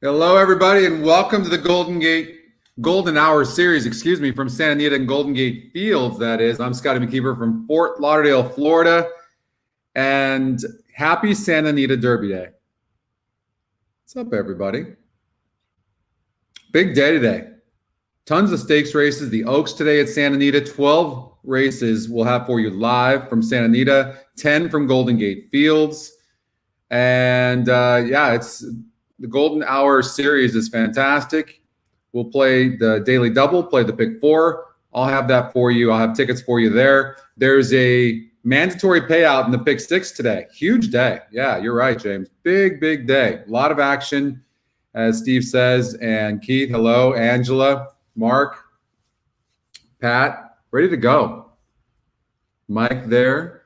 Hello, everybody, and welcome to the Golden Hour series, from Santa Anita and Golden Gate Fields, that is. I'm Scotty McKeever from Fort Lauderdale, Florida, and happy Santa Anita Derby Day. What's up, everybody? Big day today. Tons of stakes races. The Oaks today at Santa Anita. 12 races we'll have for you live from Santa Anita, 10 from Golden Gate Fields. And it's the Golden Hour series is fantastic. We'll play the daily double, play the pick four. I'll have that for you. I'll have tickets for you there. There's a mandatory payout in the pick six today. Huge day. Yeah, you're right, James. Big day. A lot of action, as Steve says. And Keith, hello. Angela, Mark, Pat, ready to go. Mike there.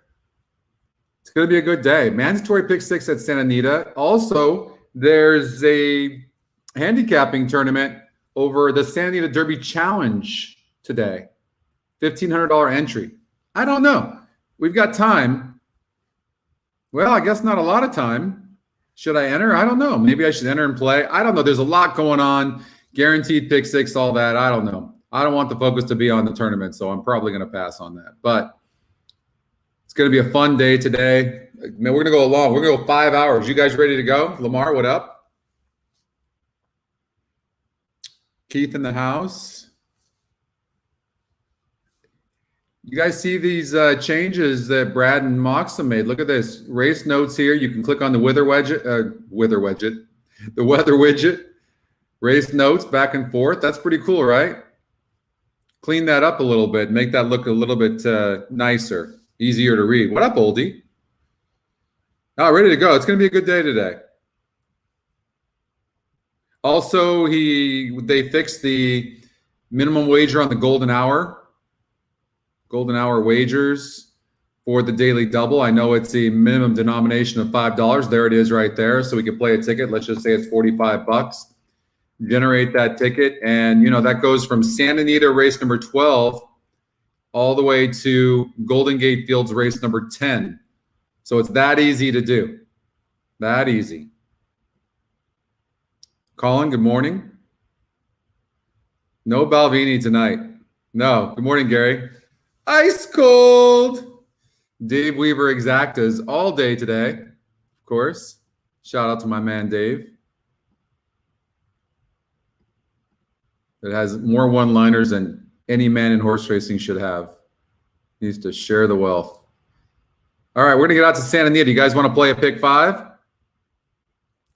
It's going to be a good day. Mandatory pick six at Santa Anita. Also, there's a handicapping tournament over the Santa Anita Derby Challenge today. $1,500 entry. I don't know. We've got time. Well, I guess not a lot of time. Should I enter? I don't know. Maybe I should enter and play. I don't know. There's a lot going on. Guaranteed pick six, all that. I don't know. I don't want the focus to be on the tournament, so I'm probably going to pass on that. But it's going to be a fun day today. Man, we're going to go long. We're going to go 5 hours. You guys ready to go? Lamar, what up? Keith in the house. You guys see these changes that Brad and Moxa made? Look at this. Race notes here. You can click on the weather widget. Race notes back and forth. That's pretty cool, right? Clean that up a little bit. Make that look a little bit nicer. Easier to read. What up, oldie? Oh, ready to go. It's going to be a good day today. Also, they fixed the minimum wager on the Golden Hour wagers for the daily double. I know it's a minimum denomination of $5. There it is right there. So we can play a ticket. Let's just say it's $45. Generate that ticket. And, that goes from Santa Anita race number 12 all the way to Golden Gate Fields race number 10. So it's that easy to do. That easy. Colin, good morning. No Balvini tonight. No. Good morning, Gary. Ice cold. Dave Weaver Exactas all day today, of course. Shout out to my man, Dave. It has more one-liners than any man in horse racing should have. Needs to share the wealth. All right, we're going to get out to Santa Anita. You guys want to play a pick five?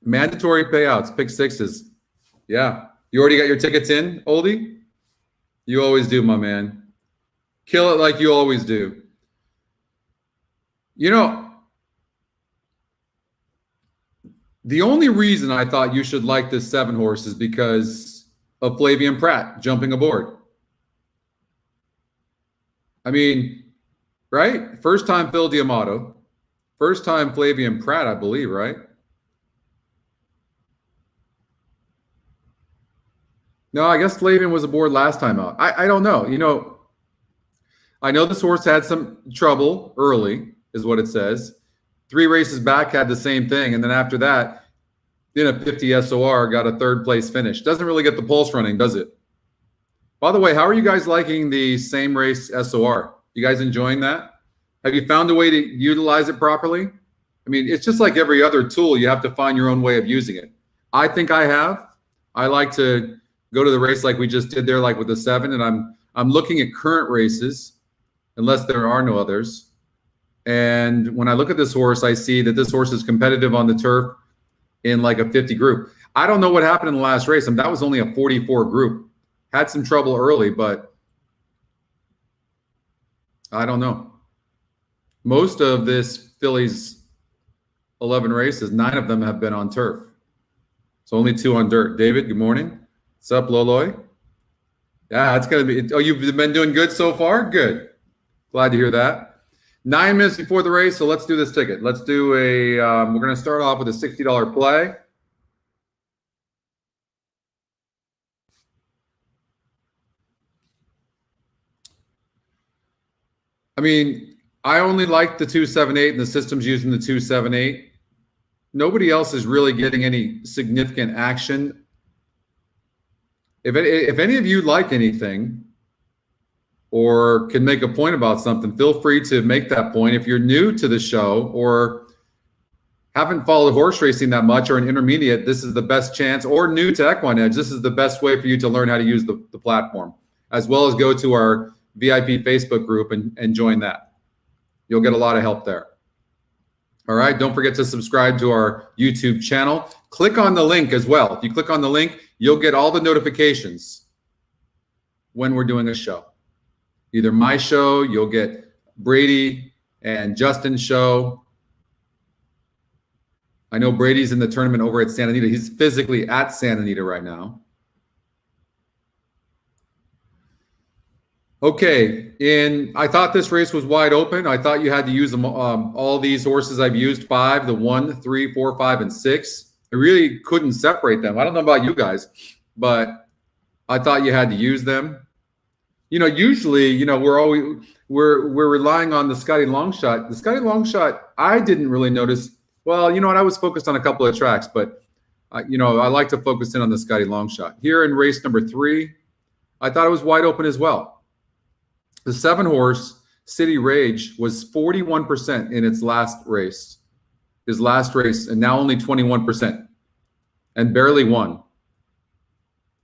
Mandatory payouts, pick sixes. Yeah. You already got your tickets in, oldie? You always do, my man. Kill it like you always do. The only reason I thought you should like this 7 horse is because of Flavian Pratt jumping aboard. I mean, right? First time Phil D'Amato. First time Flavian Pratt, I believe, right? No, I guess Flavian was aboard last time out. I don't know. I know this horse had some trouble early, is what it says. 3 races back had the same thing. And then after that, in a 50 SOR, got a 3rd place finish. Doesn't really get the pulse running, does it? By the way, how are you guys liking the same race SOR? You guys enjoying that? Have you found a way to utilize it properly? I mean, it's just like every other tool. You have to find your own way of using it. I think I have. I like to go to the race like we just did there, like with the 7, and I'm looking at current races, unless there are no others. And when I look at this horse, I see that this horse is competitive on the turf in like a 50 group. I don't know what happened in the last race. That was only a 44 group. Had some trouble early, but I don't know. Most of this Phillies 11 races, 9 of them have been on turf. So only 2 on dirt. David, good morning. What's up, Loloy? Yeah, it's going to be – oh, you've been doing good so far? Good. Glad to hear that. 9 minutes before the race, so let's do this ticket. Let's do we're going to start off with a $60 play. I mean, I only like the 278, and the system's using the 278. nobody else is really getting any significant action. If any of you like anything or can make a point about something, feel free to make that point. If you're new to the show or haven't followed horse racing that much or an intermediate, this is the best chance, or new to EquinEdge, this is the best way for you to learn how to use the platform, as well as go to our VIP Facebook group and join that. You'll get a lot of help there. All right, don't forget to subscribe to our YouTube channel. Click on the link as well. If you click on the link, you'll get all the notifications when we're doing a show. Either my show, you'll get Brady and Justin's show. I know Brady's in the tournament over at Santa Anita. He's physically at Santa Anita right now. Okay, I thought this race was wide open. I thought you had to use them, all these horses I've used, 5, the 1, 3, 4, 5, and 6. I really couldn't separate them. I don't know about you guys, but I thought you had to use them. Usually, we're relying on the Scotty Longshot. The Scotty Longshot, I didn't really notice. Well, you know what? I was focused on a couple of tracks, but I like to focus in on the Scotty Longshot. Here in race number 3, I thought it was wide open as well. The 7-horse City Rage was 41% in its last race, and now only 21%, and barely won.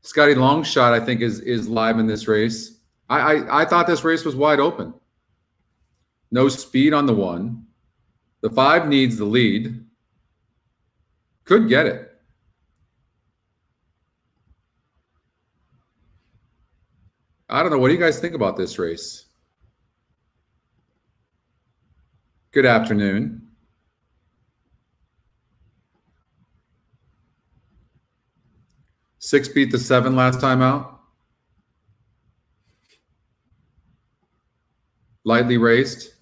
Scotty Longshot, I think, is live in this race. I thought this race was wide open. No speed on the 1. The 5 needs the lead. Could get it. I don't know. What do you guys think about this race? Good afternoon. Six beat the 7 last time out. Lightly raced.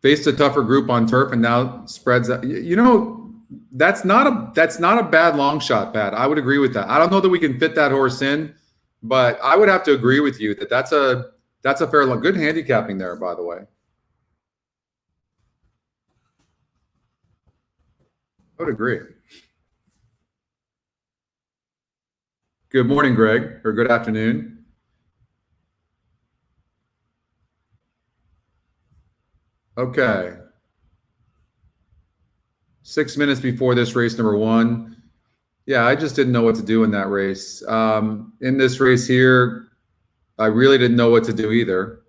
Faced a tougher group on turf and now spreads. That's not a bad long shot, Pat. I would agree with that. I don't know that we can fit that horse in, but I would have to agree with you that that's a fair long. Good handicapping there, by the way. I would agree. Good morning, Greg, or good afternoon. Okay. 6 minutes before this race number 1. Yeah, I just didn't know what to do in that race. In this race here, I really didn't know what to do either.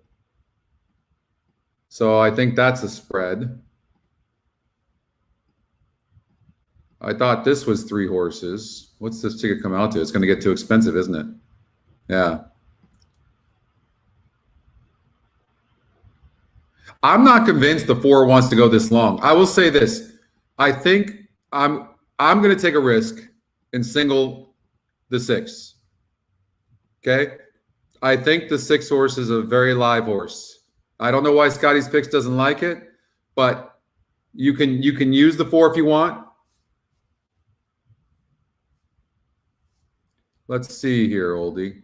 So I think that's a spread. I thought this was 3 horses. What's this ticket come out to? It's going to get too expensive, isn't it? Yeah. I'm not convinced the 4 wants to go this long. I will say this. I think I'm going to take a risk and single the 6. Okay? I think the 6 horse is a very live horse. I don't know why Scotty's Picks doesn't like it, but you can use the 4 if you want. Let's see here, Oldie.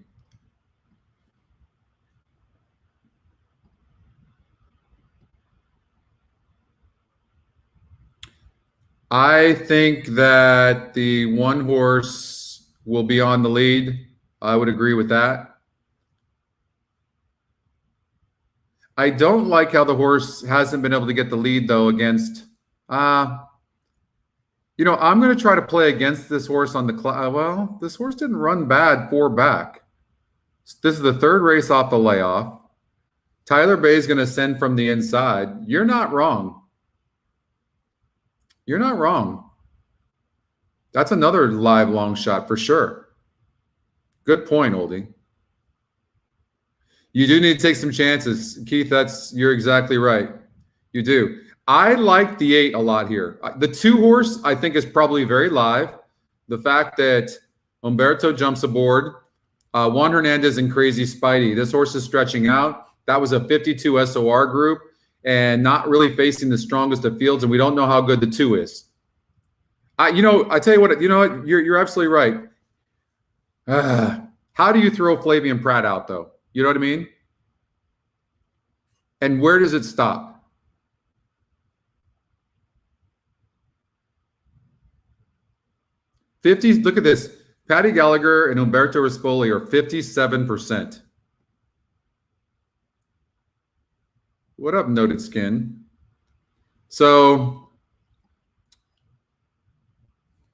I think that the 1 horse will be on the lead. I would agree with that. I don't like how the horse hasn't been able to get the lead, though, against I'm going to try to play against this horse on the well, this horse didn't run bad 4 back. This is the 3rd race off the layoff. Tyler Bay is going to send from the inside. You're not wrong. You're not wrong. That's another live long shot for sure. Good point, Oldie. You do need to take some chances. Keith, you're exactly right. You do. I like the 8 a lot here. The 2 horse, I think, is probably very live. The fact that Humberto jumps aboard, Juan Hernandez and Crazy Spidey. This horse is stretching out. That was a 52 SOR group and not really facing the strongest of fields, and we don't know how good the 2 is. I tell you what, you're absolutely right. How do you throw Flavian Pratt out, though? You know what I mean? And where does it stop? 50. Look at this. Patty Gallagher and Umberto Rispoli are 57%. What up, Noted Skin? So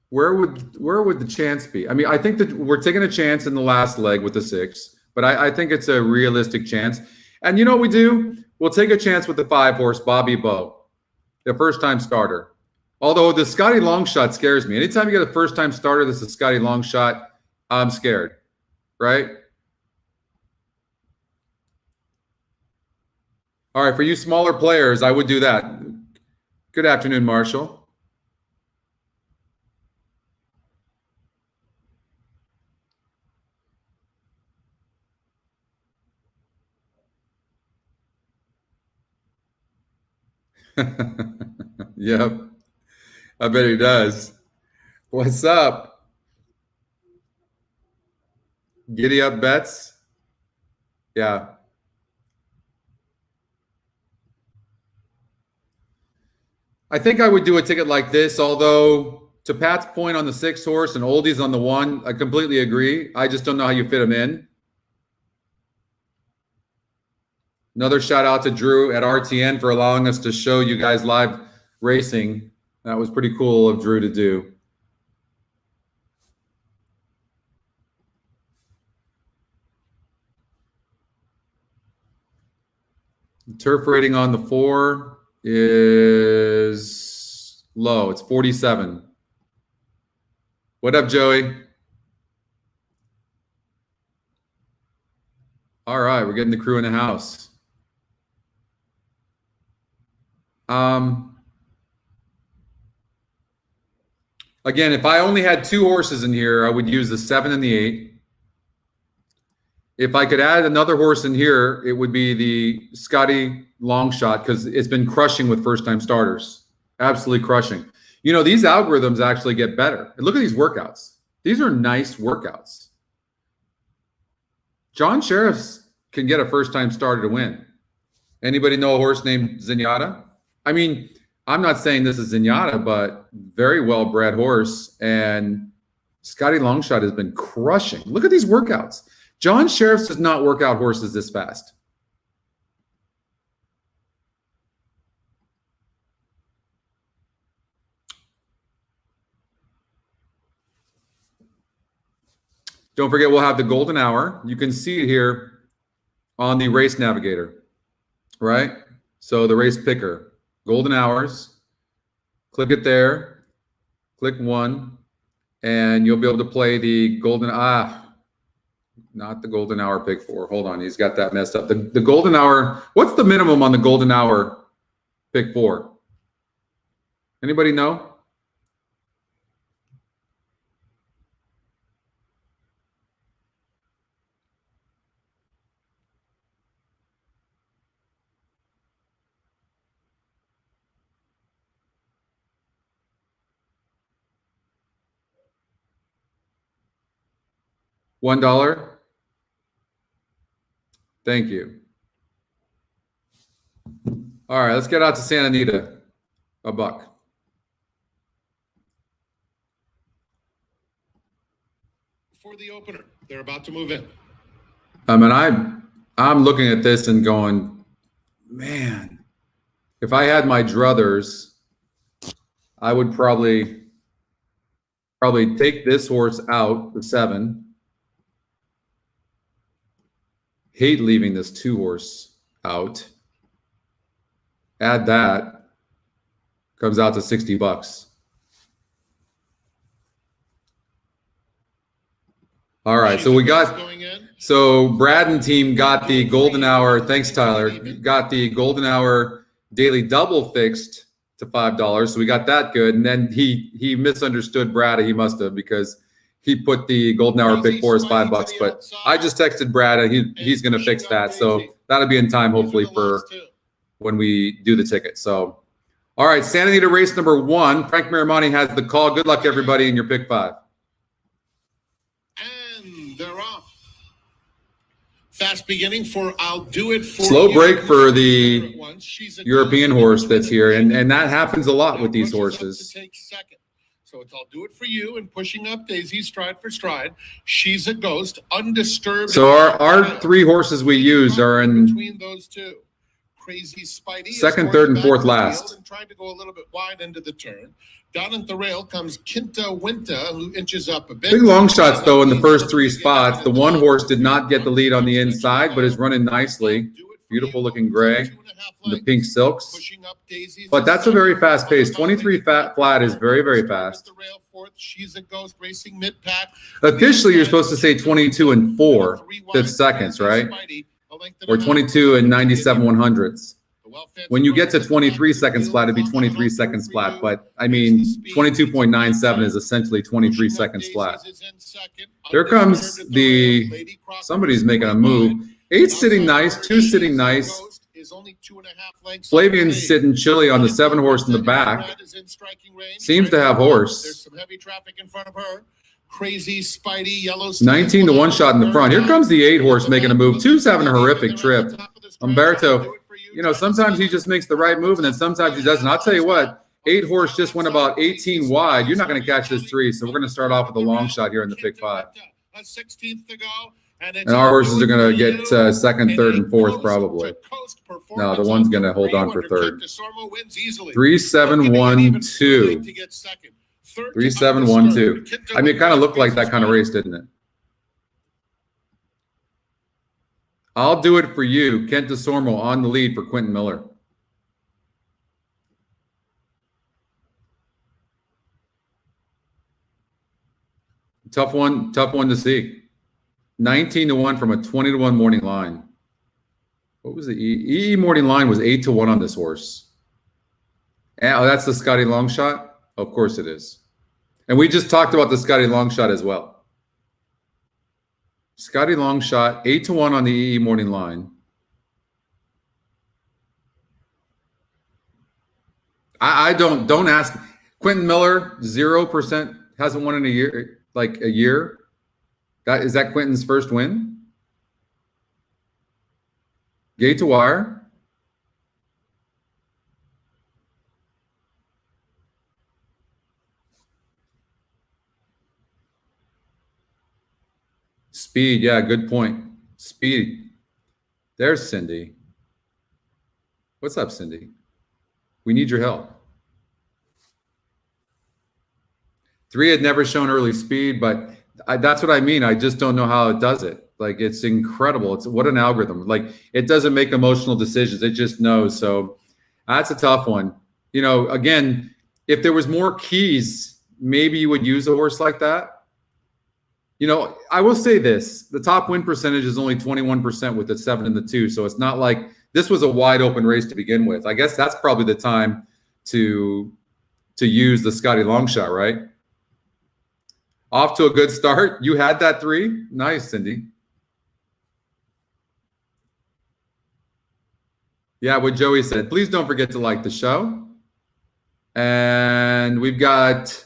where would the chance be? I mean, I think that we're taking a chance in the last leg with the 6, but I think it's a realistic chance. And you know what we do? We'll take a chance with the 5 horse, Bobby Bow, the first-time starter. Although the Scotty long shot scares me. Anytime you get a first-time starter that's a Scotty long shot, I'm scared, right? All right, for you smaller players, I would do that. Good afternoon, Marshall. Yep, I bet he does. What's up? Giddy up bets? Yeah. I think I would do a ticket like this, although to Pat's point on the 6 horse and oldies on the 1, I completely agree. I just don't know how you fit them in. Another shout out to Drew at RTN for allowing us to show you guys live racing. That was pretty cool of Drew to do. The turf rating on the 4 is low. It's 47. What up, Joey? All right, we're getting the crew in the house. Again, if I only had 2 horses in here, I would use the 7 and the 8. If I could add another horse in here, it would be the Scotty long shot because it's been crushing with first-time starters. Absolutely crushing. You know, these algorithms actually get better. And look at these workouts. These are nice workouts. John Sheriffs can get a first-time starter to win. Anybody know a horse named Zenyatta? I mean, I'm not saying this is Zenyatta, but very well-bred horse. And Scotty Longshot has been crushing. Look at these workouts. John Sheriffs does not work out horses this fast. Don't forget, we'll have the golden hour. You can see it here on the race navigator, right? So the race picker, golden hours, click it there, click 1, and you'll be able to play the golden, not the golden hour pick 4. Hold on, he's got that messed up. The golden hour, what's the minimum on the golden hour pick 4? Anybody know? $1? Thank you. All right, let's get out to Santa Anita. $1. For the opener, they're about to move in. I mean, I'm looking at this and going, man, if I had my druthers, I would probably take this horse out, the 7. Hate leaving this 2 horse out. Add that. Comes out to $60. All right, so we got, so Brad and team got the golden hour. Thanks, Tyler. Got the golden hour daily double fixed to $5. So we got that good. And then he misunderstood Brad. He must have, because he put the golden hour pick 4 as $5. But I just texted Brad and he's going to fix that. So that'll be in time, hopefully, for when we do the ticket. So, all right, Santa Anita race number 1. Frank Miramani has the call. Good luck, everybody, in your pick 5. And they're off. Fast beginning for I'll Do It For Slow You. break for the European horse that's here. And that happens a lot with these horses. So I'll do it for you and pushing up Daisy stride for stride. She's a ghost, undisturbed. So our three horses we used are in between those two. Crazy Spidey second, third, and fourth last. And trying to go a little bit wide into the turn. Down at the rail comes Quinta Winta, who inches up a bit. Big long shots, though, in the first three spots. The one horse did not get the lead on the inside, but is running nicely. Beautiful looking gray, the pink silks. But that's a very fast pace. 23 flat is very, very fast. She's a ghost racing mid-pack. Officially, you're supposed to say 22 and 4 fifth seconds, right? Or 22 and 97 100ths. When you get to 23 seconds flat, it'd be 23 seconds flat. But I mean, 22.97 is essentially 23 seconds flat. Here comes somebody's making a move. 8 sitting nice, 2 sitting nice. Flavian's sitting chilly on the 7 horse in the back. Seems to have horse. There's some heavy traffic in front of her. Crazy Spidey yellow. 19 to 1 shot in the front. Here comes the 8 horse making a move. 2's having a horrific trip. Umberto, sometimes he just makes the right move and then sometimes he doesn't. I'll tell you what, 8 horse just went about 18 wide. You're not going to catch this 3, so we're going to start off with a long shot here in the pick 5. A 16th to go. And our horses are going to get second, third, and fourth probably. No, the one's going to hold on for third. 3, 7, 1, 2. 3, 7, 1, 2. I mean, it kind of looked like that kind of race, didn't it? I'll do it for you. Kent DeSormo on the lead for Quentin Miller. Tough one to see. 19 to 1 from a 20 to 1 morning line. What was the EE morning line was 8 to 1 on this horse. Oh, that's the Scotty long shot? Of course it is. And we just talked about the Scotty long shot as well. Scotty long shot, 8 to 1 on the EE morning line. I don't ask. Quentin Miller, 0%, hasn't won in a year, like a year. Is that Quentin's first win? Gate to wire. Speed, yeah, good point. Speed. There's Cindy. What's up, Cindy? We need your help. 3 had never shown early speed, but that's what I mean. I just don't know how it does it. Like, it's incredible. It's what an algorithm. Like, it doesn't make emotional decisions. It just knows. So that's a tough one. Again, if there was more keys, maybe you would use a horse like that. I will say this. The top win percentage is only 21% with the 7 and the 2. So it's not like this was a wide open race to begin with. I guess that's probably the time to use the Scotty long shot, right? Off to a good start. You had that 3. Nice, Cindy. Yeah, what Joey said. Please don't forget to like the show. And we've got,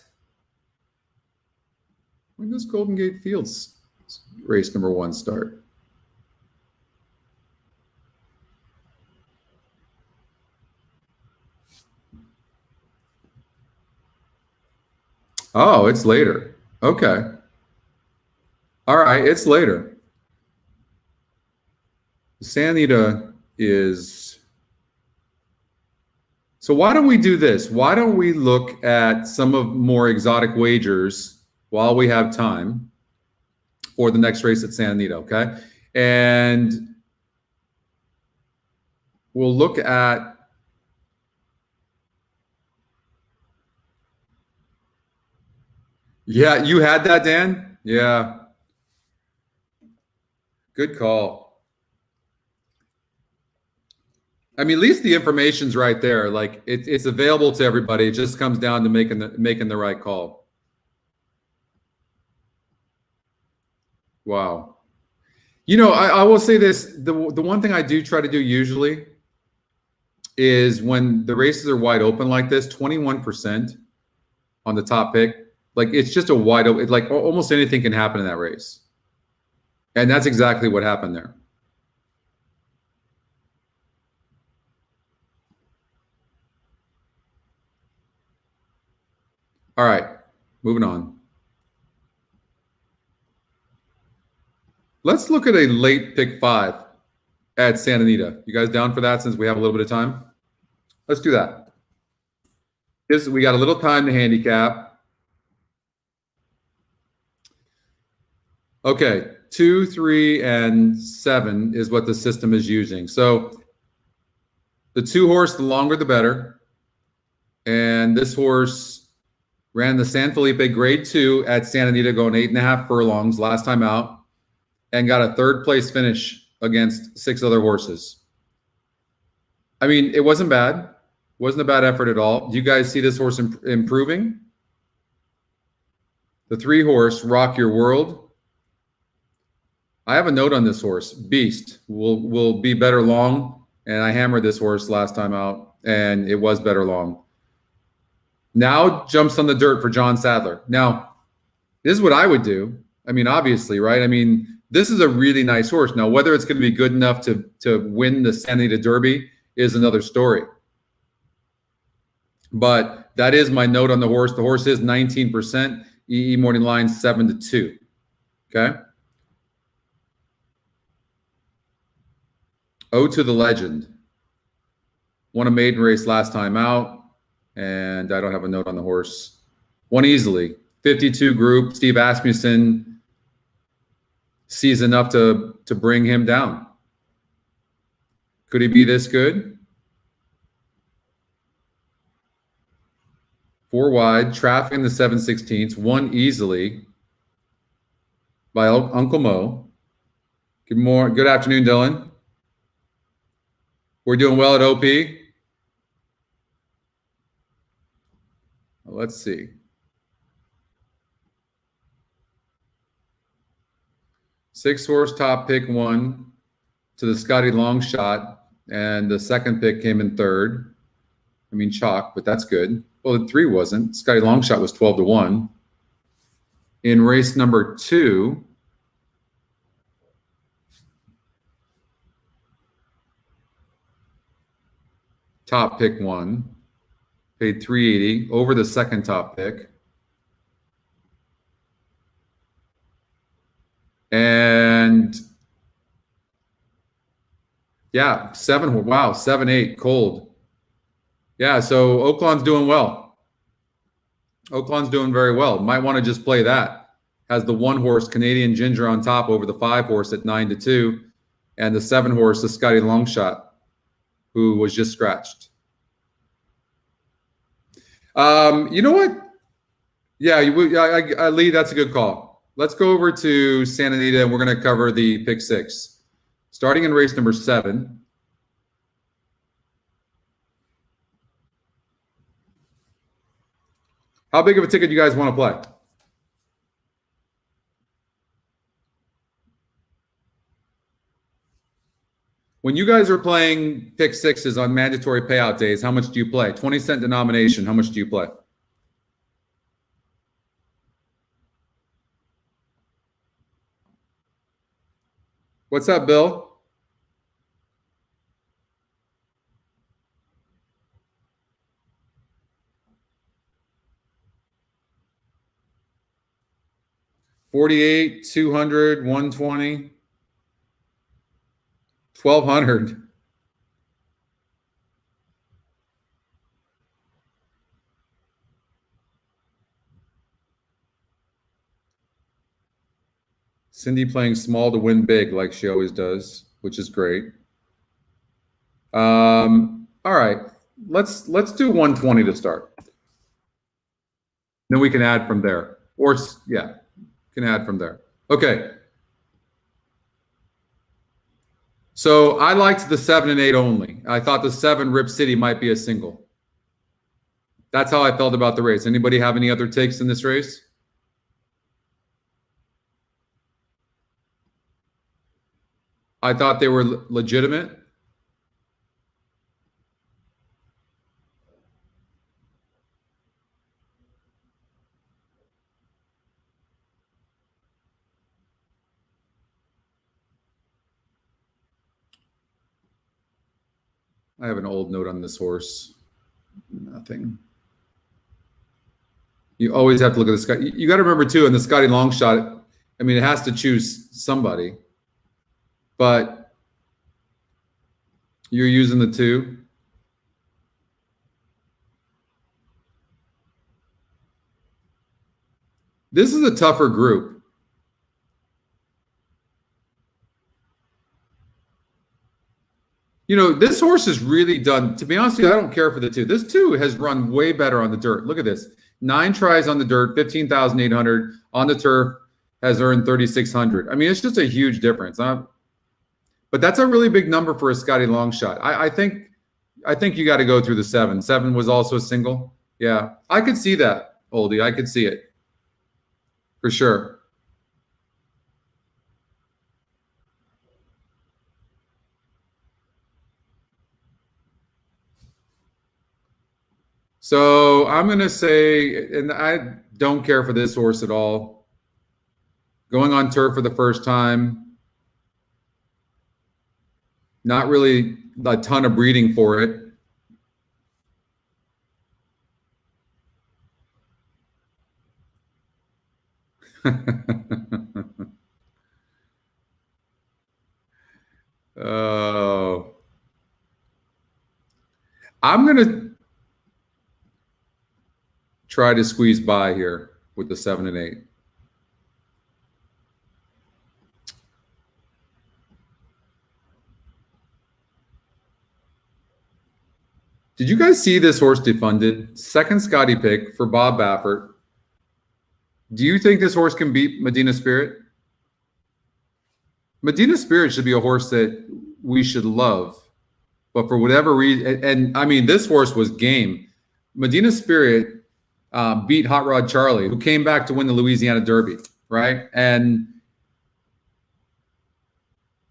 when does Golden Gate Fields race number 1 start? Oh, it's later. Okay. All right, it's later. Santa Anita is... So why don't we do this? Why don't we look at some of more exotic wagers while we have time for the next race at Santa Anita, okay? And we'll look at... Yeah, you had that, Dan? Yeah. Good call. I mean, at least the information's right there. Like, it's available to everybody. It just comes down to making the right call. Wow. I will say this. The one thing I do try to do usually is when the races are wide open like this, 21% on the top pick. Like, it's just a wide open, like almost anything can happen in that race. And that's exactly what happened there. All right. Moving on. Let's look at a late pick 5 at Santa Anita. You guys down for that since we have a little bit of time? Let's do that. We got a little time to handicap. Okay, 2, 3, and 7 is what the system is using. So the 2 horse, the longer the better. And this horse ran the San Felipe Grade 2 at Santa Anita, going 8.5 furlongs last time out, and got a 3rd place finish against 6 other horses. I mean, it wasn't bad. Wasn't a bad effort at all. Do you guys see this horse improving? The 3 horse, Rock Your World. I have a note on this horse. Beast will be better long, and I hammered this horse last time out, and it was better long. Now jumps on the dirt for John Sadler. Now, this is what I would do. I mean, obviously, right? I mean, this is a really nice horse. Now, whether it's going to be good enough to win the Anita Derby is another story. But that is my note on the horse. The horse is 19%. EE morning line 7-2. Okay. Oh to the Legend. Won a maiden race last time out, and I don't have a note on the horse. Won easily. 52 group. Steve Asmussen sees enough to bring him down. Could he be this good? 4 wide, traffic in the 7/16, won easily by Uncle Mo. Good afternoon, Dylan. We're doing well at OP. Let's see. Six horse top pick 1 to the Scotty long shot, and the second pick came in 3rd. I mean, chalk, but that's good. Well, the 3 wasn't. Scotty Longshot was 12-1. In race number 2, top pick 1, paid $380 over the second top pick. And yeah, 7, wow, 7-8, cold. Yeah, so Oaklawn's doing well. Oaklawn's doing very well. Might want to just play that. Has the 1 horse, Canadian Ginger, on top over the 5 horse at 9-2, and the 7 horse, the Scotty Longshot, who was just scratched. You know what? Yeah, Lee, that's a good call. Let's go over to Santa Anita, and we're going to cover the pick 6. Starting in race number 7. How big of a ticket do you guys want to play? When you guys are playing pick 6s on mandatory payout days, how much do you play? 20-cent denomination, how much do you play? What's up, Bill? $48, $200, $120, $1,200. Cindy playing small to win big, like she always does, which is great. All right, let's do 120 to start. Then we can add from there, or yeah, can add from there. Okay. So I liked the 7 and 8 only. I thought the 7 Rip City might be a single. That's how I felt about the race. Anybody have any other takes in this race? I thought they were legitimate. I have an old note on this horse. Nothing. You always have to look at the Scotty. You got to remember too, in the Scotty long shot, I mean, it has to choose somebody, but you're using the 2. This is a tougher group. You know, this horse has really done, to be honest with you, I don't care for the 2. This 2 has run way better on the dirt. Look at this. 9 tries on the dirt, 15,800 on the turf, has earned 3,600. I mean, it's just a huge difference. But that's a really big number for a Scotty long shot. I think you got to go through the 7. 7 was also a single. Yeah, I could see that, Oldie. I could see it for sure. So I'm going to say, and I don't care for this horse at all. Going on turf for the first time. Not really a ton of breeding for it. Oh. I'm going to try to squeeze by here with the 7 and 8. Did you guys see this horse defunded? Second Scotty pick for Bob Baffert. Do you think this horse can beat Medina Spirit? Medina Spirit should be a horse that we should love. But for whatever reason, and I mean, this horse was game. Medina Spirit beat Hot Rod Charlie, who came back to win the Louisiana Derby, right? And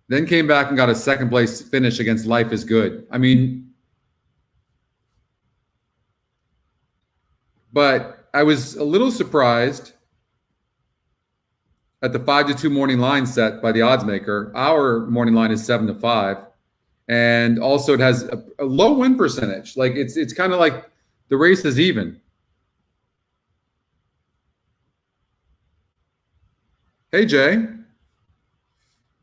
then came back and got a second place finish against Life is Good. I mean, but I was a little surprised at the 5-2 morning line set by the odds maker. Our morning line is 7-5. And also it has a low win percentage. Like it's kind of like the race is even. Hey, Jay.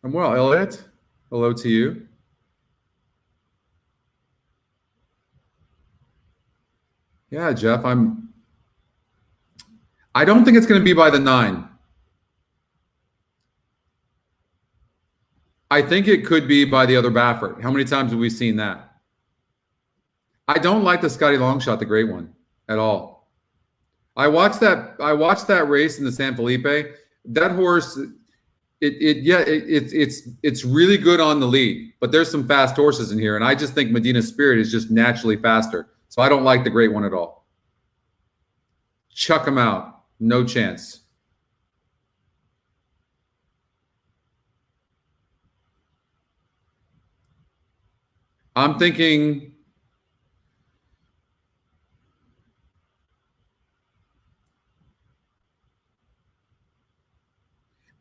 I'm well. Elliot, hello to you. Yeah, Jeff, I don't think it's going to be by the 9. I think it could be by the other Baffert. How many times have we seen that? I don't like the Scotty Longshot, the great one, at all. I watched that race in the San Felipe. That horse, it's really good on the lead, but there's some fast horses in here, and I just think Medina Spirit is just naturally faster. So I don't like the great one at all. Chuck him out. No chance. I'm thinking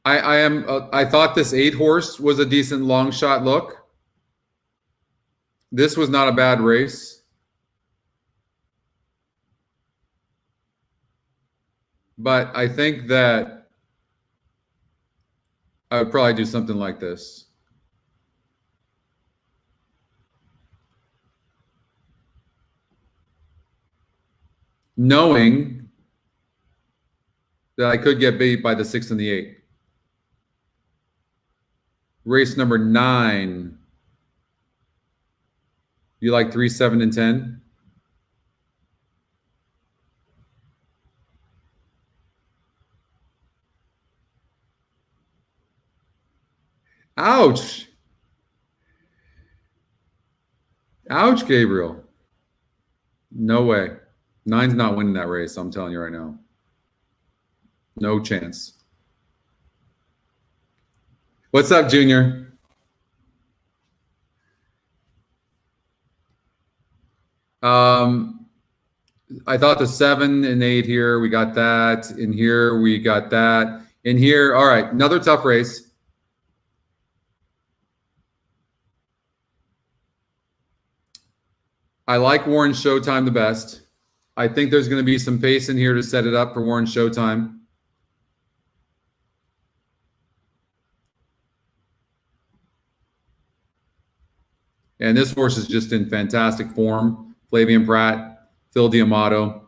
I thought this 8 horse was a decent long shot look. This was not a bad race. But I think that I would probably do something like this. Knowing that I could get beat by the 6 and the 8. Race number 9. You like 3, 7, and 10? Ouch. Ouch, Gabriel. No way. 9's not winning that race, I'm telling you right now. No chance. What's up, Junior? I thought the 7 and 8 here, we got that. In here, we got that. In here, all right, another tough race. I like Warren Showtime the best. I think there's going to be some pace in here to set it up for Warren Showtime. And this horse is just in fantastic form. Flavian Pratt, Phil Diamato.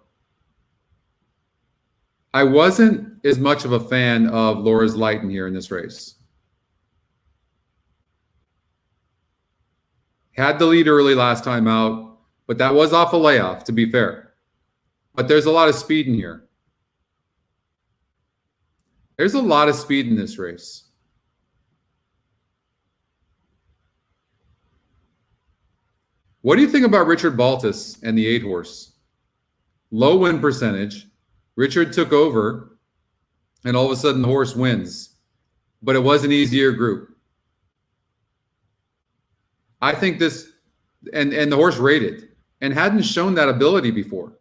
I wasn't as much of a fan of Laura's Light in here in this race. Had the lead early last time out, but that was off a layoff, to be fair. But there's a lot of speed in here. There's a lot of speed in this race. What do you think about Richard Baltus and the 8 horse? Low win percentage. Richard took over, and all of a sudden the horse wins. But it was an easier group. I think this, and the horse rated, and hadn't shown that ability before.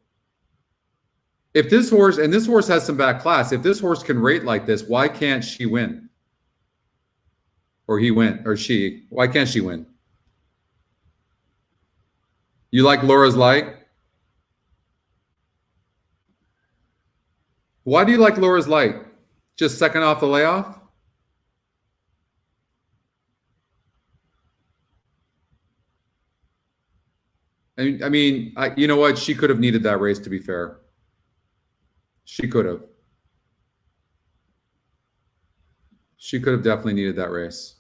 If this horse, and this horse has some back class, if this horse can rate like this, why can't she win? Or he win, or she, why can't she win? You like Laura's Light? Why do you like Laura's Light? Just second off the layoff? I mean, you know what? She could have needed that race, to be fair. She could have. She could have definitely needed that race.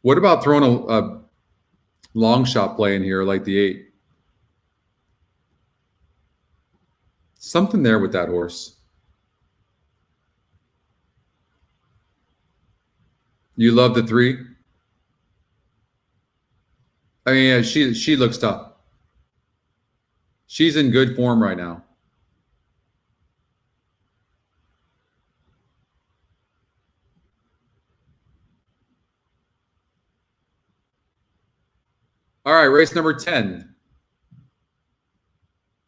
What about throwing a long shot play in here like the 8? Something there with that horse. You love the 3? I mean, yeah, she looks tough. She's in good form right now. All right, race number 10. I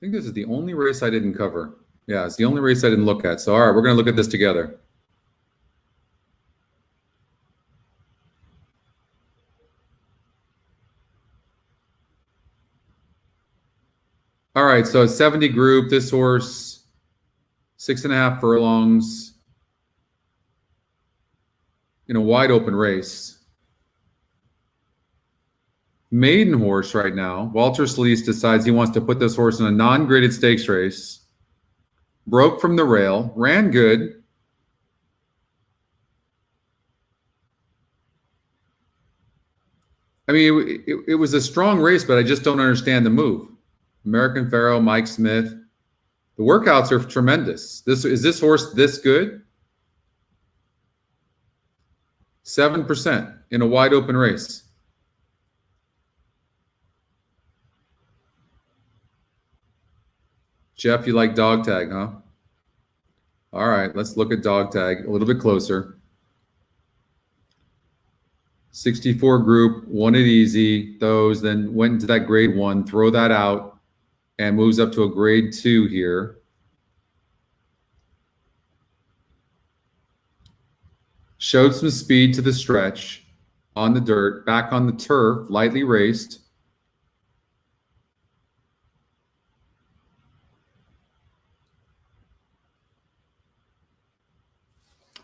think this is the only race I didn't cover. Yeah, it's the only race I didn't look at. So, all right, we're going to look at this together. All right, so 70 group, this horse, 6.5 furlongs in a wide open race. Maiden horse right now. Walter Sleece decides he wants to put this horse in a non-graded stakes race. Broke from the rail, ran good. I mean, it was a strong race, but I just don't understand the move. American Pharoah, Mike Smith. The workouts are tremendous. Is this horse this good? 7% in a wide open race. Jeff, you like dog tag, huh? All right, let's look at dog tag a little bit closer. 64 group, won it easy. Those then went into that grade 1, throw that out, and moves up to a grade 2 here. Showed some speed to the stretch on the dirt, back on the turf, lightly raced.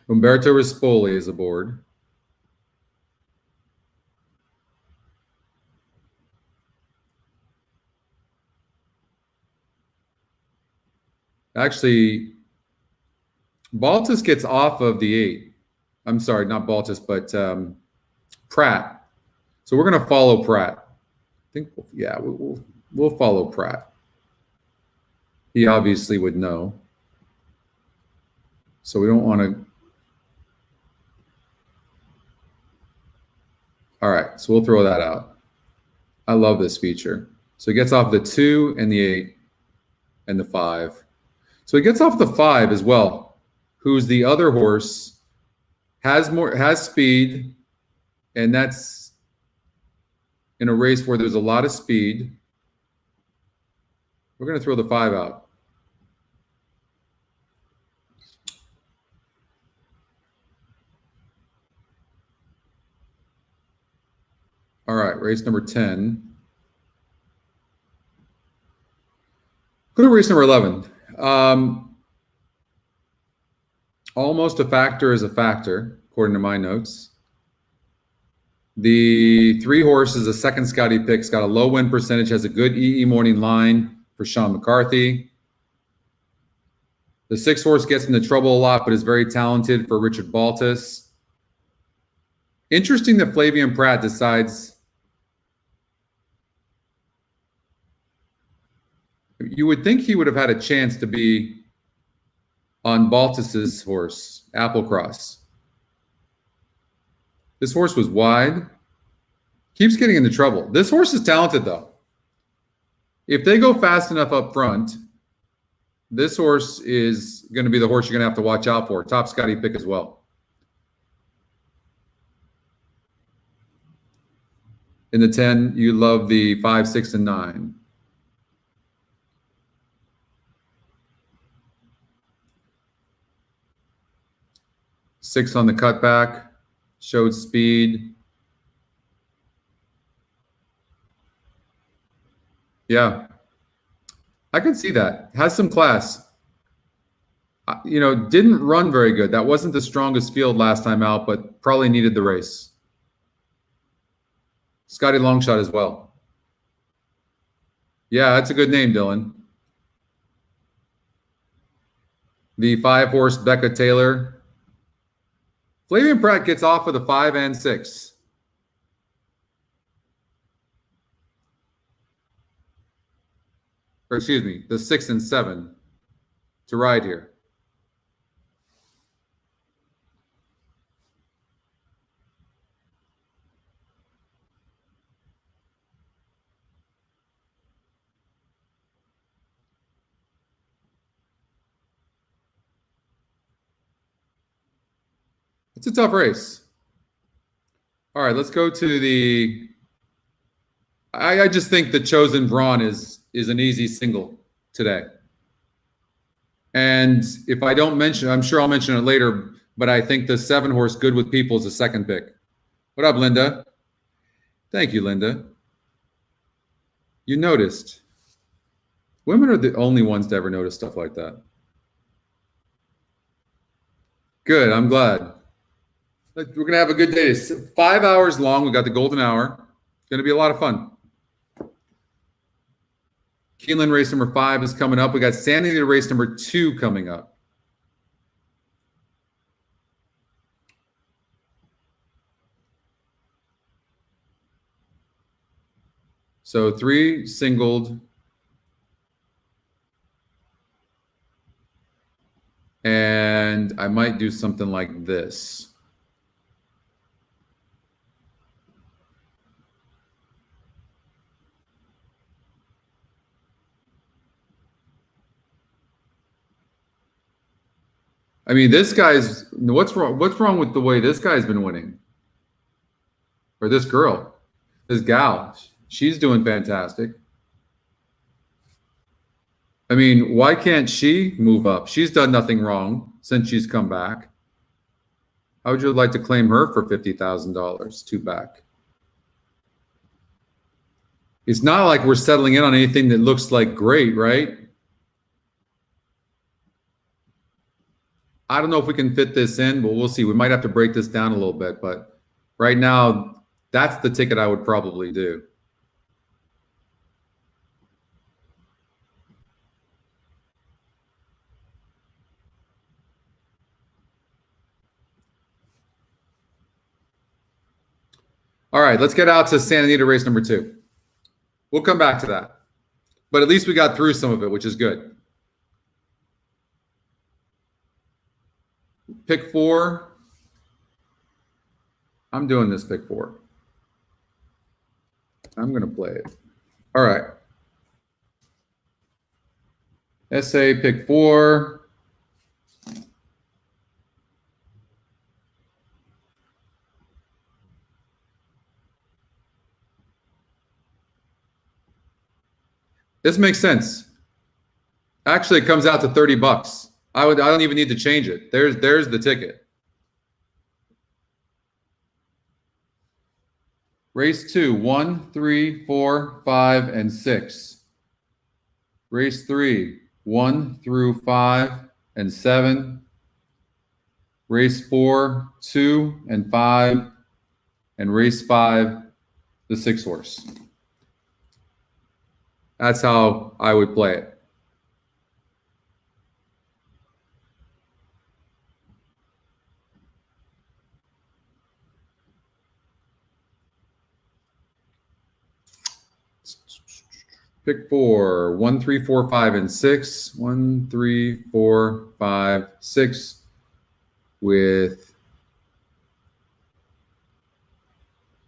Umberto Rispoli is aboard. Actually, Baltus gets off of the 8. I'm sorry, not Baltus, but Pratt. So we're going to follow Pratt. I think, yeah, we'll follow Pratt. He obviously would know. So we don't want to. All right, so we'll throw that out. I love this feature. So he gets off the 2 and the 8 and the 5. So he gets off the 5 as well, who's the other horse, has speed, and that's in a race where there's a lot of speed. We're going to throw the 5 out. All right, race number 10. Go to race number 11. Almost a factor is a factor, according to my notes. The 3 horses, the second Scotty picks, got a low win percentage, has a good EE morning line for Sean McCarthy. The 6 horse gets into trouble a lot, but is very talented for Richard Baltus. Interesting that Flavian Pratt decides. You would think he would have had a chance to be on Baltus's horse, Applecross. This horse was wide. Keeps getting into trouble. This horse is talented, though. If they go fast enough up front, this horse is going to be the horse you're going to have to watch out for. Top Scotty pick as well. In the 10, you love the 5, 6, and 9. Six on the cutback, showed speed. Yeah, I can see that. Has some class. Didn't run very good. That wasn't the strongest field last time out, but probably needed the race. Scotty Longshot as well. Yeah, that's a good name, Dylan. The 5 horse Becca Taylor. Flavian Pratt gets off with a 5 and 6. Or excuse me, the 6 and 7 to ride here. It's a tough race. All right, let's go to the. I just think the Chosen Brawn is an easy single today. And if I don't mention, I'm sure I'll mention it later, but I think the 7 horse Good With People is a second pick. What up, Linda? Thank you, Linda. You noticed. Women are the only ones to ever notice stuff like that. Good, I'm glad. We're going to have a good day. It's 5 hours long. We got the golden hour. It's going to be a lot of fun. Keeneland race number 5 is coming up. We got San Anita race number 2 coming up. So 3 singled. And I might do something like this. I mean, this guy's what's wrong? What's wrong with the way this guy's been winning? Or this girl, this gal, she's doing fantastic. I mean, why can't she move up? She's done nothing wrong since she's come back. How would you like to claim her for $50,000 to back? It's not like we're settling in on anything that looks like great, right? I don't know if we can fit this in, but we'll see. We might have to break this down a little bit, but right now, that's the ticket I would probably do. All right, let's get out to Santa Anita race number 2. We'll come back to that. But at least we got through some of it, which is good. Pick 4. I'm doing this pick 4. I'm going to play it. All right. SA pick 4. This makes sense. Actually, it comes out to $30. I don't even need to change it. There's the ticket. Race 2, 1, 3, 4, 5, and 6. Race 3, 1 through 5 and 7. Race 4, 2 and 5. And race 5, the 6 horse. That's how I would play it. Pick 4, 1, 3, 4, 5, and 6. 1, 3, 4, 5, 6 with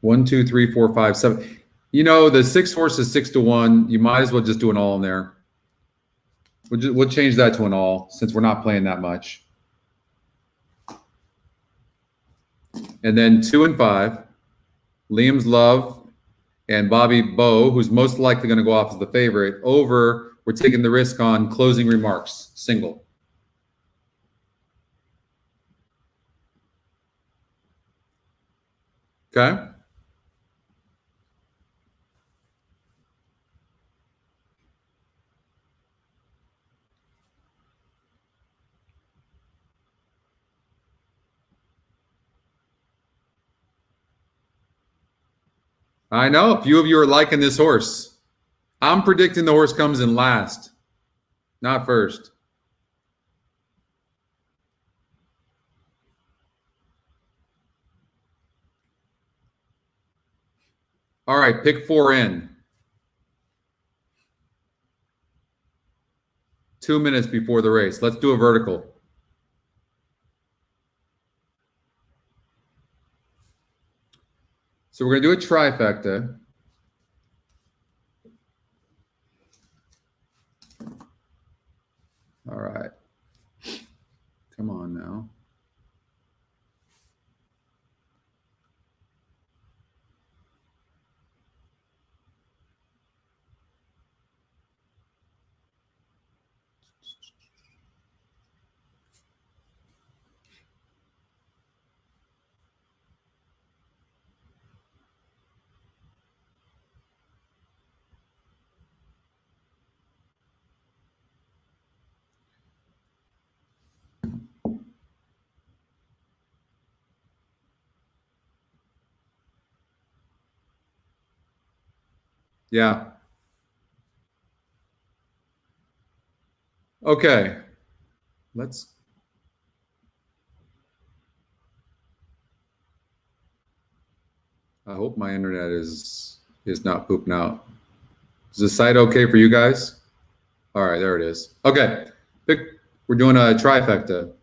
1, 2, 3, 4, 5, 7. You know, the 6 horse is 6 to 1. You might as well just do an all in there. We'll change that to an all since we're not playing that much. And then 2 and 5, Liam's Love and Bobby Bow, who's most likely going to go off as the favorite, over, we're taking the risk on closing remarks, single. Okay? I know a few of you are liking this horse. I'm predicting the horse comes in last, not first. All right, pick 4 in. 2 minutes before the race. Let's do a vertical. So we're going to do a trifecta. All right. Come on now. Yeah. Okay. I hope my internet is not pooping out. Is the site okay for you guys? All right, there it is. Okay. We're doing a trifecta.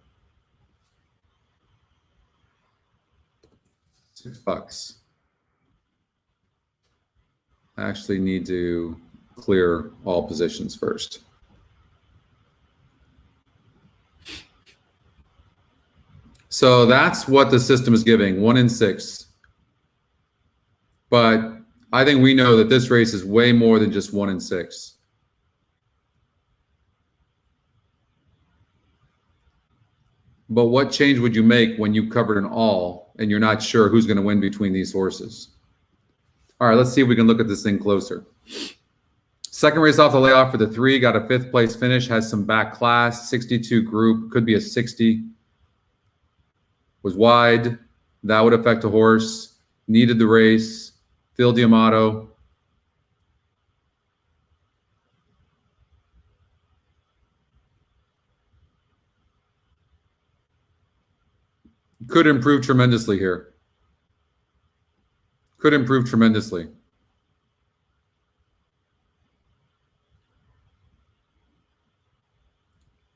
$6. I actually need to clear all positions first. So that's what the system is giving, 1 in 6. But I think we know that this race is way more than just 1 in 6. But what change would you make when you covered an all and you're not sure who's going to win between these horses? All right, let's see if we can look at this thing closer. Second race off the layoff for the 3, got a 5th place finish, has some back class, 62 group, could be a 60. Was wide, that would affect a horse, needed the race, Phil D'Amato. Could improve tremendously here. Could improve tremendously.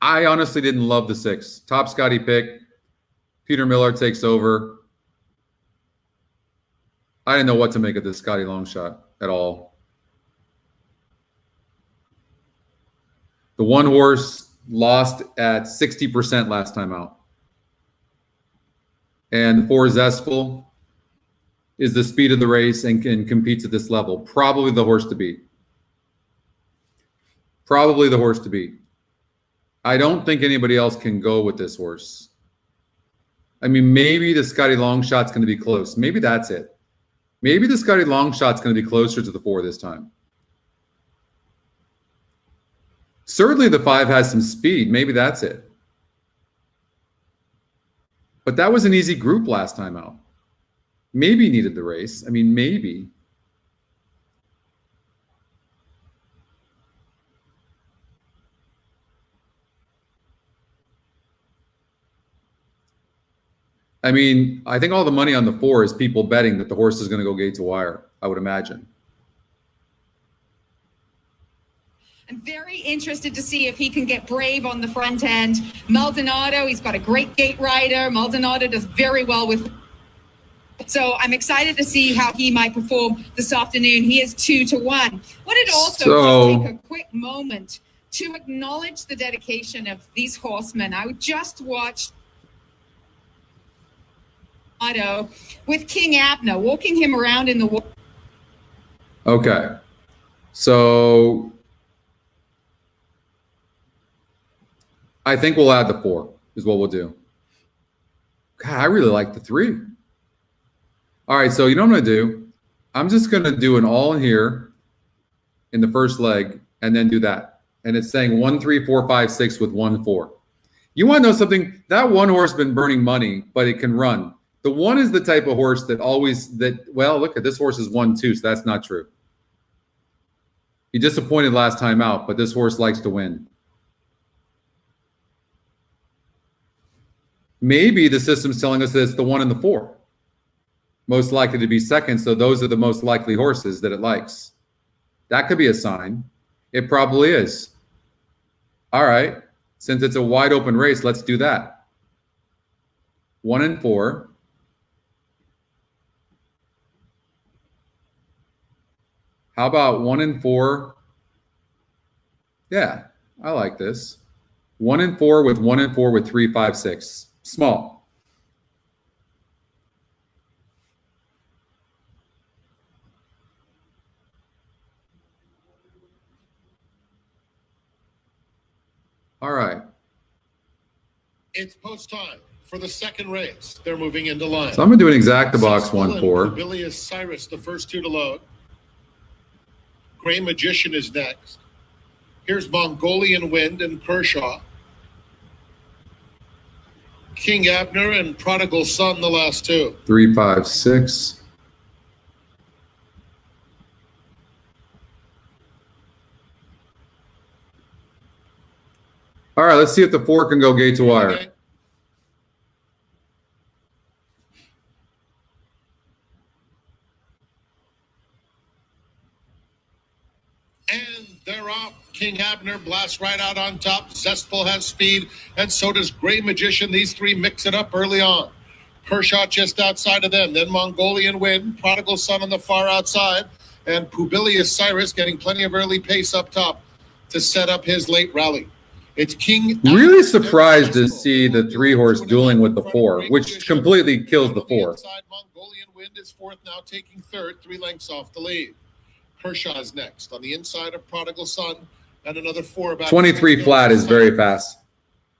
I honestly didn't love the 6. Top Scotty pick. Peter Miller takes over. I didn't know what to make of this Scotty long shot at all. The 1 horse lost at 60% last time out. And 4 Zestful is the speed of the race and competes at this level. Probably the horse to beat. Probably the horse to beat. I don't think anybody else can go with this horse. I mean, maybe the Scotty long shot's going to be close. Maybe that's it. Maybe the Scotty long shot's going to be closer to the 4 this time. Certainly the 5 has some speed. Maybe that's it. But that was an easy group last time out. Maybe he needed the race. I mean, maybe. I mean, I think all the money on the 4 is people betting that the horse is going to go gate to wire, I would imagine. I'm very interested to see if he can get brave on the front end. Maldonado, he's got a great gate rider. Maldonado does very well with. So I'm excited to see how he might perform this afternoon. He is 2-1. Wanted also just take a quick moment to acknowledge the dedication of these horsemen. I just watched with King Abner, walking him around in the. Okay. So I think we'll add the 4 is what we'll do. God, I really like the 3. All right, so you know what I'm going to do? I'm just going to do an all here in the first leg and then do that. And it's saying 1, 3, 4, 5, 6 with 1, 4. You want to know something? That 1 horse has been burning money, but it can run. The 1 is the type of horse that well, look at this horse is 1, 2, so that's not true. He disappointed last time out, but this horse likes to win. Maybe the system's telling us that it's the 1 and the 4. Most likely to be second, so those are the most likely horses that it likes. That could be a sign. It probably is. All right. Since it's a wide open race, let's do that. 1 and 4. How about 1 and 4? Yeah, I like this. 1 and 4 with 1 and 4 with 3, 5, 6. Small. All right. It's post time for the second race. They're moving into line. So I'm going to do an exacta box 1, 4. Bilious Cyrus, the first 2 to load. Gray Magician is next. Here's Mongolian Wind and Kershaw. King Abner and Prodigal Son, the last 2. 3, 5, 6. All right, let's see if the 4 can go gate to wire. Okay. And they're off. King Abner blasts right out on top. Zestful has speed, and so does Gray Magician. These 3 mix it up early on. Kershaw just outside of them. Then Mongolian Wind, Prodigal Son on the far outside, and Publilius Cyrus getting plenty of early pace up top to set up his late rally. It's King. Really surprised to see the 3 horse dueling with the 4, which completely kills the 4. Mongolian Wind is 4th now, taking 3rd, 3 lengths off the lead. Kershaw is next on the inside of Prodigal Son, and another 4 about 23 flat is very fast.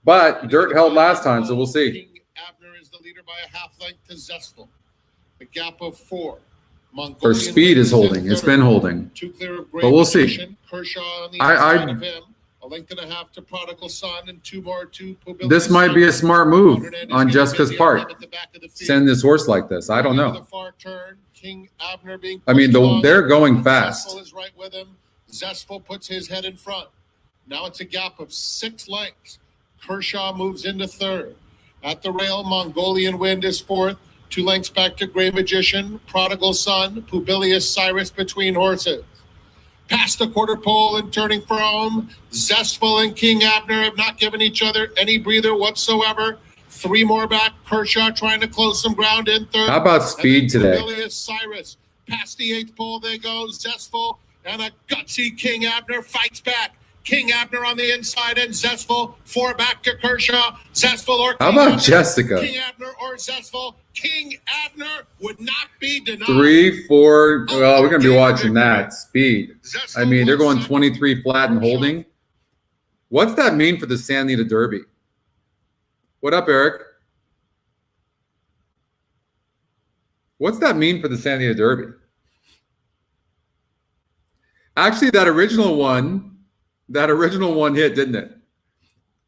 But dirt held last time, so we'll see. King Abner is the leader by a half length to Zestful. A gap of 4. Her speed is holding. It's been holding. 2 clear of Gray But we'll Magician. see. Kershaw on the inside of him. A length and a half to Prodigal Son, and 2 more to Publilius. This might be a smart move on Jessica's part. Send this horse like this. I don't know. King Abner being I mean, they're going fast. Zestful is right with him. Zestful puts his head in front. Now it's a gap of 6 lengths. Kershaw moves into 3rd. At the rail, Mongolian Wind is 4th. 2 lengths back to Gray Magician, Prodigal Son, Publilius Cyrus between horses. Past the quarter pole and turning for home, Zestful and King Abner have not given each other any breather whatsoever. 3 more back. Kershaw trying to close some ground in 3rd. How about speed today? Publilius Cyrus. Past the 8th pole they go. Zestful and a gutsy King Abner fights back. King Abner on the inside and Zestful. 4 back to Kershaw. Zestful or King How about Abner? Jessica? King Abner or Zestful. King Abner would not be denied. 3, 4. Well, we're going to be watching that. Speed. I mean, they're going 23 flat and holding. What's that mean for the Santa Anita Derby? What up, Eric? What's that mean for the San Anita Derby? Actually, that original one hit, didn't it?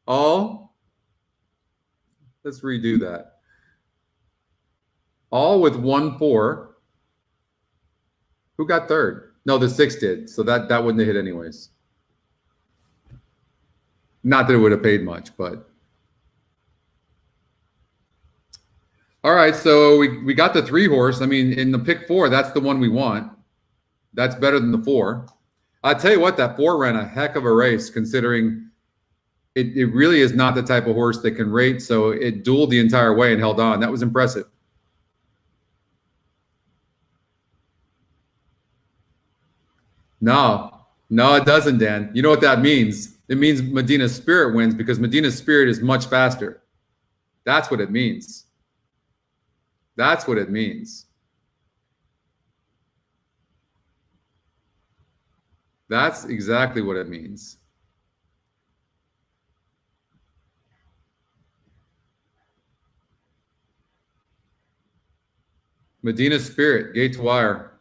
All. Let's redo that. All with 1-4. Who got third? No, the 6 did. So that wouldn't have hit anyways. Not that it would have paid much, but. All right, so we got the 3 horse. I mean, in the pick 4, that's the one we want. That's better than the 4. I'll tell you what, that 4 ran a heck of a race considering it really is not the type of horse that can rate. So it dueled the entire way and held on. That was impressive. No, it doesn't, Dan. You know what that means? It means Medina's Spirit wins because Medina's Spirit is much faster. That's what it means. That's what it means. That's exactly what it means. Medina's Spirit, gate to wire.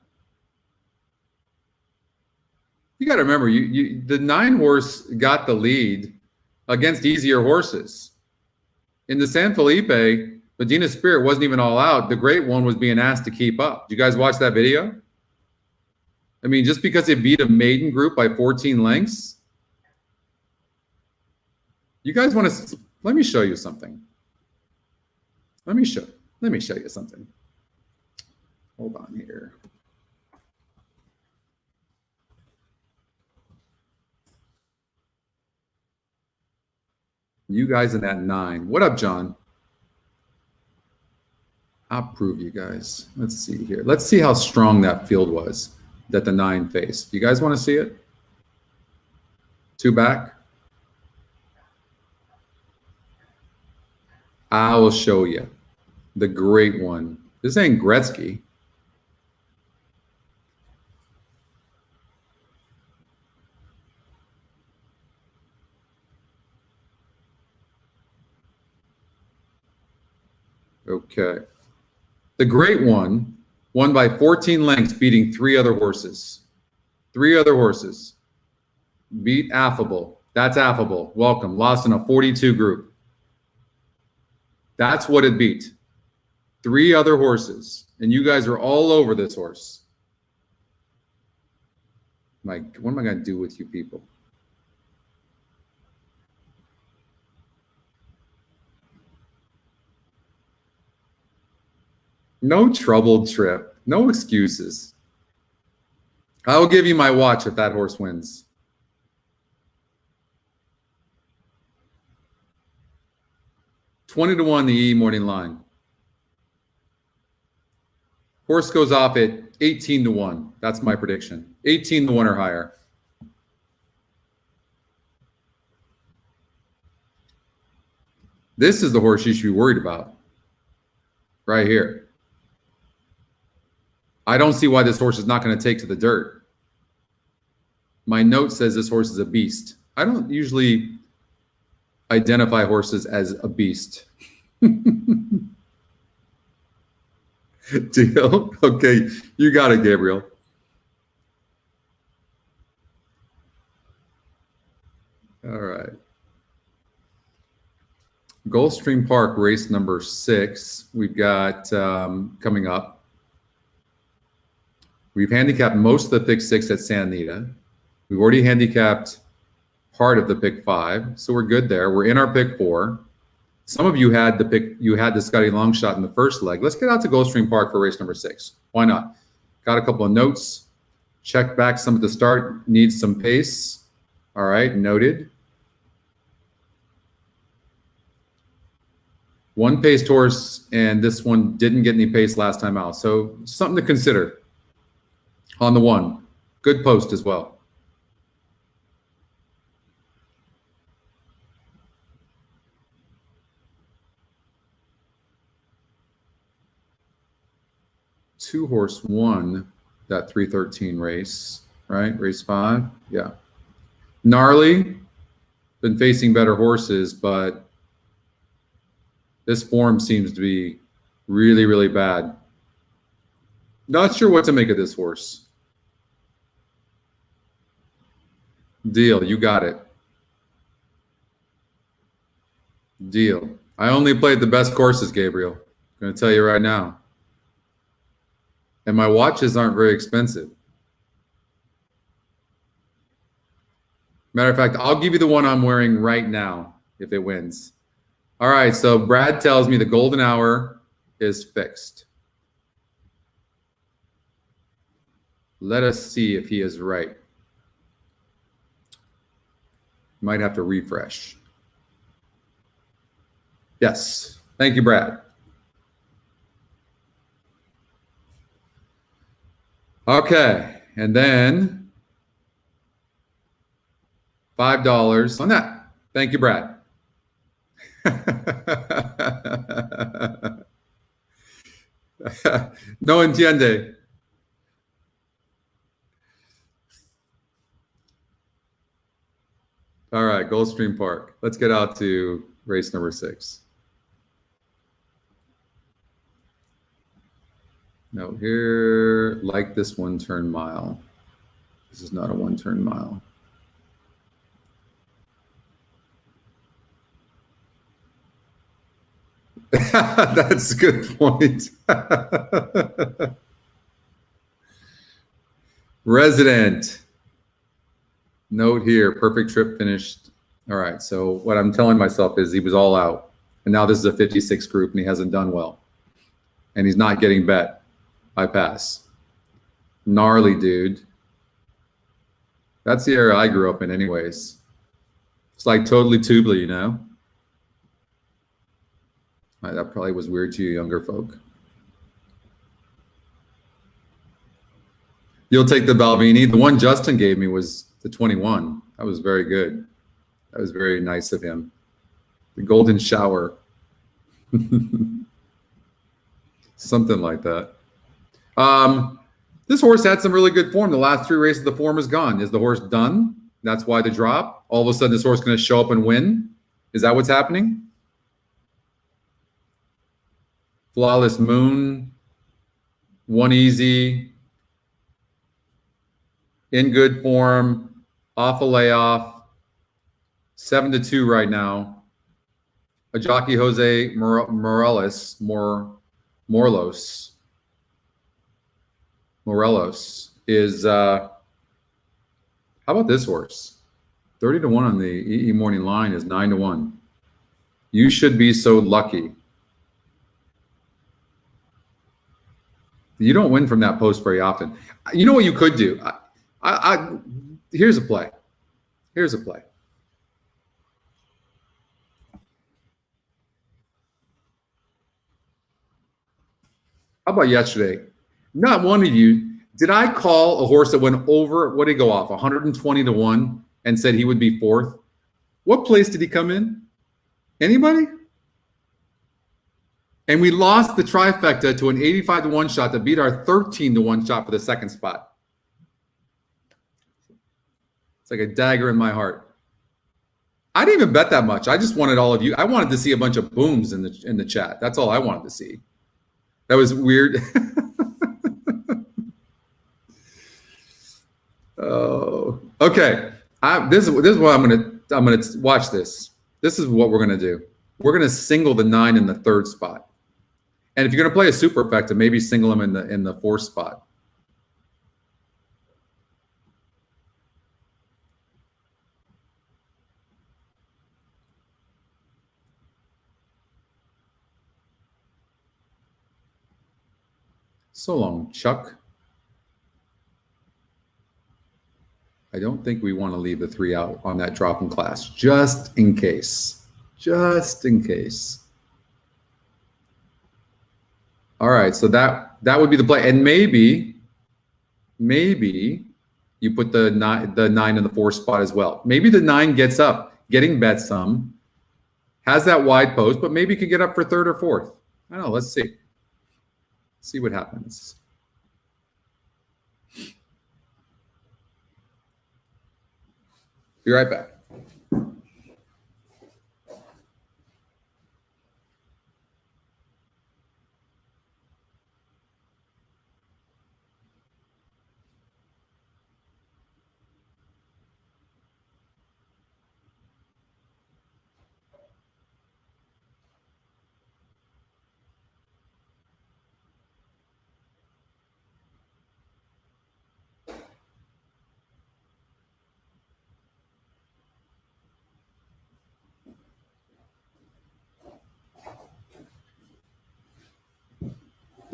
You got to remember, the 9 horse got the lead against easier horses. In the San Felipe, Medina's Spirit wasn't even all out. The Great One was being asked to keep up. Did you guys watch that video? I mean, just because it beat a maiden group by 14 lengths. You guys want to, let me show you something. Let me show you something. Hold on here. You guys in that 9. What up, John? I'll prove you guys. Let's see here. Let's see how strong that field was that the 9 faced. You guys want to see it? 2 back. I will show you. The Great One. This ain't Gretzky. Okay. The Great One won by 14 lengths, beating 3 other horses. 3 other horses. Beat Affable. That's Affable. Welcome. Lost in a 42 group. That's what it beat. 3 other horses. And you guys are all over this horse. Mike, what am I going to do with you people? No troubled trip. No excuses. I will give you my watch if that horse wins. $20-1 the E morning line. Horse goes off at 18-1. That's my prediction. 18-1 or higher. This is the horse you should be worried about. Right here. I don't see why this horse is not going to take to the dirt. My note says this horse is a beast. I don't usually identify horses as a beast. Deal? Okay, you got it, Gabriel. All right. Gulfstream Park, race number 6. We've got coming up. We've handicapped most of the pick 6 at Santa Anita. We've already handicapped part of the pick 5, so we're good there. We're in our pick 4. Some of you had the Scotty long shot in the first leg. Let's get out to Gulfstream Park for race number 6. Why not? Got a couple of notes. Check back some at the start. Needs some pace. All right, noted. 1 paced horse, and this one didn't get any pace last time out. So something to consider. On the 1, good post as well. Two horse won that 313 race, right? Race 5, yeah. Gnarly, been facing better horses, but this form seems to be really, really bad. Not sure what to make of this horse. Deal. You got it. Deal. I only played the best courses, Gabriel. I'm going to tell you right now. And my watches aren't very expensive. Matter of fact, I'll give you the one I'm wearing right now if it wins. All right, so Brad tells me the golden hour is fixed. Let us see if he is right. Might have to refresh. Yes. Thank you, Brad. Okay. And then $5 on that. Thank you, Brad. No entiende. All right, Gulfstream Park. Let's get out to race number 6. No, here, like this 1-turn mile. This is not a 1-turn mile. That's a good point. Resident. Note here, perfect trip finished. All right, so what I'm telling myself is he was all out. And now this is a 56 group and he hasn't done well. And he's not getting bet. I pass. Gnarly, dude. That's the era I grew up in anyways. It's like totally tubely, you know? That probably was weird to you younger folk. You'll take the Balvenie. The one Justin gave me was the 21. That was very good. That was very nice of him. The golden shower. Something like that. This horse had some really good form. The last 3 races, the form is gone. Is the horse done? That's why the drop. All of a sudden, this horse is going to show up and win. Is that what's happening? Flawless Moon, One Easy, in good form, off a layoff, 7-2 right now. A jockey Jose Morelos is how about this horse? 30-1 on the EE morning line is 9-1. You should be so lucky. You don't win from that post very often. You know what you could do? Here's a play. Here's a play. How about yesterday? Not one of you. Did I call a horse that went over, what did he go off, 120-1 and said he would be 4th? What place did he come in? Anybody? And we lost the trifecta to an 85-1 shot that beat our 13-1 shot for the 2nd spot. It's like a dagger in my heart. I didn't even bet that much. I just wanted all of you. I wanted to see a bunch of booms in the chat. That's all I wanted to see. That was weird. Oh, okay. This is what I'm gonna watch this. This is what we're gonna do. We're gonna single the 9 in the 3rd spot. And if you're going to play a superfecta, maybe single him in the 4th spot. So long, Chuck. I don't think we want to leave the 3 out on that drop in class, just in case. Just in case. All right, so that would be the play, and maybe you put the 9 in the 4th spot as well. Maybe the 9 gets up, getting bet some, has that wide post, but maybe could get up for 3rd or 4th. I don't know. Let's see. See what happens. Be right back.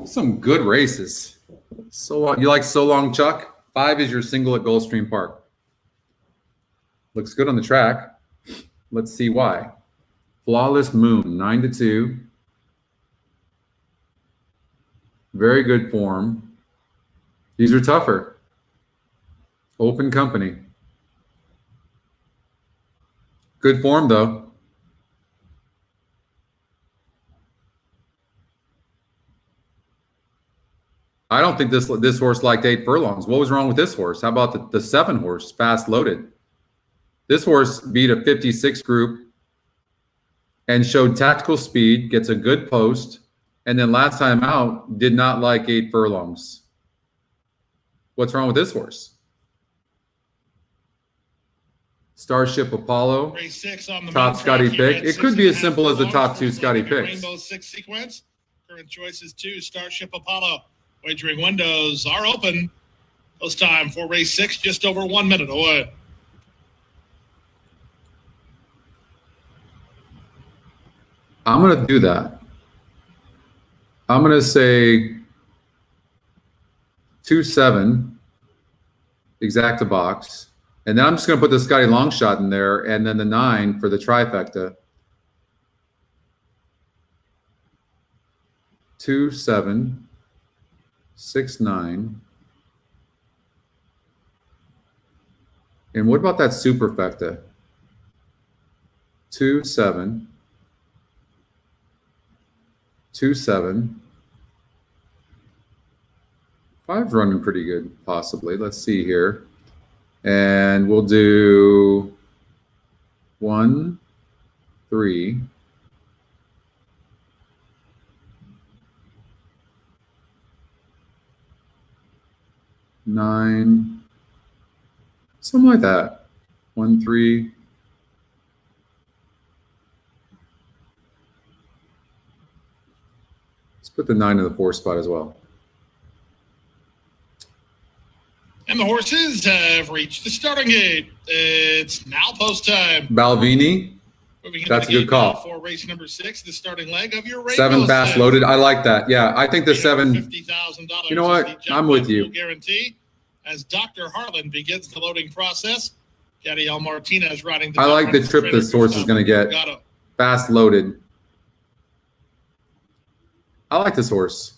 Some good races. So you like So Long Chuck? 5 is your single at Gulfstream Park. Looks good on the track. Let's see why. Flawless Moon, 9-2. Very good form. These are tougher. Open company. Good form, though. I don't think this horse liked 8 furlongs. What was wrong with this horse? How about the 7 horse, Fast Loaded? This horse beat a 56 group and showed tactical speed, gets a good post, and then last time out did not like 8 furlongs. What's wrong with this horse? Starship Apollo, Race 6 on the top Scotty pick. It could be as simple as the top 2 Scotty picks. Rainbow 6 sequence. Current choices 2, Starship Apollo. Wagering windows are open. Post time for race 6, just over 1 minute away. I'm going to do that. I'm going to say 2-7, exacta box. And then I'm just going to put the Scotty long shot in there and then the 9 for the trifecta. 2-7, 6-9. And what about that superfecta? 2-7, 2-7. 5's running pretty good, possibly. Let's see here. And we'll do 1, 3. Nine, something like that. 1, 3. Let's put the 9 in the 4 spot as well. And the horses have reached the starting gate. It's now post time. Balvini, that's a good call. For race number 6, the starting leg of your race. 7 Fast Loaded. I like that. Yeah, I think the 7. $50,000. You know what? I'm with you. Guarantee as Dr. Harlan begins the loading process. Gadiel Martinez riding. I like the trip this horse is going to get. Fast Loaded. I like this horse.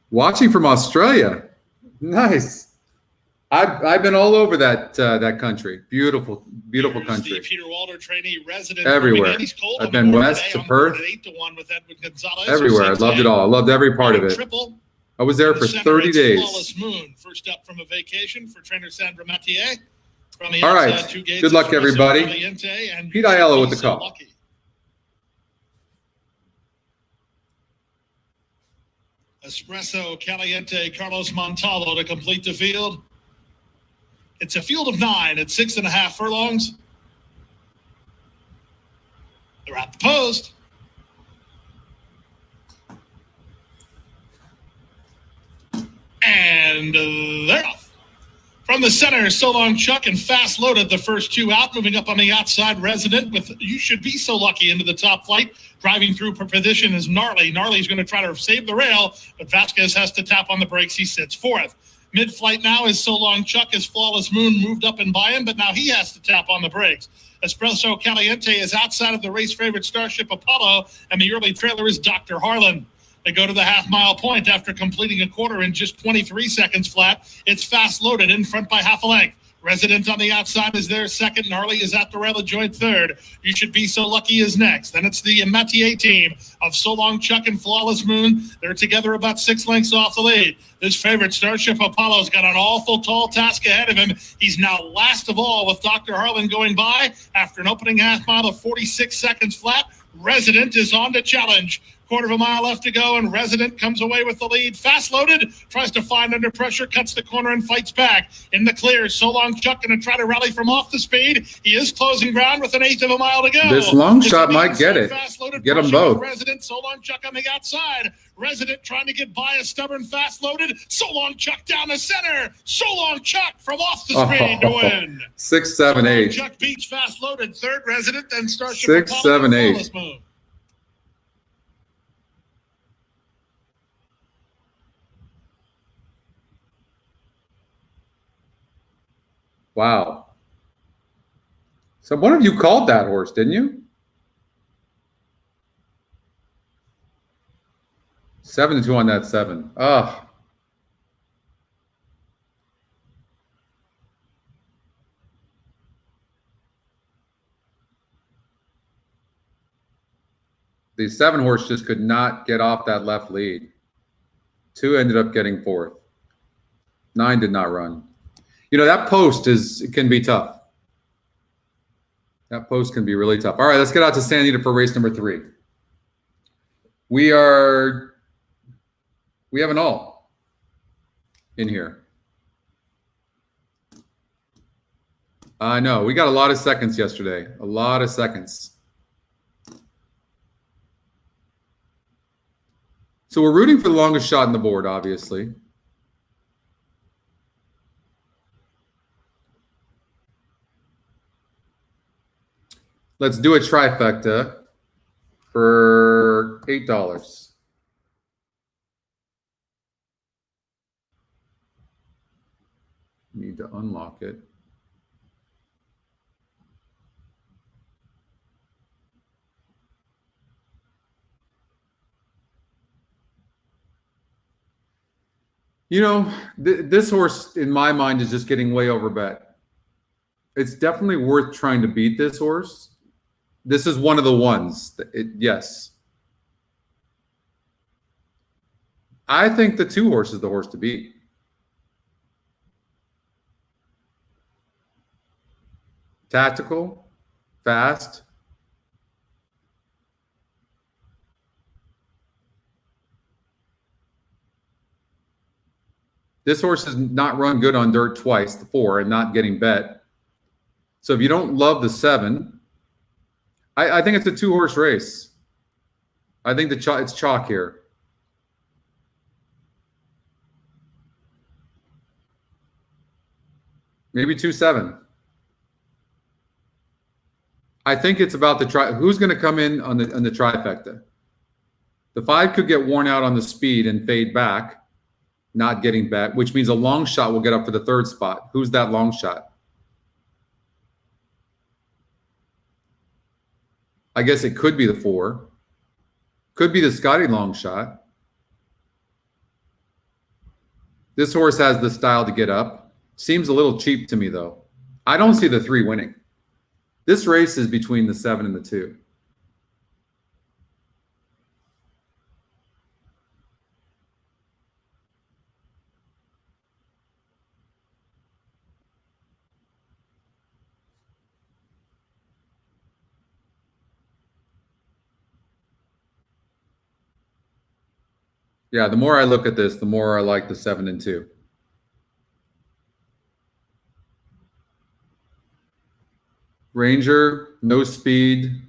Watching from Australia. Nice. I've been all over that country. Beautiful, beautiful country. The Peter Walter trainee resident everywhere. I've been west to Perth. Everywhere. I loved it all. I loved every part of it. I was there for 30 days. Flawless Moon, first up from a vacation for trainer Sandra Mathieu. All right. Good luck, everybody. Pete Aiello with the call. Espresso Caliente Carlos Montalvo to complete the field. It's a field of 9 at 6.5 furlongs. They're at the post. And they're off. From the center, So Long Chuck and Fast Loaded, the first 2 out. Moving up on the outside, Resident with You Should Be So Lucky into the top flight. Driving through for position is Gnarly. Gnarly's going to try to save the rail, but Vasquez has to tap on the brakes. He sits 4th. Mid-flight now is So Long Chuck as Flawless Moon moved up and by him, but now he has to tap on the brakes. Espresso Caliente is outside of the race favorite Starship Apollo, and the early trailer is Dr. Harlan. They go to the half-mile point after completing a quarter in just 23 seconds flat. It's Fast Loaded in front by half a length. Resident on the outside is there second. Gnarly is at the rail, a joint third. You Should Be So Lucky is next. Then it's the Mathieu team of So Long Chuck and Flawless Moon. They're together about 6 lengths off the lead. This favorite, Starship Apollo's got an awful tall task ahead of him. He's now last of all with Dr. Harlan going by after an opening half mile of 46 seconds flat. Resident is on to challenge. Quarter of a mile left to go, and Resident comes away with the lead. Fast Loaded tries to find under pressure, cuts the corner and fights back. In the clear, So Long Chuck going to try to rally from off the speed. He is closing ground with an eighth of a mile to go. This long shot might get it. Get them both. Resident, So Long Chuck on the outside. Resident trying to get by a stubborn Fast Loaded. So Long Chuck down the center. So Long Chuck from off the speed to win. 6, 7, 8. Chuck beats Fast Loaded. Third Resident, then Starship 6, 7, 8. Move. Wow. So one of you called that horse, didn't you? 7-2 on that 7. Oh. The 7 horse just could not get off that left lead. 2 ended up getting 4th. 9 did not run. You know, that post can be tough. That post can be really tough. All right, let's get out to Santa Anita for race number 3. We have an all in here. I know, we got a lot of seconds yesterday. A lot of seconds. So we're rooting for the longest shot in the board, obviously. Let's do a trifecta for $8. Need to unlock it. You know, this horse, in my mind, is just getting way overbet. It's definitely worth trying to beat this horse. This is one of the ones. Yes. I think the 2 horse is the horse to beat. Tactical, fast. This horse has not run good on dirt twice, the 4, and not getting bet. So if you don't love the 7, I think it's a 2 horse race. I think it's chalk here. Maybe 2-7. I think it's about the who's going to come in on the trifecta. The 5 could get worn out on the speed and fade back, not getting bet, which means a long shot will get up for the 3rd spot. Who's that long shot? I guess it could be the 4. Could be the Scotty long shot. This horse has the style to get up. Seems a little cheap to me, though. I don't see the 3 winning. This race is between the 7 and the 2. Yeah, the more I look at this, the more I like the 7 and 2. Ranger, no speed.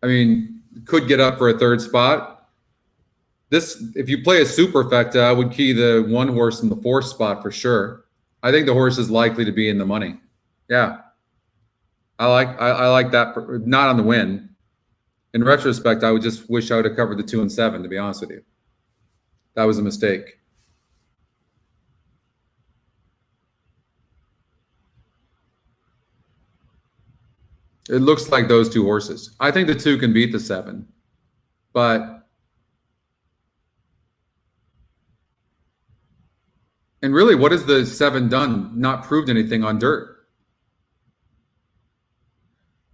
I mean, could get up for a 3rd spot. This, if you play a superfecta, I would key the 1 horse in the 4th spot for sure. I think the horse is likely to be in the money. Yeah. I like that, not on the win. In retrospect, I would just wish I would have covered the 2 and 7, to be honest with you. That was a mistake. It looks like those 2 horses. I think the 2 can beat the 7, but and really, what has the 7 done? Not proved anything on dirt.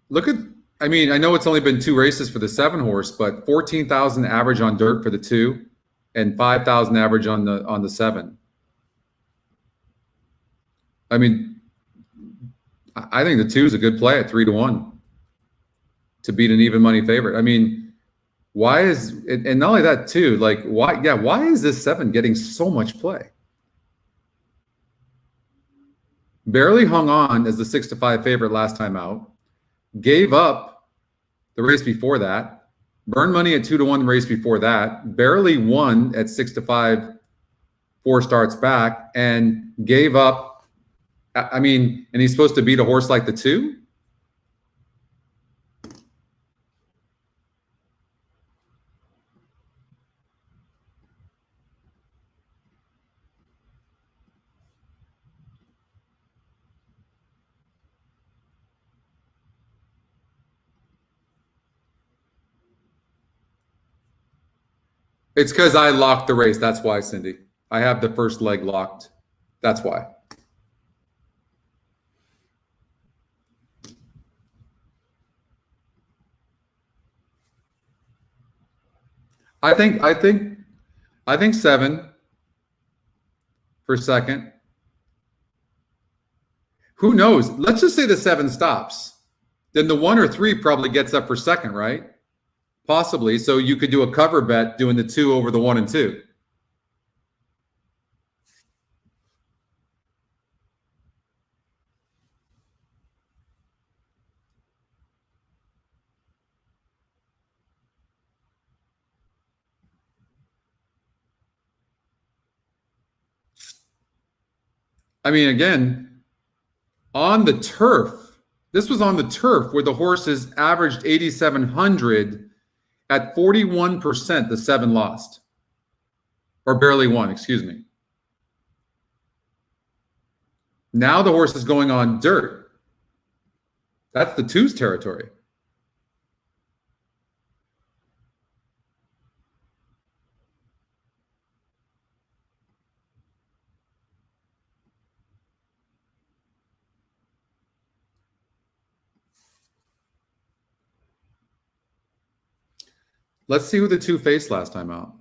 Look at, I mean, I know it's only been 2 races for the 7 horse, but 14,000 average on dirt for the 2 and 5,000 average on the 7. I mean, I think the 2 is a good play at 3-1 to beat an even money favorite. I mean, why is it, and not only that too, like why is this 7 getting so much play? Barely hung on as the 6-5 favorite last time out. Gave up the race before that. Burned money at 2-1 the race before that. Barely won at 6-5 4 starts back, and gave up. I mean, and he's supposed to beat a horse like the 2? It's because I locked the race. That's why, Cindy. I have the first leg locked. That's why. I think 7 for second. Who knows? Let's just say the 7 stops. Then the 1 or 3 probably gets up for second, right? Possibly. So you could do a cover bet doing the 2 over the 1 and 2. I mean, again, on the turf, this was on the turf where the horses averaged 8,700 at 41%, the 7 lost. Or barely won, excuse me. Now the horse is going on dirt. That's the 2's territory. Let's see who the 2 faced last time out.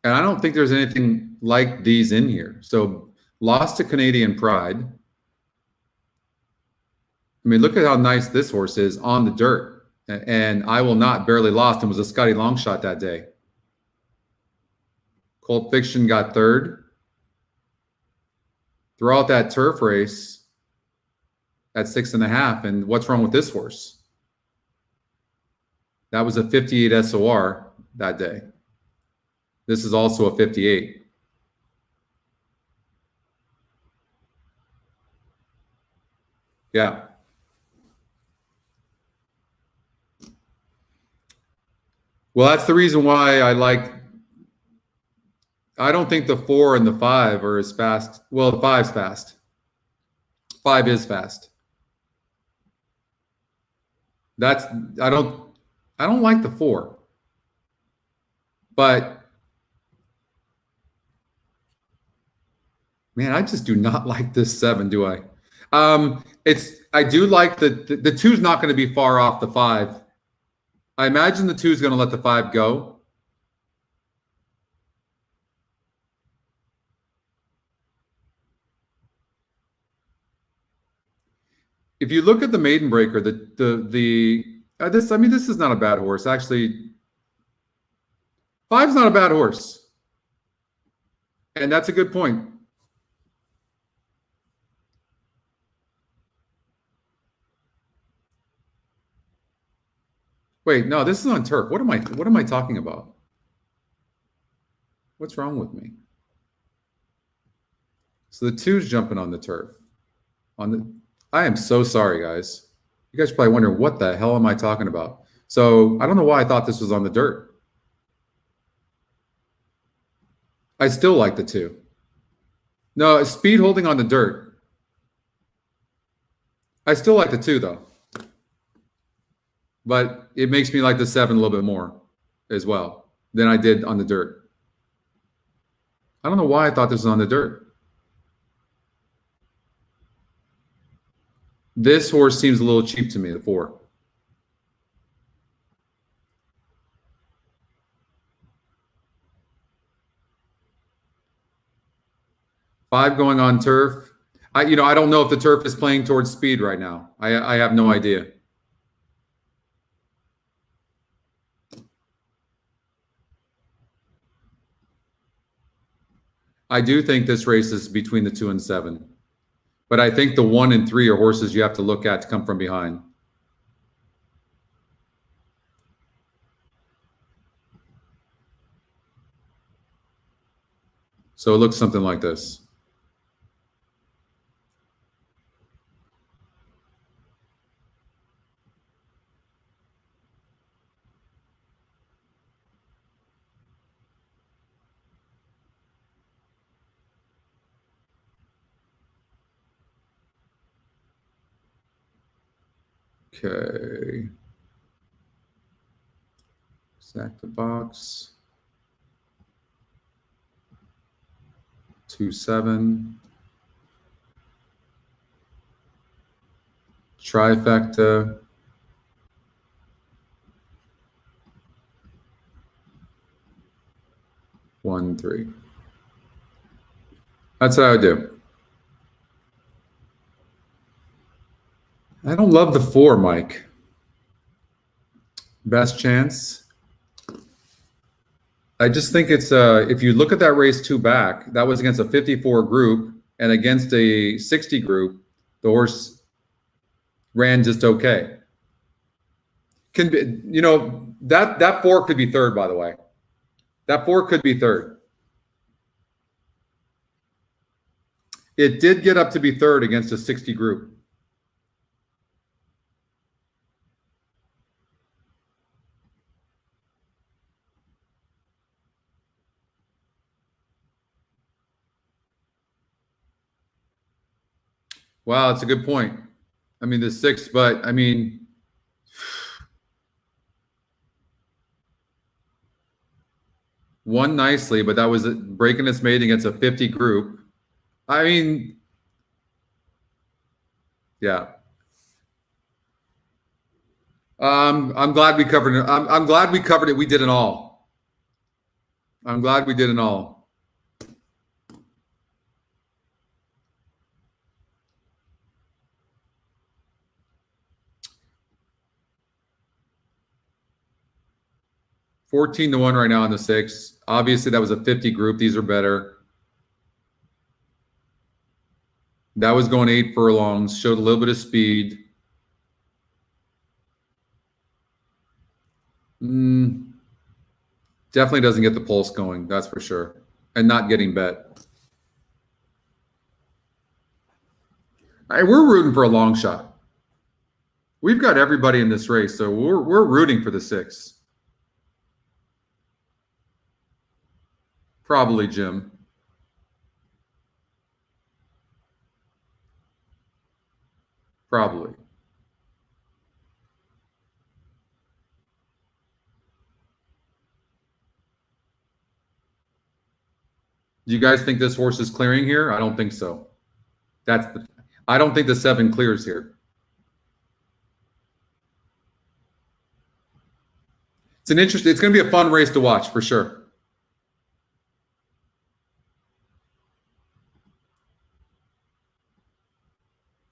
And I don't think there's anything like these in here. So lost to Canadian Pride. I mean, look at how nice this horse is on the dirt. And I Will Not barely lost and was a Scotty long shot that day. Cold Fiction got 3rd. Throughout that turf race at 6.5. And what's wrong with this horse? That was a 58 SOR that day. This is also a 58. Yeah. Well, that's the reason why I don't think the 4 and the 5 are as fast. Well, the 5's fast. 5 is fast. I don't like the 4. But man, I just do not like this 7, do I? I do like the 2's not going to be far off the 5. I imagine the 2's going to let the 5 go. If you look at the maiden breaker, this is not a bad horse. Actually, 5's not a bad horse. And that's a good point. Wait, no, this is on turf. What am I talking about? What's wrong with me? So the 2's jumping on the turf. I am so sorry, guys. You guys are probably wondering, what the hell am I talking about? So I don't know why I thought this was on the dirt. I still like the 2. No, speed holding on the dirt. I still like the 2, though. But it makes me like the 7 a little bit more as well than I did on the dirt. I don't know why I thought this was on the dirt. This horse seems a little cheap to me, the 4. 5 going on turf. I don't know if the turf is playing towards speed right now. I have no idea. I do think this race is between the 2 and 7. But I think the 1 and 3 are horses you have to look at to come from behind. So it looks something like this. Okay. Stack the box. 2, 7. Trifecta. One, 3. That's what I would do. I don't love the 4, Mike. Best chance. I just think it's if you look at that race 2 back, that was against a 54 group, and against a 60 group, the horse ran just okay. Can be, that 4 could be third, by the way. That 4 could be third. It did get up to be third against a 60 group. Wow, that's a good point. I mean, the 6, but I mean, won nicely, but that was breaking its mate against a 50 group. I mean, yeah. I'm glad we covered it. I'm glad we covered it. We did it all. I'm glad we did it all. $14-1 right now on the 6. Obviously, that was a 50 group. These are better. That was going 8 furlongs. Showed a little bit of speed. Definitely doesn't get the pulse going. That's for sure. And not getting bet. All right, we're rooting for a long shot. We've got everybody in this race, so we're rooting for the 6. Probably Jim. Probably. Do you guys think this horse is clearing here? I don't think so. I don't think the 7 clears here. It's going to be a fun race to watch for sure.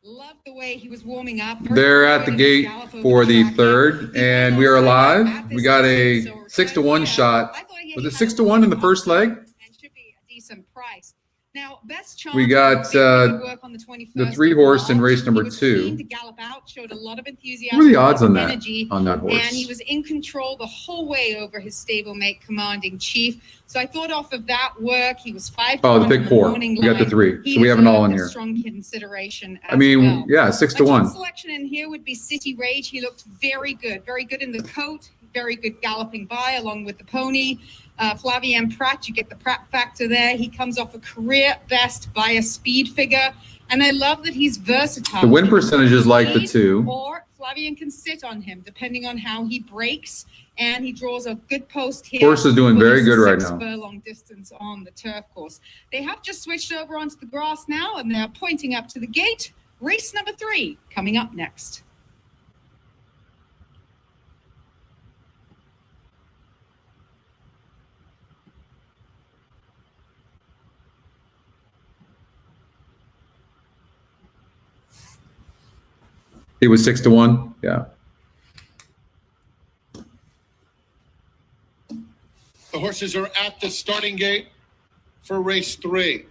Love the way he was warming up. They're at the gate for the 3rd, and we are live. We got a 6-1 shot. Was it 6-1 in the first leg? And should be a decent price. Now, best chance We got the 3 horse in race number 2. To gallop out, showed a lot of enthusiasm. What are the odds on that? Energy, on that horse? And he was in control the whole way over his stablemate, Commanding Chief. So I thought off of that work, he was 5. Oh, the pick 4. We got the 3. So we have an all in here. Strong consideration. I mean, well. yeah, 6-1. Selection in here would be City Rage. He looked very good in the coat. Very good galloping by along with the pony. Flavien Prat, you get the Prat factor there. He comes off a career best by a speed figure. And I love that he's versatile. The win percentage is like the 2. Or Flavien can sit on him, depending on how he breaks. And he draws a good post here. Horse is doing very good right now. 6 furlong distance on the turf course. They have just switched over onto the grass now, and they're pointing up to the gate. Race number 3 coming up next. He was 6-1. Yeah. The horses are at the starting gate for race 3.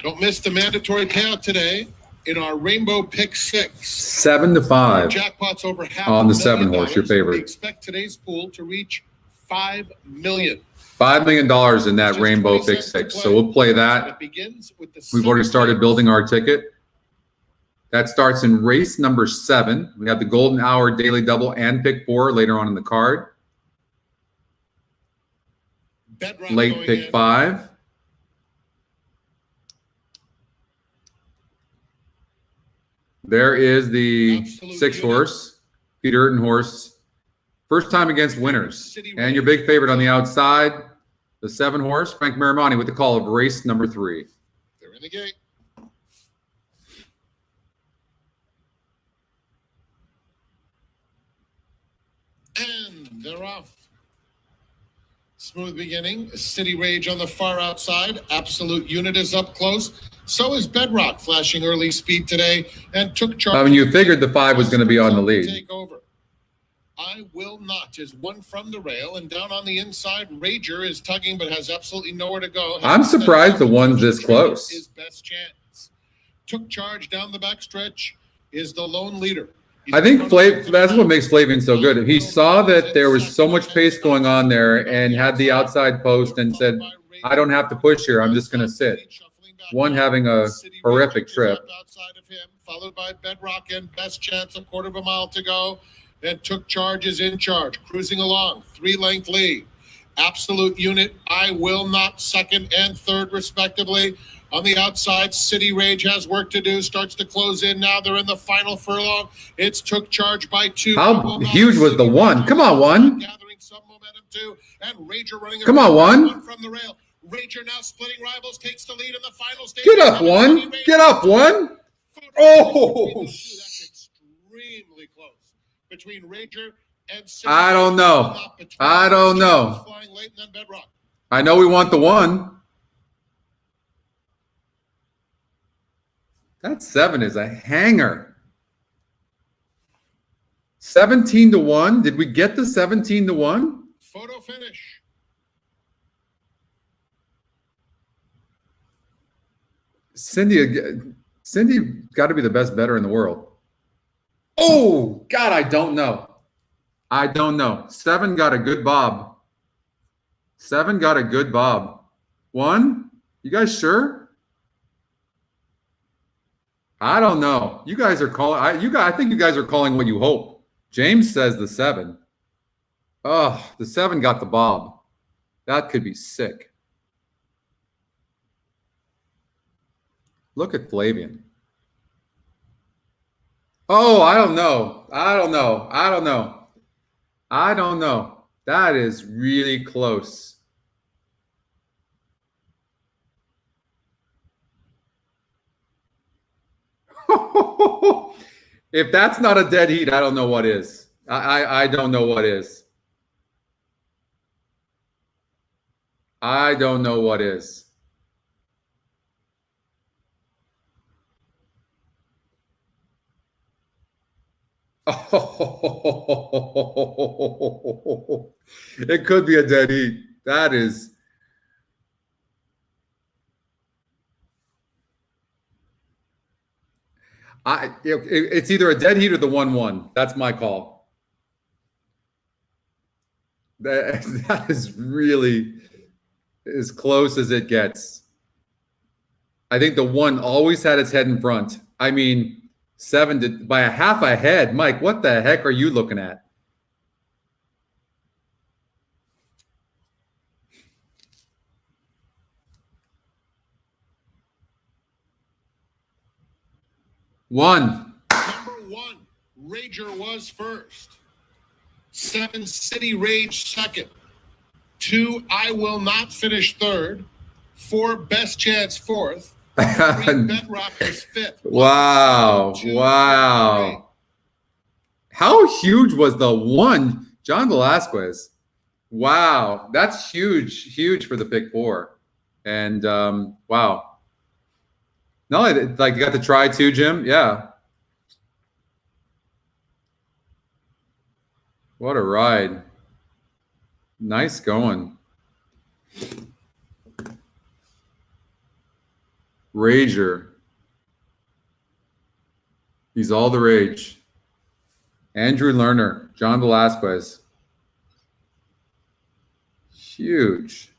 Don't miss the mandatory payout today in our Rainbow Pick 6. 7-5. Jackpot's over half on the $1 7 million. horse, your favorite. We expect today's pool to reach $5 million. $5 million in that Rainbow Pick 6. So we'll play that. It begins with the We've already started building our ticket. That starts in race number 7. We have the Golden Hour Daily Double and Pick 4 later on in the card. Bedrock Late going Pick in. 5. There is the Absolute 6 unit. horse, Peter Urton horse. First time against winners. And your big favorite on the outside, the 7 horse, Frank Marimani, with the call of race number 3. They're in the gate. And they're off. Smooth beginning. City Rage on the far outside. Absolute Unit is up close. So is Bedrock, flashing early speed today and took charge. I mean, you figured the 5 was going to be on the lead. Take over. I Will Not is one from the rail, and down on the inside, Rager is tugging but has absolutely nowhere to go. I'm surprised the one's this close. His best chance. Took charge down the backstretch is the lone leader. I think that's what makes Flavian so good. He saw that there was so much pace going on there and had the outside post and said, I don't have to push here. I'm just going to sit. One having a horrific trip. Outside of him, followed by Bedrock and Best Chance, a quarter of a mile to go. Then Took Charge is in charge, cruising along, 3-length lead. Absolute Unit, I Will Not, second and third, respectively. On the outside, City Rage has work to do, starts to close in. Now they're in the final furlong. It's Took Charge by 2. How huge was the 1? Come on, 1. Gathering some momentum too. And Rager running. Come on, 1. From the rail. Rager now splitting rivals, takes the lead in the final stage. Get up, 1. Get up, 1. Oh, that's extremely close between Rager and City. I don't know. I don't know. Flying late and then Bedrock. I know we want the 1. That 7 is a hanger. 17-1. Did we get the 17-1? Photo finish. Cindy got to be the best bettor in the world. Oh, God, I don't know. I don't know. 7 got a good bob. 7 got a good bob. 1? You guys sure? I don't know. You guys are calling. I think you guys are calling what you hope. James says the 7. Oh, the 7 got the bob. That could be sick. Look at Flavian. Oh, I don't know. I don't know. I don't know. I don't know. That is really close. If that's not a dead heat, I don't know what is. I don't know what is. I don't know what is. Oh, it could be a dead heat. That is. It's either a dead heat or the 1-1. That's my call. That is really as close as it gets. I think the 1 always had its head in front. I mean, 7 did by a half a head. Mike, what the heck are you looking at? One. Number 1, Rager was first. 7, City Rage second. 2, I Will Not finish third. 4, Best Chance fourth. 3, Bedrock is fifth. Wow. 1, 2, Wow. 3. How huge was the 1? John Velasquez. Wow. That's huge. Huge for the pick 4. And wow. No, like you got to try too, Jim. Yeah. What a ride. Nice going. Rager. He's all the rage. Andrew Lerner, John Velasquez. Huge.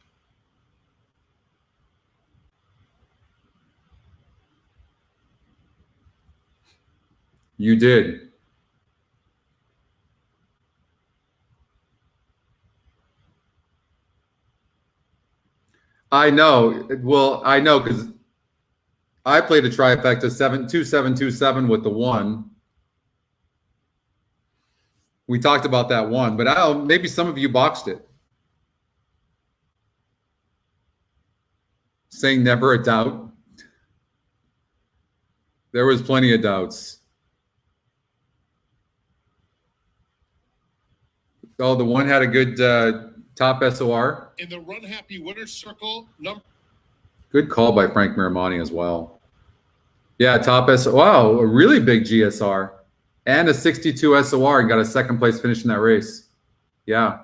You did. I know. Well, I know because I played a trifecta 7-2-7-2-7 with the one. We talked about that one, but maybe some of you boxed it. Saying never a doubt. There was plenty of doubts. Oh, the one had a good top SOR. In the Run Happy Winners Circle, number. Good call by Frank Miramani as well. Yeah, top SOR. Wow, a really big GSR. And a 62 SOR and got a second place finish in that race. Yeah.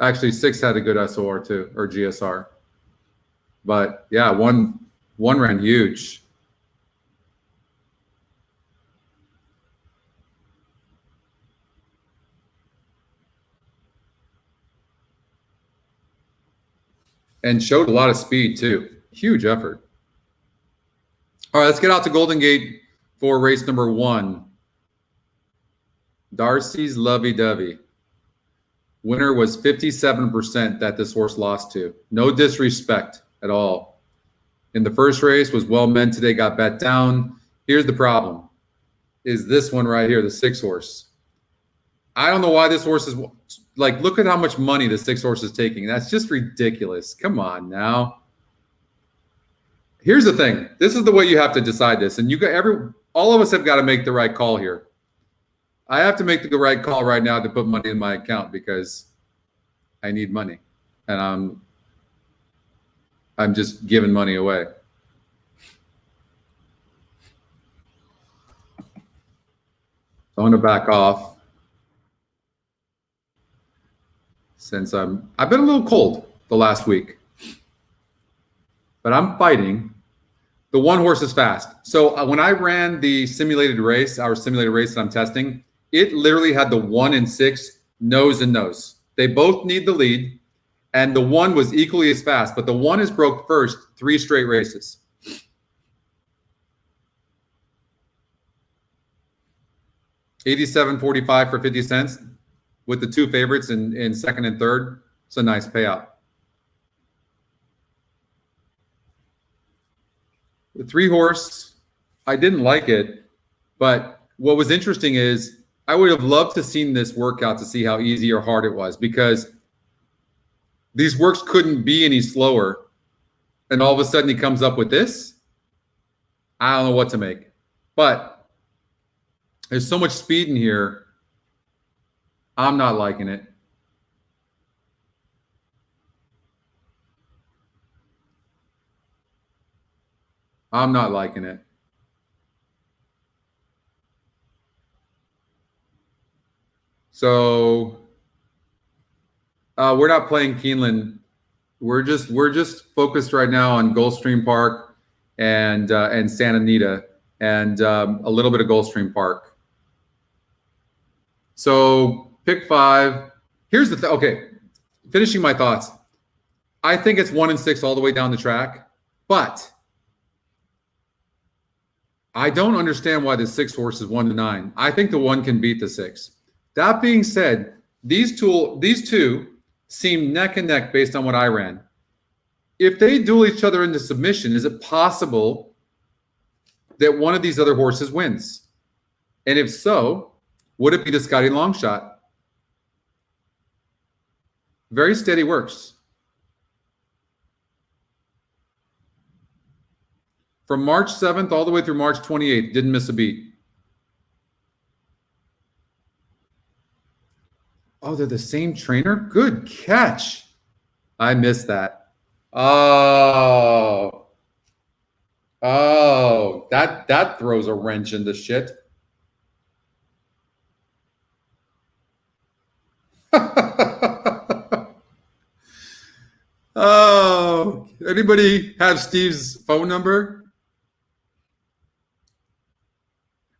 Actually, 6 had a good SOR too, or GSR. But yeah, one ran huge. And showed a lot of speed too. Huge effort. All right, let's get out to Golden Gate for race number 1. Darcy's Lovey Dovey. Winner was 57% that this horse lost to. No disrespect at all. In the first race, was well meant today, got bet down. Here's the problem. Is this one right here, the 6 horse. I don't know why this horse is like, look at how much money the 6 horse is taking. That's just ridiculous. Come on now. Here's the thing. This is the way you have to decide this. And all of us have got to make the right call here. I have to make the right call right now to put money in my account because I need money. And I'm just giving money away. So I'm going to back off. Since I've been a little cold the last week, but I'm fighting. The 1 horse is fast. So when I ran the simulated race, our simulated race that I'm testing, it literally had the 1 and 6 nose and nose. They both need the lead, and the 1 was equally as fast, but the 1 has broke first 3 straight races. $87.45 for 50 cents. With the 2 favorites in second and third. It's a nice payout. The 3 horse, I didn't like it, but what was interesting is I would have loved to seen this workout to see how easy or hard it was, because these works couldn't be any slower. And all of a sudden he comes up with this. I don't know what to make, but there's so much speed in here. I'm not liking it. I'm not liking it. So we're not playing Keeneland. We're just focused right now on Gulfstream Park and Santa Anita and a little bit of Gulfstream Park. So pick 5. Here's the thing. Okay, finishing my thoughts. I think it's 1 and 6 all the way down the track, but I don't understand why the 6 horse is 1 to 9. I think the 1 can beat the 6. That being said, these two seem neck and neck based on what I ran. If they duel each other into submission, is it possible that one of these other horses wins? And if so, would it be the Scotty Longshot? Very steady works. From March 7th all the way through March 28th, didn't miss a beat. Oh, they're the same trainer? Good catch. I missed that. Oh, that throws a wrench into shit. Oh, anybody have Steve's phone number?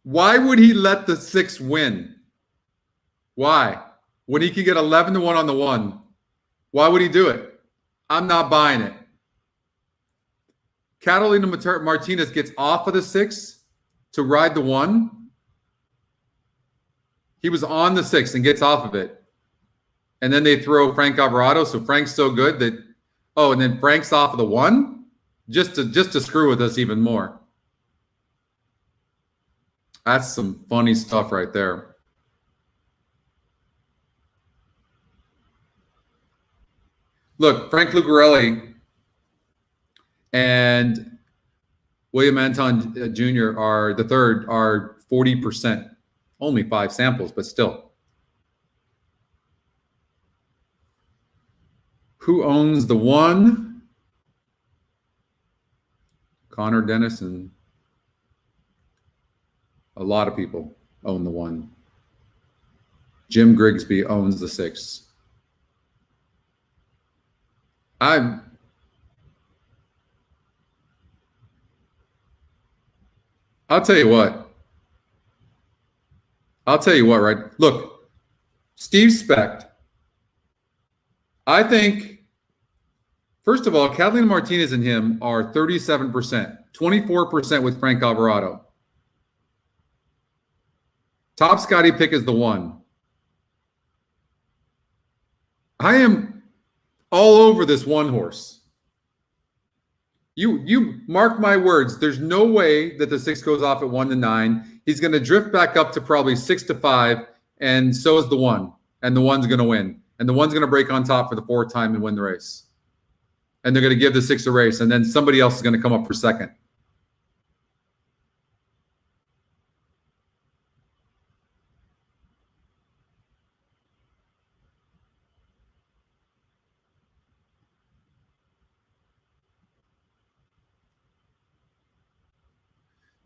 Why would he let the 6 win? Why? When he could get 11-1 on the 1. Why would he do it? I'm not buying it. Catalina Martinez gets off of the 6 to ride the 1. He was on the 6 and gets off of it. And then they throw Frank Alvarado. So Frank's so good that, and then Frank's off of the 1 just to screw with us even more. That's some funny stuff right there. Look, Frank Lucarelli and William Anton Jr. are 40%. Only 5 samples, but still. Who owns the 1? Connor Dennison. A lot of people own the 1. Jim Grigsby owns the 6. I'll tell you what. Right? Look, Steve Specht. I think, first of all, Catalina Martinez and him are 37%, 24% with Frank Alvarado. Top Scotty pick is the 1. I am all over this 1 horse. You mark my words. There's no way that the 6 goes off at 1-9. He's going to drift back up to probably 6-5, and so is the 1. And the 1's going to win. And the 1's going to break on top for the 4th time and win the race. And they're going to give the 6 a race, and then somebody else is going to come up for 2nd.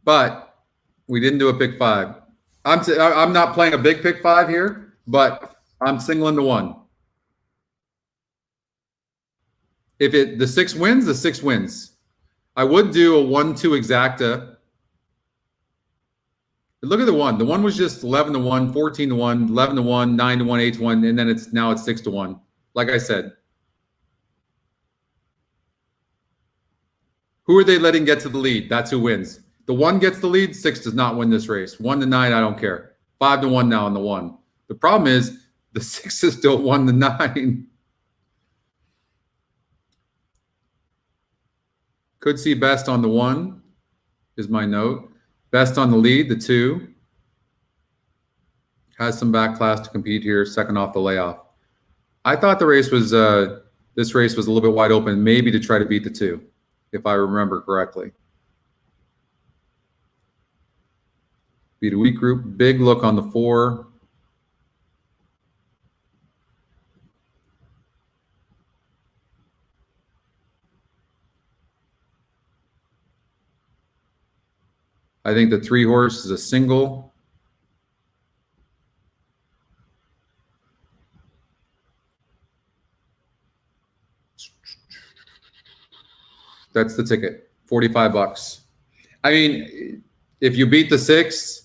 But we didn't do a pick 5. I'm not playing a big pick 5 here, but I'm singling the 1. If the 6 wins, the 6 wins. I would do a 1-2 exacta. But look at the 1. The 1 was just 11-1, 14-1, 11-1, 9-1, 8-1, and then it's 6-1. Like I said. Who are they letting get to the lead? That's who wins. The 1 gets the lead. 6 does not win this race. 1-9, I don't care. 5-1 now on the 1. The problem is the 6 is still 1-9. Could see best on the 1 is my note. Best on the lead, the 2. Has some back class to compete here. 2nd off the layoff. I thought the race was this race was a little bit wide open, maybe to try to beat the 2, if I remember correctly. Beat a weak group. Big look on the 4. I think the 3 horse is a single. That's the ticket. $45. I mean, if you beat the 6,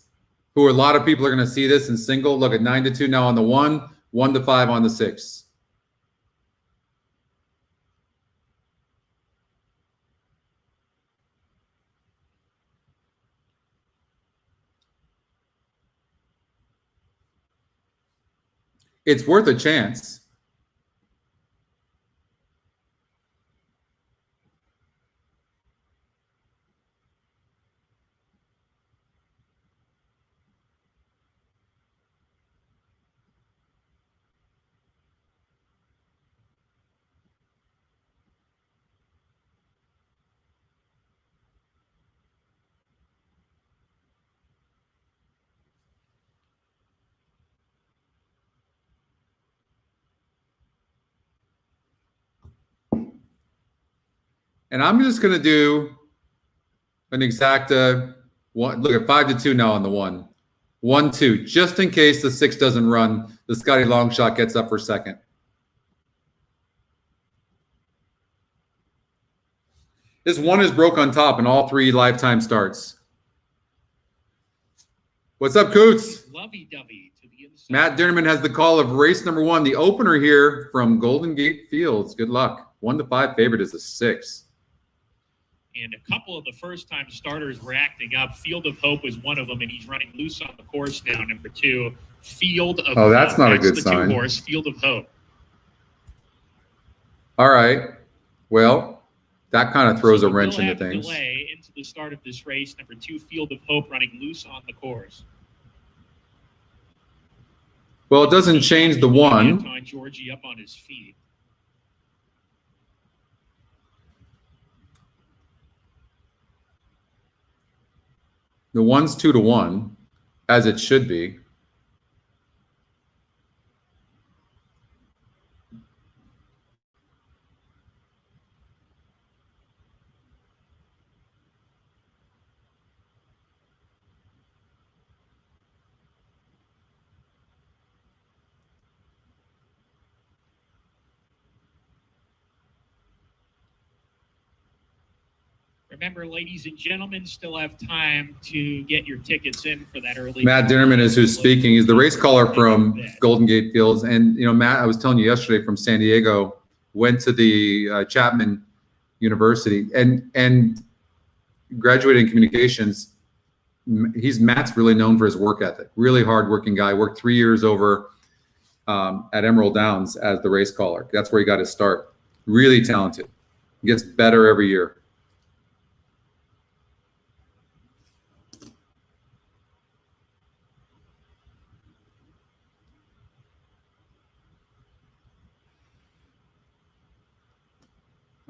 who a lot of people are going to see this in single, look at 9-2 now on the 1, 1-5 on the 6. It's worth a chance. And I'm just going to do an exacta one. Look at 5-2 now on the 1. 1-2, just in case the 6 doesn't run. The Scotty long shot gets up for second. This 1 is broke on top in all 3 lifetime starts. What's up, Coots? Lovey-dovey to the inside. Matt Dinnerman has the call of race number 1, the opener here from Golden Gate Fields. Good luck. 1-5 favorite is a 6. And a couple of the first-time starters were acting up. Field of Hope is one of them, and he's running loose on the course now. Number 2, Field of Oh, that's Hope. not a good the sign. 2-horse, Field of Hope. All right. Well, that kind of throws So a wrench we'll into have things. delay into the start of this race. Number 2, Field of Hope, running loose on the course. Well, it doesn't change the 1. Anton Georgie up on his feet. The 1's 2-1, as it should be. Remember, ladies and gentlemen, still have time to get your tickets in for that early. Matt Dinnerman is who's speaking. He's the race caller from Golden Gate Fields. And, you know, Matt, I was telling you yesterday from San Diego, went to the Chapman University and graduated in communications. Matt's really known for his work ethic. Really hardworking guy. Worked 3 years over at Emerald Downs as the race caller. That's where he got his start. Really talented. Gets better every year.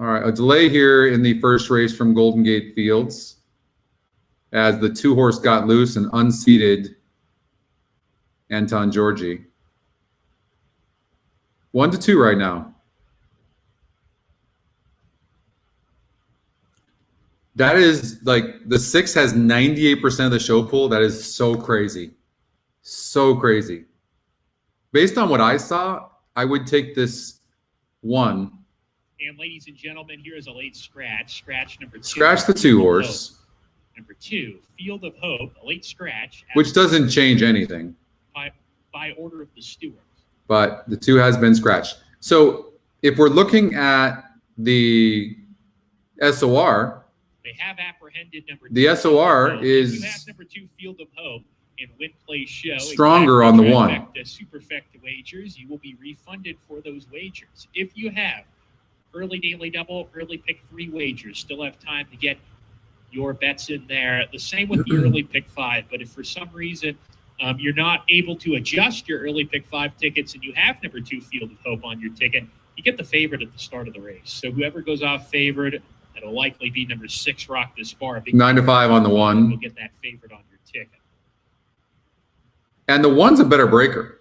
All right, a delay here in the first race from Golden Gate Fields as the 2-horse got loose and unseated Anton Georgie. 1-2 right now. That is like the 6 has 98% of the show pool. That is so crazy. So crazy. Based on what I saw, I would take this 1. And ladies and gentlemen, here is a late scratch. Scratch number 2. Scratch the 2-horse. Number 2, Field of Hope, a late scratch. Which doesn't change anything. By order of the stewards. But the 2 has been scratched. So if we're looking at the SOR, they have apprehended number 2. The SOR is if you have number 2, Field of Hope, and win, play, show. Stronger on the 1. Superfecta wagers, you will be refunded for those wagers. If you have early daily double, early pick 3 wagers, still have time to get your bets in there. The same with the early pick 5. But if for some reason you're not able to adjust your early pick 5 tickets and you have number 2 Field of Hope on your ticket, you get the favorite at the start of the race. So whoever goes off favored, that'll likely be number 6 Rock This Bar. 9-5 on the 1. You'll get that favorite on your ticket. And the 1's a better breaker.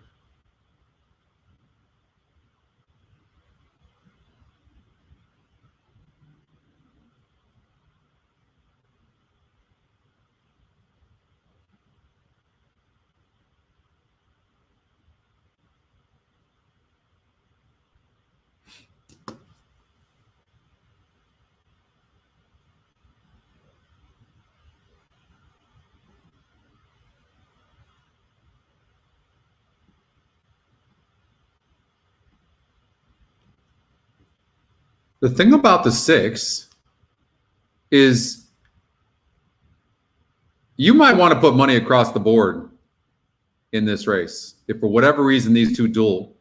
The thing about the 6 is you might want to put money across the board in this race if for whatever reason these 2 duel.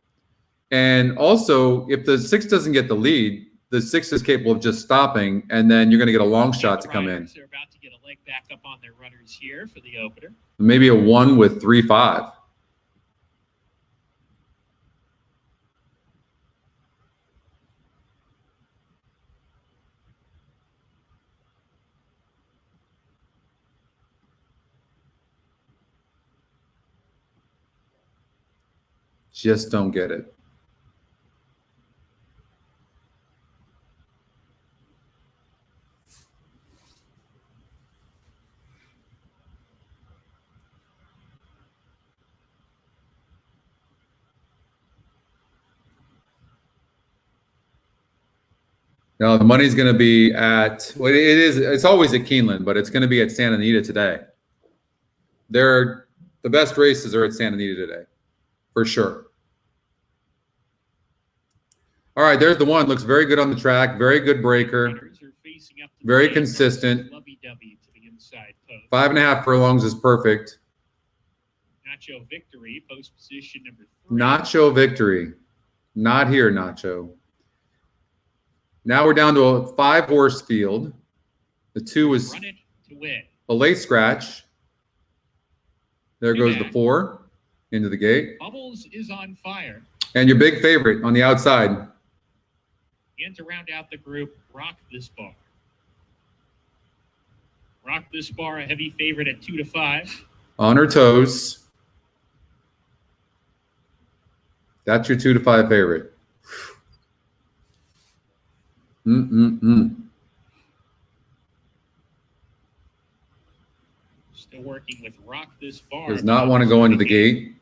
And also, if the 6 doesn't get the lead, the 6 is capable of just stopping, and then you're going to get a long shot to come in. They're about to get a leg back up on their runners here for the opener. Maybe a 1 with 3-5. Just don't get it. No, the money's going to be at, well, it's always at Keeneland, but it's going to be at Santa Anita today. The best races are at Santa Anita today, for sure. All right, there's the one. Looks very good on the track. Very good breaker. Very consistent. 5.5 furlongs is perfect. Nacho Victory, post position number 3. Nacho Victory. Not here, Nacho. Now we're down to a 5-horse field. The 2 is Run it to win. a late scratch. There goes the 4 into the gate. Bubbles is on fire. And your big favorite on the outside. And to round out the group, Rock This Bar. Rock This Bar, a heavy favorite at 2 to 5. On her toes. That's your 2 to 5 favorite. Still working with Rock This Bar. Does not want to go into the gate.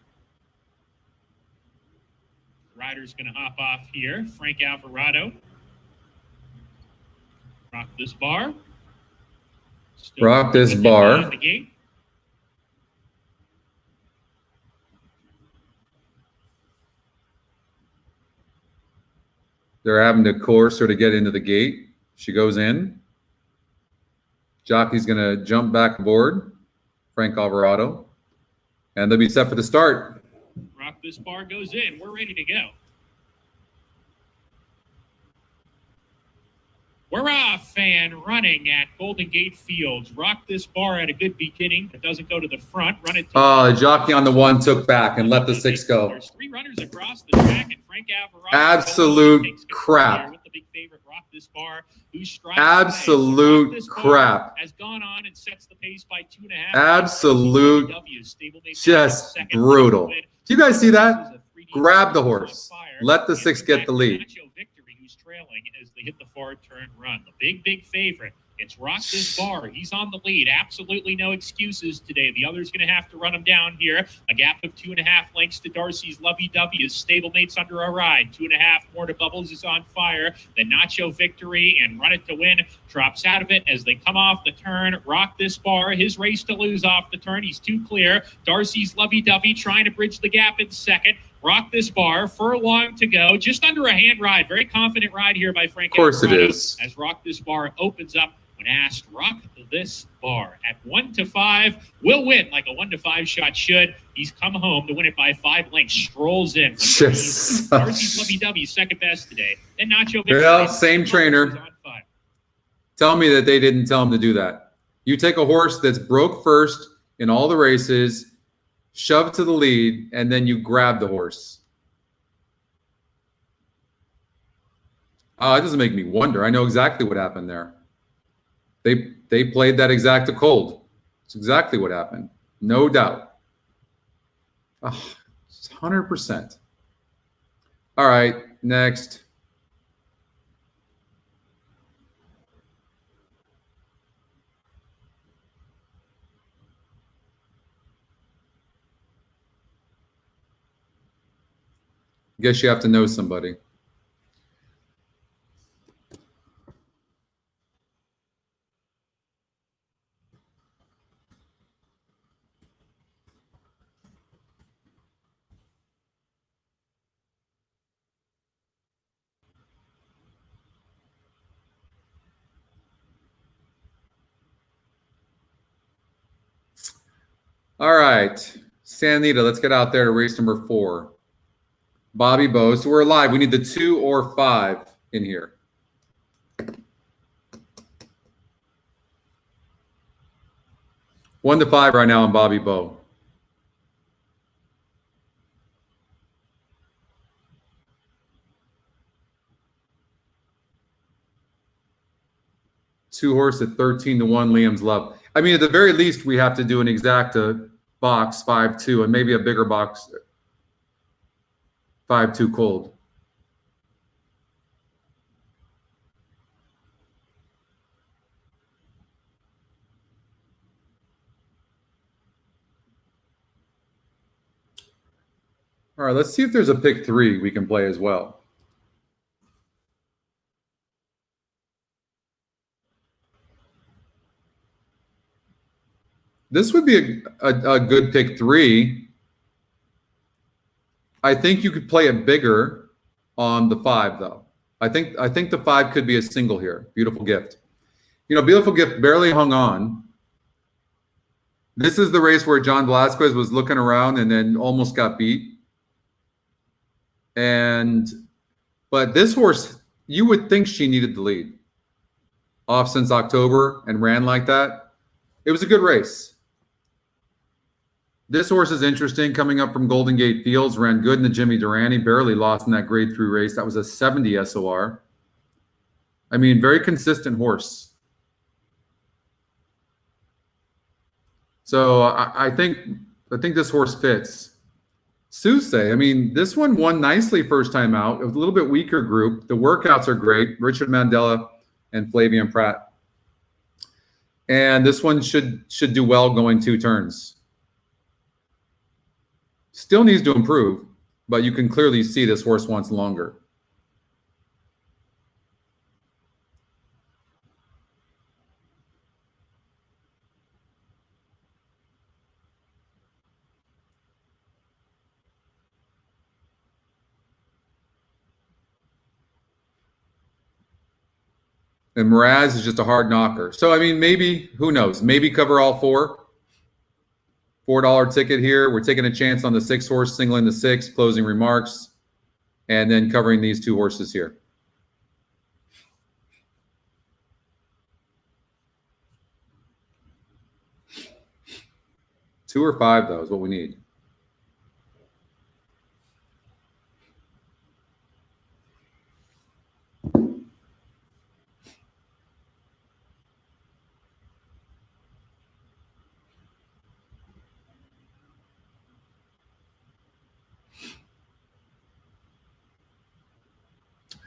Rider's going to hop off here. Frank Alvarado. Rock This Bar. Still Rock This working Bar. at the gate. They're having to course her to get into the gate. She goes in. Jockey's going to jump back aboard. Frank Alvarado. And they'll be set for the start. Rock This Bar goes in. We're ready to go. We're off and running at Golden Gate Fields. Rock This Bar at a good beginning, but doesn't go to the front. Run it. The jockey on the 1 took back and let the 6 go. There's 3 runners across the track, and Frank Alvarado. Absolute crap. With the big favorite, Rock This Bar, who's Absolute crap. Has gone on and sets the pace by 2.5. Absolute, just brutal. Do you guys see that? Grab the horse. Let the 6 get the lead. Nacho Victory, who's trailing as they hit the far turn run. The big favorite. It's Rock This Bar. He's on the lead. Absolutely no excuses today. The other's going to have to run him down here. A gap of 2.5 lengths to Darcy's Lovey Dovey. His stablemates under a ride. 2.5 more to Bubbles is on fire. The Nacho Victory and Run It to Win drops out of it as they come off the turn. Rock This Bar, his race to lose off the turn. He's too clear. Darcy's Lovey Dovey trying to bridge the gap in second. Rock This Bar, furlong to go. Just under a hand ride. Very confident ride here by Frank. Of course it is. As Rock This Bar opens up. When asked, Rock This Bar at 1 to 5 will win like a 1 to 5 shot should. He's come home to win it by 5 lengths. Strolls in. Yes. Darcy's Lovey Dovey second best today. Then Nacho Victory. Well, same trainer. Tell me that they didn't tell him to do that. You take a horse that's broke first in all the races, shove to the lead, and then you grab the horse. It doesn't make me wonder. I know exactly what happened there. They played that exact to cold. It's exactly what happened. No doubt. 100%. All right, next. Guess you have to know somebody. All right, Santa Anita, let's get out there to race number 4. Bobby Bow. So we're live. We need the 2 or 5 in here. One to 5 right now on Bobby Bow. Two horse at 13 to 1, Liam's Love. I mean, at the very least, we have to do an exacta box 5-2 and maybe a bigger box 5-2 cold. All right, let's see if there's a pick 3 we can play as well. This would be a good pick 3. I think you could play it bigger on the 5, though. I think the 5 could be a single here. Beautiful Gift. You know, Beautiful Gift barely hung on. This is the race where John Velasquez was looking around and then almost got beat. But this horse, you would think she needed the lead. Off since October and ran like that. It was a good race. This horse is interesting, coming up from Golden Gate Fields, ran good in the Jimmy Durante, barely lost in that grade 3 race. That was a 70 SOR. I mean, very consistent horse. So I think this horse fits. Sousse, I mean, this one won nicely first time out. It was a little bit weaker group. The workouts are great. Richard Mandela and Flavian Pratt. And this one should do well going 2 turns. Still needs to improve, but you can clearly see this horse wants longer. And Mraz is just a hard knocker. So, I mean, maybe, who knows? Maybe cover all 4. $4 ticket here. We're taking a chance on the 6 horse, singling the 6, closing remarks, and then covering these 2 horses here. Two or 5, though, is what we need.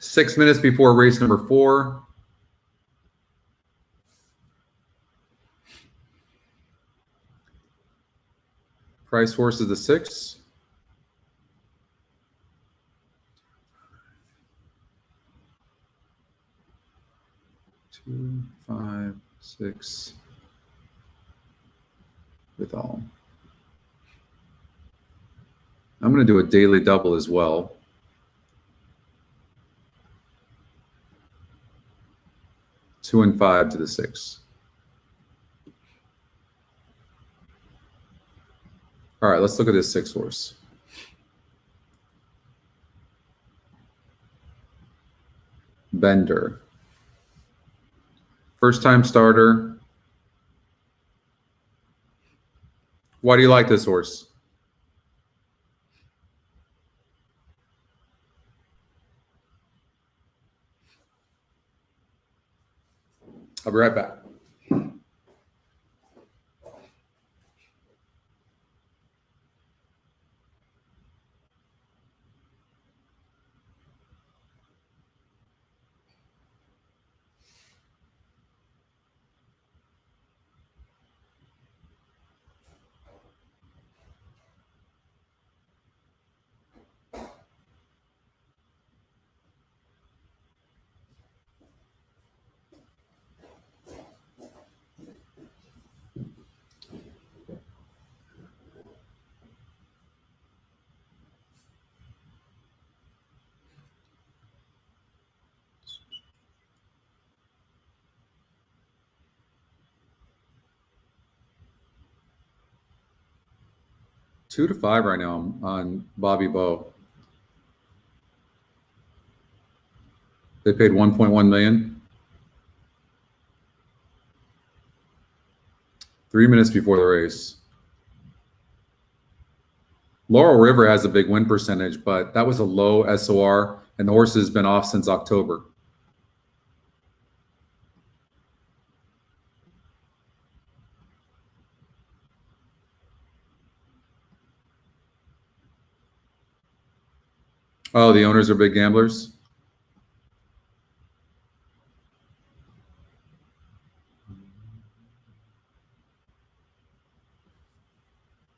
Six minutes before race number 4. Price horse is the 6. Two, 5, 6. With all. I'm going to do a daily double as well. Two and 5 to the 6. All right, let's look at this 6 horse. Bender. First time starter. Why do you like this horse? I'll be right back. Two to 5 right now on Bobby Bow. They paid 1.1 million. 3 minutes before the race. Laurel River has a big win percentage, but that was a low SOR, and the horse has been off since October. Oh, the owners are big gamblers?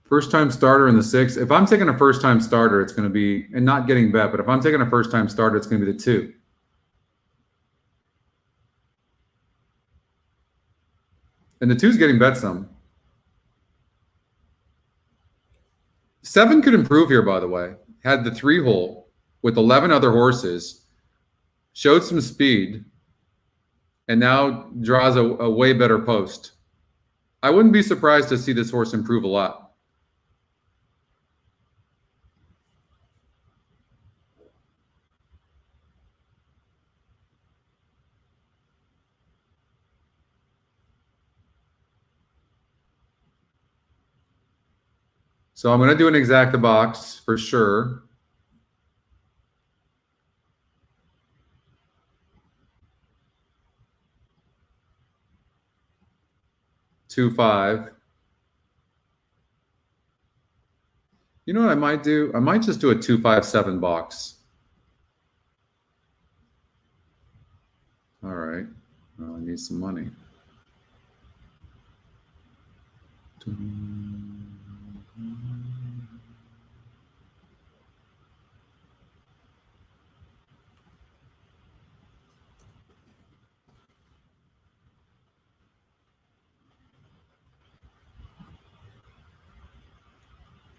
First time starter in the 6. If I'm taking a first time starter, it's going to be, and not getting bet, but if I'm taking a first time starter, it's going to be the 2. And the 2's getting bet some. 7 could improve here, by the way. Had the 3-hole with 11 other horses, showed some speed, and now draws a way better post. I wouldn't be surprised to see this horse improve a lot. So I'm going to do an exacta box for sure. Two, 5. You know what I might do? I might just do a 2, 5, 7 box. All right. Well, I need some money.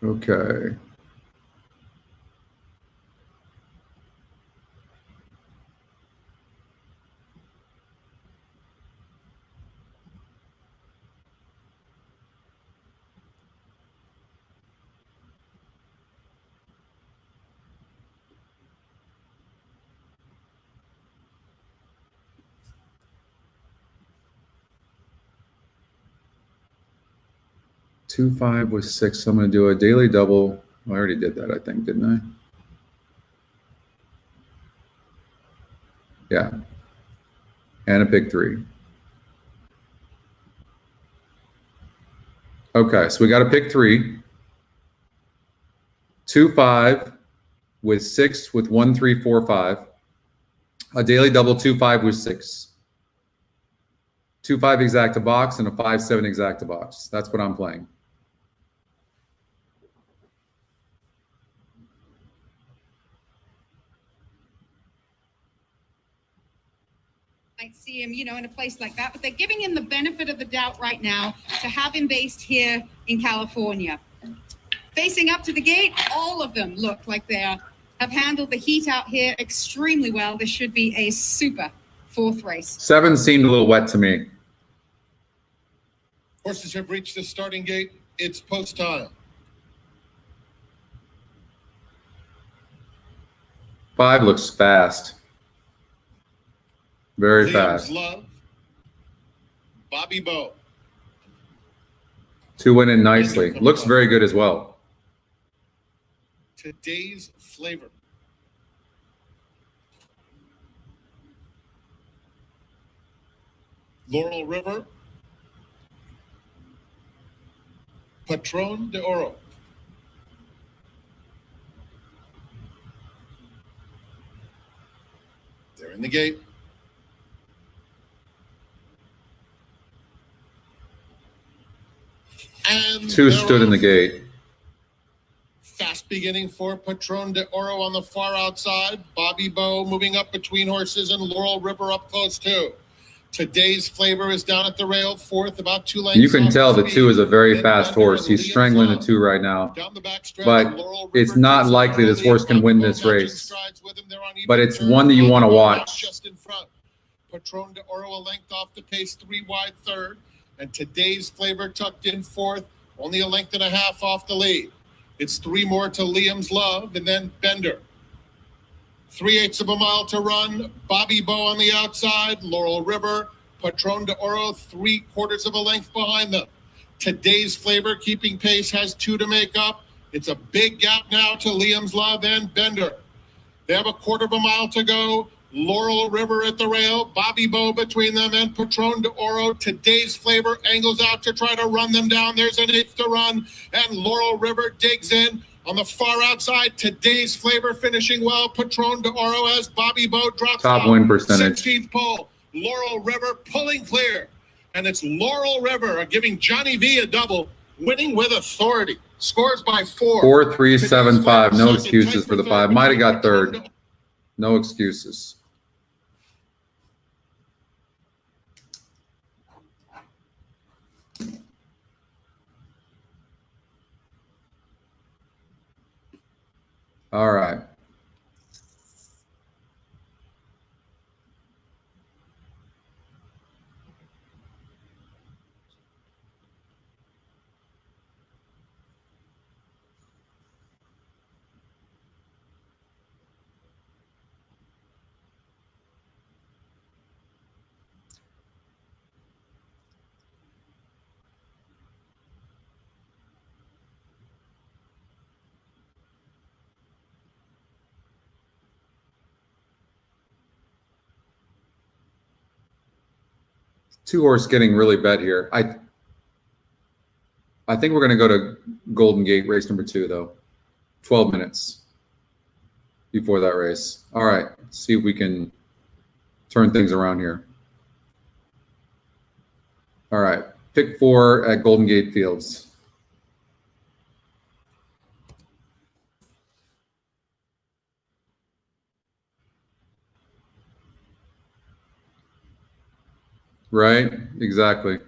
Okay. Two, 5 with 6. So I'm going to do a daily double. I already did that, I think, didn't I? Yeah. And a pick 3. Okay, so we got a pick 3. 2, 5 with 6 with 1, 3, 4, 5. A daily double 2, 5 with 6. 2, 5 exacta box and a 5, 7 exacta box. That's what I'm playing. Might see him, in a place like that, but they're giving him the benefit of the doubt right now to have him based here in California. Facing up to the gate, all of them look like they have handled the heat out here extremely well. This should be a super 4th race. 7 seemed a little wet to me. Horses have reached the starting gate. It's post time. 5 looks fast. Very Liam's fast. Love, Bobby Bow. 2 went in nicely. Looks very good as well. Today's Flavor. Laurel River, Patron de Oro. They're in the gate. And 2 stood in the gate. Fast beginning for Patron de Oro on the far outside. Bobby Bow moving up between horses and Laurel River up close too. Today's Flavor is down at the rail, 4th, about 2 lengths. You can off tell the speed. 2 is a very Then fast Bender horse. and He's Liam's strangling the Love. 2 right now. Down the backstretch, But Laurel it's River not takes likely over. this horse can Bobby win Bow this matching race. strides with him. They're on But even it's terms. one that you Bobby want to Bow out watch. just in front. Patron de Oro a length off the pace, 3 wide 3rd. And Today's Flavor tucked in 4th, only a length and a half off the lead. It's 3 more to Liam's Love and then Bender. 3/8 of a mile to run. Bobby Bow on the outside. Laurel River, Patron de Oro, 3/4 of a length behind them. Today's Flavor keeping pace has 2 to make up. It's a big gap now to Liam's Love and Bender. They have a 1/4 of a mile to go. Laurel River at the rail. Bobby Bow between them and Patron de Oro. Today's Flavor angles out to try to run them down. There's an 1/8 to run, and Laurel River digs in. On the far outside, Today's Flavor finishing well. Patron de Oro as Bobby Bow drops Top out. win percentage. 16th pole. Laurel River pulling clear. And it's Laurel River giving Johnny V a double, winning with authority. Scores by 4. 4, 3, 7, 5. No Today's Flavor excuses for the second, 5. Might have got Patron 3rd. de- No excuses. All right. Two horse getting really bet here. I think we're going to go to Golden Gate race number 2 though. 12 minutes before that race. All right, let's see if we can turn things around here. All right, pick 4 at Golden Gate Fields. Right, exactly.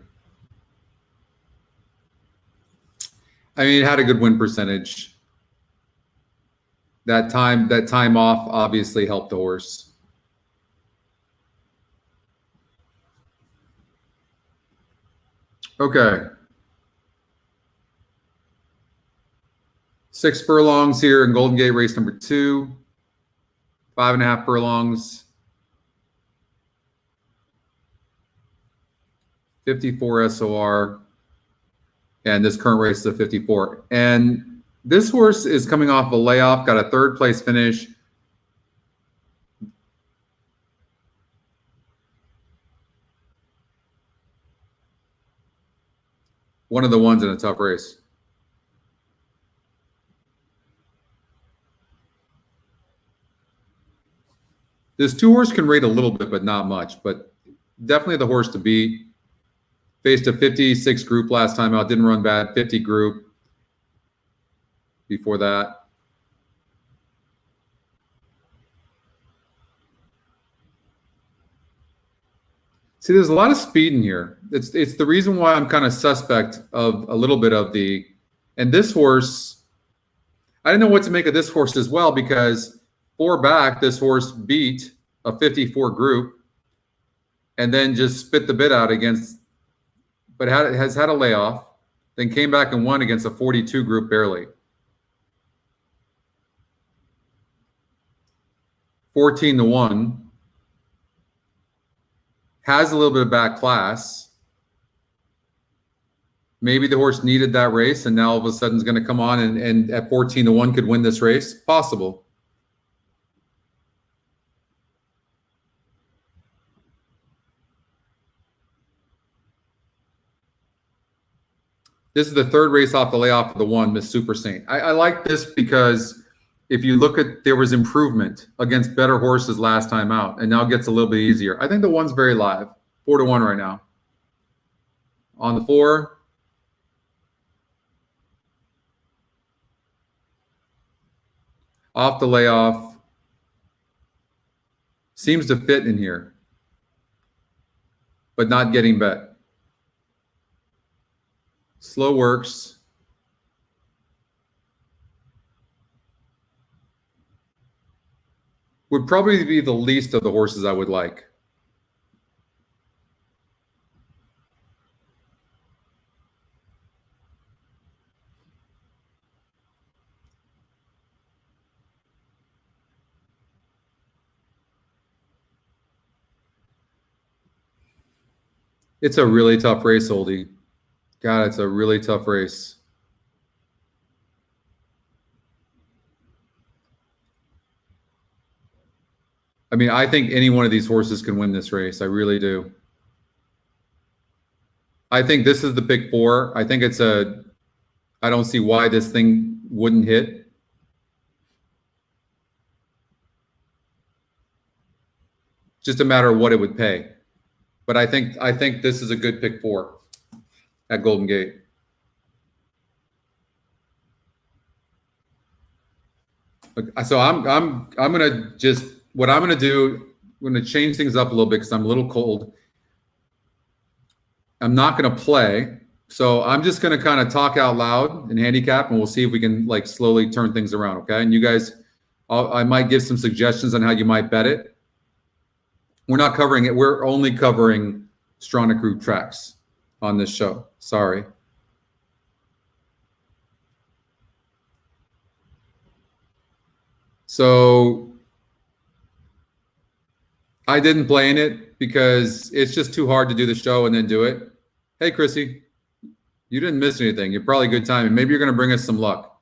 I mean, it had a good win percentage. That time off obviously helped the horse. Okay. 6 furlongs here in Golden Gate race number 2. 5.5 furlongs. 54 SOR. And this current race is a 54. And this horse is coming off a layoff, got a 3rd place finish. One of the ones in a tough race. This 2 horse can rate a little bit, but not much. But definitely the horse to beat. Faced a 56 group last time out, didn't run bad. 50 group before that. See, there's a lot of speed in here. It's the reason why I'm kind of suspect of a little bit of the, and this horse, I didn't know what to make of this horse as well, because 4 back, this horse beat a 54 group and then just spit the bit out against, but has had a layoff, then came back and won against a 42 group barely. 14-1. Has a little bit of back class. Maybe the horse needed that race and now all of a sudden is going to come on and at 14-1 could win this race. Possible. This is the 3rd race off the layoff of the 1, Miss Super Saint. I like this because if you look at, there was improvement against better horses last time out, and now it gets a little bit easier. I think the 1's very live. 4-1 right now. On the 4. Off the layoff. Seems to fit in here, but not getting bet. Slow works. Would probably be the least of the horses I would like. It's a really tough race, Oldie. God, it's a really tough race. I mean, I think any one of these horses can win this race. I really do. I think this is the pick 4. I think it's a, I don't see why this thing wouldn't hit. Just a matter of what it would pay. But I think this is a good pick 4 at Golden Gate. So I'm gonna just, what I'm gonna do, I'm gonna change things up a little bit because I'm a little cold. I'm not gonna play, so I'm just gonna kind of talk out loud and handicap, and we'll see if we can like slowly turn things around. Okay, and you guys I might give some suggestions on how you might bet it. We're not covering it. We're only covering Stronach Group tracks on this show. Sorry. So I didn't play in it because it's just too hard to do the show and then do it. Hey, Chrissy, you didn't miss anything. You're probably good timing. Maybe you're going to bring us some luck.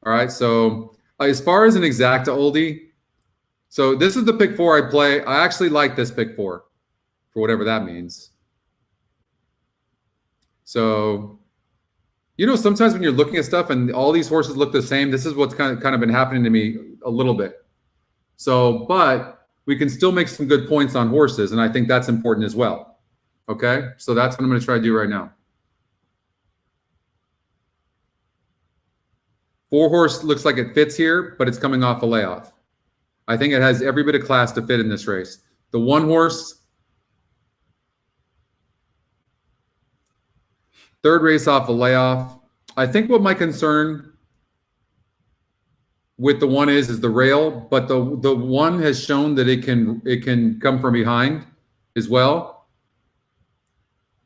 All right. So as far as an exacta oldie, so this is the pick 4 I play. I actually like this pick 4 for whatever that means. So, you know, sometimes when you're looking at stuff and all these horses look the same, this is what's kind of been happening to me a little bit. So, but we can still make some good points on horses, and I think that's important as well. Okay, so that's what I'm going to try to do right now. 4 horse looks like it fits here, but it's coming off a layoff. I think it has every bit of class to fit in this race. The 1 horse, 3rd race off a layoff. I think what my concern with the 1 is the rail, but the 1 has shown that it can come from behind as well,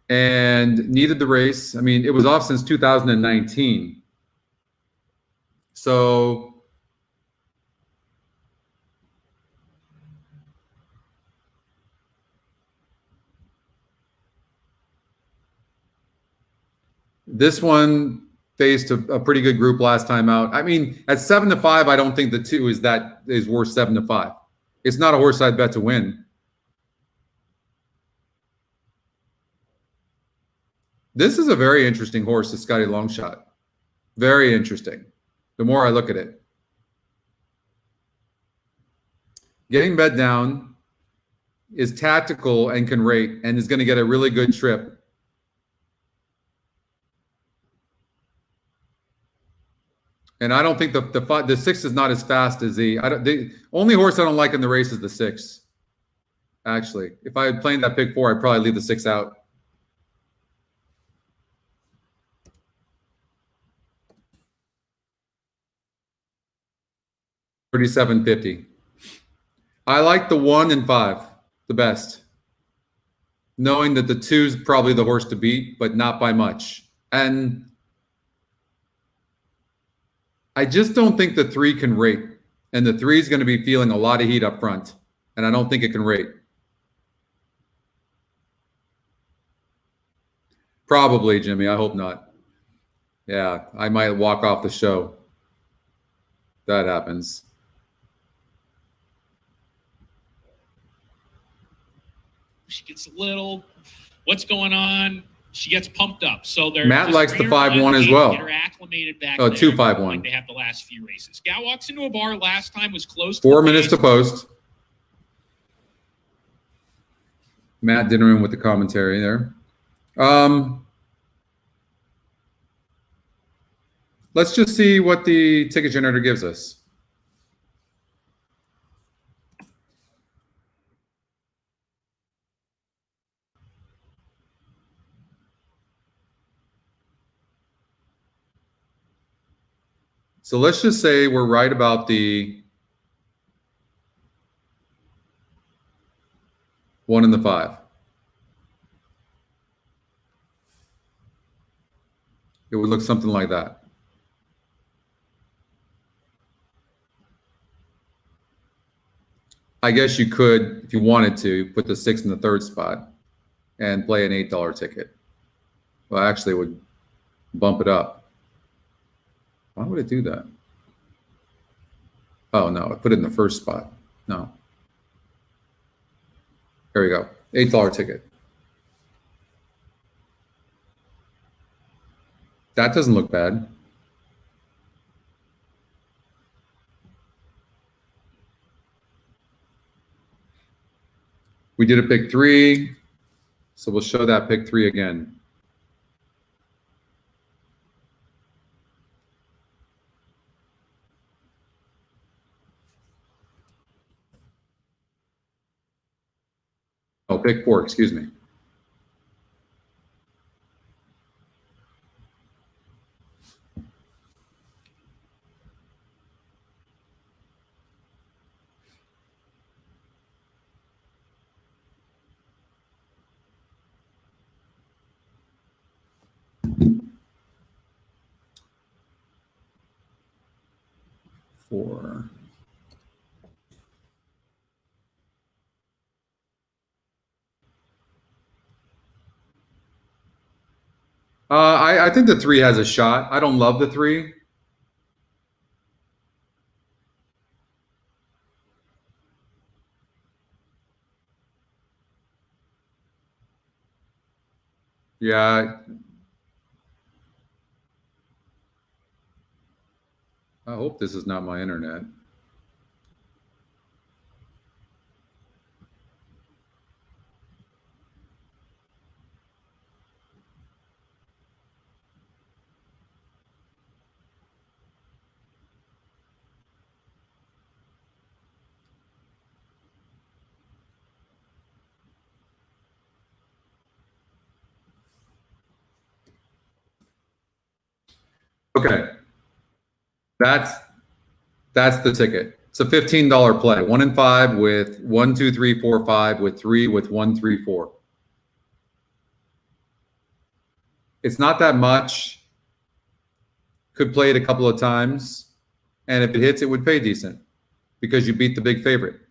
and needed the race. I mean, it was off since 2019. So this one faced a pretty good group last time out. I mean, at 7-5, I don't think the 2 is worth 7-5. It's not a horse I'd bet to win. This is a very interesting horse, the Scotty Longshot. Very interesting. The more I look at it. Getting bet down, is tactical and can rate, and is going to get a really good trip. And I don't think the 6 is not as fast as the only horse I don't like in the race is the 6. Actually, if I had played that pick 4, I'd probably leave the 6 out. $37.50. I like the 1 and 5 the best, knowing that the 2 is probably the horse to beat, but not by much. And I just don't think the 3 can rate, and the 3 is going to be feeling a lot of heat up front, and I don't think it can rate. Probably, Jimmy. I hope not. Yeah, I might walk off the show. That happens. She gets a little, what's going on? She gets pumped up. So they're Matt likes the 5-1 as well. Get her acclimated back. Oh, 2-5-1. Like they have the last few races. Gal walks into a bar last time, was close. 4 minutes to post. Matt didn't in with the commentary there. Let's just see what the ticket generator gives us. So let's just say we're right about the 1 and the 5. It would look something like that. I guess you could, if you wanted to, put the 6 in the 3rd spot and play an $8 ticket. Well, actually, it would bump it up. Why would it do that? Oh, no, I put it in the 1st spot. No. Here we go. $8 ticket. That doesn't look bad. We did a pick 3, so we'll show that pick 3 again. Oh, pick 4, excuse me. 4. I think the 3 has a shot. I don't love the 3. Yeah. I hope this is not my internet. Okay. That's the ticket. It's a $15 play. 1 in 5 with 1, 2, 3, 4, 5 with 3 with 1, 3, 4. It's not that much. Could play it a couple of times, and if it hits, it would pay decent because you beat the big favorite.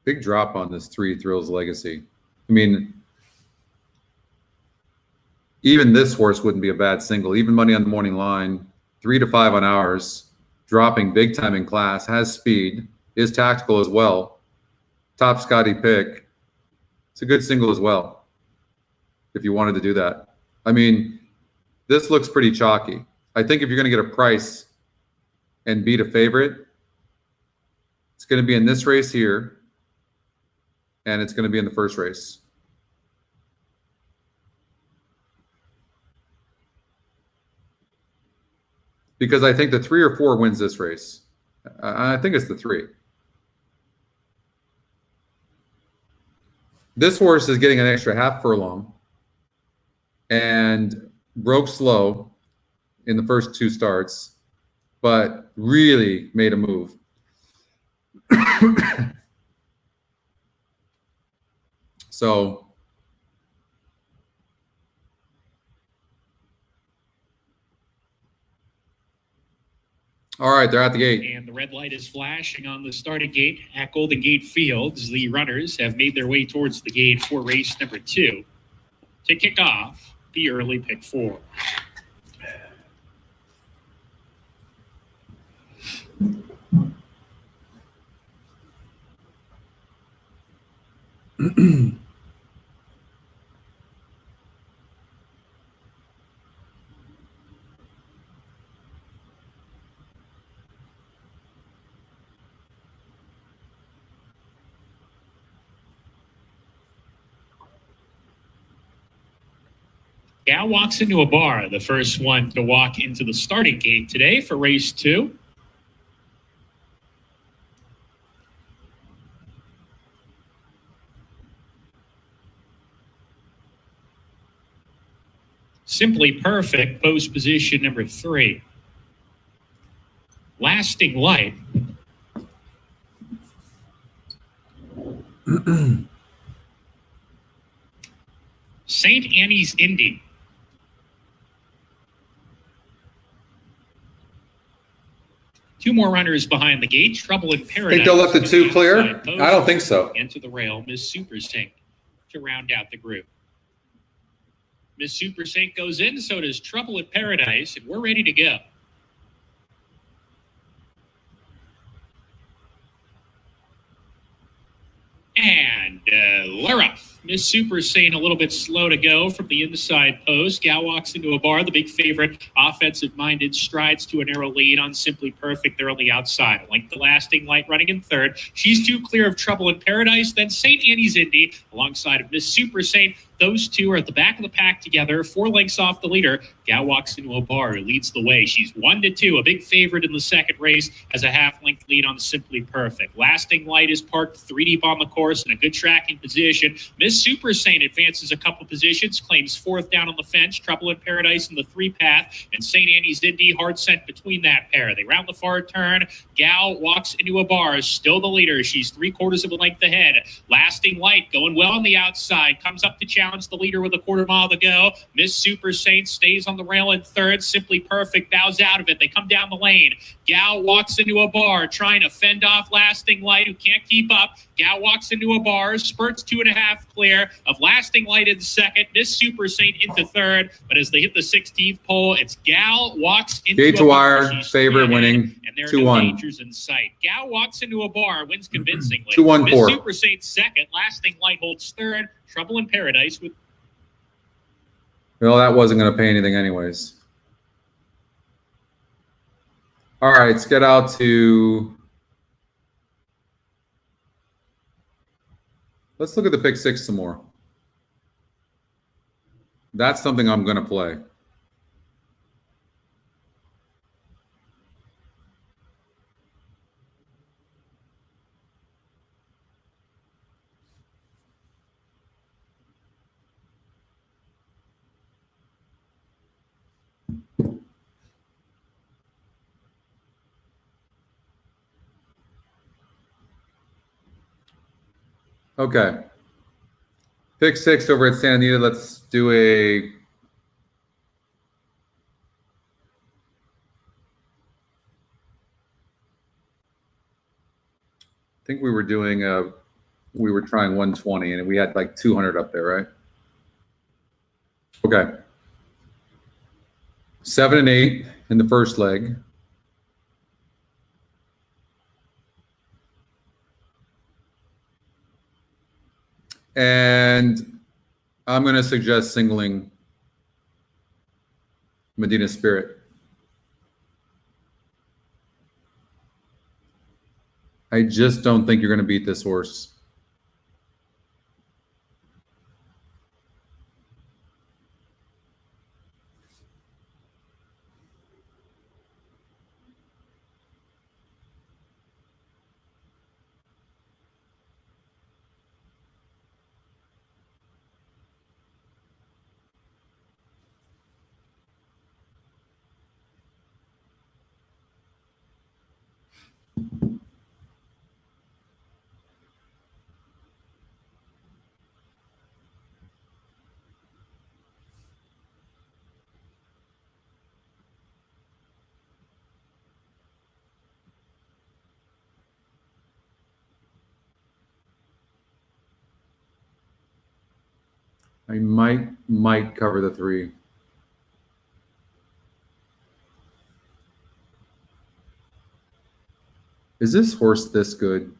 Big drop on this 3 Thrills Legacy. I mean, even this horse wouldn't be a bad single. Even money on the morning line, 3 to 5 on ours, dropping big time in class, has speed, is tactical as well. Top Scotty pick. It's a good single as well, if you wanted to do that. I mean, this looks pretty chalky. I think if you're going to get a price and beat a favorite, it's going to be in this race here, and it's going to be in the first race. Because I think the 3 or 4 wins this race. I think it's the 3. This horse is getting an extra half furlong and broke slow in the first 2 starts, but really made a move. So, all right, they're at the gate. And the red light is flashing on the starting gate at Golden Gate Fields. The runners have made their way towards the gate for race number 2 to kick off the early pick 4. Gal walks into a bar, the first one to walk into the starting gate today for race 2. Simply Perfect, post position number 3. Lasting Light. St. Annie's Indy. Two more runners behind the gate. Trouble in Paradise. Think they'll let the 2 clear? I don't think so. Into the rail, Miss Super Sync to round out the group. Miss Super Sync goes in, so does Trouble in Paradise, and we're ready to go. And Lara. Miss Super Saiyan a little bit slow to go from the inside post. Gal walks into a bar. The big favorite, offensive-minded, strides to a narrow lead on Simply Perfect. They're on the outside. Length the lasting light running in third. She's too clear of Trouble in Paradise. Then St. Annie's Indy alongside of Miss Super Saint. Those two are at the back of the pack together, 4 lengths off the leader. Gal walks into a bar, who leads the way. She's 1-2, a big favorite in the second race, has a half-length lead on Simply Perfect. Lasting Light is parked 3 deep on the course in a good tracking position. Miss Super Saint advances a couple positions, claims 4th down on the fence. Trouble in Paradise in the 3 path, and St. Annie's Indy hard sent between that pair. They round the far turn. Gal walks into a bar, still the leader. She's 3/4 of a length ahead. Lasting Light going well on the outside, comes up to challenge the leader with a 1/4 mile to go. Miss Super Saint stays on the rail in third. Simply Perfect bows out of it. They come down the lane. Gal walks into a bar, trying to fend off Lasting Light, who can't keep up. Gal walks into a bar, spurts 2.5 clear of Lasting Light in second. Miss Super Saint into third, but as they hit the 16th pole, it's Gal walks into Gate a to bar. wire, She's favorite 3 ahead, winning, and there are 2-1. no dangers in sight. Gal walks into a bar, wins convincingly. 2-1-4. Miss Super Saint second. Lasting Light holds third. Trouble in Paradise with. Well, that wasn't going to pay anything anyways. All right, let's get out to... Let's look at the pick 6 some more. That's something I'm going to play. Okay. Pick 6 over at Santa Anita. Let's do a... I think we were doing a... We were trying 120, and we had like 200 up there, right? Okay. 7 and 8 in the first leg. And I'm going to suggest singling Medina Spirit. I just don't think you're going to beat this horse. I might cover the 3. Is this horse this good?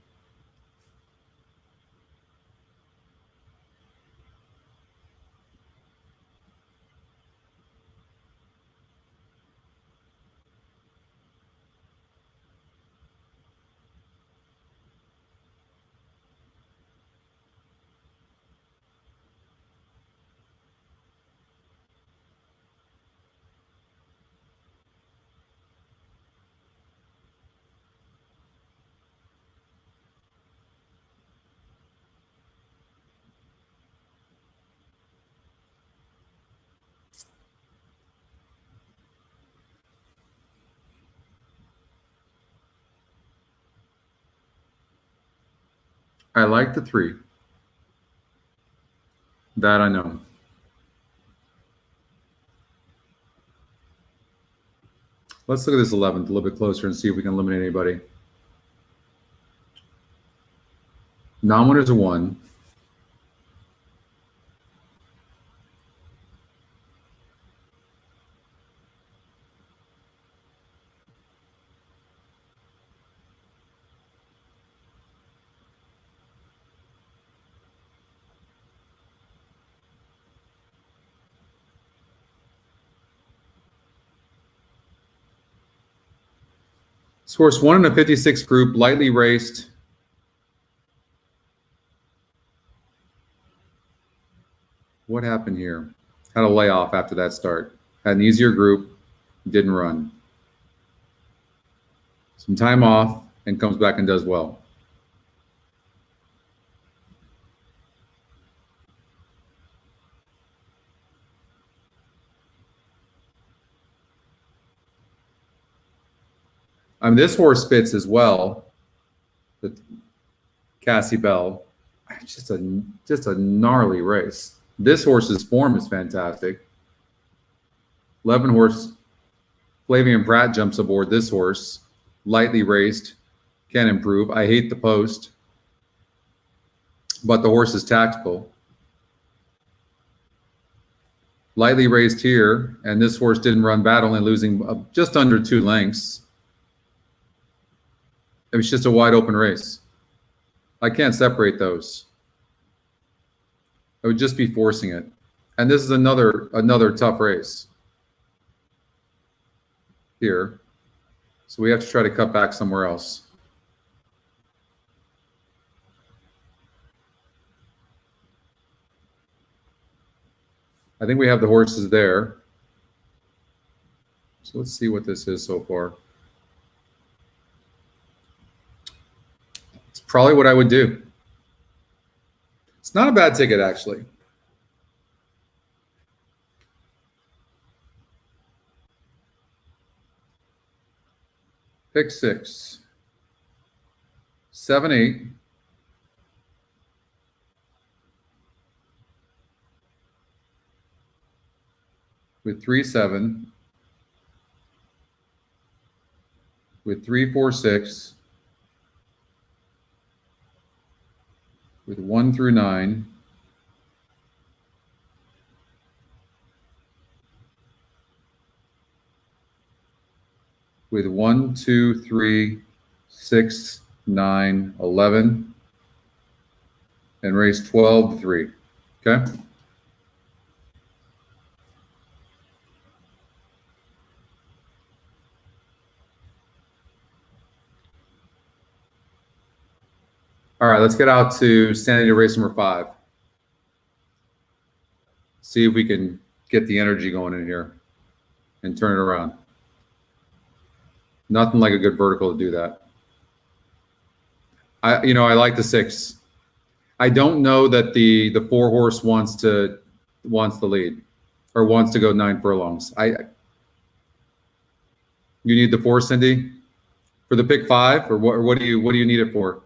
I like the 3. That I know. Let's look at this 11th a little bit closer and see if we can eliminate anybody. Non-winners are 1. This horse won in a 56 group, lightly raced. What happened here? Had a layoff after that start. Had an easier group, didn't run. Some time off and comes back and does well. I mean, this horse fits as well. The Cassie Bell, just a gnarly race. This horse's form is fantastic. 11 horse Flavian Pratt jumps aboard this horse, lightly raced, can improve. I hate the post, but the horse is tactical. Lightly raced here, and this horse didn't run bad, only losing just under 2 lengths. It was just a wide open race. I can't separate those. I would just be forcing it. And this is another tough race here. So we have to try to cut back somewhere else. I think we have the horses there. So let's see what this is so far. It's probably what I would do. It's not a bad ticket, actually. Pick 6, 7, 8. With 3, 7. With 3, 4, 6. With 1 through 9. With 1, 2, 3, 6, 9, 11, and race 12, 3. Okay. All right, let's get out to Sanity race number 5. See if we can get the energy going in here and turn it around. Nothing like a good vertical to do that. I like the 6. I don't know that the 4 horse wants the lead or wants to go 9 furlongs. You need the 4, Cindy, for the pick 5, or what do you need it for?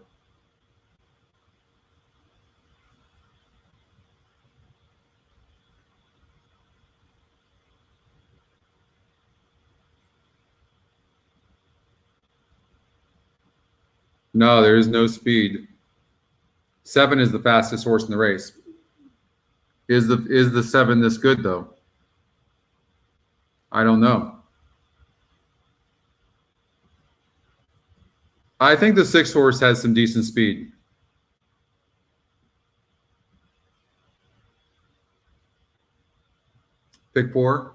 No, there is no speed. 7 is the fastest horse in the race. Is the 7 this good though? I don't know. I think the 6 horse has some decent speed. Pick 4.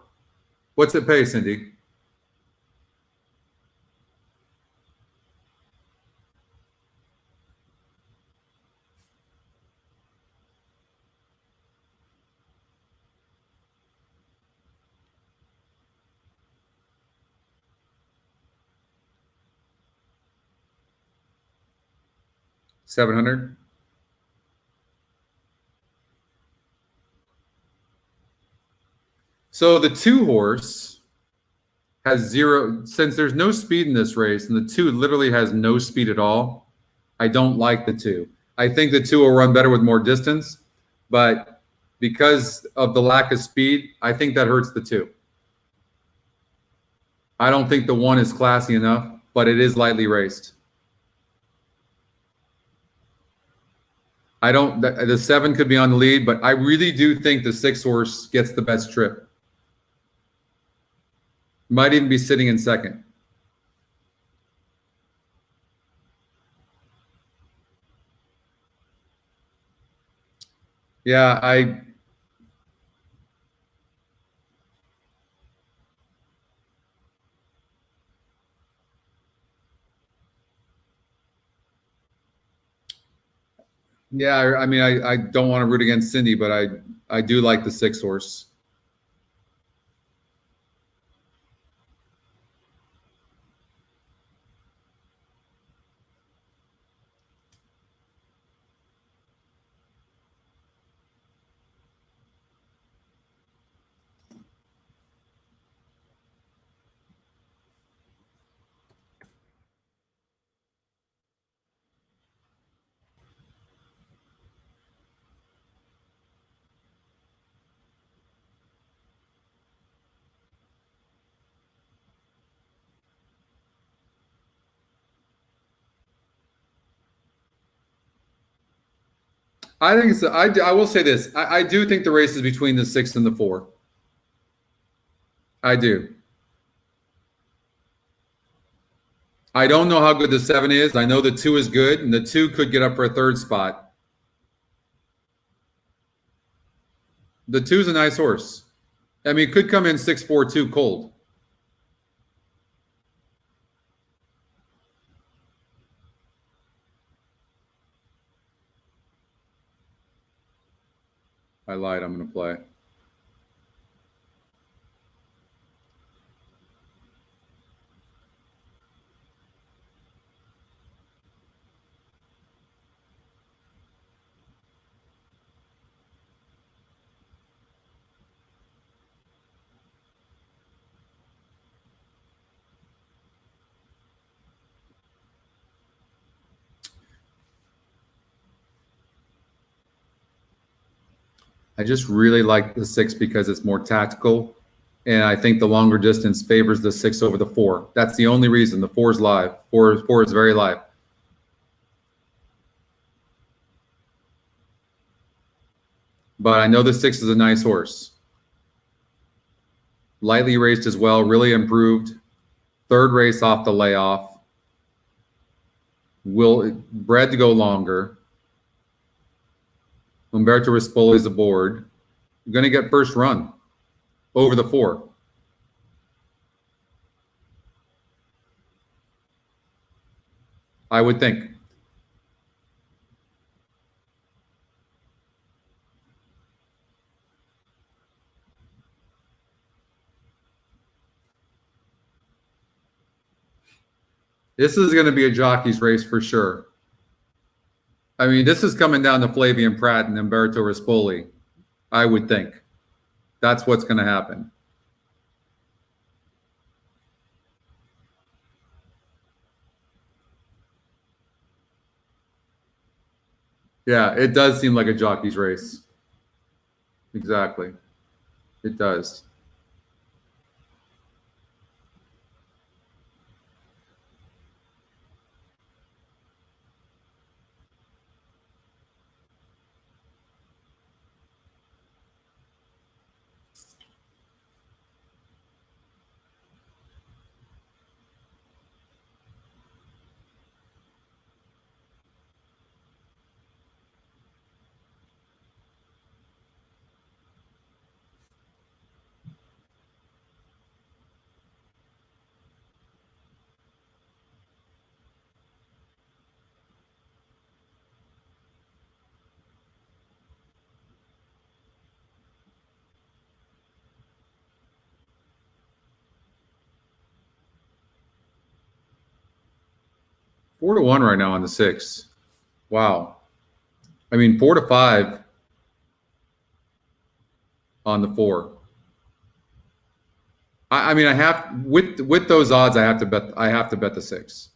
What's it pay, Cindy? $700. So the 2 horse has 0, since there's no speed in this race, and the 2 literally has no speed at all. I don't like the 2. I think the 2 will run better with more distance, but because of the lack of speed, I think that hurts the 2. I don't think the 1 is classy enough, but it is lightly raced. The 7 could be on the lead, but I really do think the 6 horse gets the best trip. Might even be sitting in second. Yeah, Yeah, I mean, I don't want to root against Cindy, but I do like the 6 horse. I think it's. I will say this. I do think the race is between the 6 and the 4. I do. I don't know how good the 7 is. I know the 2 is good, and the 2 could get up for a 3rd spot. The 2 is a nice horse. I mean, it could come in 6-4-2 cold. I lied. I'm going to play. I just really like the 6 because it's more tactical. And I think the longer distance favors the 6 over the 4. That's the only reason. The 4 is live. 4 is very live. But I know the 6 is a nice horse. Lightly raced as well, really improved. 3rd race off the layoff. Bred to go longer. Umberto Rispoli is aboard. You're going to get first run over the 4. I would think. This is going to be a jockey's race for sure. I mean, this is coming down to Flavian Pratt and Umberto Rispoli, I would think. That's what's going to happen. Yeah, it does seem like a jockey's race. Exactly. It does. Four to one right now on the 6. Wow. I mean, 4 to 5 on the 4. I mean, I have with those odds, I have to bet the 6.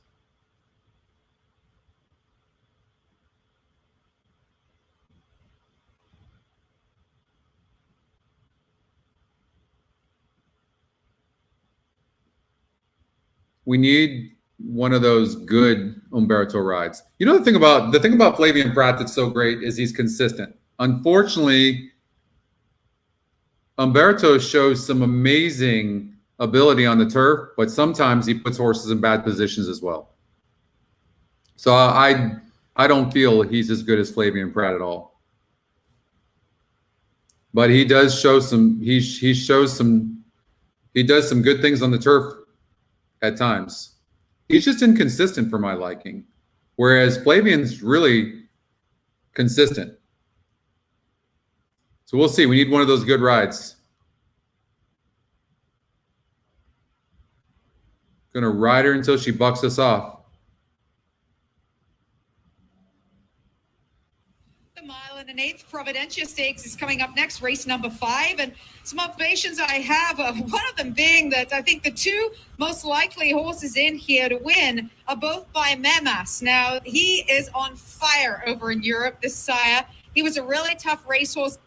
We need one of those good Umberto rides. You know, the thing about Flavian Pratt that's so great is he's consistent. Unfortunately, Umberto shows some amazing ability on the turf, but sometimes he puts horses in bad positions as well. So I don't feel he's as good as Flavian Pratt at all. But he does show some. He shows some. He does some good things on the turf at times. He's just inconsistent for my liking. Whereas Flavian's really consistent. So we'll see. We need one of those good rides. Gonna ride her until she bucks us off. The 1 1/8 Providencia Stakes is coming up next, race number 5. And some observations I have, one of them being that I think the two most likely horses in here to win are both by Memas. Now, he is on fire over in Europe, this sire. He was a really tough racehorse.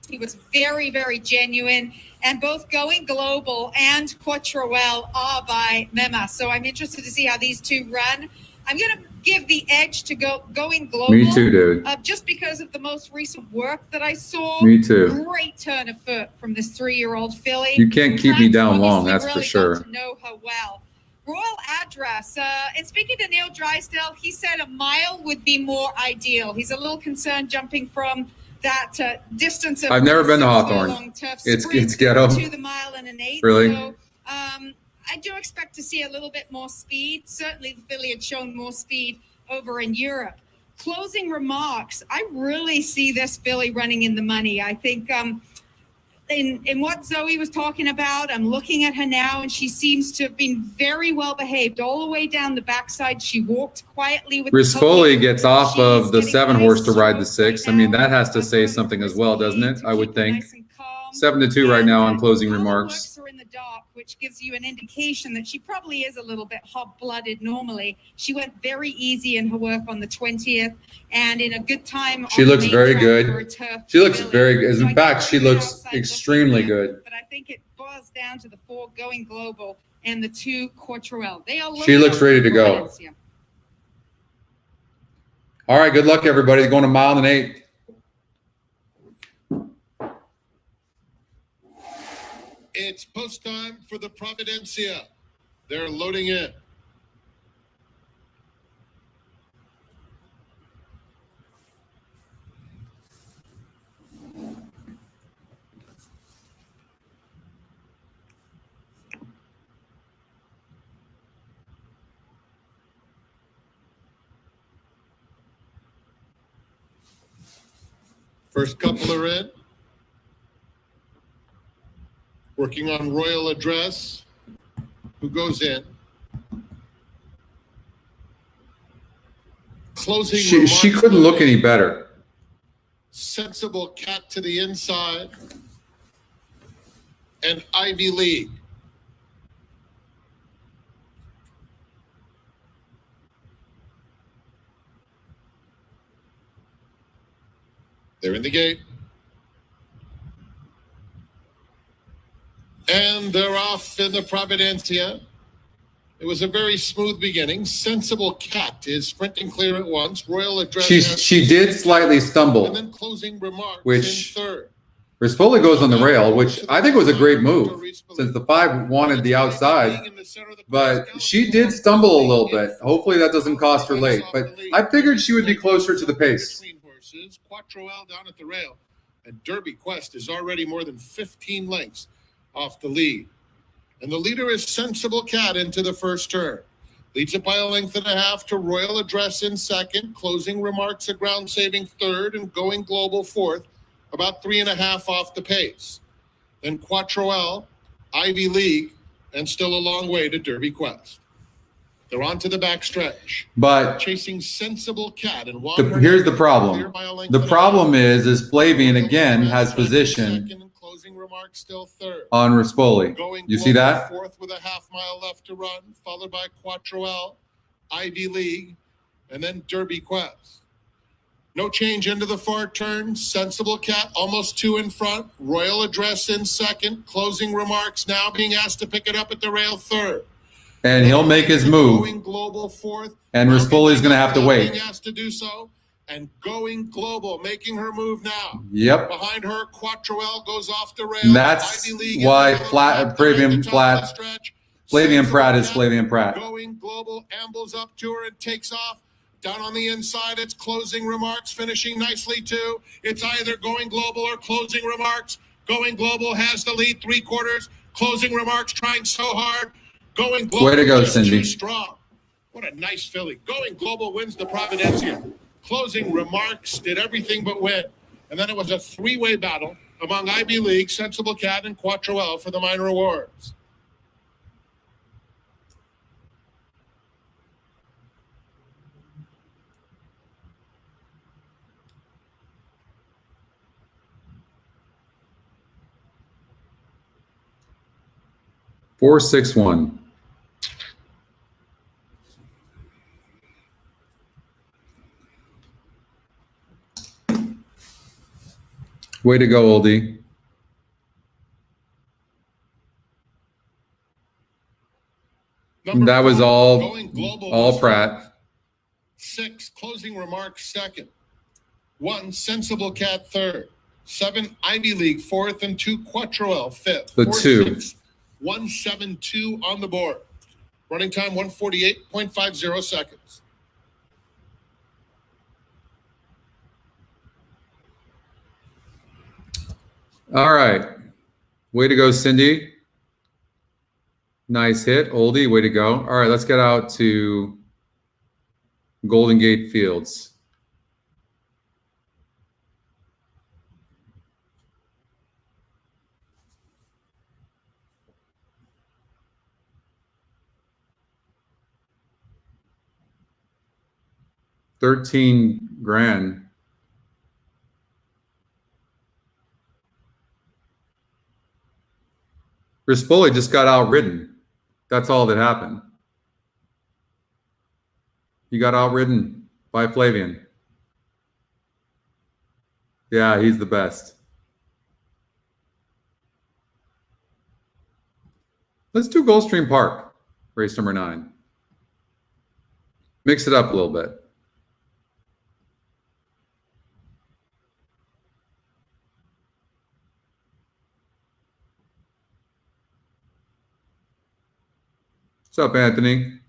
He was very, very genuine. And both Going Global and Quattroel are by Memas. So I'm interested to see how these two run. I'm going to give the edge to Going Global. Me too, dude. Just because of the most recent work that I saw. Me too. Great turn of foot from this 3-year-old filly. You can't keep me down long, Obviously that's really for sure. got to know her well. Royal Address. And speaking to Neil Drysdale, he said a mile would be more ideal. He's a little concerned jumping from that distance of I've never been to Hawthorne. It's ghetto. To the 1 1/8. Really? So, I do expect to see a little bit more speed. Certainly, the filly had shown more speed over in Europe. Closing remarks. I really see this filly running in the money. I think in what Zoe was talking about, I'm looking at her now, and she seems to have been very well behaved all the way down the backside. She walked quietly with Rispoli gets off of the 7-horse to ride the 6. I mean, that has to say something as well, doesn't it? I would think. 7-2 right now on closing remarks. Are in the dark, which gives you an indication that she probably is a little bit hot-blooded normally. She went very easy in her work on the 20th, and in a good time. She looks very good. She looks very good. In fact, she looks extremely good. But I think it boils down to the 4 Going Global and the 2 Quattroel. They are. She looks ready to go. All right, good luck, everybody. Going to 1 1/8. It's post time for the Providencia. They're loading in. First couple are in. Working on Royal Address, who goes in. Closing She couldn't look any better. Sensible Cat to the inside. And Ivy League. They're in the gate. And they're off in the Providencia. It was a very smooth beginning. Sensible Cat is sprinting clear at once. Royal Address. She did slightly stumble. And then closing remarks which in third. Rispoli goes on the rail, which I think was a great move since the 5 wanted the outside. But she did stumble a little bit. Hopefully that doesn't cost her late. But I figured she would be closer to the pace. Quattroel down at the rail. And Derby Quest is already more than 15 lengths off the lead. And the leader is Sensible Cat into the first turn. Leads it by a length and a half to Royal Address in second. Closing remarks a ground saving third, and Going Global fourth, about 3.5 off the pace. Then Quattroel, Ivy League, and still a long way to Derby Quest. They're on to the back stretch. But chasing Sensible Cat and here's the problem. The problem is Flavian again has position remarks still third. On Rispoli. You see that? Fourth with a half-mile left to run, followed by Quattroel, Ivy League, and then Derby Quest. No change into the far turn. Sensible Cat almost 2 in front. Royal Address in second. Closing remarks now being asked to pick it up at the rail third. And he'll make his move. Going Global fourth. And Rispoli's going to have to wait. Being asked to do so. And Going Global making her move now. Yep. Behind her, Quattroel goes off the rail. And that's why Flavian Pratt is Flavian Pratt. Going Global ambles up to her and takes off. Down on the inside, it's Closing Remarks finishing nicely too. It's either Going Global or Closing Remarks. Going Global has the lead 3/4. Closing Remarks trying so hard. Going Global. Way to go, just Cindy. too strong. What a nice filly. Going Global wins the Providencia. Closing Remarks did everything but win. And then it was a three-way battle among Ivy League, Sensible Cat, and Quattro L for the minor awards. Four, 6, 1. Way to go, oldie. That was all Pratt. 6, Closing Remarks second. 1, Sensible Cat third. 7, Ivy League fourth, and 2, Quattro L fifth. The 4, 2. 6, 172 on the board. Running time 148.50 seconds. All right. Way to go, Cindy. Nice hit. Oldie, way to go. All right, let's get out to Golden Gate Fields. $13,000. Rispoli just got outridden. That's all that happened. He got outridden by Flavian. Yeah, he's the best. Let's do Gulfstream Park, race number 9. Mix it up a little bit. What's up, Anthony?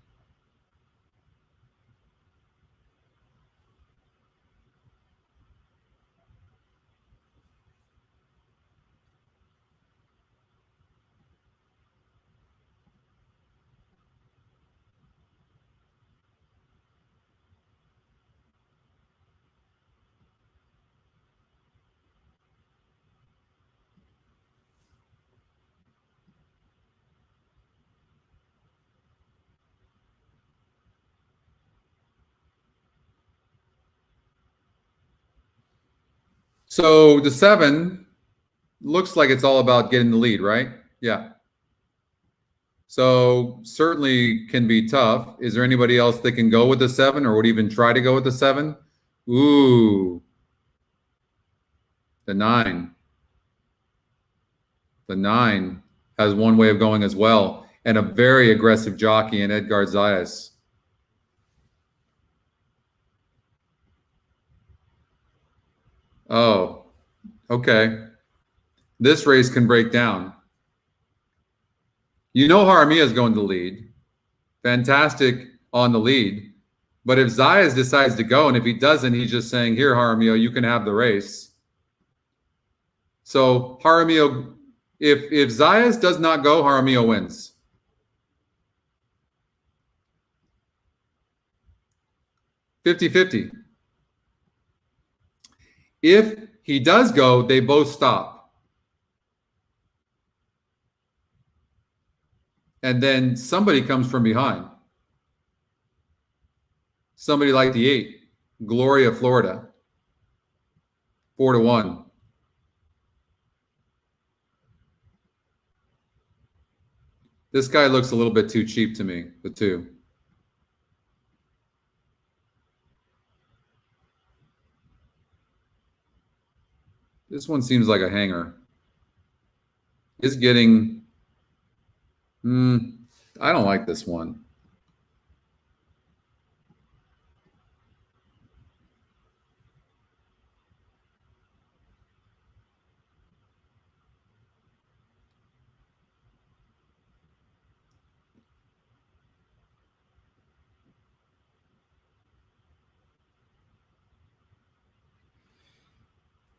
So the 7 looks like it's all about getting the lead, right? Yeah. So certainly can be tough. Is there anybody else that can go with the 7 or would even try to go with the 7? Ooh. The 9. The 9 has one way of going as well, and a very aggressive jockey in Edgar Zayas. Oh, okay. This race can break down. You know Jaramillo is going to lead. Fantastic on the lead. But if Zayas decides to go, and if he doesn't, he's just saying, here, Jaramillo, you can have the race. So Jaramillo, if Zayas does not go, Jaramillo wins. $50-50. If he does go, they both stop. And then somebody comes from behind. Somebody like the 8, Gloria, Florida. 4-1. This guy looks a little bit too cheap to me, the 2. This one seems like a hanger. Is getting... I don't like this one.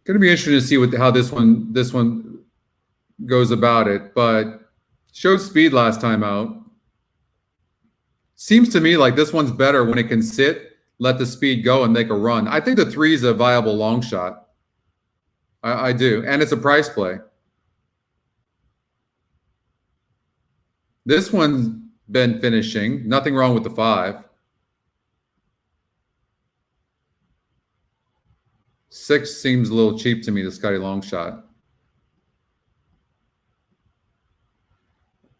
Going to be interesting to see how this one goes about it, but showed speed last time out. Seems to me like this one's better when it can sit let the speed go and make a run. I think the 3 is a viable long shot. I do. And it's a price play. This one's been finishing. Nothing wrong with the 5. 6 seems a little cheap to me, the Scotty long shot.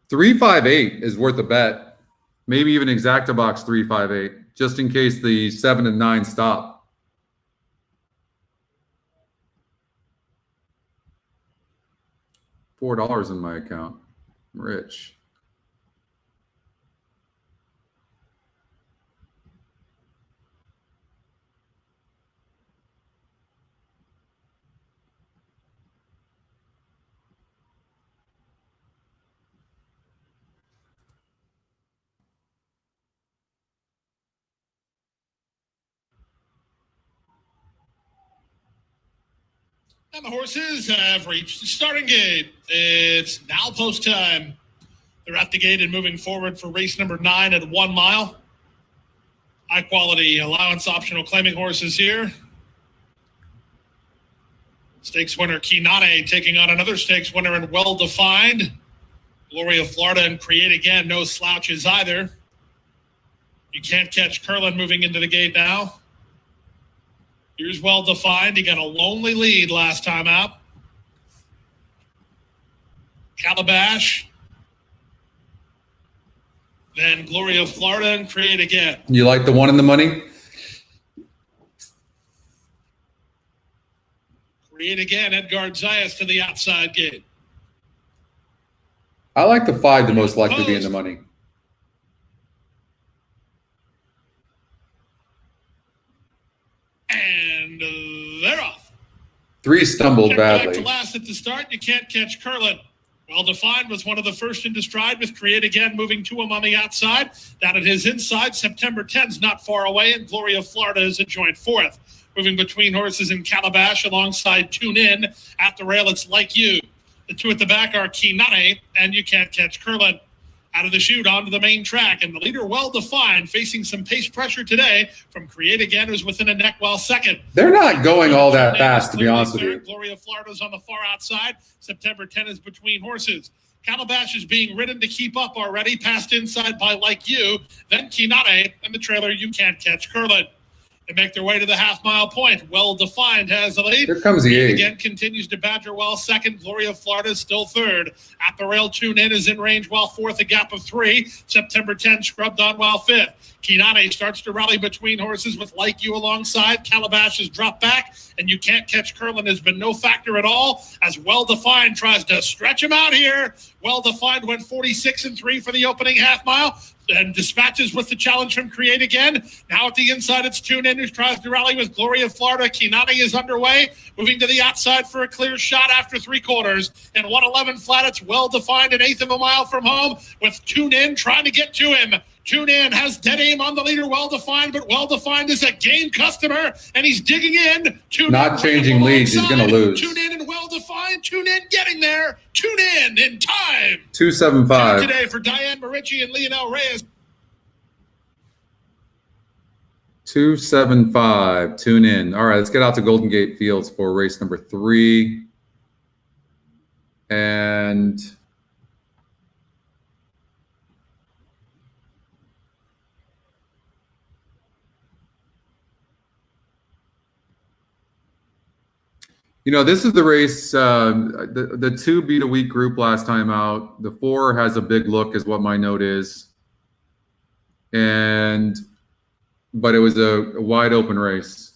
358 is worth a bet. Maybe even exacta box 358, just in case the 7 and 9 stop. $4 in my account. I'm rich. And the horses have reached the starting gate. It's now post time. They're at the gate and moving forward for race number 9 at 1 mile. High quality allowance optional claiming horses here. Stakes winner Kinane taking on another stakes winner and Well Defined. Glory of Florida and Create Again, no slouches either. You can't catch Curlin moving into the gate now. Here's Well Defined. He got a lonely lead last time out. Calabash. Then Glory of Florida and Create Again. You like the 1 in the money? Create Again, Edgar Zayas to the outside gate. I like the 5 the most likely to be in the money. And they're off. 3 stumbled Check back badly. to last at the start. You can't catch Curlin. Well Defined was one of the first into stride with Create Again moving to him on the outside. Down at his inside, September 10's not far away, and Glory of Florida is a joint 4th. Moving between horses in Calabash alongside Tune In. At the rail, it's Like You. The 2 at the back are Kinane and You Can't Catch Curlin. Out of the chute onto the main track, and the leader Well Defined facing some pace pressure today from Create Again, who's within a neck while second. They're not going all that fast, to be honest with you. Glory of Florida's on the far outside. September 10 is between horses. Calabash is being ridden to keep up already, passed inside by Like You, then Kinane, and the trailer You Can't Catch Curlin. They make their way to the half-mile point. Well Defined has the lead. Here comes the 8. Again continues to badger well second. Glory of Florida is still third. At the rail, Tune In is in range well 4th, a gap of 3. September 10 scrubbed on well 5th. Kinane starts to rally between horses with Like You alongside. Calabash has dropped back, and You Can't Catch Curlin has been no factor at all as Well Defined tries to stretch him out here. Well Defined went 46 and 3 for the opening half mile. And dispatches with the challenge from Create Again. Now at the inside, it's Tune In who tries to rally with Glory of Florida. Kinane is underway, moving to the outside for a clear shot after 3/4. And 111 flat, it's Well Defined, an 1/8 of a mile from home with Tune In trying to get to him. Tune In has dead aim on the leader, Well Defined, but Well Defined is a game customer, and he's digging in. Tune Not In changing leads. He's going to lose. Tune In and Well Defined. Tune In getting there. Tune in time. 275. Today for Diane Marici and Leonel Reyes. 275. Tune in. All right, let's get out to Golden Gate Fields for race number 3. And you know, this is the race. The 2 beat a weak group last time out. The 4 has a big look, is what my note is. But it was a wide open race.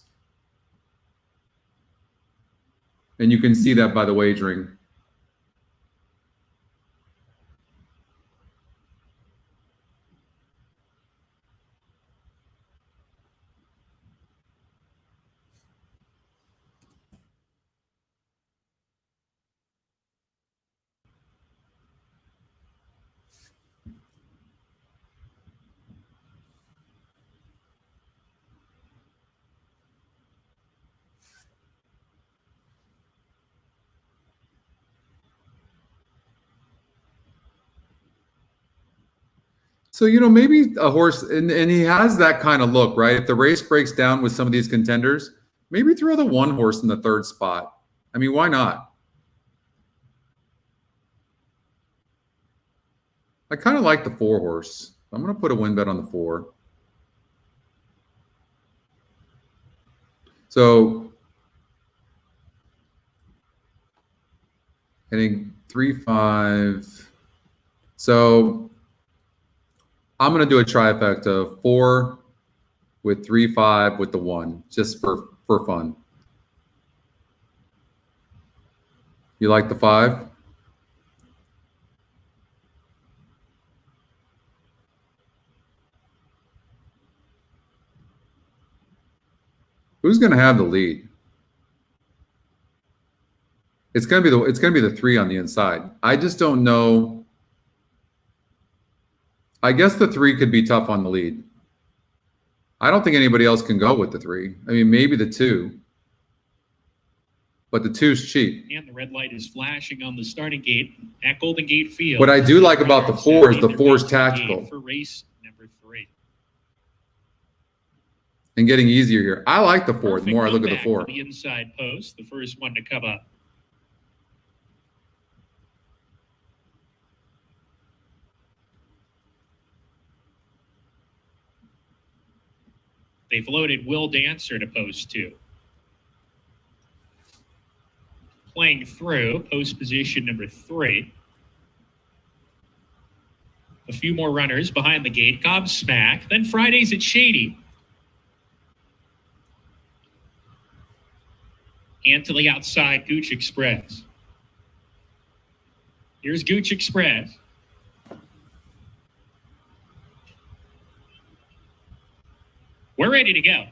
And you can see that by the wagering. So, maybe a horse, and he has that kind of look, right? If the race breaks down with some of these contenders, maybe throw the one horse in the third spot. I mean, why not? I kind of like the 4 horse. I'm going to put a win bet on the 4. So, hitting 3-5. So, I'm going to do a trifecta of 4 with 3-5 with the 1, just for fun. You like the 5? Who's going to have the lead? It's going to be the 3 on the inside. I just don't know. I guess the 3 could be tough on the lead. I don't think anybody else can go with the 3. I mean, maybe the 2. But the 2's cheap. And the red light is flashing on the starting gate at Golden Gate Field. What I do like about the 4 is the 4's tactical. For race number 3. And getting easier here. I like the 4 the more I look at the 4. The inside post, the first one to come up. They've loaded Will Dancer to post 2. Playing through post position number 3. A few more runners behind the gate. Gobsmack. Then Fridays at Shady. And to the outside, Gooch Express. Here's Gooch Express. We're ready to go.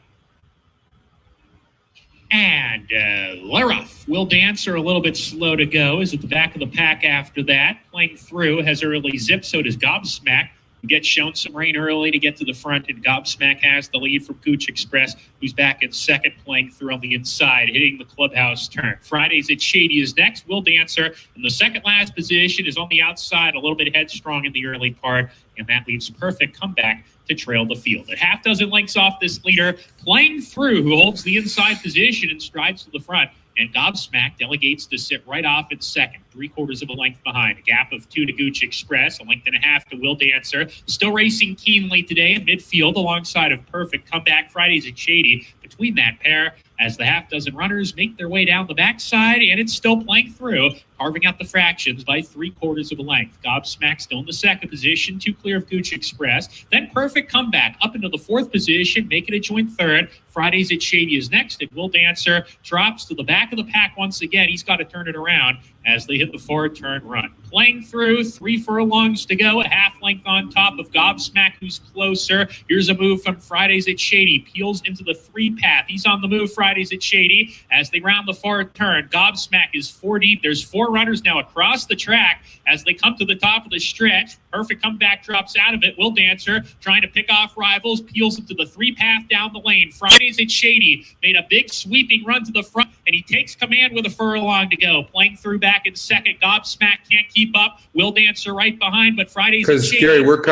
And they're off. Will Dancer a little bit slow to go. Is at the back of the pack after that. Playing through, has early zip. So does Gobsmack. Gets shown some rain early to get to the front, and Gobsmack has the lead from Gooch Express, who's back in second, playing through on the inside, hitting the clubhouse turn. Fridays at Shady is next. Will Dancer in the second last position is on the outside, a little bit headstrong in the early part, and that leaves Perfect Comeback to trail the field. A half dozen lengths off this leader, playing through, who holds the inside position and strides to the front. And Gobsmack delegates to sit right off in second, 3/4 of a length behind. A gap of 2 to Gooch Express, a length and a half to Will Dancer. Still racing keenly today in midfield alongside of Perfect Comeback. Fridays at Shady between that pair as the half dozen runners make their way down the backside, and it's still playing through, carving out the fractions by 3/4 of a length. Gobsmack still in the second position, 2 clear of Gooch Express. Then Perfect Comeback up into the 4th position, making a joint 3rd. Fridays at Shady is next, and Will Dancer drops to the back of the pack once again. He's got to turn it around as they hit the forward turn run. Playing through, 3 furlongs to go, a half length on top of Gobsmack, who's closer. Here's a move from Fridays at Shady. Peels into the 3 path. He's on the move, Fridays at Shady, as they round the forward turn. Gobsmack is 4 deep. There's 4 runners now across the track as they come to the top of the stretch. Perfect Comeback drops out of it. Will Dancer trying to pick off rivals, peels into the 3 path down the lane. Fridays at Shady made a big sweeping run to the front, and he takes command with a furlong to go. Playing through back in second. Gobsmack can't keep up. Will Dancer right behind, but Fridays at Shady. Because Gary, we're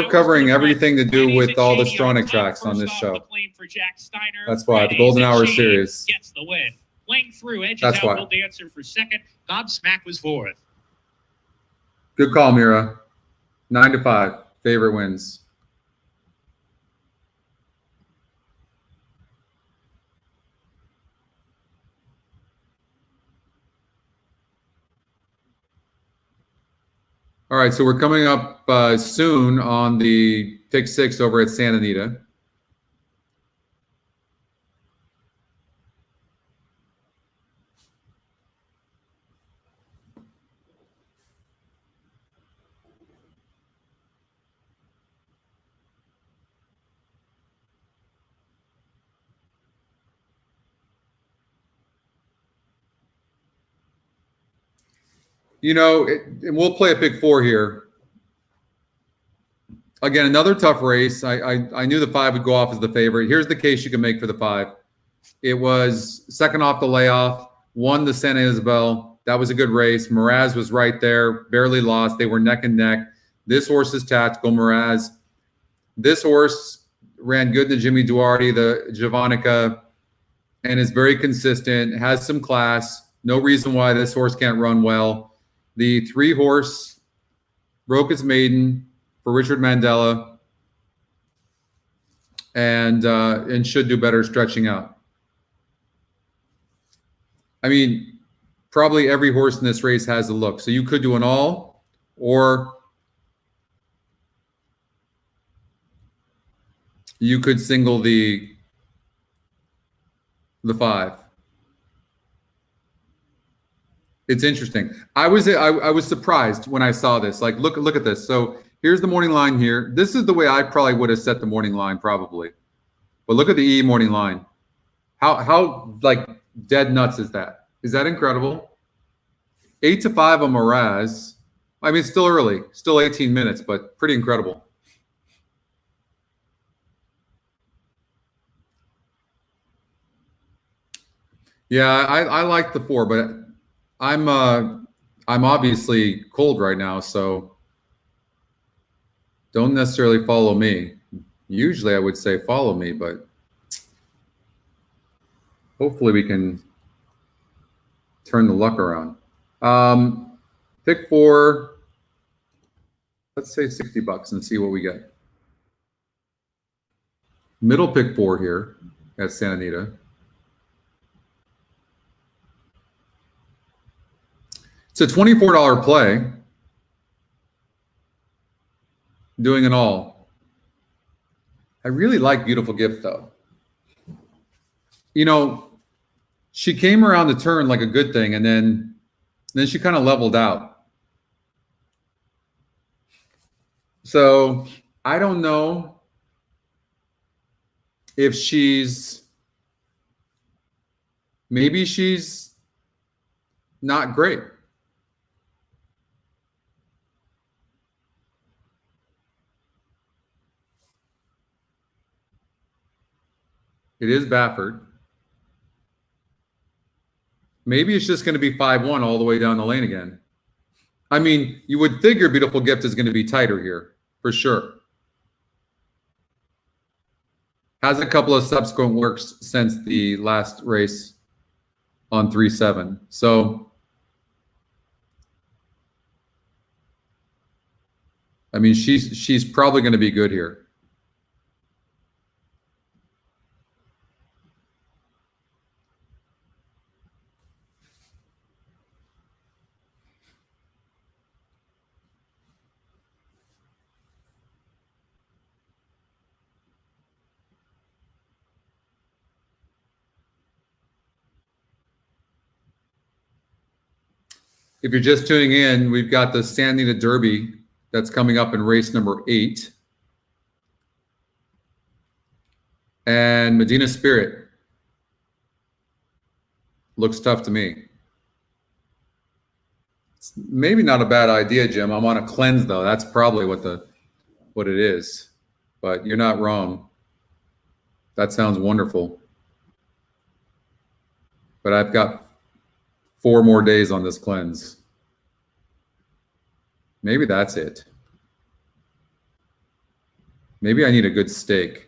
covering everything to do with all the Stronach tracks on this show. That's why the Golden Hour series gets the win. Playing through, edges That's out why. Will Dancer for second. Gobsmack was 4th. Good call, Mira. 9-5. Favorite wins. All right, so we're coming up soon on the pick 6 over at Santa Anita. And we'll play a pick 4 here. Again, another tough race. I knew the 5 would go off as the favorite. Here's the case you can make for the 5. It was second off the layoff, won the Santa Isabel. That was a good race. Mraz was right there, barely lost. They were neck and neck. This horse is Tactical Miraz. This horse ran good in the Jimmy Duarte, the Javonica, and is very consistent, has some class. No reason why this horse can't run well. The 3-horse broke its maiden for Richard Mandela and should do better stretching out. I mean, probably every horse in this race has a look. So you could do an all, or you could single the 5. It's interesting. I was surprised when I saw this. Like, look at this. So here's the morning line here. This is the way I probably would have set the morning line, probably. But look at the E morning line. How like dead nuts is that? Is that incredible? 8-5 on Miraz. I mean, it's still early, still 18 minutes, but pretty incredible. Yeah, I like the 4, but I'm obviously cold right now, so don't necessarily follow me. Usually I would say follow me, but hopefully we can turn the luck around. Pick 4, let's say $60 and see what we get. Middle pick 4 here at Santa Anita. It's a $24 play. Doing an all. I really like Beautiful Gift, though. You know, she came around the turn like a good thing, and then she kind of leveled out. So I don't know if maybe she's not great. It is Baffert. Maybe it's just going to be 5-1 all the way down the lane again. I mean, you would figure Beautiful Gift is going to be tighter here, for sure. Has a couple of subsequent works since the last race on 3-7. So, I mean, she's probably going to be good here. If you're just tuning in, we've got the Santa Anita Derby that's coming up in race number 8. And Medina Spirit looks tough to me. It's maybe not a bad idea, Jim. I'm on a cleanse, though. That's probably what it is. But you're not wrong. That sounds wonderful. But I've got 4 more days on this cleanse. Maybe that's it. Maybe I need a good steak.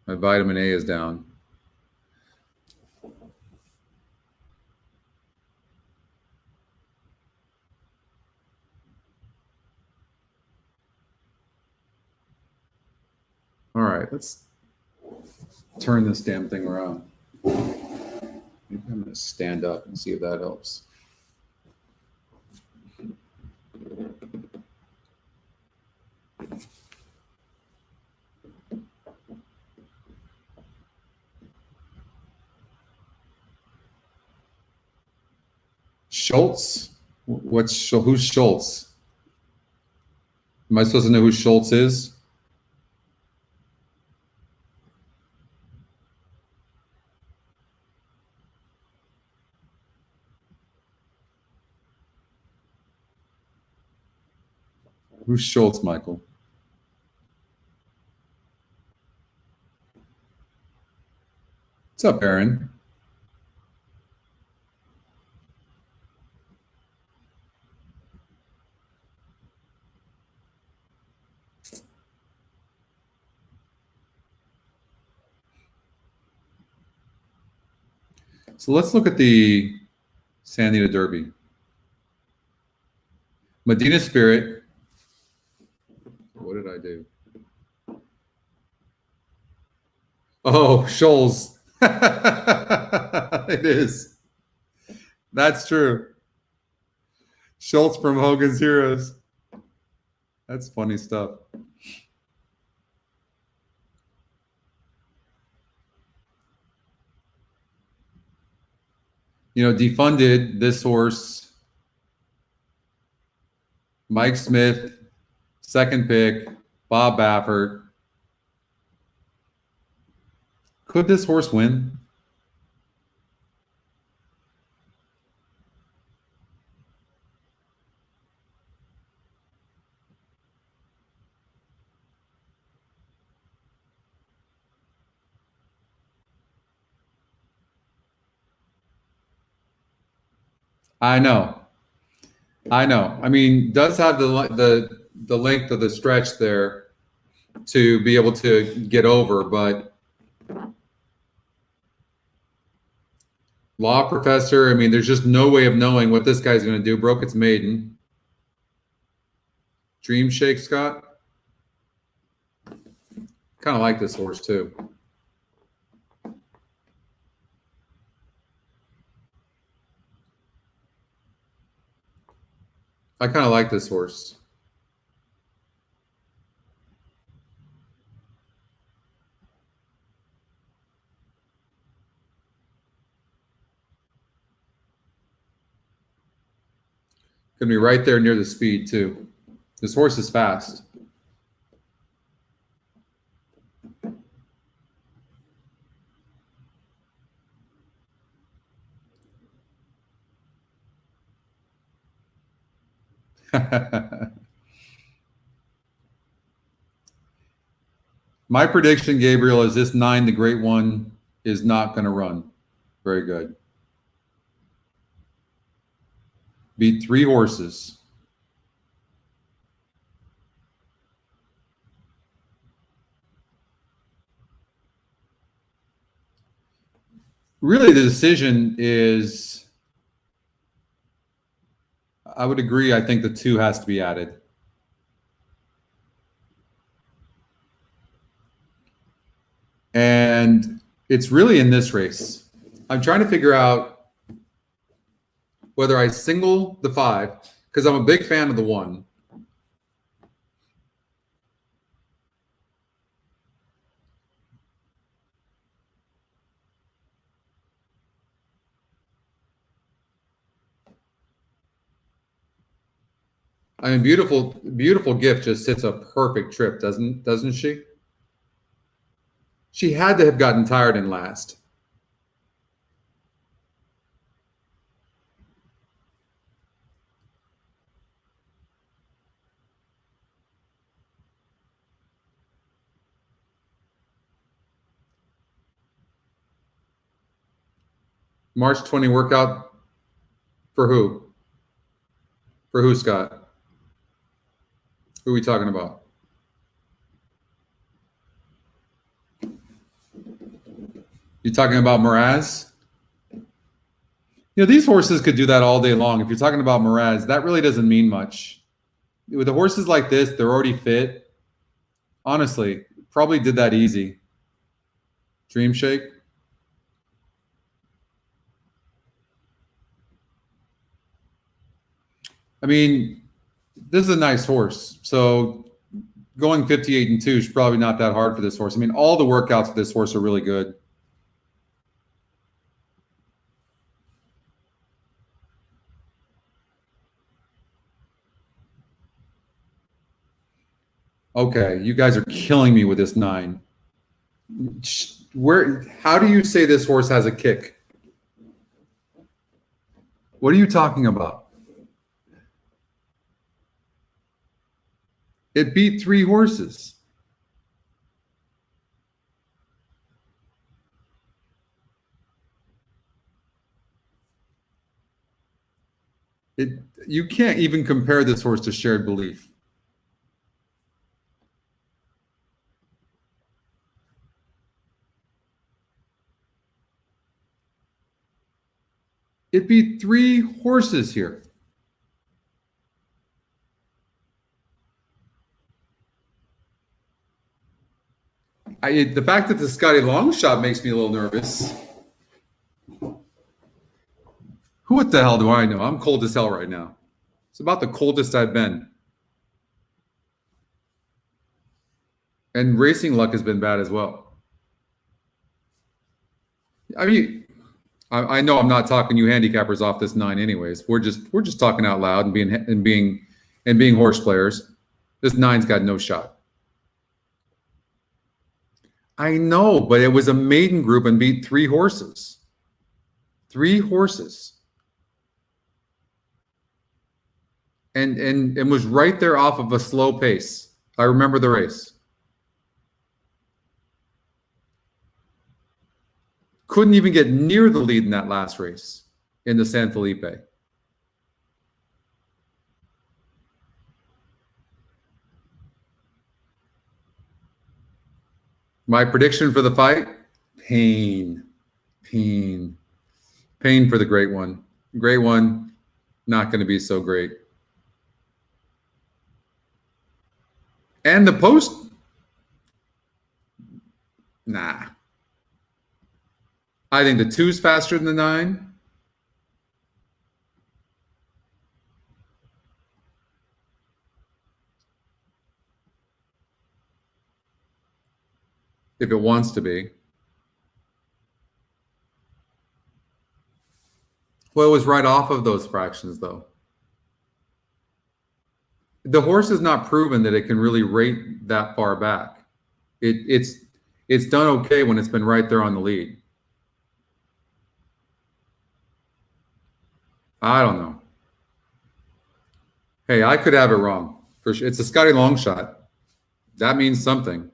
My vitamin A is down. All right, let's turn this damn thing around. Maybe I'm going to stand up and see if that helps. Schultz? Who's Schultz? Am I supposed to know who Schultz is? Who's Schultz, Michael? What's up, Aaron? So let's look at the San Anita Derby. Medina Spirit. What did I do? Oh, Shoals. It is. That's true. Schultz from Hogan's Heroes. That's funny stuff. You know, defunded this horse. Mike Smith, second pick, Bob Baffert. Could this horse win? I know. I mean, does have the length of the stretch there to be able to get over, but law professor, I mean, there's just no way of knowing what this guy's going to do. Broke its maiden. Dream Shake, Scott. Kind of like this horse too. I kind of like this horse. Gonna be right there near the speed too. This horse is fast. My prediction, Gabriel, is this 9, the Great One, is not going to run. Very good. Beat 3 horses. Really, the decision is, I would agree, I think the 2 has to be added. And it's really in this race. I'm trying to figure out whether I single the 5, because I'm a big fan of the 1. I mean, beautiful gift just hits a perfect trip, doesn't she? She had to have gotten tired in last. March 20 workout for who? For who, Scott? Who are we talking about? You talking about Mraz? You know, these horses could do that all day long. If you're talking about Mraz, that really doesn't mean much. With the horses like this, they're already fit. Honestly, probably did that easy. Dream Shake. I mean, this is a nice horse. So going 58-2 is probably not that hard for this horse. I mean, all the workouts for this horse are really good. Okay, you guys are killing me with this 9. How do you say this horse has a kick? What are you talking about? It beat 3 horses. You can't even compare this horse to Shared Belief. It'd be 3 horses here. The fact that the Scotty long shot makes me a little nervous. What the hell do I know? I'm cold as hell right now. It's about the coldest I've been. And racing luck has been bad as well. I mean, I know I'm not talking you handicappers off this 9 anyways. We're just talking out loud and being horse players. This 9's got no shot. I know, but it was a maiden group and beat 3 horses. 3 horses. And was right there off of a slow pace. I remember the race. Couldn't even get near the lead in that last race in the San Felipe. My prediction for the fight, pain for the great one. Great one, not going to be so great. And the post, nah. I think the 2's faster than the 9. If it wants to be. Well, it was right off of those fractions, though. The horse has not proven that it can really rate that far back. It's done okay when it's been right there on the lead. I don't know. Hey, I could have it wrong. For sure. It's a Scotty long shot. That means something.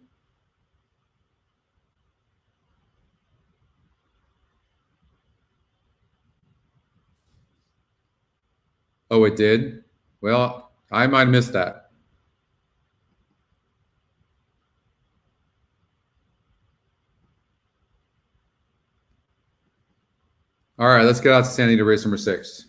Oh, it did? Well, I might miss that. All right, let's get out to San Anita race number 6.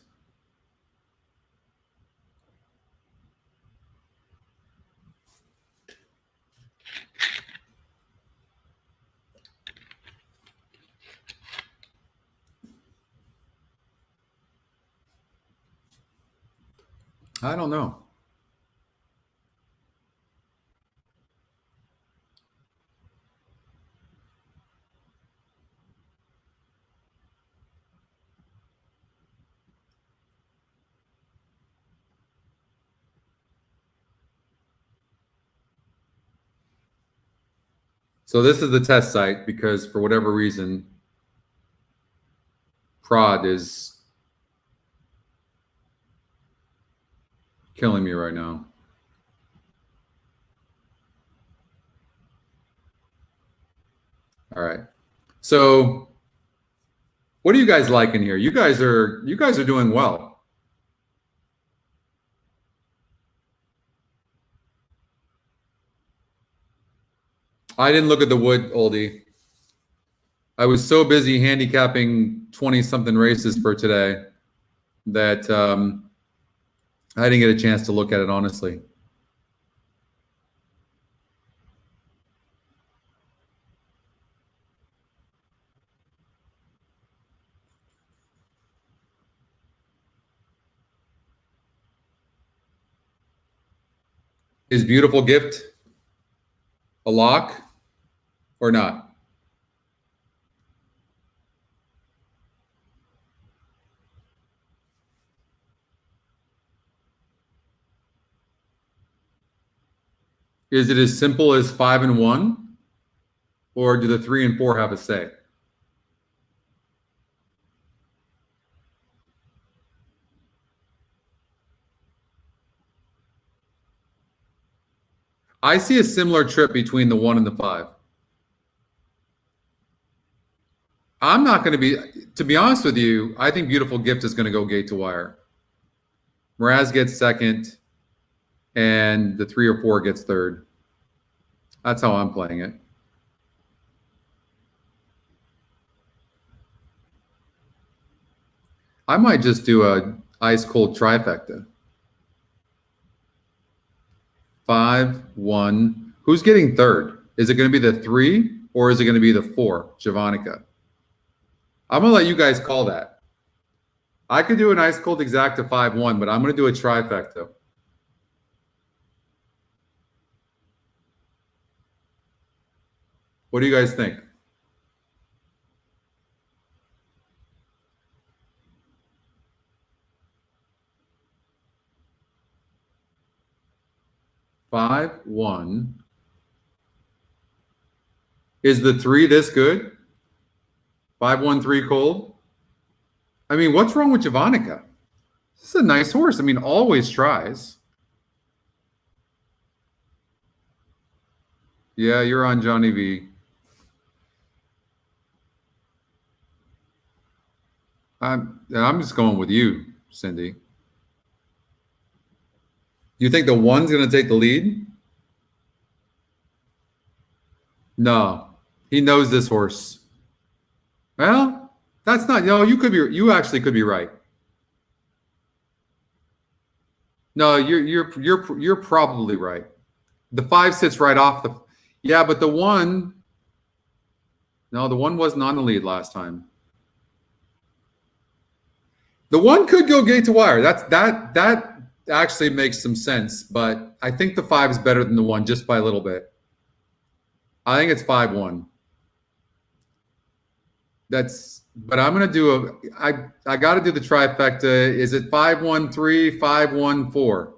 I don't know. So this is the test site because for whatever reason, prod is killing me right now. All right. So what do you guys like in here? You guys are doing well. I didn't look at the wood, oldie. I was so busy handicapping 20-something races for today that I didn't get a chance to look at it, honestly. Is Beautiful Gift a lock or not? Is it as simple as 5 and 1, or do the 3 and 4 have a say? I see a similar trip between the 1 and the 5. I'm not going to be honest with you, I think Beautiful Gift is going to go gate to wire. Mraz gets second, and the 3 or 4 gets third. That's how I'm playing it. I might just do a ice cold trifecta. 5-1. Who's getting third? Is it going to be the 3 or is it going to be the 4, Javonica? I'm going to let you guys call that. I could do an ice cold exacta 5-1, but I'm going to do a trifecta. What do you guys think? Five, 1. Is the 3 this good? 5-1-3 cold? I mean, what's wrong with Javonica? This is a nice horse. I mean, always tries. Yeah, you're on Johnny V. I'm just going with you, Cindy. You think the 1's going to take the lead? No, he knows this horse. Well, that's not. No, you actually could be right. No, you're probably right. The 5 sits right off the. Yeah, but the 1. No, the 1 wasn't on the lead last time. The 1 could go gate to wire. That actually makes some sense, but I think the 5 is better than the 1 just by a little bit. I think it's 5-1. But I'm gonna do I got to do the trifecta. Is it 5-1-3, 5-1-4?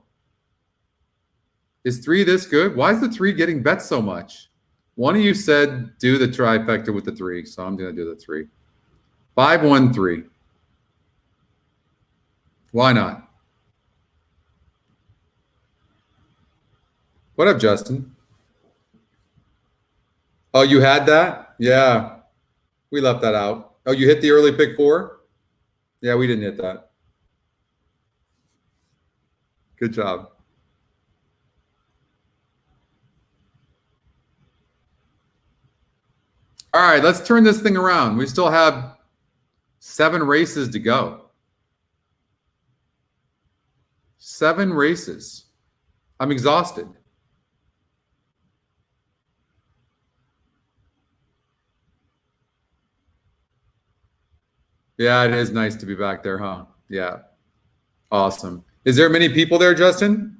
Is 3 this good? Why is the 3 getting bet so much? One of you said do the trifecta with the 3, so I'm gonna do the 3. 5-1-3. Why not? What up, Justin? Oh, you had that? Yeah. We left that out. Oh, you hit the early pick 4? Yeah, we didn't hit that. Good job. All right, let's turn this thing around. We still have 7 races to go. 7 races. I'm exhausted. Yeah, it is nice to be back there, huh? Yeah. Awesome. Is there many people there, Justin?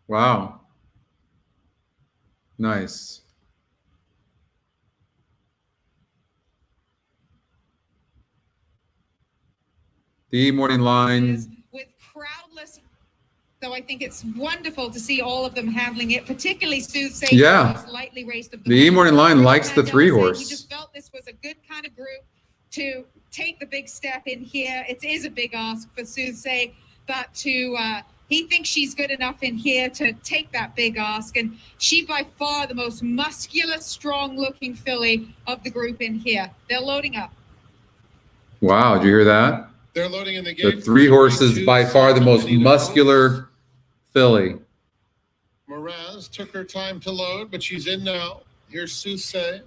Wow. Nice. The morning line. With crowdless. So I think it's wonderful to see all of them handling it, particularly Soothsayer. Yeah. Lightly raced of The E-morning line likes the 3 horse. He just felt this was a good kind of group to take the big step in here. It is a big ask for Soothsayer, but he thinks she's good enough in here to take that big ask. And she by far the most muscular, strong-looking filly of the group in here. They're loading up. Wow, did you hear that? They're loading in the gate. The 3 horses by far the most muscular filly. Mraz took her time to load, but she's in now. Here's Soothsayer,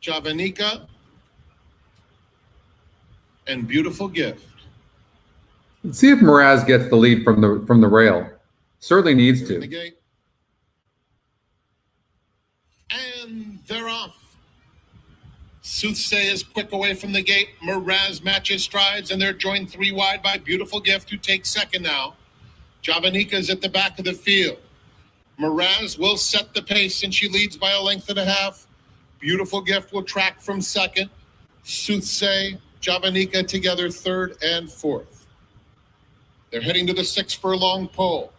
Javonica, and Beautiful Gift. Let's see if Mraz gets the lead from the rail. Certainly needs They're in the to. gate. And they're off. Soothsayer is quick away from the gate. Mraz matches strides, and they're joined 3 wide by Beautiful Gift, who takes second now. Javonica is at the back of the field. Mraz will set the pace, and she leads by a length and a half. Beautiful Gift will track from second. Soothsay, Javanica together third and fourth. They're heading to the 6 furlong pole.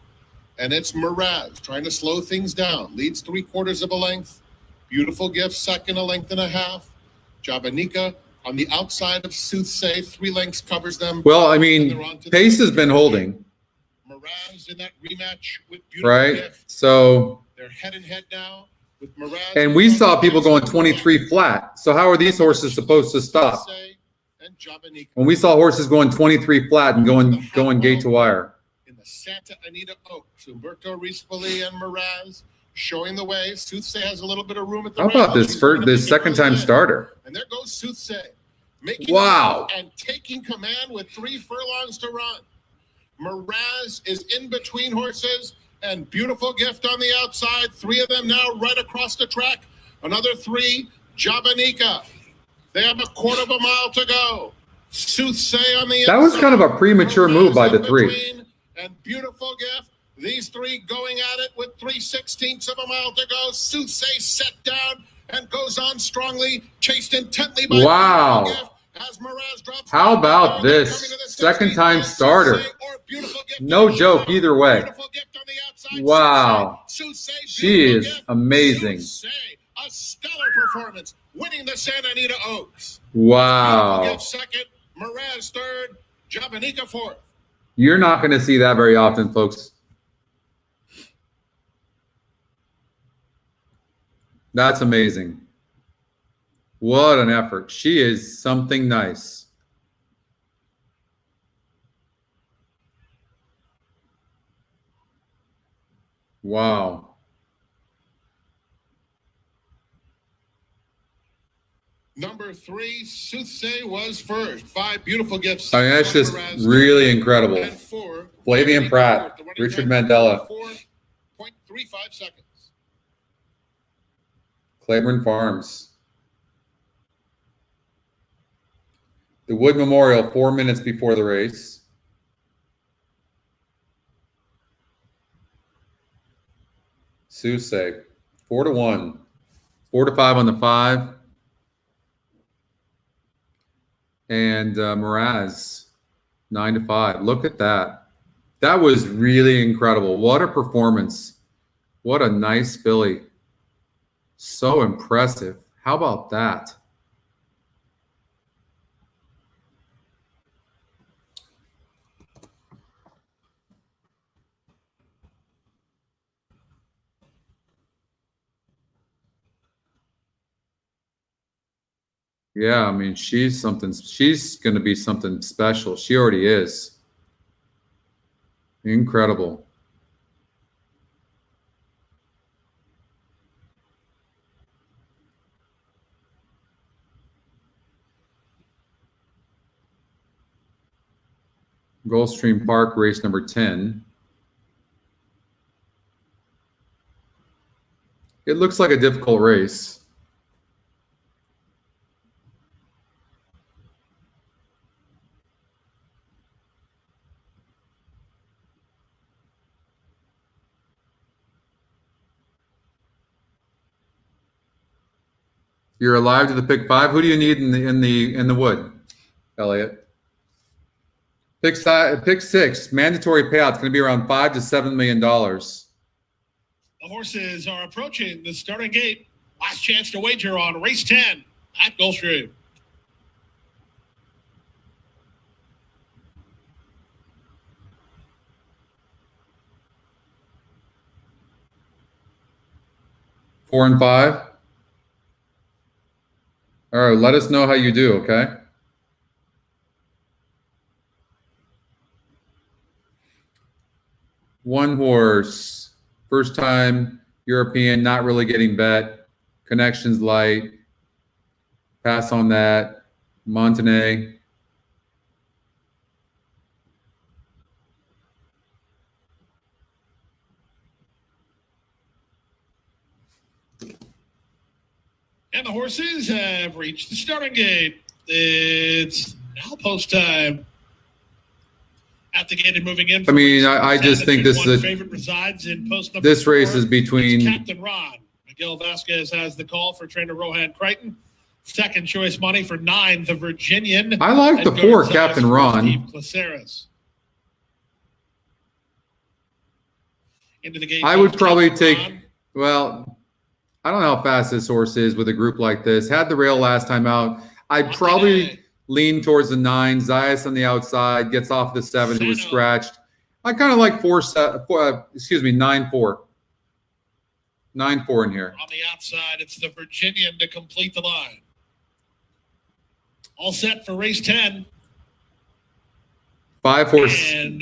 And it's Miraz trying to slow things down. Leads 3/4 of a length. Beautiful Gift second, a length and a half. Javanica on the outside of Soothsay, 3 lengths covers them. Well, I mean, pace has been holding. Miraz in that rematch with Beautiful Right? Gift. So, They're head and head now with Miraz. and we saw people going 23 flat. So how are these horses supposed to stop? Soothsay and Javanica. When we saw horses going 23 flat and going gate to wire. In the Santa Anita Oaks, Umberto Rispoli and Miraz showing the way. Soothsay has a little bit of room at the How about rail. this She's gonna this make it second time really good. starter? And there goes Soothsay. Making Wow. it and taking command with 3 furlongs to run. Miraz is in between horses and Beautiful Gift on the outside. 3 of them now right across the track. Another 3, Javanica. They have 1/4 mile to go. Soothsay on the That was inside. kind of a premature move by the Miraz in 3. between and Beautiful Gift. These 3 going at it with 3/16 of a mile to go. Soothsay set down and goes on strongly, chased intently by Wow. Beautiful Gift. As Miraz drops How down, about they're this? coming to the Second time 16th. starter. Soothsay or Beautiful Gift No on the joke outside. either way. Beautiful Gift on the outside. Wow. Soothsay, She Beautiful is Gift. amazing. Soothsay, a stellar performance, winning the Santa Anita Oaks. Wow. Beautiful Gift second, Miraz third, Javanica fourth. You're not going to see that very often, folks. That's amazing. What an effort. She is something nice. Wow. Number 3, Soothsay was first. 5, Beautiful Gifts. I mean, that's just really incredible. And 4, Flavian Pratt, the running Richard time, Mandela. 4.35 seconds. Claiborne Farms. The Wood Memorial, 4 minutes before the race. Soothsay, 4-1. 4-5 on the 5. And Miraz, 9-5. Look at that. That was really incredible. What a performance. What a nice filly. So impressive. How about that? Yeah, I mean, she's going to be something special. She already is. Incredible. Gulfstream Park, race number 10. It looks like a difficult race. You're alive to the pick 5. Who do you need in the wood, Elliot? Pick 6. Mandatory payout's going to be around $5 to $7 million. The horses are approaching the starting gate. Last chance to wager on race 10 at Gulfstream. Four and 5. All right, let us know how you do, okay? One horse, first time European, not really getting bet. Connections light. Pass on that. Montenay. And the horses have reached the starting gate. It's now post time. At the gate and moving in. I mean, I just think this is favorite resides in post number this race 4. is between It's Captain Ron. Miguel Vasquez has the call for trainer Rohan Crichton. Second choice money for 9, the Virginian. I like the And 4, guard Captain size for Ron. Steve Placeres. Into the game I would goes probably Captain take, Ron. well, I don't know how fast this horse is with a group like this. Had the rail last time out. I'd probably lean towards the 9. Zayas on the outside, gets off the 7 who was Sano. scratched. I kind of like 9-4. 9-4 in here. On the outside, it's the Virginian to complete the line. All set for race 10. 5-horse. And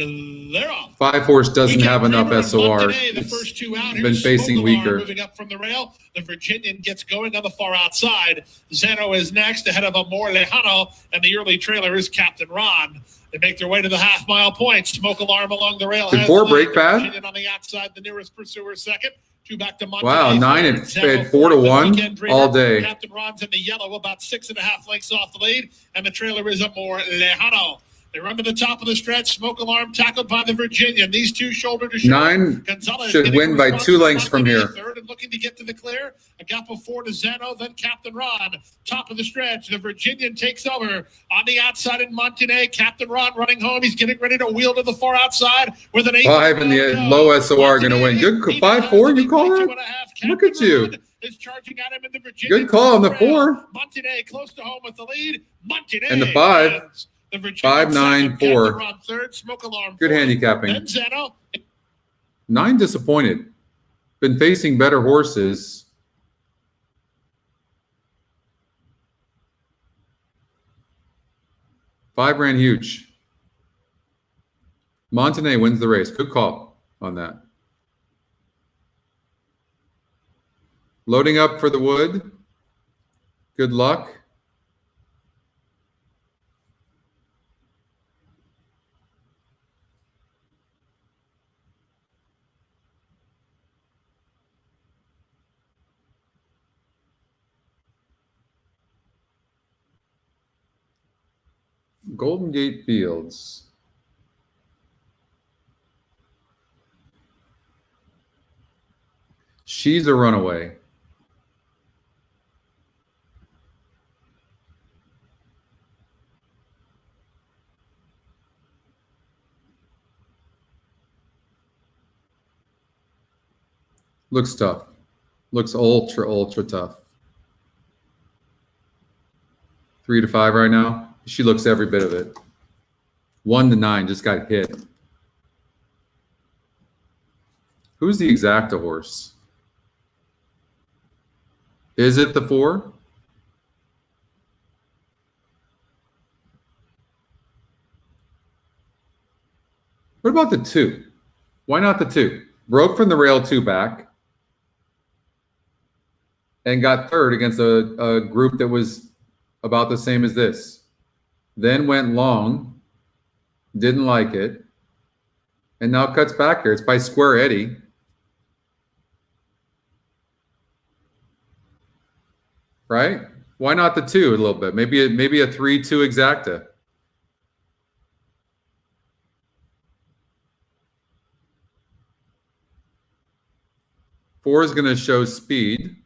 they're off. 5-horse doesn't have enough Creamer and SOR. Montanet, the first 2 out. Been Here's facing Smoke Alarm weaker. Moving up from the rail. The Virginian gets going on the far outside. Zeno is next ahead of Amor Lejano, and the early trailer is Captain Ron. They make their way to the half-mile point. Smoke Alarm along the rail. Did has 4 the break lead. bad? Virginian on the outside, the nearest pursuer second. 2 back to Montanet. Wow, 9 third. at Zeno 4 to fourth. The 1 weekend dreamer. all day. Captain Ron's in the yellow, about 6.5 lengths off the lead, and the trailer is Amor Lejano. They run to the top of the stretch. Smoke Alarm tackled by the Virginian. These two shoulder to shoulder. 9 Gonzalez should getting win by response 2 from lengths from Montanet, here. Third and looking to get to the clear. A gap of 4 to Zeno, then Captain Ron. Top of the stretch. The Virginian takes over. On the outside in Montanet. Captain Ron running home. He's getting ready to wheel to the far outside with an 8. 5 and the low SOR going to win. Good 5-4. You call that? Look at you. Is charging at him in the Virginian. Good call on the 4. Montanet close to home with the lead. Montanet And the 5. wins. The Virginian 5, 9, second, 4. Captain Ron third. Smoke Alarm Good fourth. handicapping. Then Zeno. 9 disappointed. Been facing better horses. Five ran huge. Montanet wins the race. Good call on that. Loading up for the wood. Good luck. Golden Gate Fields. She's a runaway. Looks tough. Looks ultra tough. 3 to 5 right now. She looks every bit of it. 1 to 9 just got hit. Who's the exacta horse? Is it the 4? What about the 2? Why not the 2? Broke from the rail 2 back and got third against a group that was about the same as this. Then went long, didn't like it, and now cuts back here. It's by Square Eddie. Right? Why not the 2 a little bit? Maybe a 3-2 exacta. Four is going to show speed.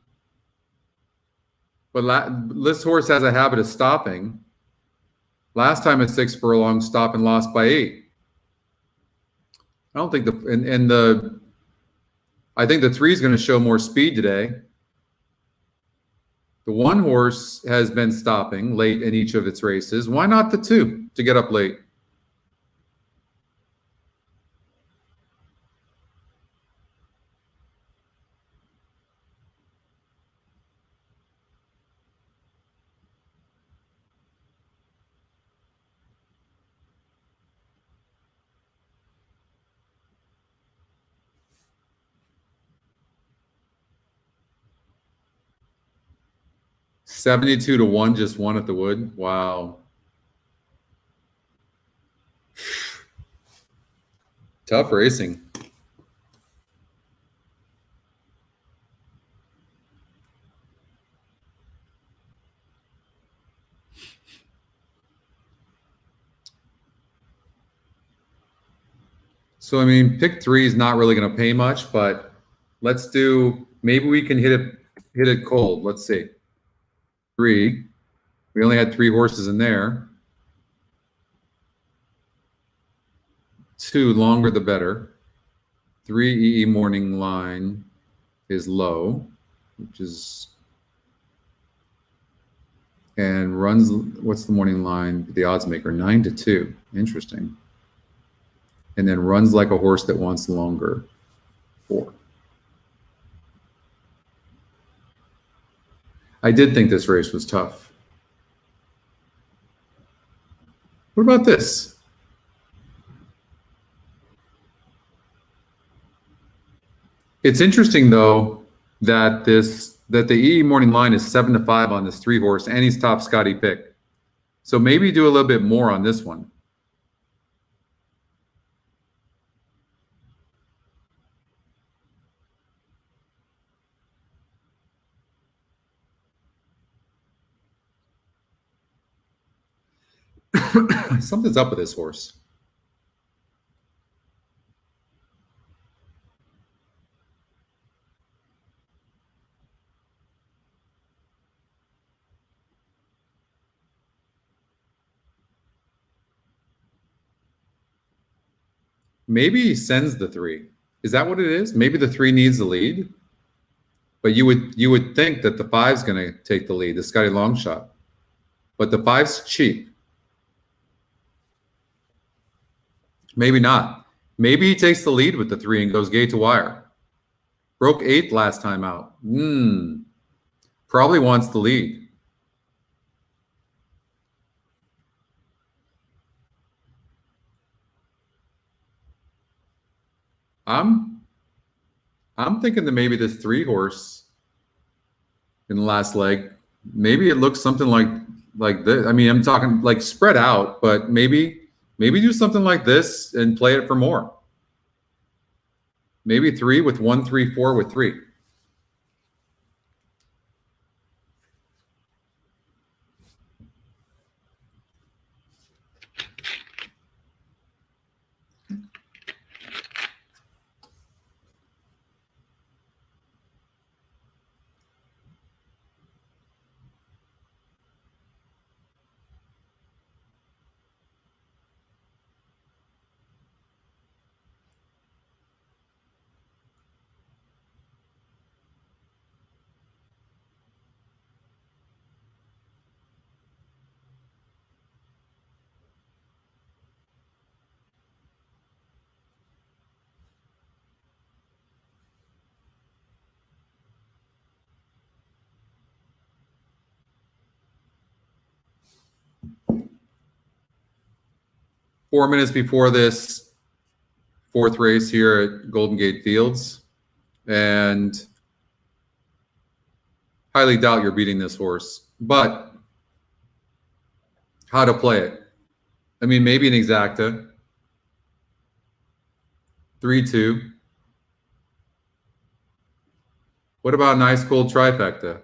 But this horse has a habit of stopping. Last time at 6 furlong, stop and lost by 8. I don't think I think the 3 is going to show more speed today. The 1 horse has been stopping late in each of its races. Why not the 2 to get up late? $72 to 1, just 1 at the wood. Wow. Tough racing. So, I mean, pick 3 is not really going to pay much, but let's do, maybe we can hit it cold. Let's see. 3. We only had 3 horses in there. 2, longer the better. 3 EE morning line is low, which is, and runs, what's the morning line? The odds maker, 9-2. Interesting. And then runs like a horse that wants longer, 4. I did think this race was tough. What about this? It's interesting though that the EE morning line is 7-5 on this 3 horse, and he's top Scotty pick. So maybe do a little bit more on this one. Something's up with this horse. Maybe he sends the 3. Is that what it is? Maybe the 3 needs the lead, but you would think that the 5's going to take the lead, the Scotty long shot, but the 5's cheap. Maybe not. Maybe he takes the lead with the 3 and goes gate to wire. Broke 8th last time out. Probably wants the lead. I'm thinking that maybe this 3 horse in the last leg, maybe it looks something like this. I mean, I'm talking like spread out, but maybe do something like this and play it for more. Maybe 3 with 1, 3, 4 with 3. Four minutes before this 4th race here at Golden Gate Fields, and highly doubt you're beating this horse, but how to play it? I mean, maybe an exacta. 3-2. What about an ice cold trifecta?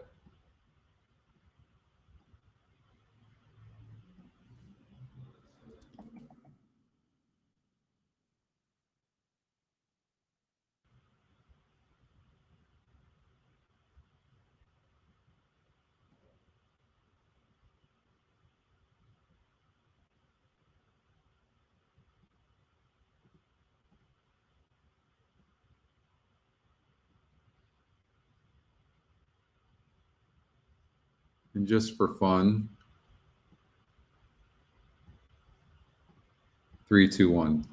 And just for fun, 3, 2, 1.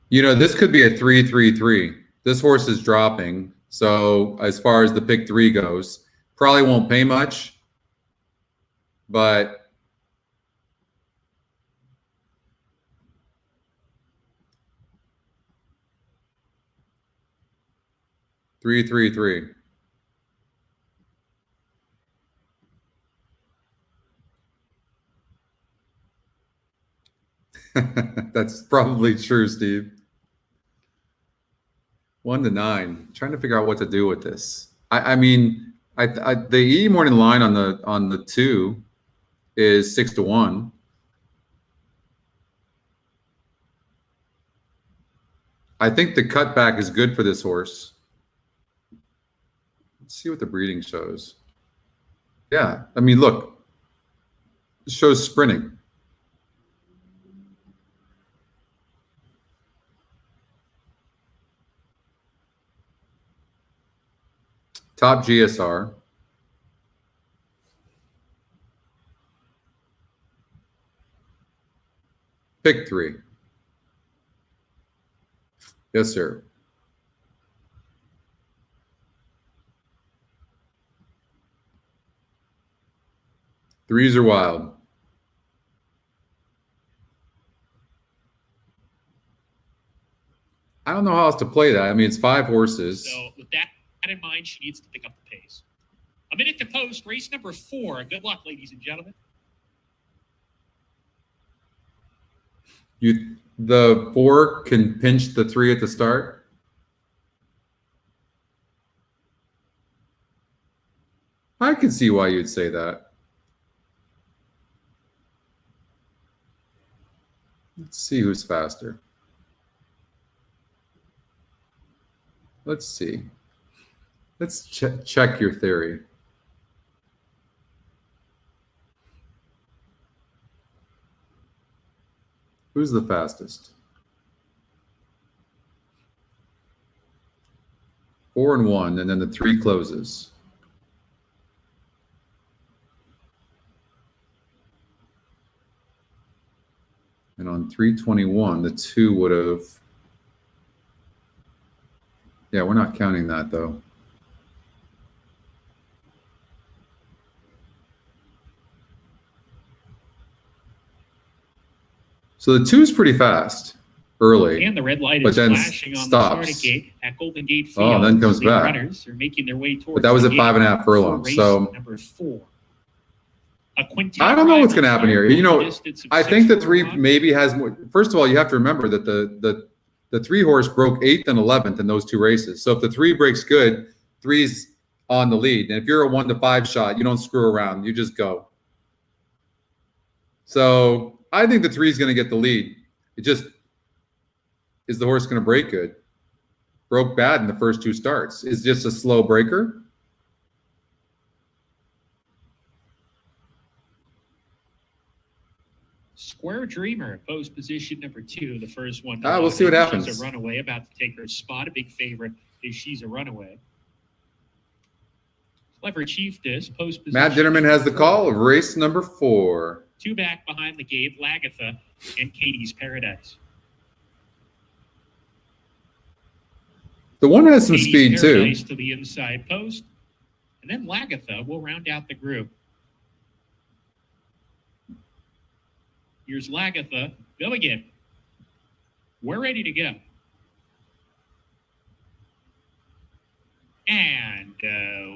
You know, this could be a 3-3-3. This horse is dropping. So as far as the pick 3 goes, probably won't pay much, but three, 3, 3. That's probably true, Steve. 1 to 9. Trying to figure out what to do with this. I mean, the E morning line on the 2 is 6 to 1. I think the cutback is good for this horse. Let's see what the breeding shows. Yeah, I mean, look, it shows sprinting. Top GSR. Pick 3. Yes, sir. Threes are wild. I don't know how else to play that. I mean, it's 5 horses. So with that in mind, she needs to pick up the pace. A minute to post, race number 4. Good luck, ladies and gentlemen. The 4 can pinch the 3 at the start. I can see why you'd say that. Let's see who's faster. Let's see. Let's check your theory. Who's the fastest? 4 and 1, and then the 3 closes. And on 321, the 2 would have. Yeah, we're not counting that though. So the 2 is pretty fast early. And the red light but is then flashing on stops. the starting gate at Golden Gate Field. Oh, then comes The back. runners are making their way towards But that was the at gate 5.5 for furlongs. race So number 4. I don't know what's going to happen here. You know, I think the 3 maybe has more. First of all, you have to remember that the 3 horse broke 8th and 11th in those 2 races. So if the 3 breaks good, 3's on the lead. And if you're a 1 to 5 shot, you don't screw around. You just go. So I think the 3 is going to get the lead. It just, is the horse going to break good? Broke bad in the first 2 starts. Is just a slow breaker? Square Dreamer, post position number 2, the first one. We'll see what happens. She's a runaway, about to take her spot. A big favorite is She's a Runaway. Clever Chiefess, post position. Matt Dinnerman has the call of race number 4. 2 back behind the gate, Lagatha and Katie's Paradise. The 1 has some Katie's speed too. Paradise to the inside post. And then Lagatha will round out the group. Here's Lagatha. Go again. We're ready to go. And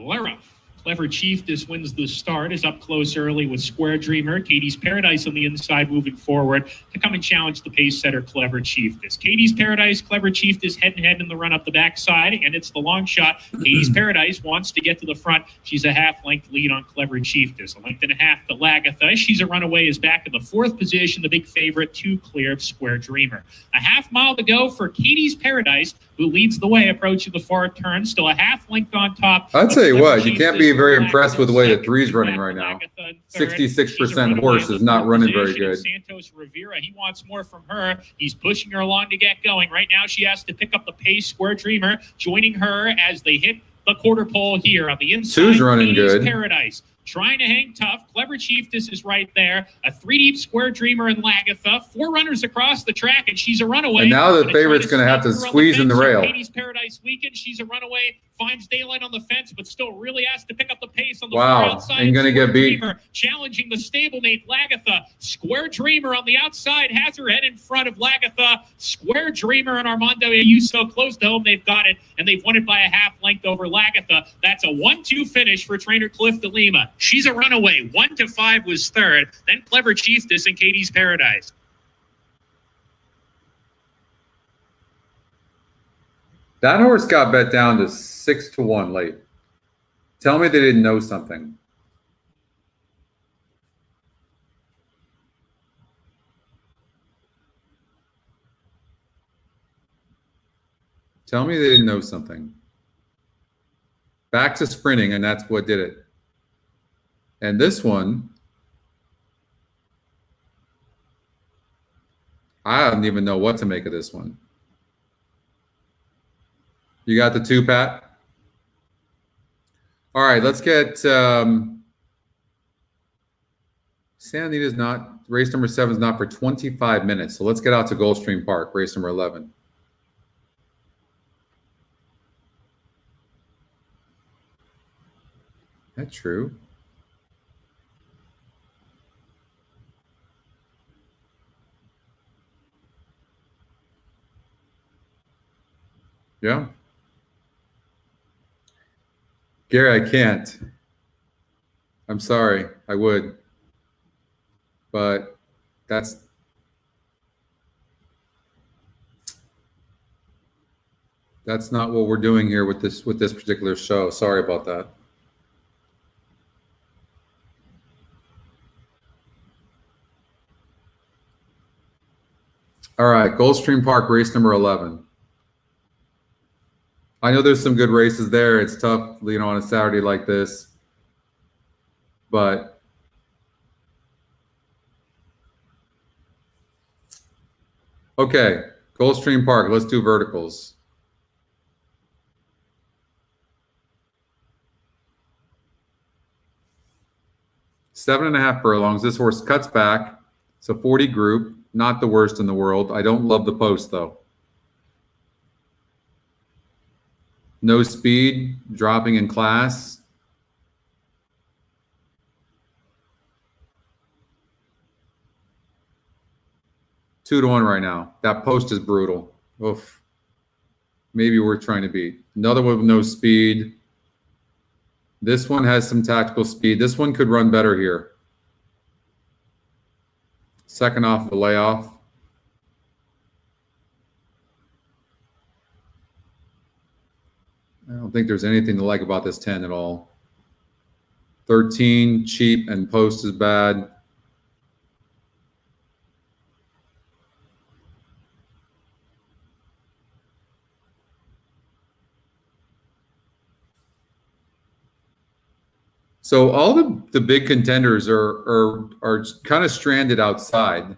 we're off. Clever Chiefess wins the start, is up close early with Square Dreamer. Katie's Paradise on the inside moving forward to come and challenge the pace setter, Clever Chiefess. Katie's Paradise, Clever Chiefess head-to-head in the run up the backside, and it's the long shot. Katie's Paradise wants to get to the front. She's a half-length lead on Clever Chiefess. A length and a half to Lagatha. She's a Runaway is back in the 4th position, the big favorite, 2 clear of Square Dreamer. A half mile to go for Katie's Paradise, who leads the way approaching the far turn. Still a half length on top. I'll tell you what, you can't be very impressed with the way the 3's running right now. 66% horse is not running very good. Santos Rivera, he wants more from her. He's pushing her along to get going. Right now, she has to pick up the pace. Square Dreamer joining her as they hit the quarter pole here on the inside. 2's running good. Paradise. Trying to hang tough. Clever Chiefess is right there. A 3 deep Square Dreamer and Lagatha. 4 runners across the track, and She's a Runaway. And now the favorite's going to have to squeeze in the rail. Katie's Paradise weekend. She's a Runaway. Finds daylight on the fence, but still really has to pick up the pace on the far outside. And going to get beat. Dreamer challenging the stablemate Lagatha. Square Dreamer on the outside has her head in front of Lagatha. Square Dreamer and Armando Ayuso close to home. They've got it, and they've won it by a half length over Lagatha. That's a 1-2 finish for trainer Cliff DeLima. She's a Runaway. 1 to 5 was third. Then Clever Chiefess and Katie's Paradise. That horse got bet down to 6-1 late. Tell me they didn't know something. Tell me they didn't know something. Back to sprinting, and that's what did it. And this one, I don't even know what to make of this one. You got the 2, Pat? All right, let's get Santa Anita's not, race number 7 is not for 25 minutes. So let's get out to Gulfstream Park, race number 11. Is that true? Yeah. Gary, I can't. I'm sorry. I would. But that's not what we're doing here with this particular show. Sorry about that. All right, Gulfstream Park, race number 11. I know there's some good races there. It's tough, on a Saturday like this. But okay, Gulfstream Park, let's do verticals. 7.5 furlongs. This horse cuts back. It's a 40 group, not the worst in the world. I don't love the post, though. No speed, dropping in class. Two to 1 right now. That post is brutal. Oof. Maybe we're trying to beat. Another one with no speed. This one has some tactical speed. This one could run better here. Second off the layoff. I don't think there's anything to like about this 10 at all. 13, cheap, and post is bad. So all the big contenders are kind of stranded outside.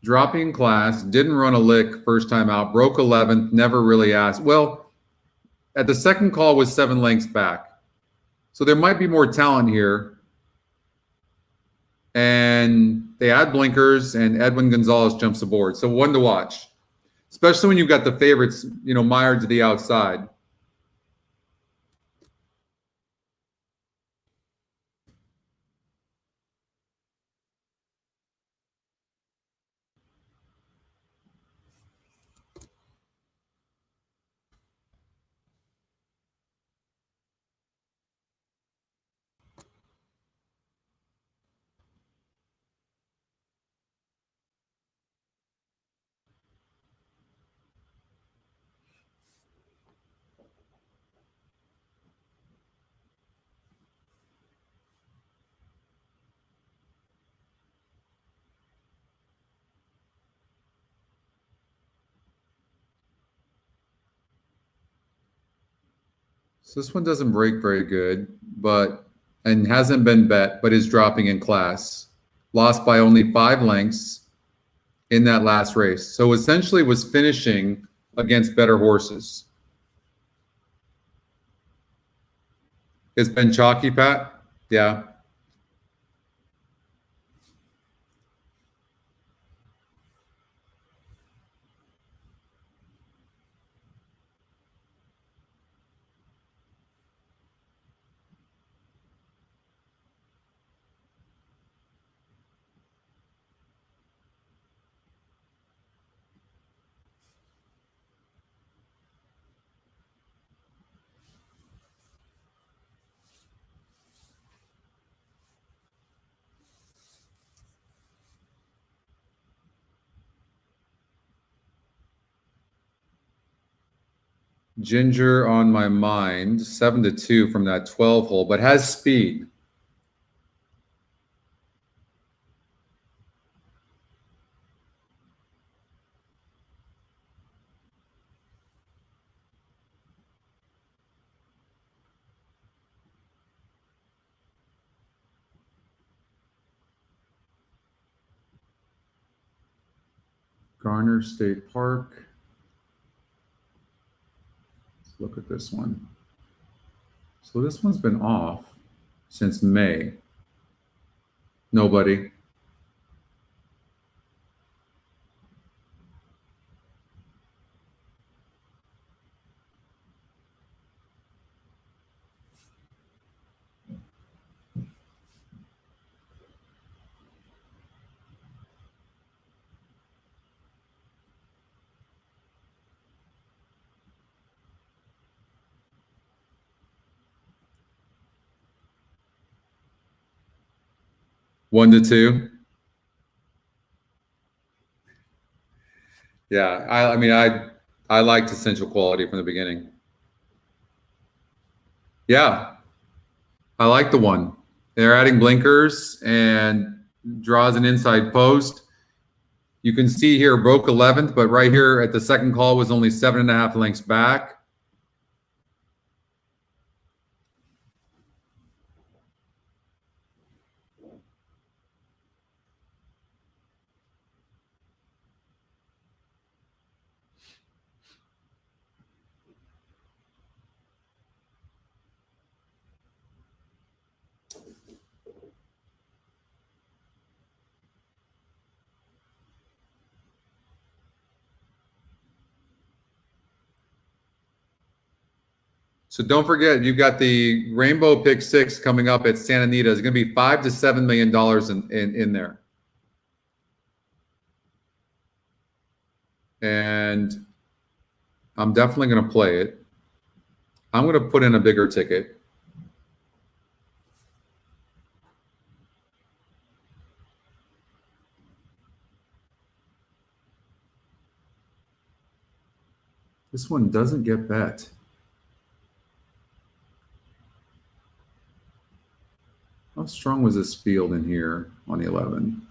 Dropping class, didn't run a lick first time out, broke 11th, never really asked. Well, at the second call was 7 lengths back. So there might be more talent here. And they add blinkers, and Edwin Gonzalez jumps aboard. So one to watch, especially when you've got the favorites, mired to the outside. So this one doesn't break very good, and hasn't been bet, but is dropping in class. Lost by only 5 lengths in that last race. So essentially was finishing against better horses. It's been chalky, Pat? Yeah. Ginger on my mind, 7-2 from that 12 hole, but has speed. Garner State Park. Let's look at this one. So this one's been off since May. Nobody. One to two. Yeah, I mean, I liked essential quality from the beginning. Yeah, I like the one. They're adding blinkers and draws an inside post. You can see here broke 11th, but right here at the second call was only 7.5 lengths back. So don't forget, you've got the Rainbow Pick 6 coming up at Santa Anita. It's going to be $5 to $7 million in there. And I'm definitely going to play it. I'm going to put in a bigger ticket. This one doesn't get bet. How strong was this field in here on the 11?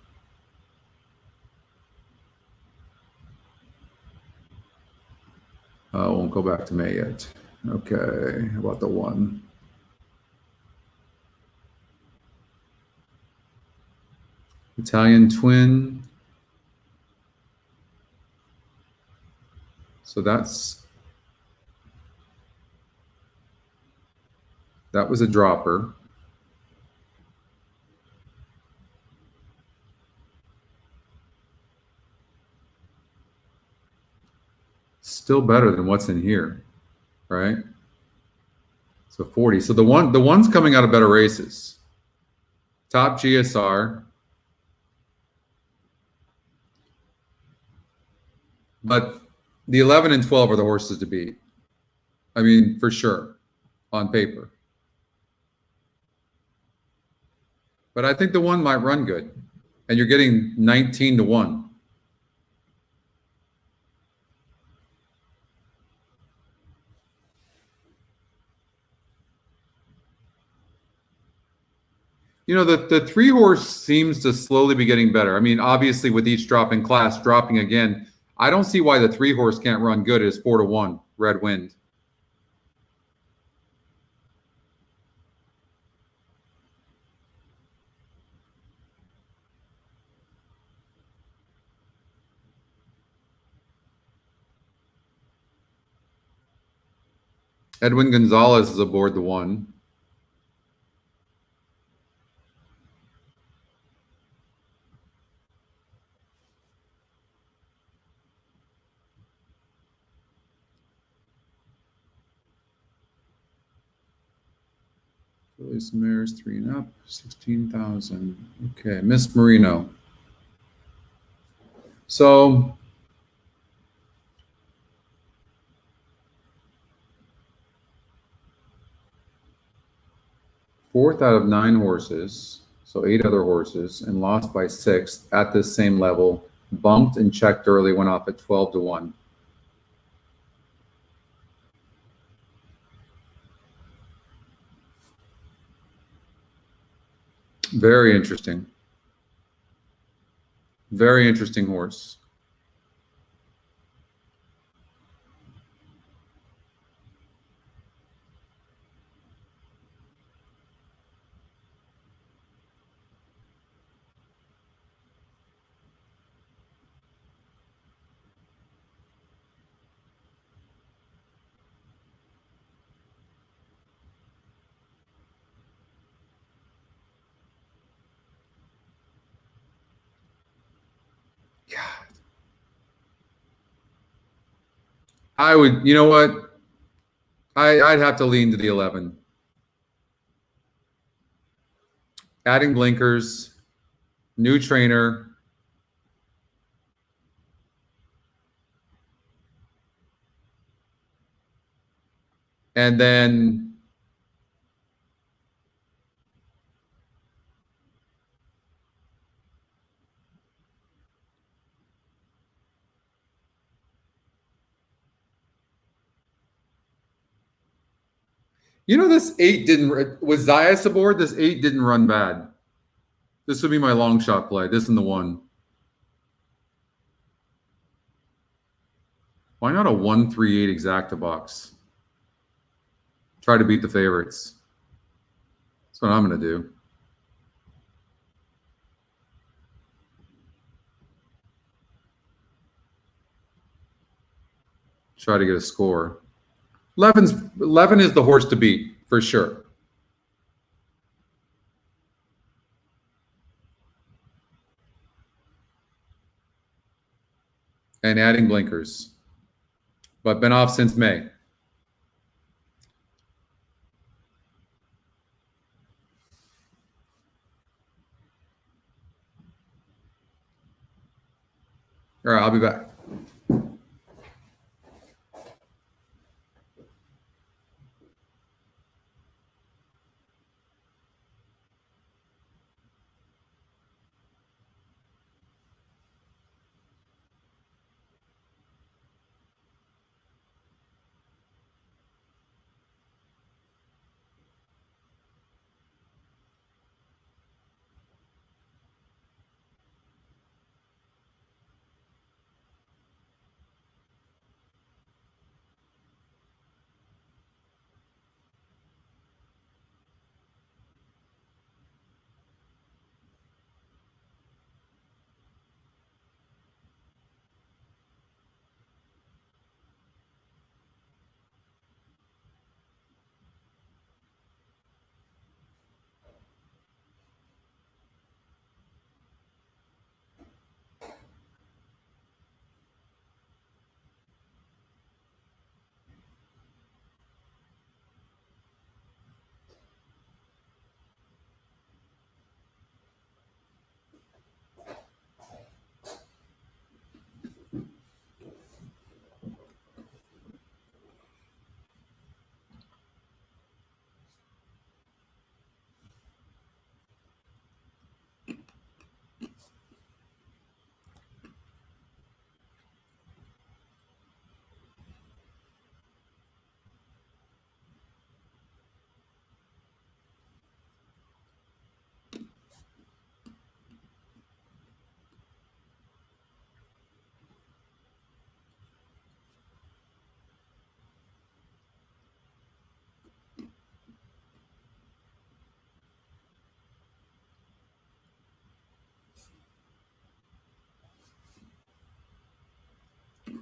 I won't go back to May yet. Okay, how about the 1? Italian twin. So that was a dropper. Still better than what's in here, right? So 40. So the one's coming out of better races. Top GSR. But the 11 and 12 are the horses to beat. I mean, for sure, on paper. But I think the 1 might run good. And you're getting 19 to 1. You know, the 3 horse seems to slowly be getting better. I mean, obviously with each drop in class dropping again, I don't see why the 3 horse can't run good as 4 to 1, Red Wind. Edwin Gonzalez is aboard the 1. Phillies Mares 3 and up, 16,000. Okay, Miss Marino. So fourth out of 9 horses, so 8 other horses, and lost by 6 at this same level. Bumped and checked early, went off at 12 to 1. Very interesting. Very interesting horse. God. I would, you know what? I'd have to lean to the 11. Adding blinkers, new trainer. And then this 8 didn't, was Zayas aboard? This 8 didn't run bad. This would be my long shot play. This and the 1. Why not a 1-3-8 exacta box? Try to beat the favorites. That's what I'm going to do. Try to get a score. 11 is the horse to beat, for sure. And adding blinkers. But been off since May. All right, I'll be back.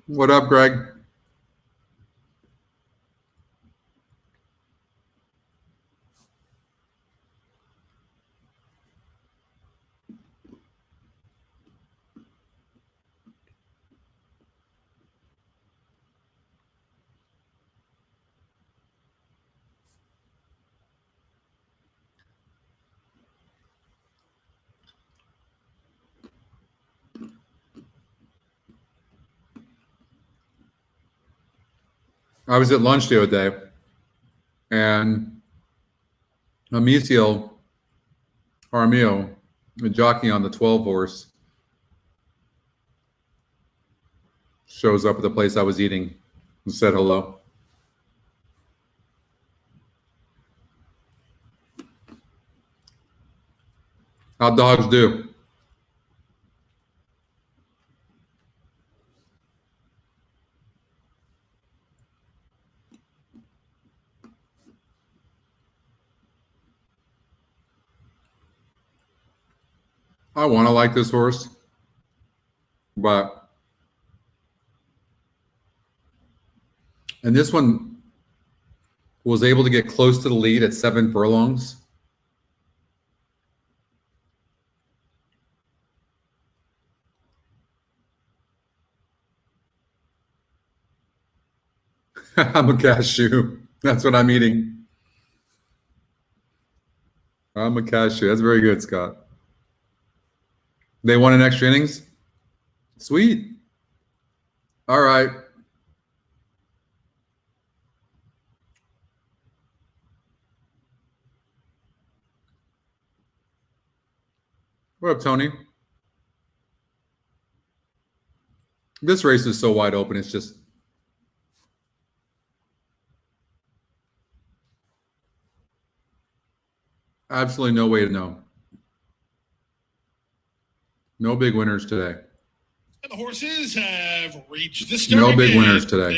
What up, Greg? I was at lunch the other day, and Amicio Armio, a jockey on the 12 horse, shows up at the place I was eating and said hello. How dogs do. I want to like this horse, but and this one was able to get close to the lead at 7 furlongs. I'm a cashew. That's what I'm eating. I'm a cashew. That's very good, Scott. They won in extra innings? Sweet. All right. What up, Tony? This race is so wide open. It's just absolutely no way to know. No big winners today. And the horses have reached the start. No big again. winners today.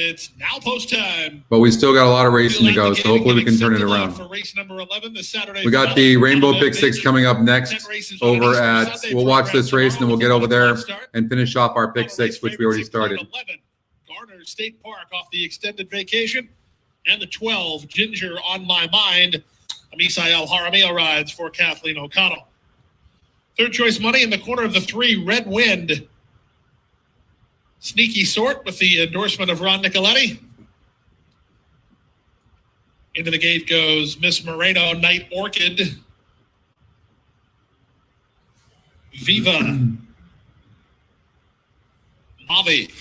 It's now post time. But we still got a lot of racing to go, so hopefully we can turn it around. For race number 11, the Saturday We got the Rainbow Pick 6 coming up next over at, we'll watch this race and then we'll get over there and finish off our Pick 6, which we already started. 11, Garner State Park off the extended vacation. And the 12, Ginger on My Mind. Misael Jaramillo rides for Kathleen O'Connell. Third choice money in the corner of the 3, Red Wind. Sneaky Sort with the endorsement of Ron Nicoletti. Into the gate goes Miss Moreno, Night Orchid. Viva. Mavi.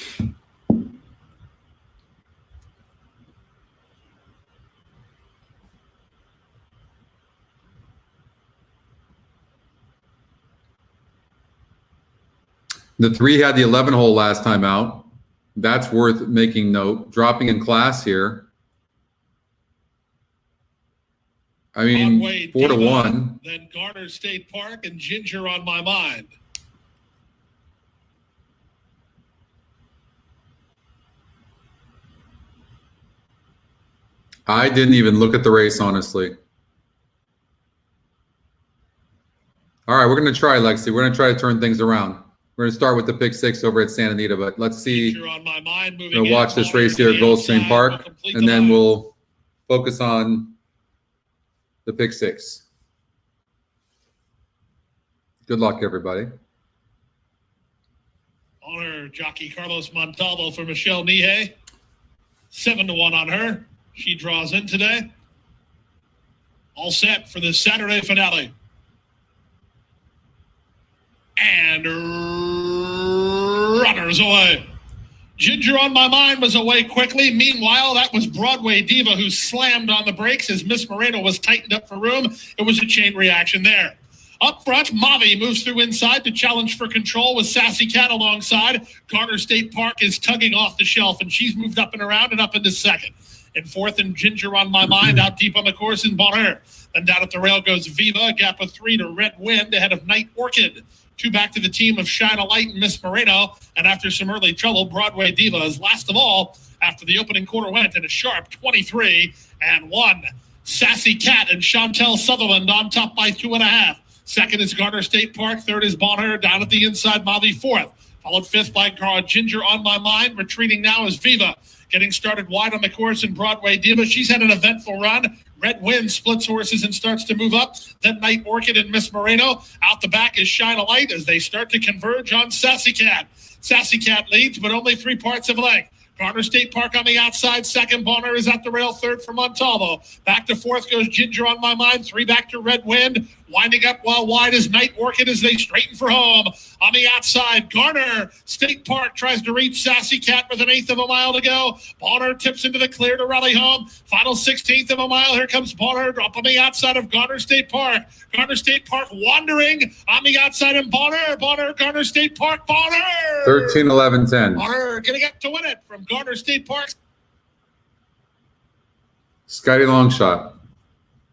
The 3 had the 11 hole last time out. That's worth making note. Dropping in class here. I mean, Broadway 4-1. Then Garner State Park and Ginger on My Mind. I didn't even look at the race, honestly. All right, we're going to try, Lexi. We're going to try to turn things around. We're going to start with the Pick 6 over at Santa Anita, but let's see. On My Mind, We're going to watch this race here at Gulfstream Park, and then we'll focus on the Pick 6. Good luck, everybody. Honor jockey Carlos Montalvo for Michelle Nihei. 7-1 on her. She draws in today. All set for the Saturday finale. And runners away. Ginger on My Mind was away quickly. Meanwhile, that was Broadway Diva who slammed on the brakes as Miss Moreno was tightened up for room. It was a chain reaction there. Up front, Mavi moves through inside to challenge for control with Sassy Cat alongside. Garner State Park is tugging off the shelf, and she's moved up and around and up into second. In fourth, and Ginger on My Mind out deep on the course in Bonheur. Then down at the rail goes Viva, a gap of 3 to Red Wind ahead of Night Orchid. 2 back to the team of Shine a Light and Miss Moreno. And after some early trouble, Broadway Diva is last of all after the opening quarter went in a sharp 23-1. Sassy Cat and Chantel Sutherland on top by 2.5. Second is Garner State Park. Third is Bonheur. Down at the inside, Mavi fourth. Followed fifth by Ginger on My Mind. Retreating now is Viva. Getting started wide on the course in Broadway Diva. She's had an eventful run. Red Wind splits horses and starts to move up. Then Night Orchid and Miss Moreno. Out the back is Shine a Light as they start to converge on Sassy Cat. Sassy Cat leads, but only 3 parts of a length. Garner State Park on the outside. Second, Bonheur is at the rail. Third for Montalvo. Back to fourth goes Ginger on My Mind. 3 back to Red Wind. Winding up well wide is Night Orchid as they straighten for home. On the outside, Garner State Park tries to reach Sassy Cat with 1/8 of a mile to go. Bonheur tips into the clear to rally home. Final 1/16 of a mile. Here comes Bonheur up on the outside of Garner State Park. Garner State Park wandering on the outside of Bonheur. Garner State Park, Bonheur. 13, 11, 10. Bonheur going to get to win it from Garner State Park. Scotty long shot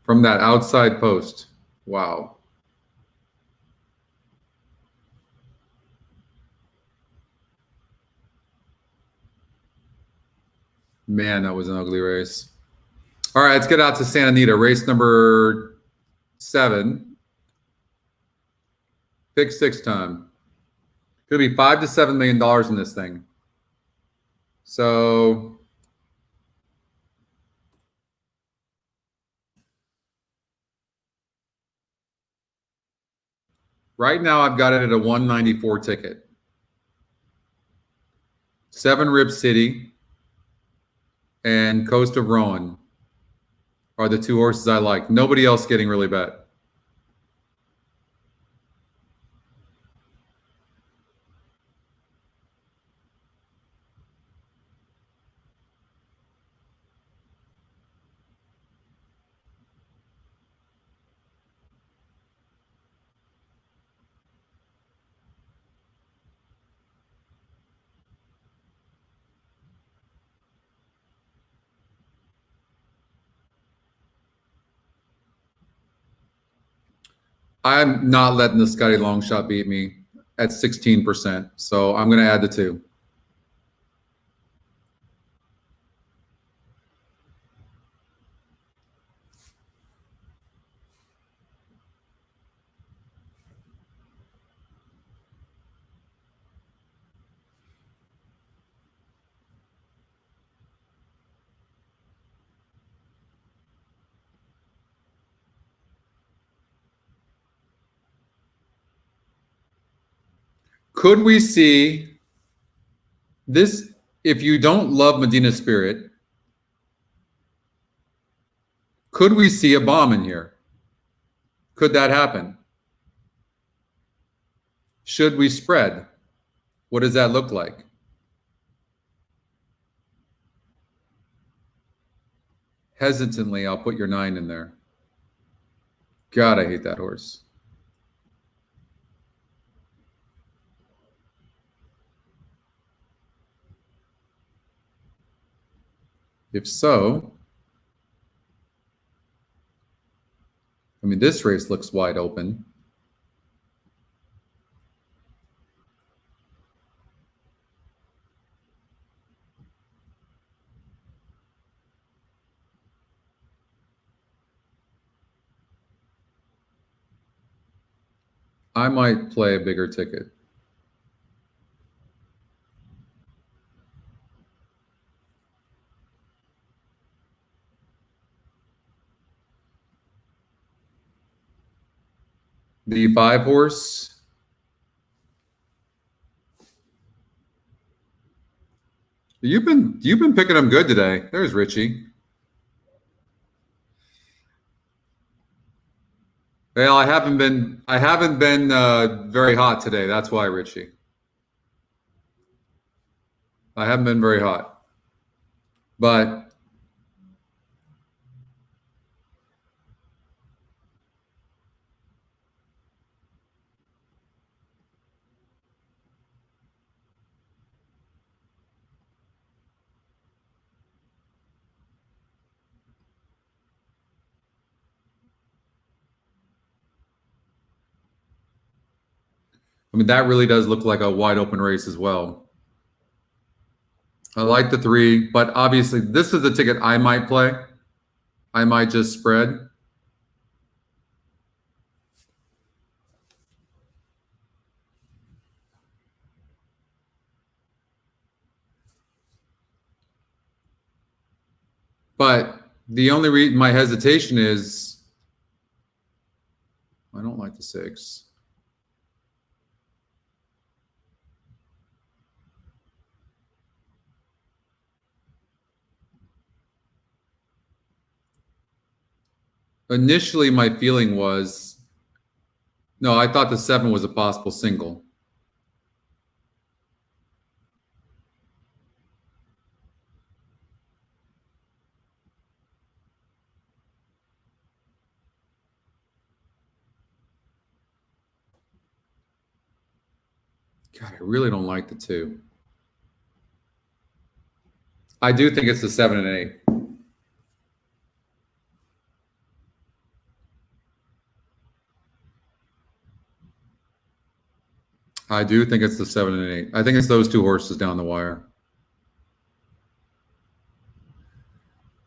from that outside post. Wow. Man, that was an ugly race. All right, let's get out to Santa Anita. Race number 7. Pick 6 time. Could be $5 to $7 million in this thing. So right now I've got it at a 194 ticket. 7 Rib City and Coast of Rowan are the 2 horses I like. Nobody else getting really bet. I'm not letting the Scotty Longshot beat me at 16%. So I'm going to add the 2. Could we see this? If you don't love Medina Spirit, could we see a bomb in here? Could that happen? Should we spread? What does that look like? Hesitantly, I'll put your 9 in there. God, I hate that horse. If so, I mean, this race looks wide open. I might play a bigger ticket. The 5 horse. You've been picking them good today. There's Richie. Well, I haven't been very hot today. That's why, Richie. I haven't been very hot. But I mean, that really does look like a wide open race as well. I like the 3, but obviously this is the ticket I might play. I might just spread. But the only reason my hesitation is I don't like the 6. Initially, my feeling was, no, I thought the 7 was a possible single. God, I really don't like the 2. I do think it's the 7 and 8. I do think it's the 7 and 8. I think it's those 2 horses down the wire.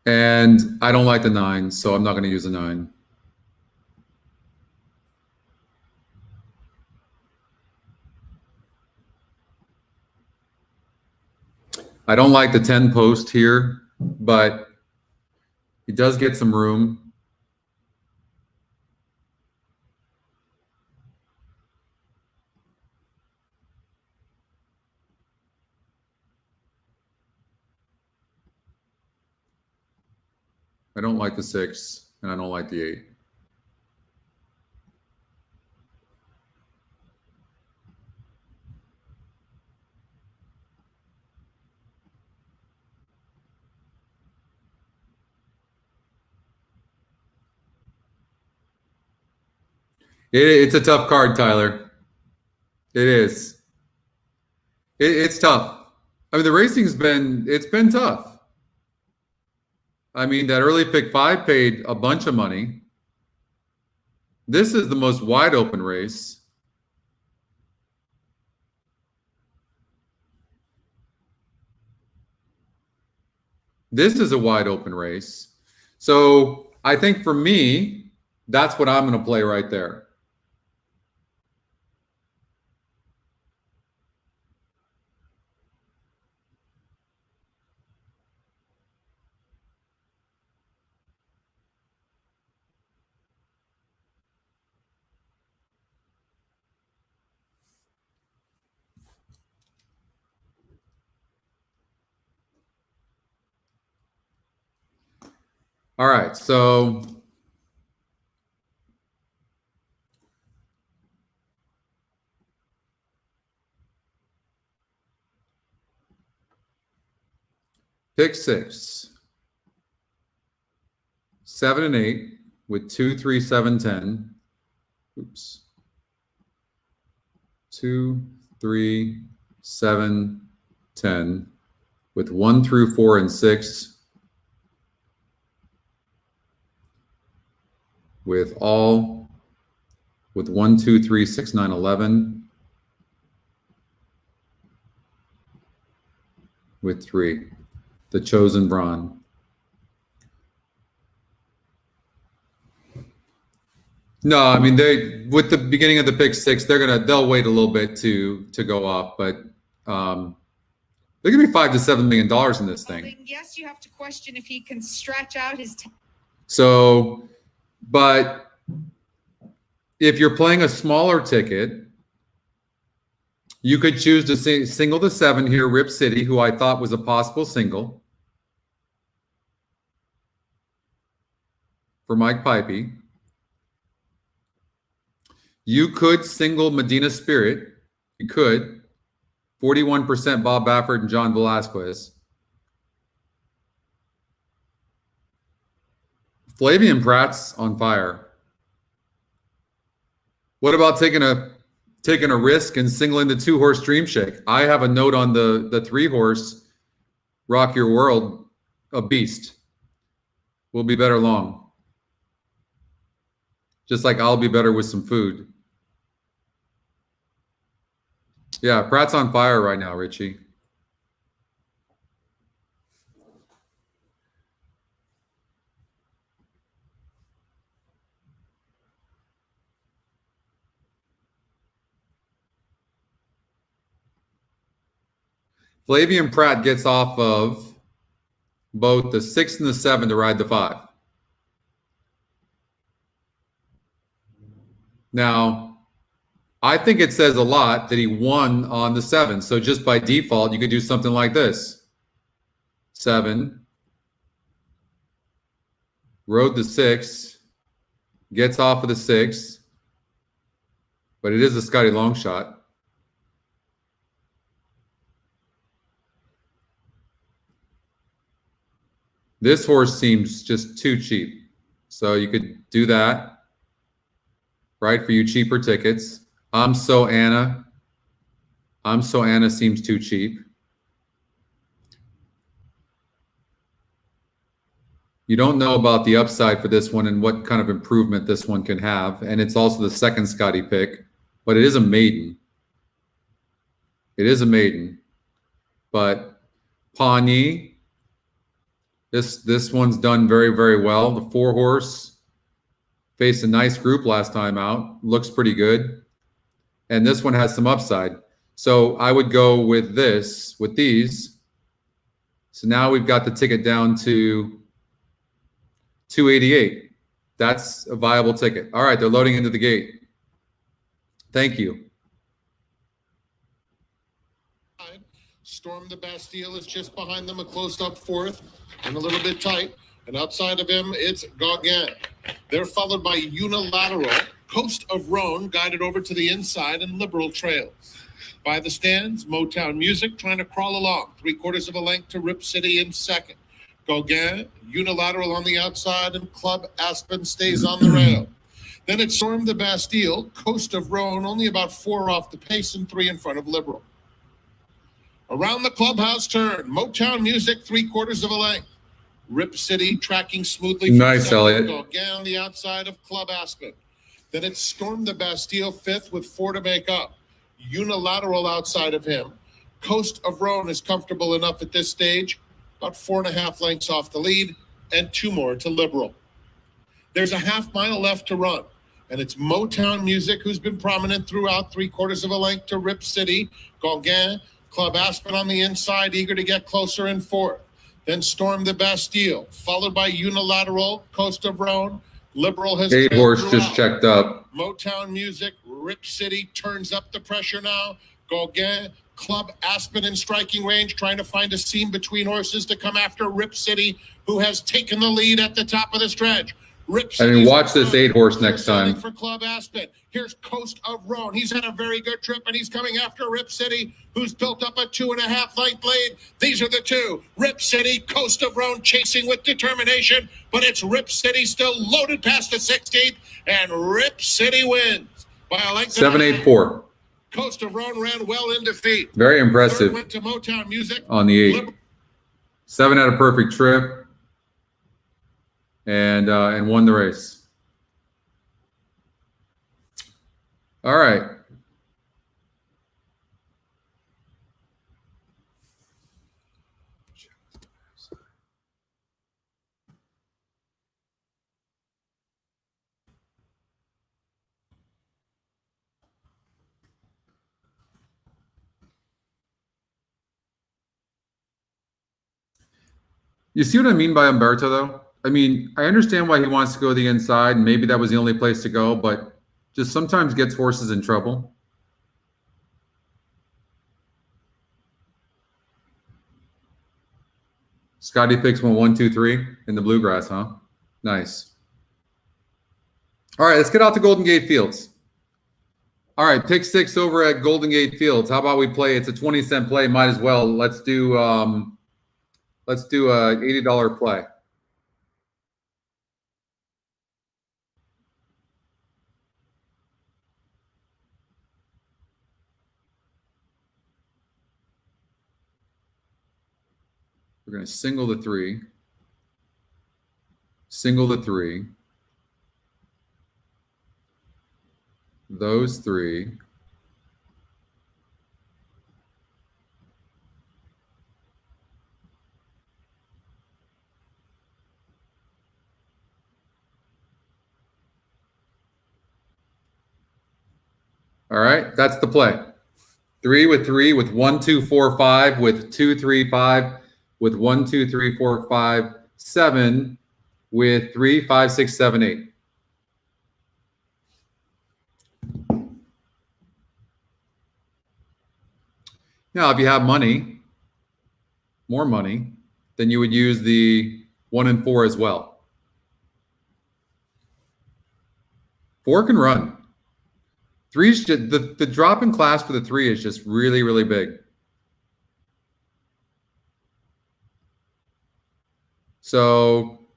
And I don't like the 9, so I'm not going to use a 9. I don't like the 10 post here, but he does get some room. I don't like the 6, and I don't like the 8. It's a tough card, Tyler. It is. It's tough. I mean, the racing's been tough. I mean, that early pick 5 paid a bunch of money. This is the most wide open race. This is a wide open race. So I think for me, that's what I'm going to play right there. All right, so pick 6, 7 and 8 with 2, 3, 7, 10. Oops. 2, 3, 7, 10 with 1 through 4 and 6. With 1, 2, 3, 6, 9, 11. With 3, the chosen brawn. No, I mean with the beginning of the pick 6, they'll wait a little bit to go off, but they're gonna be $5 to $7 million in this thing. Yes, you have to question if he can stretch out his. So, but if you're playing a smaller ticket, you could choose to single the 7 here, Rip City, who I thought was a possible single for Mike Pipey. You could single Medina Spirit. You could. 41% Bob Baffert and John Velasquez. Flavian Pratt's on fire. What about taking a risk and singling the 2-horse Dream Shake? I have a note on the 3-horse Rock Your World, a beast. Will be better long. Just like I'll be better with some food. Yeah, Pratt's on fire right now, Richie. Flavian Pratt gets off of both the 6 and the 7 to ride the 5. Now, I think it says a lot that he won on the 7. So just by default, you could do something like this. 7, rode the 6, gets off of the 6, but it is a Scotty long shot. This horse seems just too cheap. So you could do that, right, for you cheaper tickets. I'm So Anna seems too cheap. You don't know about the upside for this one and what kind of improvement this one can have. And it's also the second Scotty pick, but it is a maiden. It is a maiden. But Pawnee, This one's done very, very well. The 4-horse faced a nice group last time out. Looks pretty good. And this one has some upside. So I would go with these. So now we've got the ticket down to 288. That's a viable ticket. All right, they're loading into the gate. Thank you. Storm the Bastille is just behind them, a close-up fourth and a little bit tight. And outside of him, it's Gauguin. They're followed by Unilateral. Coast of Rhone guided over to the inside, and Liberal trails. By the stands, Motown Music trying to crawl along. 3/4 of a length to Rip City in second. Gauguin, Unilateral on the outside, and Club Aspen stays on the rail. Then it's Storm the Bastille. Coast of Rhone only about 4 off the pace and 3 in front of Liberal. Around the clubhouse turn, Motown Music 3/4 of a length. Rip City tracking smoothly. Nice, Elliot. Gauguin on the outside of Club Aspen. Then it's Storm the Bastille 5th with 4 to make up. Unilateral outside of him. Coast of Rhone is comfortable enough at this stage, about 4.5 lengths off the lead, and 2 more to Liberal. There's a half mile left to run, and it's Motown Music who's been prominent throughout. 3/4 of a length to Rip City. Gauguin, Club Aspen on the inside, eager to get closer in 4th. Then Storm the Bastille, followed by Unilateral, Coast of Rhone. Liberal has 8-horse just checked up. Motown Music, Rip City turns up the pressure now. Gauguin, Club Aspen in striking range, trying to find a seam between horses to come after Rip City, who has taken the lead at the top of the stretch. Rip City. Watch this 8-horse next time. For Club Aspen. Here's Coast of Rhone. He's had a very good trip, and he's coming after Rip City, who's built up a 2.5 length lead. These are the two. Rip City, Coast of Rhone chasing with determination, but it's Rip City still loaded past the 16th, and Rip City wins by a length. 7-8-4. Coast of Rhone ran well in defeat. Very impressive. Third went to Motown Music on the 8. 7 had a perfect trip and won the race. All right. You see what I mean by Umberto, though? I mean, I understand why he wants to go the inside. Maybe that was the only place to go, but just sometimes gets horses in trouble. Scotty picks 1, 2, 3 in the bluegrass, huh? Nice. All right, let's get out to Golden Gate Fields. All right, pick 6 over at Golden Gate Fields. How about we play? It's a 20-cent play. Might as well. Let's do a $80 play. We're going to single the 3, single the 3, those 3, all right, that's the play. 3 with 1, 2, 4, 5 with 2, 3, 5. With 1, 2, 3, 4, 5, 7, with 3, 5, 6, 7, 8. Now, if you have money, more money, then you would use the 1 and 4 as well. 4 can run. 3's just the drop in class for the 3 is just really, really big. So,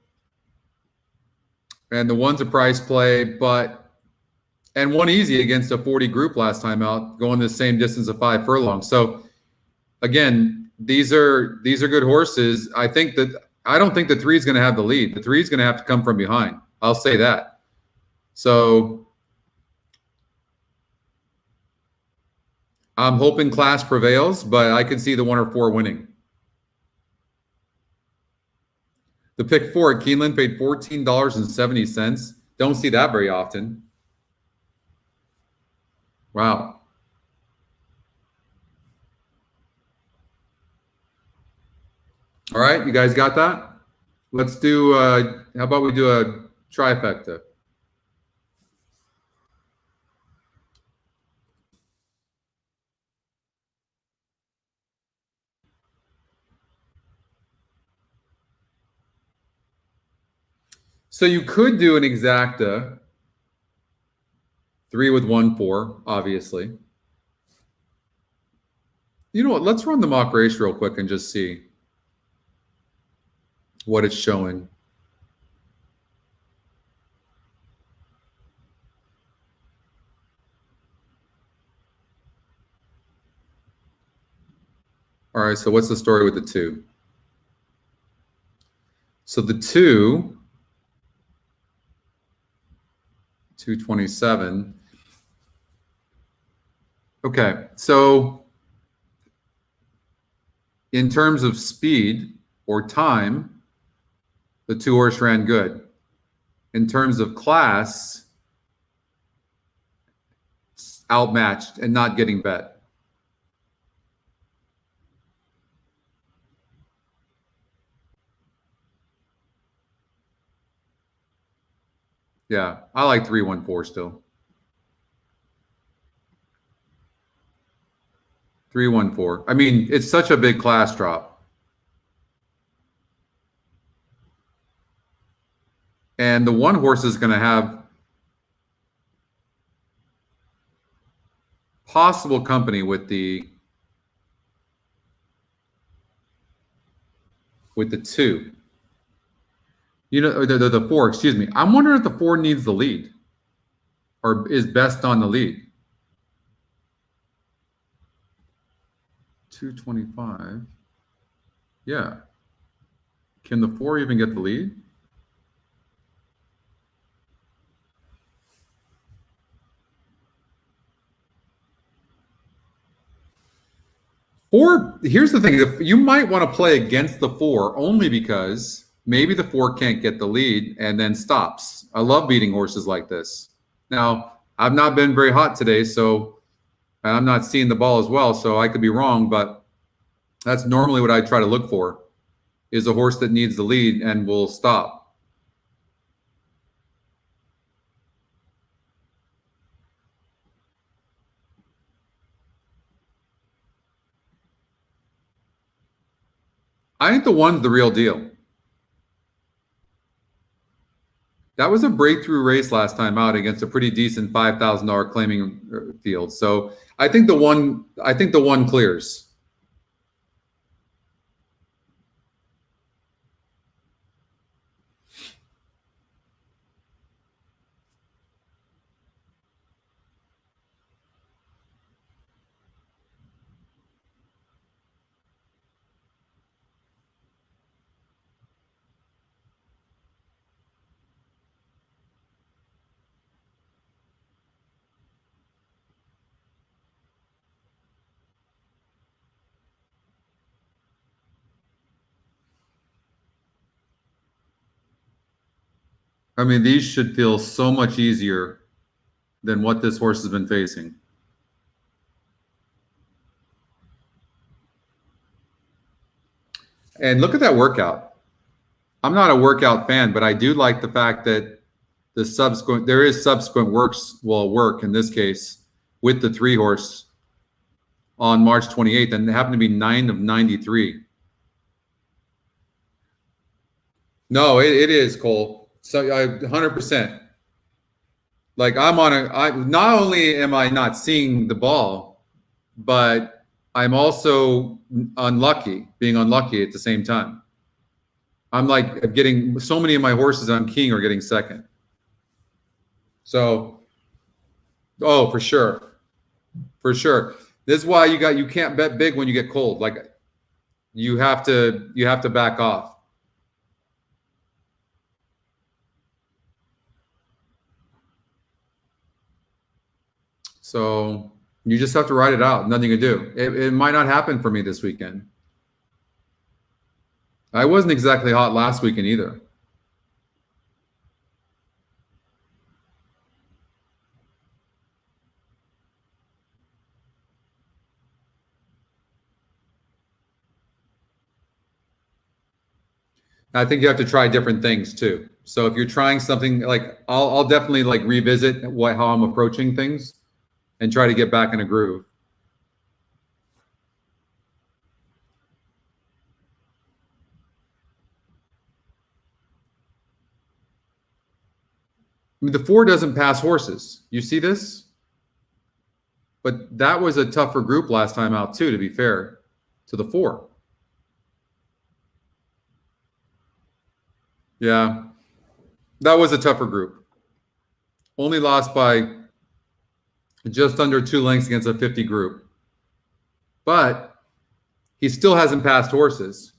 and the 1's a price play, and 1 easy against a 40 group last time out, going the same distance of 5 furlongs. So, again, these are good horses. I don't think the 3 is going to have the lead. The 3 is going to have to come from behind. I'll say that. So, I'm hoping class prevails, but I can see the 1 or 4 winning. The pick 4 at Keeneland paid $14.70. Don't see that very often. Wow. All right, you guys got that? Let's do, how about we do a trifecta? So you could do an exacta, 3 with 1, 4, obviously. You know what? Let's run the mock race real quick and just see what it's showing. All right, so what's the story with the 2? So the 2, 227. Okay, so in terms of speed or time, the 2 horse ran good. In terms of class, outmatched and not getting bet. Yeah, I like 314 still. 314. I mean, it's such a big class drop. And the 1 horse is going to have possible company with the 2. You know, the 4, excuse me. I'm wondering if the 4 needs the lead or is best on the lead. 225. Yeah. Can the 4 even get the lead? Or here's the thing, you might want to play against the 4 only because maybe the 4 can't get the lead and then stops. I love beating horses like this. Now, I've not been very hot today, so I'm not seeing the ball as well, so I could be wrong, but that's normally what I try to look for, is a horse that needs the lead and will stop. I think the 1's the real deal. That was a breakthrough race last time out against a pretty decent $5,000 claiming field. So I think the 1 clears. I mean, these should feel so much easier than what this horse has been facing. And look at that workout. I'm not a workout fan, but I do like the fact that there is subsequent work in this case with the 3 horse on March 28th, and it happened to be 9 of 93. No, it is, Cole. So 100%. Like not only am I not seeing the ball, but I'm also being unlucky at the same time. I'm like getting so many of my horses I'm keying are getting second. So, oh, for sure. For sure. This is why you can't bet big when you get cold. Like you have to back off. So you just have to ride it out. Nothing you can do. It might not happen for me this weekend. I wasn't exactly hot last weekend either. I think you have to try different things too. So if you're trying something like, I'll definitely like revisit how I'm approaching things and try to get back in a groove. I mean, the 4 doesn't pass horses. You see this? But that was a tougher group last time out too, to be fair to the 4. Yeah, that was a tougher group. Only lost by just under 2 lengths against a 50 group. But he still hasn't passed horses.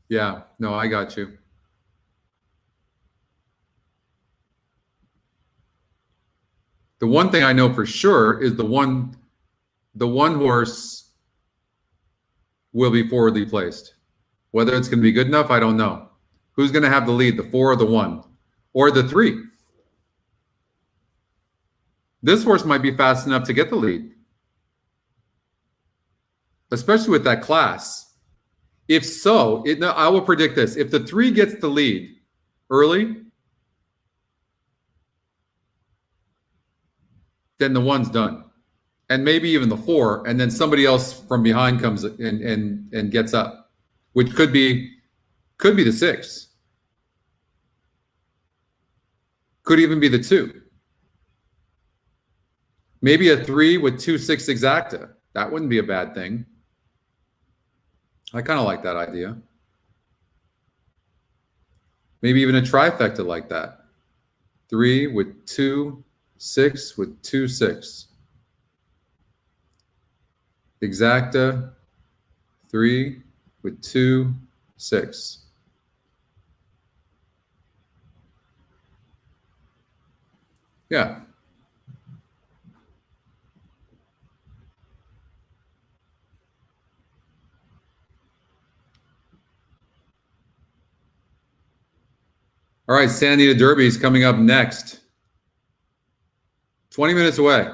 Yeah, no, I got you. The one thing I know for sure is the one horse will be forwardly placed. Whether it's going to be good enough, I don't know. Who's going to have the lead, the 4 or the 1? Or the 3? This horse might be fast enough to get the lead. Especially with that class. If so, I will predict this. If the 3 gets the lead early, then the 1's done. And maybe even the 4, and then somebody else from behind comes in and gets up, which could be the 6. Could even be the 2. Maybe a 3 with 2-6 exacta. That wouldn't be a bad thing. I kind of like that idea. Maybe even a trifecta like that. 3 with 2-6 with 2-6. Exacta, 3 with 2-6. Yeah. All right, Anita Derby is coming up next. 20 minutes away.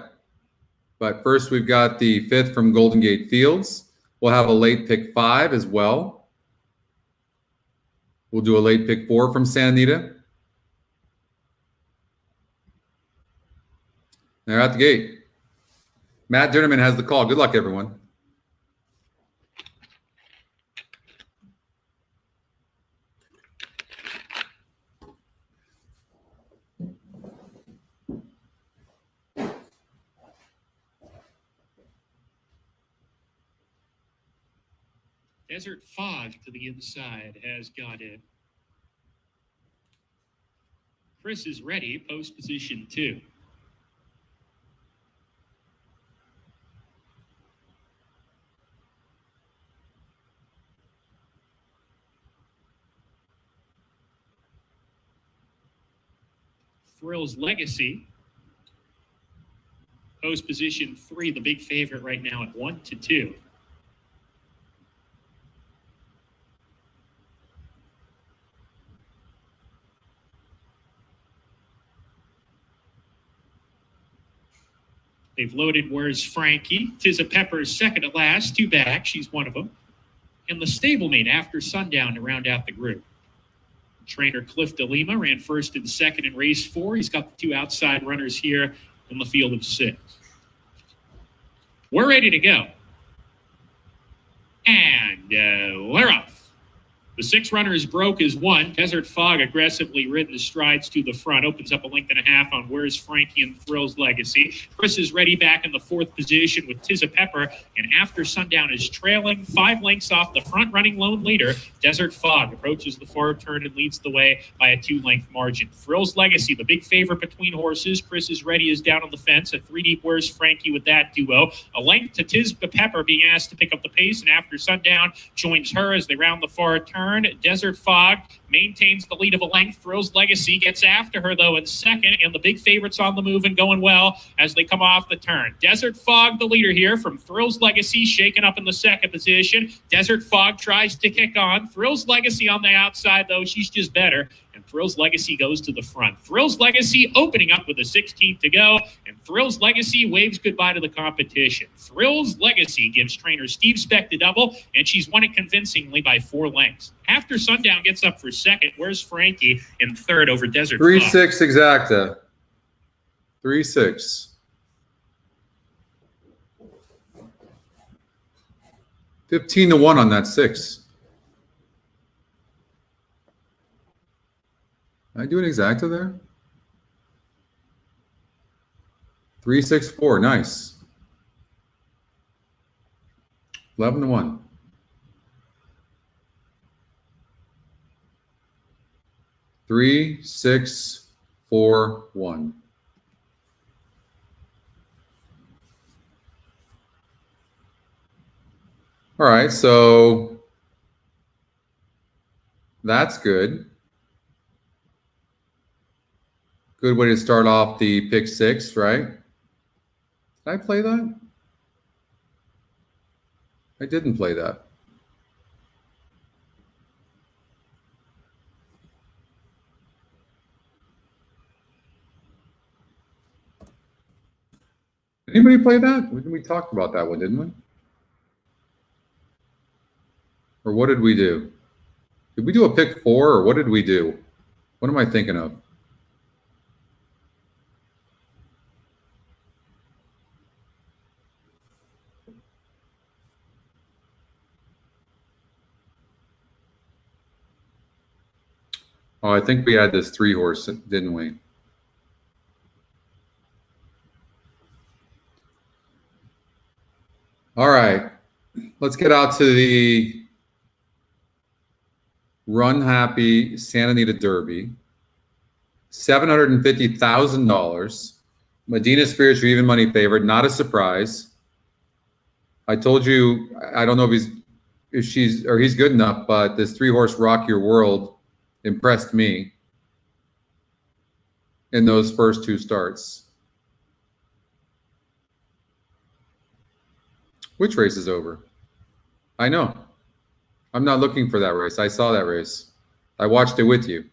But first, we've got the 5th from Golden Gate Fields. We'll have a late pick 5 as well. We'll do a late pick 4 from Santa Anita. They're at the gate. Matt Dinnerman has the call. Good luck, everyone. Desert Fog to the inside has got it. Chris is ready, post position 2. Thrill's Legacy, post position 3, the big favorite right now at 1-2. They've loaded Where's Frankie. Tizza Pepper's second to last, 2 back. She's one of them. And the stablemate After Sundown to round out the group. Trainer Cliff DeLima ran first and second in race 4. He's got the 2 outside runners here in the field of 6. We're ready to go. And we're off. The 6 runners broke as 1. Desert Fog aggressively ridden the strides to the front. Opens up a length and a half on Where's Frankie and Thrill's Legacy. Chris is ready back in the 4th position with Tizza Pepper. And After Sundown is trailing 5 lengths off the front running lone leader. Desert Fog approaches the far turn and leads the way by a 2-length margin. Thrill's Legacy, the big favorite between horses. Chris is ready is down on the fence. A 3 deep Where's Frankie with that duo. A length to Tizza Pepper being asked to pick up the pace. And After Sundown joins her as they round the far turn. Desert Fog maintains the lead of a length. Thrills Legacy gets after her, though, in second, and the big favorites on the move and going well as they come off the turn. Desert Fog, the leader here from Thrills Legacy, shaken up in the second position. Desert Fog tries to kick on. Thrills Legacy on the outside, though. She's just better. And Thrills Legacy goes to the front. Thrills Legacy opening up with a 16th to go, and Thrills Legacy waves goodbye to the competition. Thrills Legacy gives trainer Steve Speck the double, and she's won it convincingly by 4 lengths. After Sundown gets up for second, where's Frankie in third over Desert 3-6 Fog? exacta. 3-6. 15-1 on that 6. Am I doing exacta there? 3-6-4. Nice. 11-1. 3-6-4-1. All right, so that's good. Good way to start off the pick 6, right? Did I play that? I didn't play that. Anybody play that? We talked about that one, didn't we? Or what did we do? Did we do a pick 4 or what did we do? What am I thinking of? Oh, I think we had this 3-horse, didn't we? All right, let's get out to the Run Happy Santa Anita Derby. $750,000. Medina Spirits are even money favored. Not a surprise. I told you, I don't know if he's good enough, but this 3-horse Rock Your World impressed me in those first 2 starts. Which race is over? I know. I'm not looking for that race. I saw that race. I watched it with you.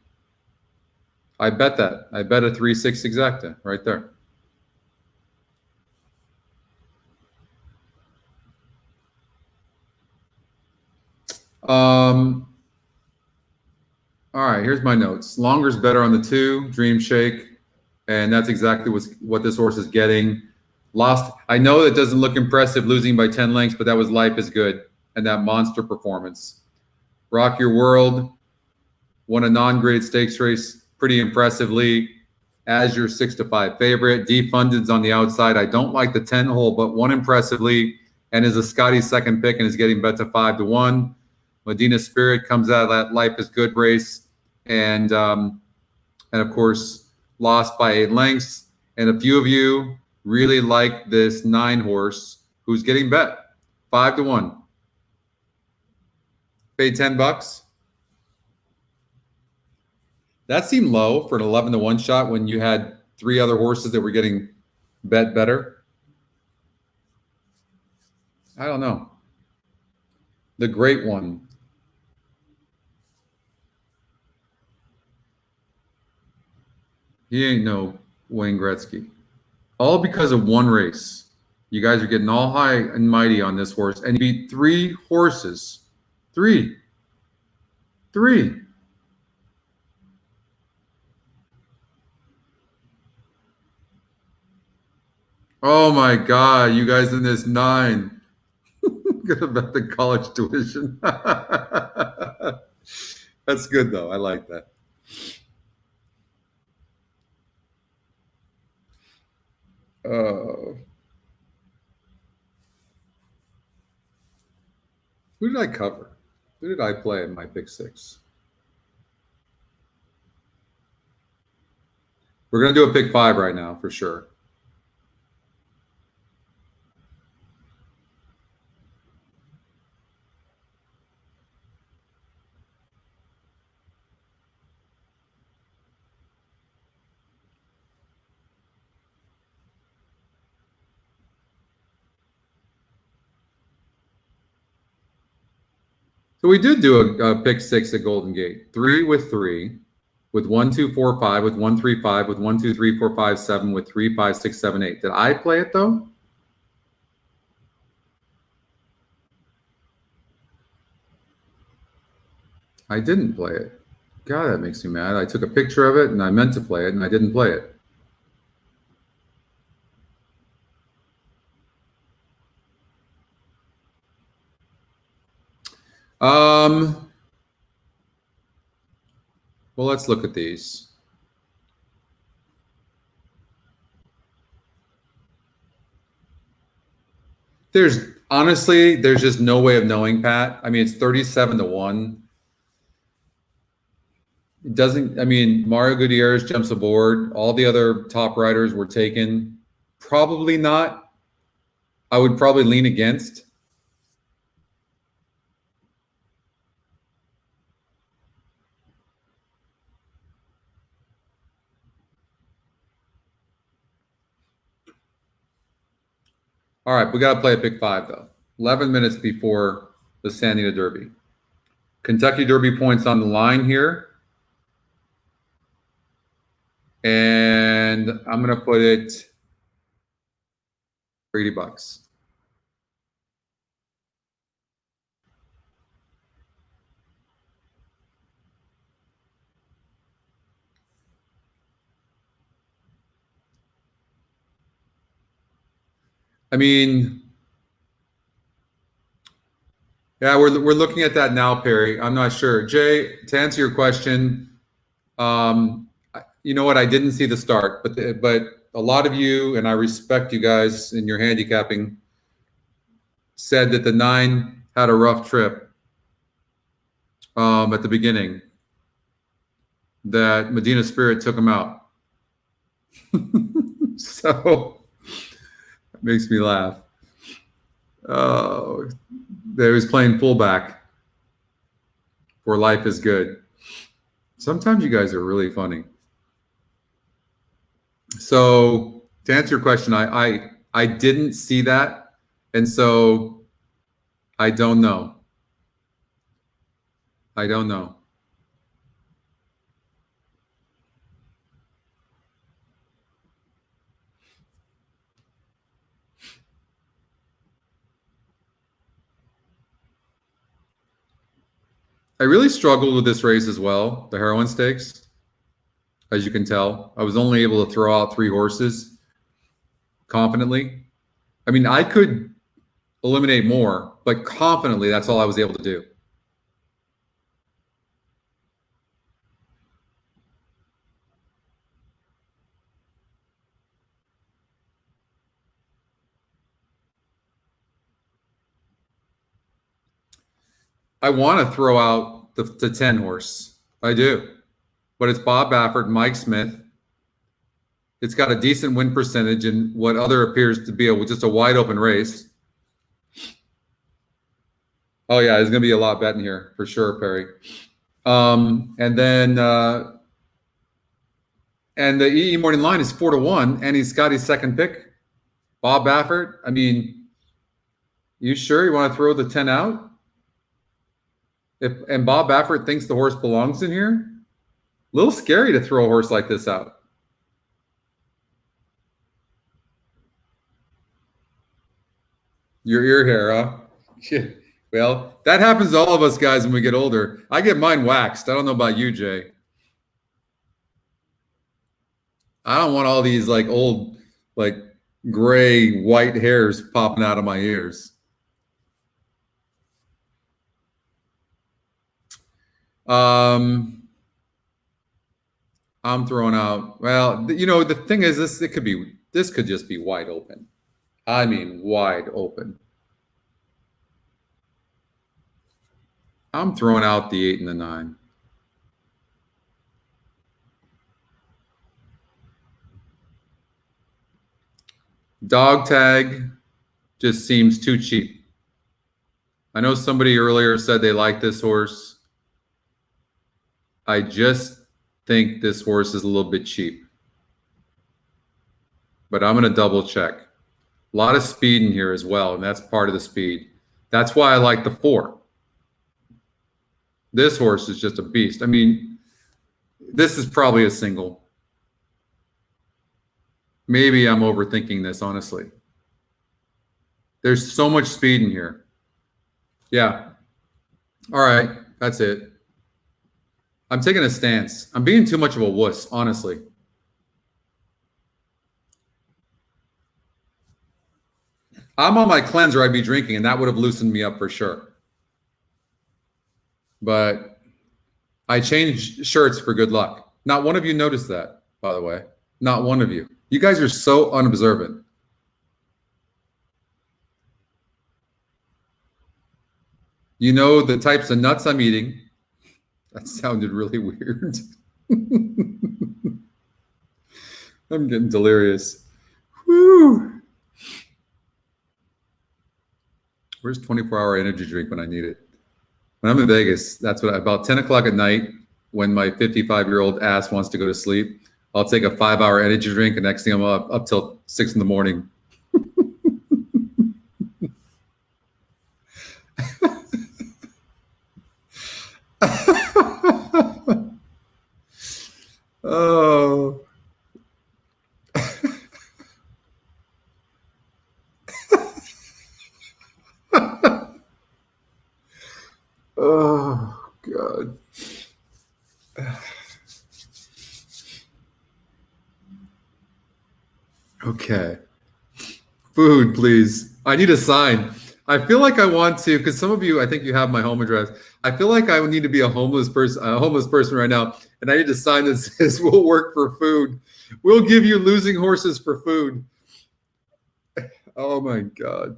I bet that. I bet a 3-6 exacta right there. All right, here's my notes. Longer's better on the 2, Dream Shake, and that's exactly what this horse is getting. Lost. I know it doesn't look impressive losing by 10 lengths, but that was Life is Good and that monster performance. Rock Your World won a non-grade stakes race pretty impressively as your 6-5 favorite. Defunded's on the outside. I don't like the 10 hole, but won impressively and is a Scotty second pick and is getting bet to 5-1. Medina Spirit comes out of that Life is Good race and of course lost by 8 lengths. And a few of you really like this 9-horse who's getting bet 5-1. Paid $10. That seemed low for an 11-1 shot when you had 3 other horses that were getting bet better. I don't know. The Great One. He ain't no Wayne Gretzky. All because of 1 race. You guys are getting all high and mighty on this horse. And you beat 3 horses. 3. Oh my God, you guys in this 9. Gonna bet the college tuition. That's good though. I like that. Who did I cover? Who did I play in my pick 6? We're going to do a pick 5 right now for sure. So we did do a pick 6 at Golden Gate. 3 with 3, with 1, 2, 4, 5, with 1, 3, 5, with 1, 2, 3, 4, 5, 7, with 3, 5, 6, 7, 8. Did I play it though? I didn't play it. God, that makes me mad. I took a picture of it and I meant to play it and I didn't play it. Well, let's look at these. Honestly, there's just no way of knowing, Pat. I mean, it's 37-1. It doesn't, I mean, Mario Gutierrez jumps aboard. All the other top riders were taken. Probably not. I would probably lean against. All right, we got to play a pick 5, though. 11 minutes before the Santa Anita Derby. Kentucky Derby points on the line here. And I'm going to put it $80. I mean, yeah, we're looking at that now, Perry. I'm not sure. Jay, to answer your question, you know what? I didn't see the start, but a lot of you, and I respect you guys in your handicapping, said that the 9 had a rough trip at the beginning, that Medina Spirit took him out. So it makes me laugh. Oh, they was playing fullback for Life is Good. Sometimes you guys are really funny. So to answer your question, I didn't see that, and so I don't know. I don't know. I really struggled with this race as well, the Heroin Stakes. As you can tell, I was only able to throw out 3 horses confidently. I mean, I could eliminate more, but confidently, that's all I was able to do. I want to throw out the 10 horse. I do. But it's Bob Baffert, Mike Smith. It's got a decent win percentage in what other appears to be just a wide open race. Oh, yeah, there's going to be a lot betting here for sure, Perry. And then and the EE morning line is 4-1, and he's got his second pick, Bob Baffert. I mean, you sure you want to throw the 10 out? And Bob Baffert thinks the horse belongs in here? A little scary to throw a horse like this out. Your ear hair, huh? Well, that happens to all of us guys when we get older. I get mine waxed. I don't know about you, Jay. I don't want all these like old, like gray, white hairs popping out of my ears. I'm throwing out. Well, you know, the thing is, this could just be wide open. I mean, wide open. I'm throwing out the 8 and the 9. Dog tag just seems too cheap. I know somebody earlier said they like this horse. I just think this horse is a little bit cheap. But I'm going to double check. A lot of speed in here as well, and that's part of the speed. That's why I like the 4. This horse is just a beast. I mean, this is probably a single. Maybe I'm overthinking this, honestly. There's so much speed in here. Yeah. All right. That's it. I'm taking a stance. I'm being too much of a wuss, honestly. I'm on my cleanser, I'd be drinking, and that would have loosened me up for sure. But I changed shirts for good luck. Not one of you noticed that, by the way. Not one of you. You guys are so unobservant. You know the types of nuts I'm eating. That sounded really weird. I'm getting delirious. Whew. Where's 24-hour energy drink when I need it? When I'm in Vegas, that's what about 10 o'clock at night, when my 55-year-old ass wants to go to sleep, I'll take a 5-hour energy drink, and next thing I'm up till 6 in the morning. Oh. Oh, God. Okay. Food, please. I need a sign. I feel like I want to, because some of you, I think you have my home address. I feel like I would need to be a homeless person right now, and I need a sign that says, "We'll work for food. We'll give you losing horses for food." Oh my God.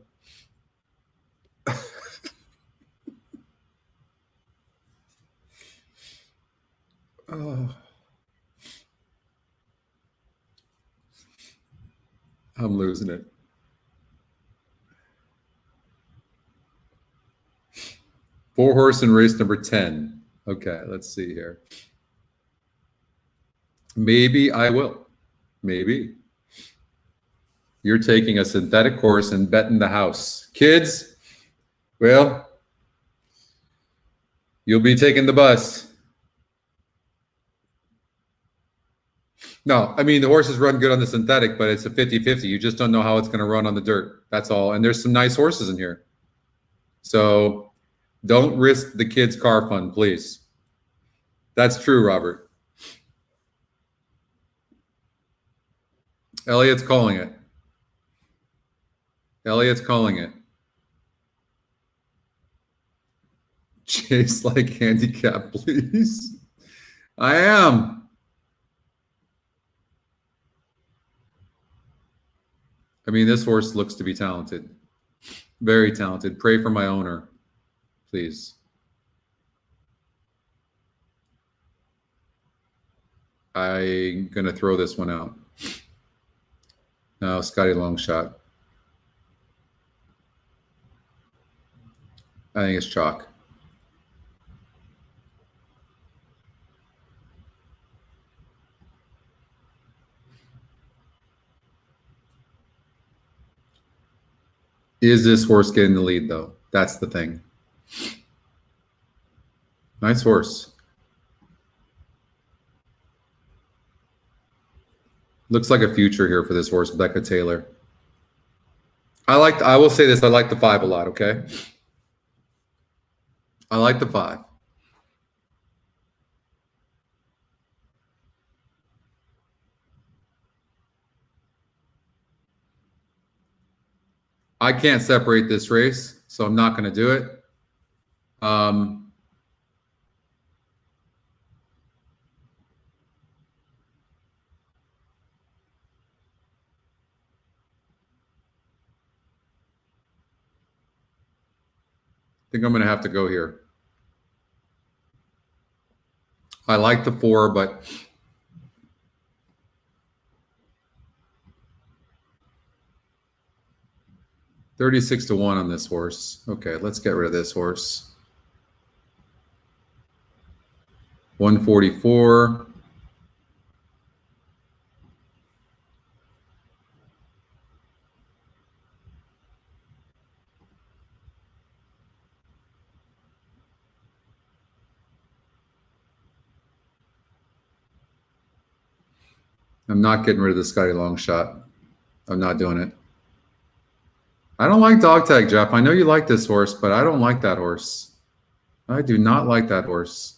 Oh. I'm losing it. Four horse in race number 10. Okay, let's see here. Maybe I will. Maybe. You're taking a synthetic horse and betting the house. Kids, well, you'll be taking the bus. No, I mean, the horses run good on the synthetic, but it's a 50-50. You just don't know how it's going to run on the dirt. That's all. And there's some nice horses in here. So don't risk the kids' car fund, please. That's true, Robert. Elliot's calling it. Elliot's calling it. Chase like handicap, please. I am. I mean, this horse looks to be talented. Very talented. Pray for my owner, please. I'm going to throw this one out. No, Scotty long shot. I think it's chalk. Is this horse getting the lead, though? That's the thing. Nice horse. Looks like a future here for this horse, Becca Taylor. I will say this, I like the 5 a lot, okay? I like the 5. I can't separate this race, so I'm not going to do it. I think I'm going to have to go here. I like the 4, but $36 to 1 on this horse. Okay, let's get rid of this horse. 144. I'm not getting rid of the Scotty long shot. I'm not doing it. I don't like dog tag, Jeff. I know you like this horse, but I don't like that horse. I do not like that horse.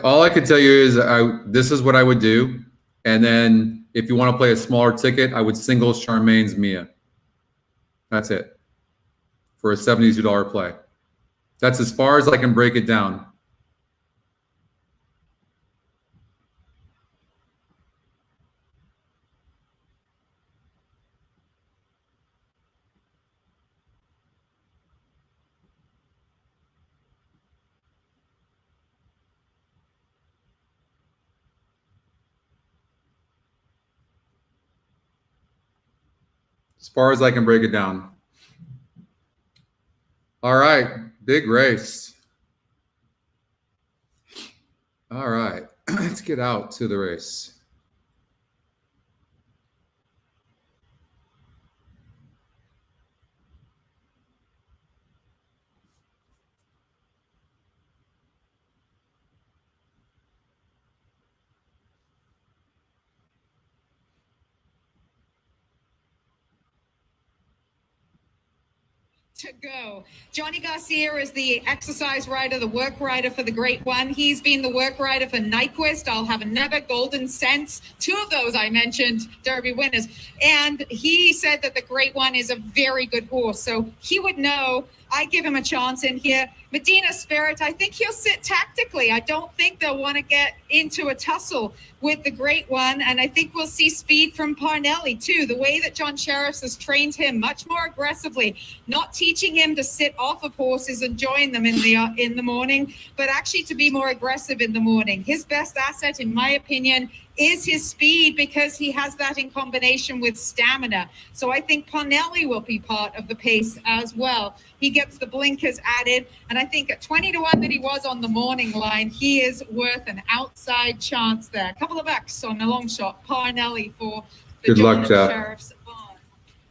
All I can tell you is this is what I would do. And then if you want to play a smaller ticket, I would single Charmaine's Mia. That's it. For a $72 play. That's as far as I can break it down. As far as I can break it down. All right, big race. All right, let's get out to the race. To go. Johnny Garcia is the exercise rider, the work rider for the Great One. He's been the work rider for Nyquist. I'll have another Golden Sense. Two of those I mentioned, Derby winners. And he said that the Great One is a very good horse. So he would know. I give him a chance in here. Medina Spirit, I think he'll sit tactically. I don't think they'll want to get into a tussle with the Great One. And I think we'll see speed from Parnelli too. The way that John Sheriffs has trained him much more aggressively, not teaching him to sit off of horses and join them in the morning, but actually to be more aggressive in the morning. His best asset, in my opinion, is his speed, because he has that in combination with stamina. So I think Parnelli will be part of the pace as well. He gets the blinkers added, and I think at 20-1 that he was on the morning line, he is worth an outside chance there. A couple of X on the long shot. Parnelli for the Good luck, Jeff. Sheriff's Barn.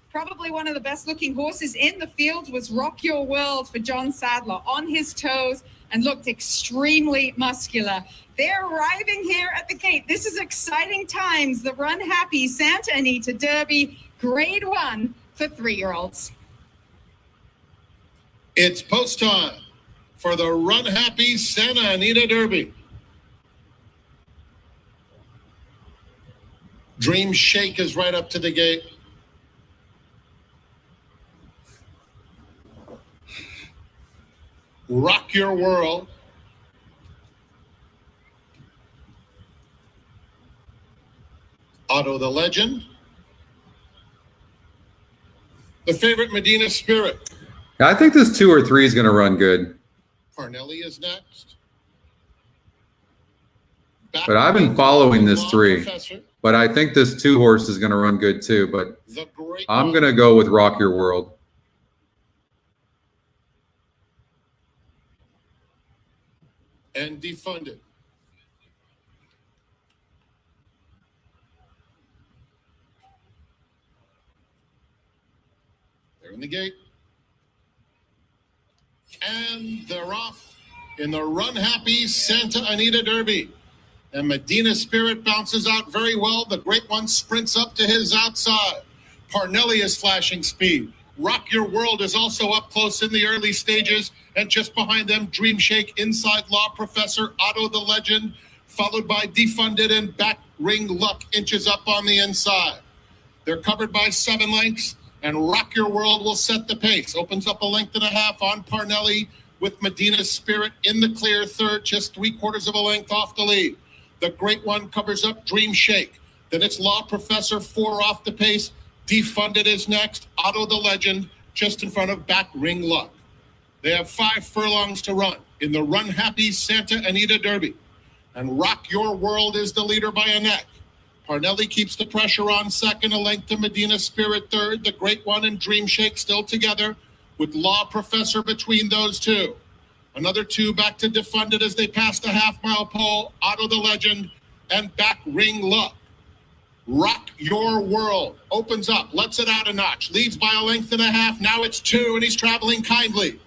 Probably one of the best looking horses in the field was Rock Your World for John Sadler, on his toes and looked extremely muscular. They're arriving here at the gate. This is exciting times. The Run Happy Santa Anita Derby, Grade 1 for 3-year-olds. It's post time for the Run Happy Santa Anita Derby. Dream Shake is right up to the gate. Rock Your World. Otto the Legend. The favorite Medina Spirit. I think this 2 or 3 is going to run good. Parnelli is next. But I've been following this 3. But I think this 2 horse is going to run good too. But I'm going to go with Rock Your World. And Defunded. They're in the gate. And they're off in the Run Happy Santa Anita Derby. And Medina Spirit bounces out very well. The Great One sprints up to his outside. Parnelli is flashing speed. Rock Your World is also up close in the early stages. And just behind them, Dream Shake, Inside Law Professor, Otto the Legend, followed by Defunded and Back Ring Luck inches up on the inside. They're covered by 7 lengths, and Rock Your World will set the pace. Opens up a length and a half on Parnelli with Medina Spirit in the clear third, just 3/4 of a length off the lead. The Great One covers up Dream Shake. Then it's Law Professor, 4 off the pace. Defunded is next. Otto the Legend just in front of Back Ring Luck. They have 5 furlongs to run in the Run Happy Santa Anita Derby. And Rock Your World is the leader by a neck. Parnelli keeps the pressure on second, a length to Medina Spirit third. The Great One and Dream Shake still together. with Law Professor between those two. Another two back to Defunded as they pass the half-mile pole. Otto the Legend and Back Ring Luck. Rock Your World opens up, lets it out a notch, leads by a length and a half. Now it's 2, and he's traveling kindly.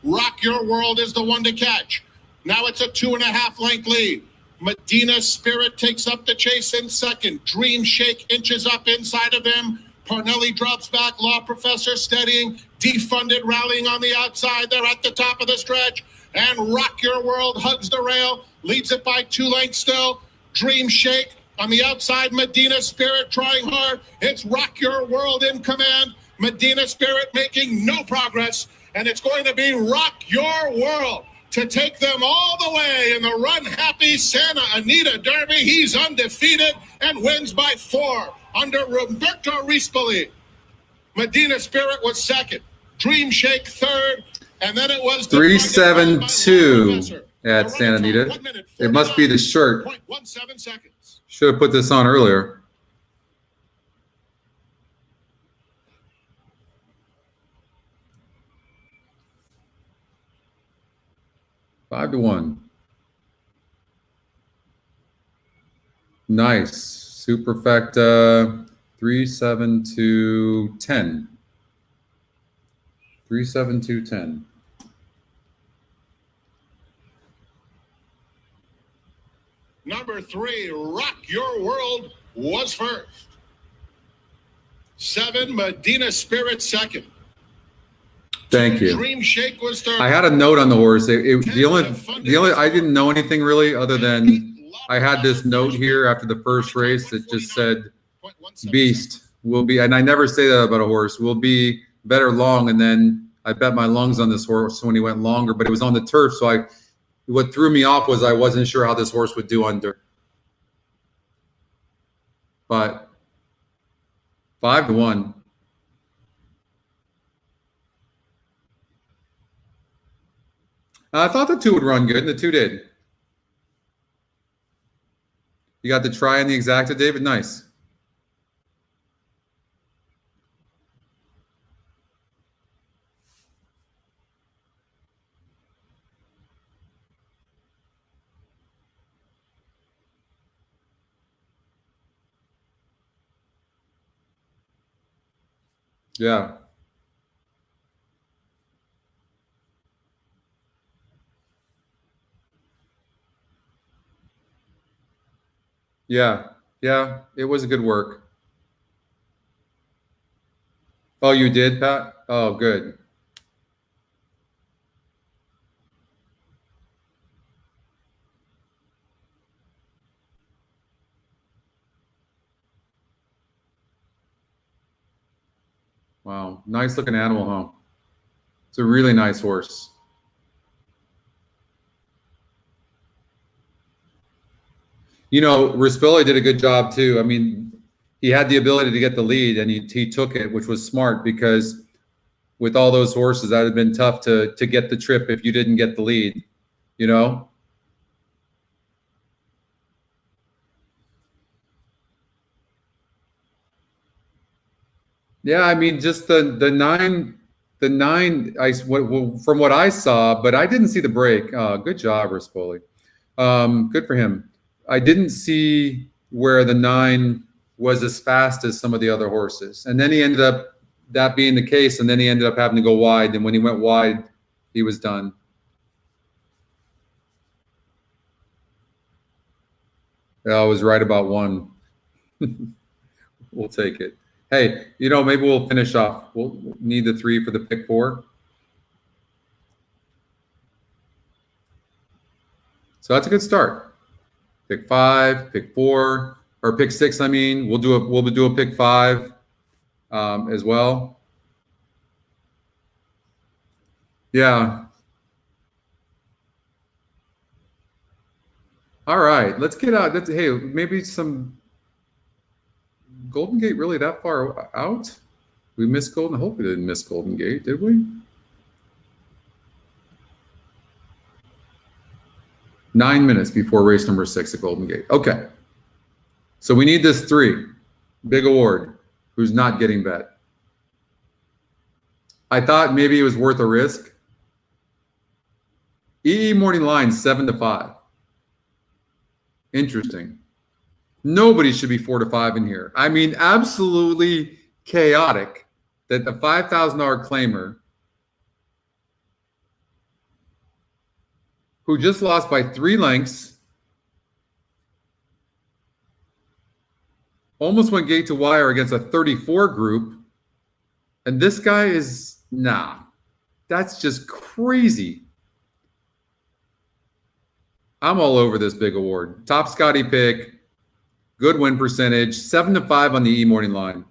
Rock Your World is the one to catch. Now it's a 2.5 length lead. Medina Spirit takes up the chase in second. Dream Shake inches up inside of him. Parnelli drops back. Law Professor steadying. Defunded rallying on the outside. They're at the top of the stretch. And Rock Your World hugs the rail. Leads it by 2 lengths still. Dream Shake on the outside. Medina Spirit trying hard. It's Rock Your World in command. Medina Spirit making no progress. And it's going to be Rock Your World to take them all the way in the run-happy Santa Anita Derby. He's undefeated and wins by 4 under Roberto Rispoli. Medina Spirit was second. Dream Shake third. And then it was 372 at Santa Anita. It must be the shirt. 0.17 seconds. Should have put this on earlier. Five to 1. Nice. Superfecta 37210. 37210. Number 3, Rock Your World was first. 7, Medina Spirit second. Thank you. Dream Shake was third. I had a note on the horse. The only I didn't know anything really other than I had this note here after the first race that just said Beast will be, and I never say that about a horse, will be better long. And then I bet my lungs on this horse when he went longer, but it was on the turf. So what threw me off was I wasn't sure how this horse would do on dirt. But 5 to 1. I thought the 2 would run good, and the 2 did. You got the try and the exacta, David? Nice. Yeah. Yeah, it was a good work. Oh, you did, Pat? Oh, good. Wow, nice looking animal, huh? It's a really nice horse. You know, Rispoli did a good job too. I mean, he had the ability to get the lead, and he took it, which was smart, because with all those horses, that would have been tough to get the trip if you didn't get the lead, you know? Yeah, I mean, just the nine. From what I saw, but I didn't see the break. Good job, Rispoli. Good for him. I didn't see where the 9 was as fast as some of the other horses. And then he ended up that being the case, and then he ended up having to go wide. And when he went wide, he was done. I was right about 1. We'll take it. Hey, you know, maybe we'll finish off. We'll need the 3 for the pick 4. So that's a good start. Pick 5, pick 4, or pick 6. I mean, we'll do a pick 5 as well. Yeah. All right, let's get out. Hey, maybe some Golden Gate really that far out? We missed Golden. I hope we didn't miss Golden Gate, did we? 9 minutes before race number 6 at Golden Gate. Okay. So we need this 3. Big award. Who's not getting bet? I thought maybe it was worth a risk. EE morning line 7-5. Interesting. Nobody should be 4-5 in here. I mean, absolutely chaotic that the $5,000 claimer who just lost by 3 lengths almost went gate to wire against a 34 group. And this guy is, nah, that's just crazy. I'm all over this big award. Top Scotty pick, good win percentage, 7-5 on the E morning line.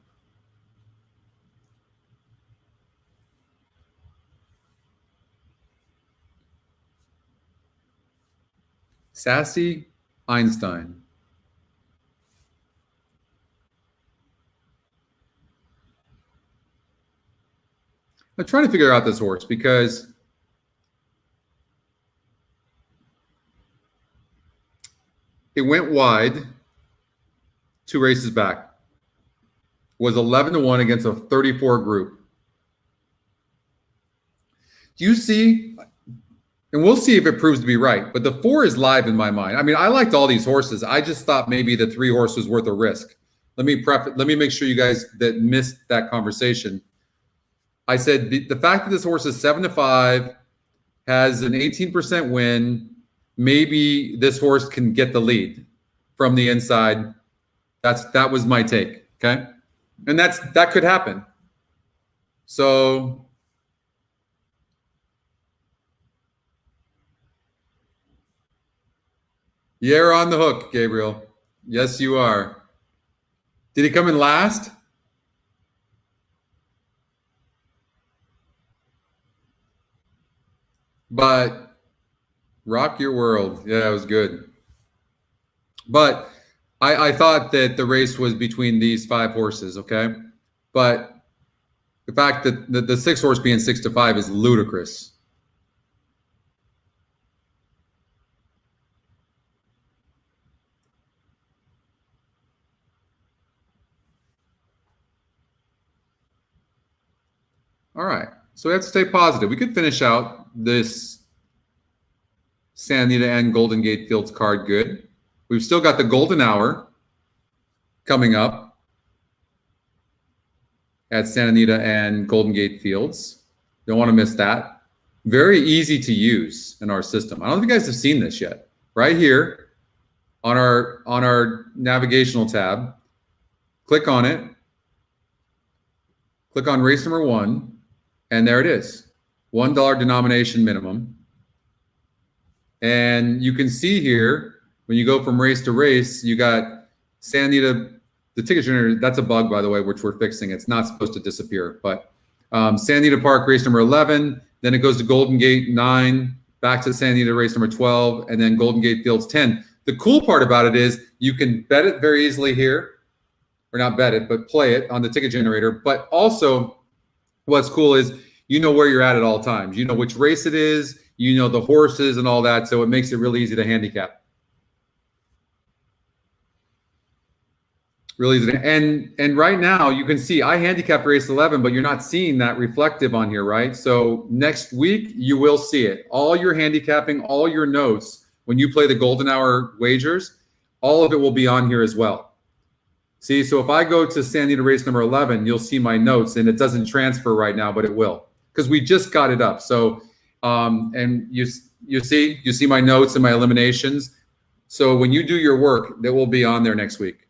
Sassy Einstein. I'm trying to figure out this horse because it went wide 2 races back. Was 11-1 against a 34 group. Do you see? And we'll see if it proves to be right. But the 4 is live in my mind. I mean, I liked all these horses. I just thought maybe the 3 horse was worth a risk. Let me make sure you guys that missed that conversation. I said the fact that this horse is 7-5, has an 18% win, maybe this horse can get the lead from the inside. That was my take. Okay. And that could happen. So you're on the hook, Gabriel. Yes, you are. Did he come in last? But rock your world. Yeah, it was good. But I thought that the race was between these 5 horses, okay? But the fact that the 6 horse being 6-5 is ludicrous. All right. So we have to stay positive. We could finish out this Santa Anita and Golden Gate Fields card good. We've still got the Golden Hour coming up at Santa Anita and Golden Gate Fields. Don't want to miss that. Very easy to use in our system. I don't know if you guys have seen this yet. Right here on our navigational tab, click on it. Click on race number 1, and there it is. $1 denomination minimum. And you can see here, when you go from race to race, you got Santa Anita, the ticket generator, that's a bug, by the way, which we're fixing. It's not supposed to disappear. But Santa Anita Park, race number 11, then it goes to Golden Gate 9, back to Santa Anita, race number 12, and then Golden Gate Fields 10. The cool part about it is you can bet it very easily here, or not bet it, but play it on the ticket generator. But also what's cool is you know where you're at all times. You know which race it is, you know the horses and all that, so it makes it really easy to handicap. Really easy. And right now you can see I handicapped race 11, but you're not seeing that reflective on here, right? So next week you will see it. All your handicapping, all your notes, when you play the Golden Hour wagers, all of it will be on here as well. See, so if I go to Santa Anita race number 11, you'll see my notes, and it doesn't transfer right now, but it will because we just got it up. So, and you see my notes and my eliminations. So when you do your work, that will be on there next week.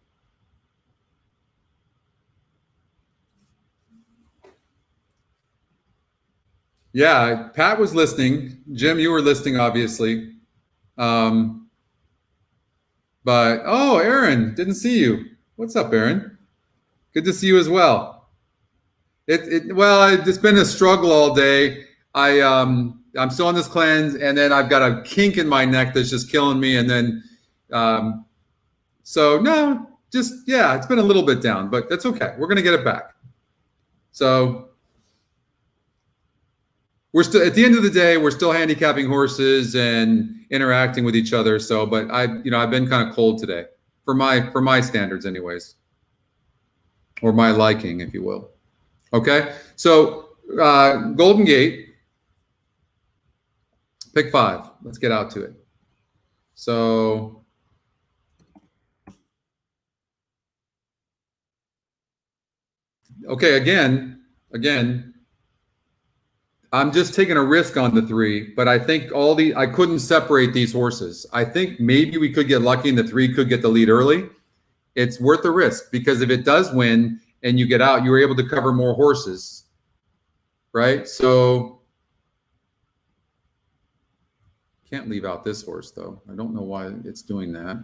Yeah, Pat was listening. Jim, you were listening, obviously. But oh, Aaron, didn't see you. What's up, Aaron? Good to see you as well. It's been a struggle all day. I'm still on this cleanse, and then I've got a kink in my neck that's just killing me. And then, so no, it's been a little bit down, but that's okay. We're gonna get it back. So we're still at the end of the day, we're still handicapping horses and interacting with each other. So, but I've been kind of cold today for my standards, anyways, or my liking, if you will. Okay, so Golden Gate, pick 5. Let's get out to it. So okay, again, I'm just taking a risk on the 3, but I think I couldn't separate these horses. I think maybe we could get lucky and the 3 could get the lead early. It's worth the risk because if it does win and you get out, you were able to cover more horses, right? So can't leave out this horse though. I don't know why it's doing that.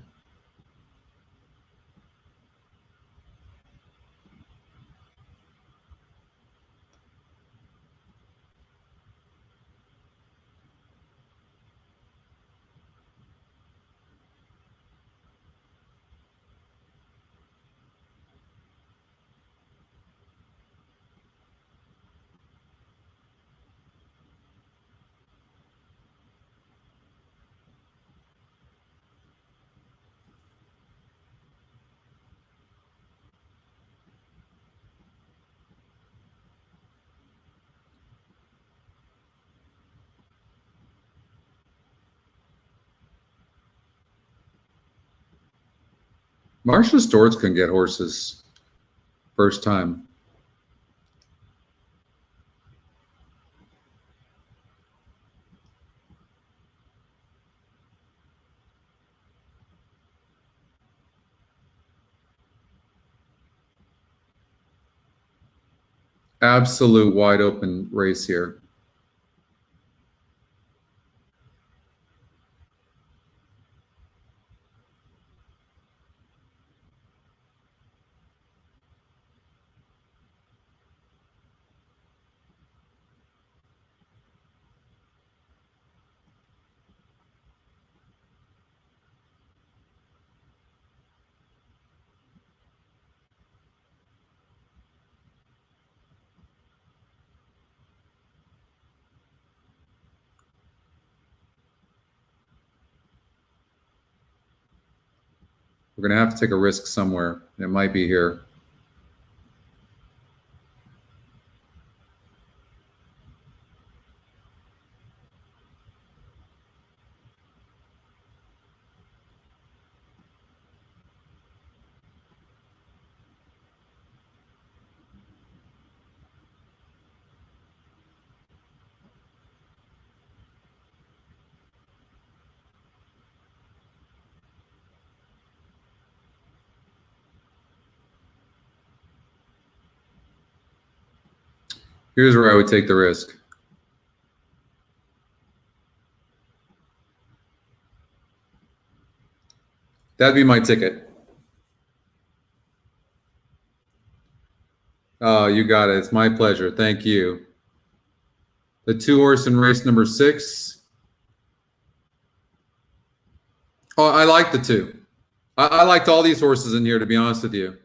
Marcia Storts can get horses first time. Absolute wide open race here. We're going to have to take a risk somewhere. It might be here. Here's where I would take the risk. That'd be my ticket. Oh, you got it. It's my pleasure. Thank you. The 2 horse in race number 6. Oh, I like the 2. I liked all these horses in here, to be honest with you.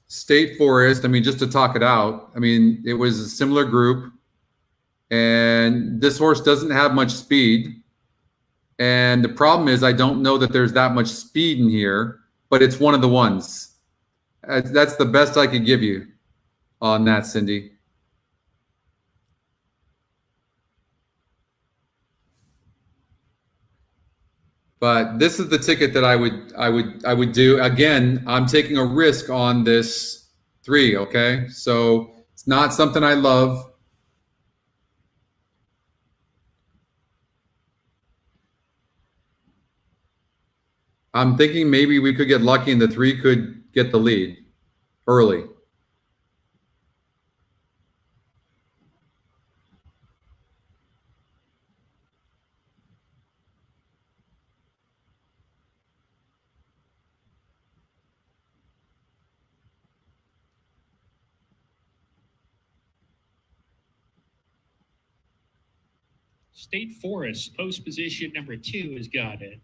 State Forest, I mean, just to talk it out, I mean, it was a similar group. And this horse doesn't have much speed. And the problem is I don't know that there's that much speed in here, but it's one of the ones. That's the best I could give you on that, Cindy. But this is the ticket that I would do. Again, I'm taking a risk on this 3, okay? So it's not something I love. I'm thinking maybe we could get lucky and the 3 could get the lead early. State Forest, post position number 2, has got it.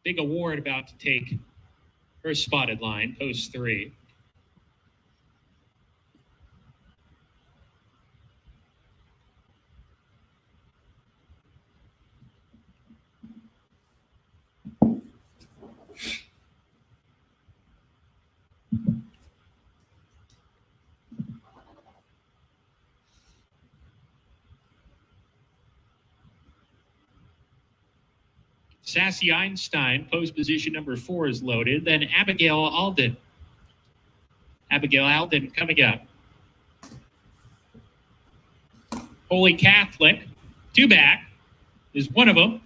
Big Award about to take her spotted line, post 3. Sassy Einstein, post position number 4 is loaded. Then Abigail Alden. Abigail Alden coming up. Holy Catholic, 2 back, is one of them.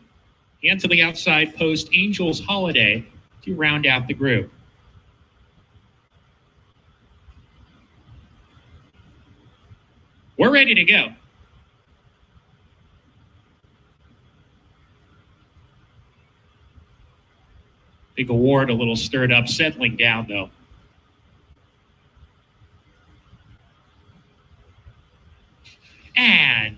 And to the outside post, Angels Holiday to round out the group. We're ready to go. Big Award, a little stirred up, settling down though. And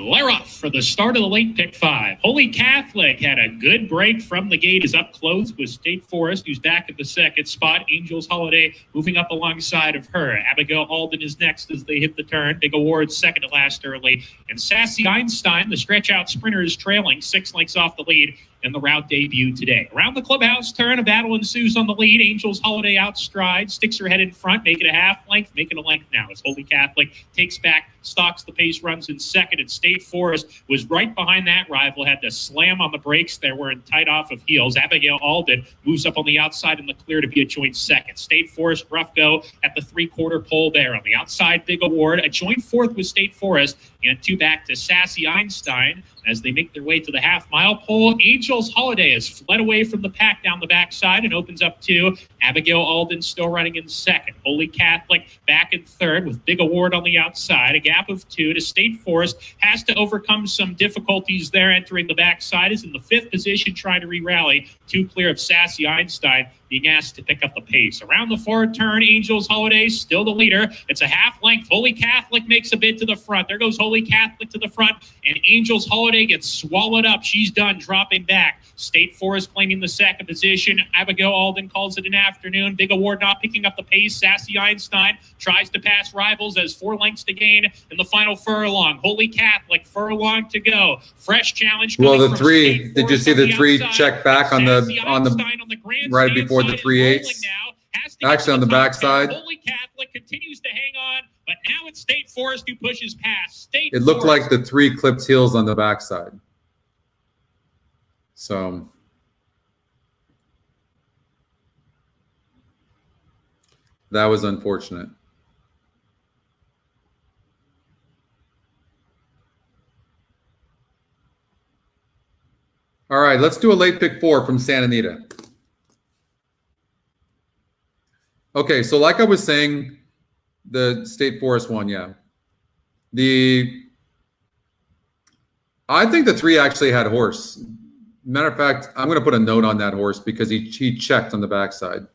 we're off for the start of the late pick 5. Holy Catholic had a good break from the gate. Is up close with State Forest, who's back at the second spot. Angels Holiday moving up alongside of her. Abigail Alden is next as they hit the turn. Big Award second to last early. And Sassy Einstein, the stretch out sprinter, is trailing 6 lengths off the lead in the route debut today. Around the clubhouse turn, a battle ensues on the lead. Angels Holiday outstride, sticks her head in front, make it a half length, make it a length now as Holy Catholic takes back, stalks the pace, runs in second, and State Forest was right behind that rival, had to slam on the brakes there, were in tight off of heels. Abigail Alden moves up on the outside in the clear to be a joint second. State Forest, rough go at the 3/4 pole there. On the outside, Big Award, a joint fourth with State Forest, and 2 back to Sassy Einstein as they make their way to the half-mile pole. Angels Holiday has fled away from the pack down the backside and opens up 2. Abigail Alden still running in second. Holy Catholic back in third with Big Award on the outside. A gap of 2 to State Forest. Has to overcome some difficulties there entering the backside. Is in the 5th position trying to re-rally. 2 clear of Sassy Einstein being asked to pick up the pace. Around the forward turn, Angels Holiday still the leader. It's a half length. Holy Catholic makes a bid to the front. There goes Holy Catholic to the front, and Angels Holiday gets swallowed up. She's done, dropping back. State Forest claiming the second position. Abigail Alden calls it an afternoon. Big Award not picking up the pace. Sassy Einstein tries to pass rivals as 4 lengths to gain in the final furlong. Holy Catholic, furlong to go. Fresh challenge. Well, the 3, did you see the 3 check back on the right before the 3/8? Actually on the backside. Holy Catholic continues to hang on, but now it's State Forest who pushes past. It looked like the 3 clipped heels on the backside. So that was unfortunate. All right, let's do a late pick 4 from Santa Anita. Okay, so like I was saying, the State Forest one, yeah. I think the 3 actually had horse. Matter of fact, I'm going to put a note on that horse because he checked on the backside.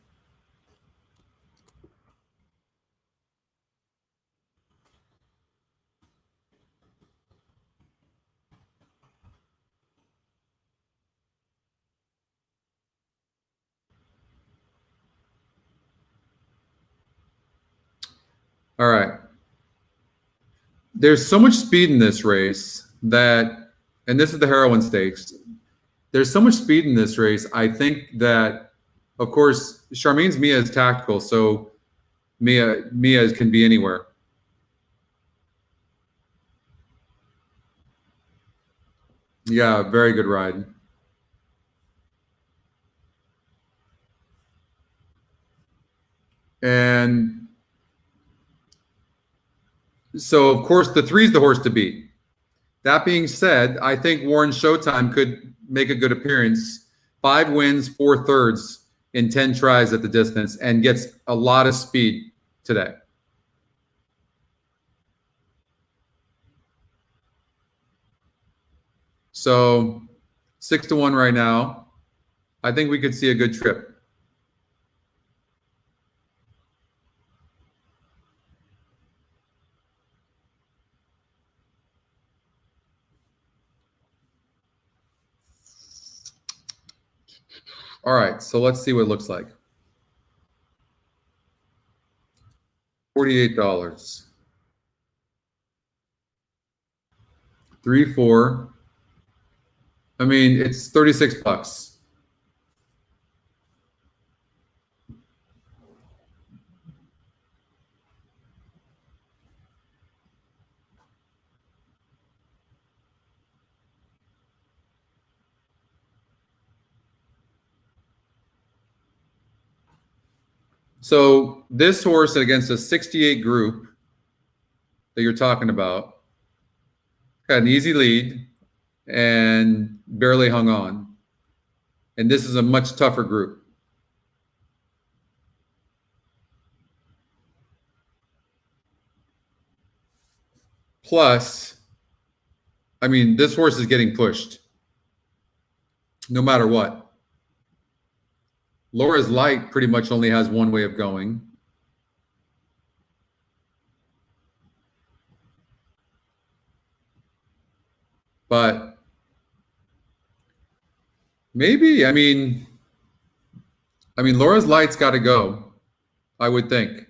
All right. There's so much speed in this race that, and this is the Heroin Stakes. There's so much speed in this race. I think that, of course, Charmaine's Mia is tactical, so Mia can be anywhere. Yeah, very good ride. And so, of course, the 3 is the horse to beat. That being said, I think Warren Showtime could make a good appearance. 5 wins, 4 thirds in 10 tries at the distance, and gets a lot of speed today. So 6-1 right now. I think we could see a good trip. All right, so let's see what it looks like. $48. 3, 4. I mean, it's $36. So this horse against a 68 group that you're talking about had an easy lead and barely hung on. And this is a much tougher group. Plus, I mean, this horse is getting pushed no matter what. Laura's Light pretty much only has one way of going. But maybe, I mean, Laura's Light's got to go, I would think.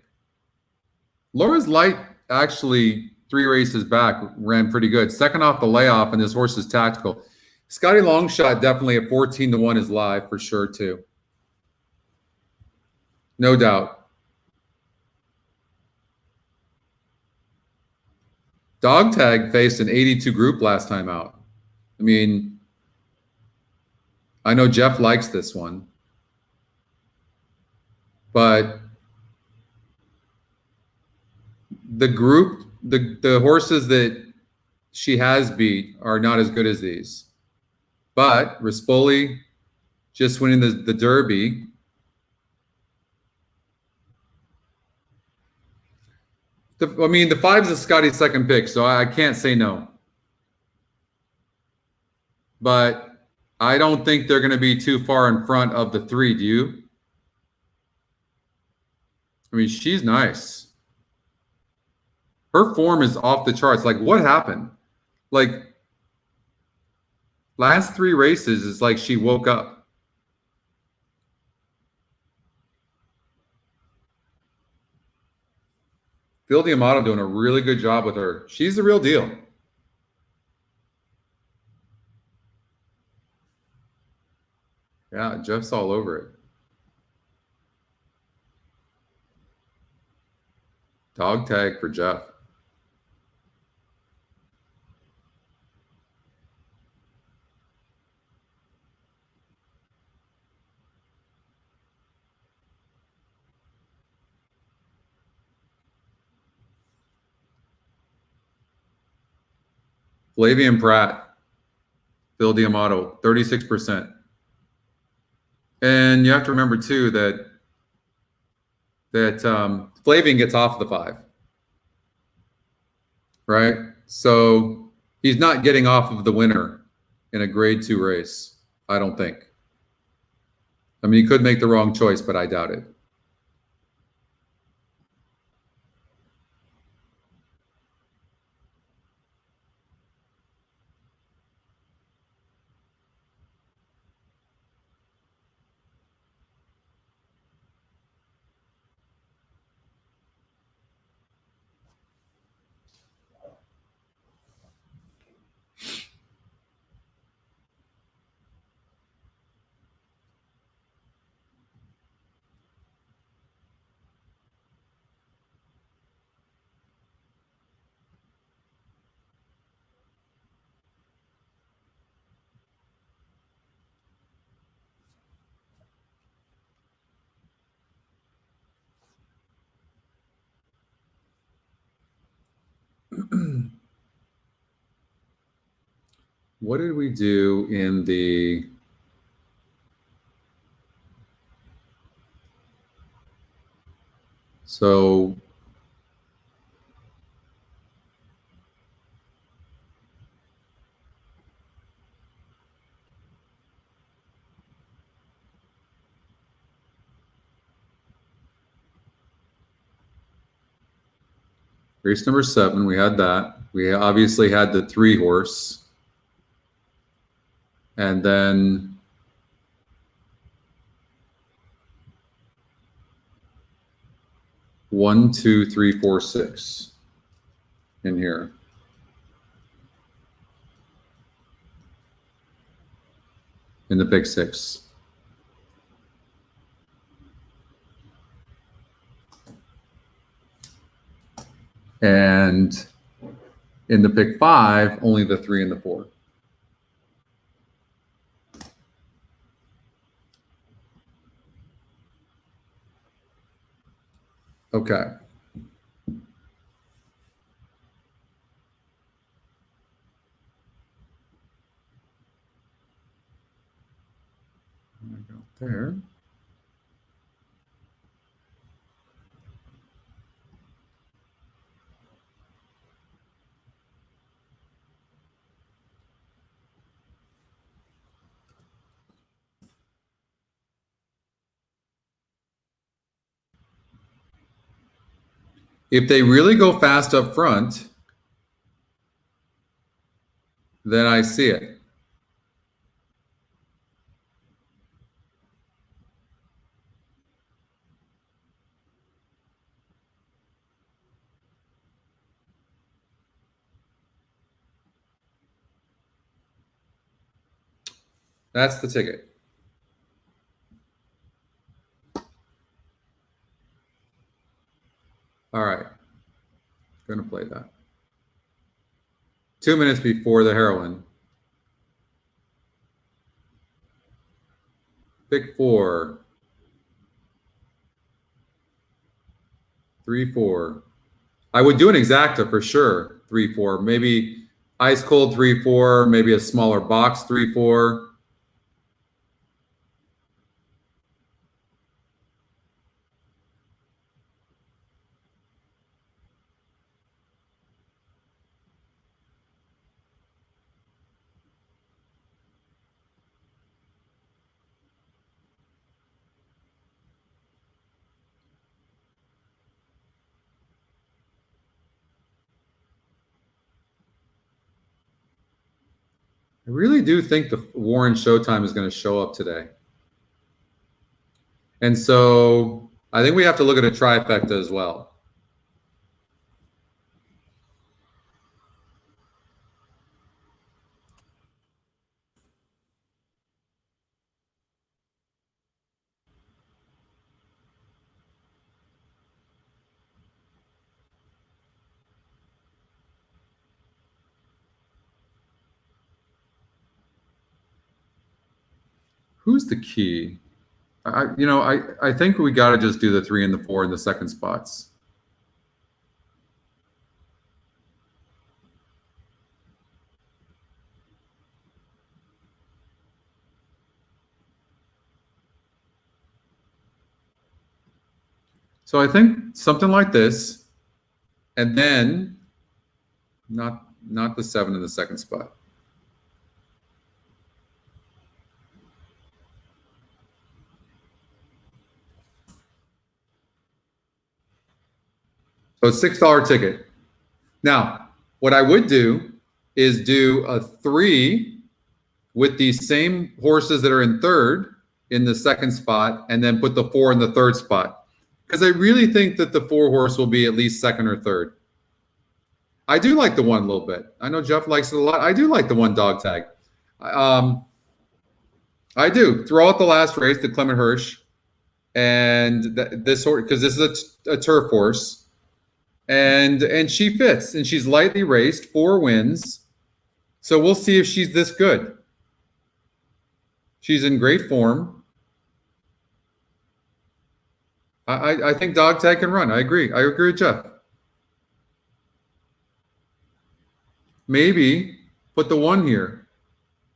Laura's Light actually 3 races back ran pretty good. Second off the layoff, and this horse is tactical. Scotty Longshot definitely at 14-1 is live for sure too. No doubt. Dog Tag faced an 82 group last time out. I mean, I know Jeff likes this one, but the group, the horses that she has beat are not as good as these. But Rispoli just winning the Derby. The 5 is Scotty's second pick, so I can't say no. But I don't think they're going to be too far in front of the 3. Do you? I mean, she's nice. Her form is off the charts. Like, what happened? Like, last 3 races is like she woke up. Phil D'Amato doing a really good job with her. She's the real deal. Yeah, Jeff's all over it. Dog Tag for Jeff. Flavian Pratt, Phil D'Amato, 36%. And you have to remember too that Flavian gets off the 5, right? So he's not getting off of the winner in a grade 2 race, I don't think. I mean, he could make the wrong choice, but I doubt it. What did we do in the so race number 7, we had that. We obviously had the 3 horse. And then one, 2, 3, 4, 6 in here. In the pick 6. And in the pick 5, only the 3 and the 4. Okay. There. If they really go fast up front, then I see it. That's the ticket. All right. Going to play that. 2 minutes before the heroine. Pick 4. 3-4. I would do an exacta for sure. 3-4. Maybe ice cold 3-4. Maybe a smaller box 3-4. I really do think the Warren Showtime is going to show up today. And so I think we have to look at a trifecta as well. Who's the key? I think we got to just do the 3 and the 4 in the second spots. So I think something like this, and then not the 7 in the second spot. So it's $6 ticket. Now, what I would do is do a 3 with these same horses that are in third in the second spot, and then put the 4 in the third spot. Because I really think that the 4 horse will be at least second or third. I do like the 1 a little bit. I know Jeff likes it a lot. I do like the 1 dog tag. I do. Throw out the last race, the Clement Hirsch, and this horse, because this is a turf horse, and she fits, and she's lightly raced, 4 wins. So we'll see if she's this good. She's in great form. I think dog tag can run. I agree. I agree with Jeff. Maybe put the 1 here.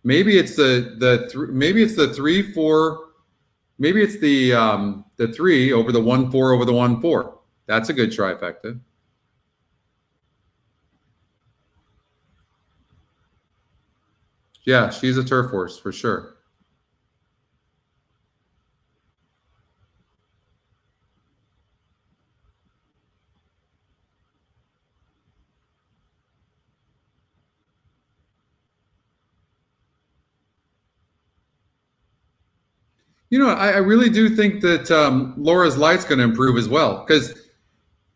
Maybe it's maybe it's the 3-4. Maybe it's the 3 over the 1-4 over the 1-4. That's a good trifecta. Yeah, she's a turf horse for sure. I really do think that Laura's Light's going to improve as well. Because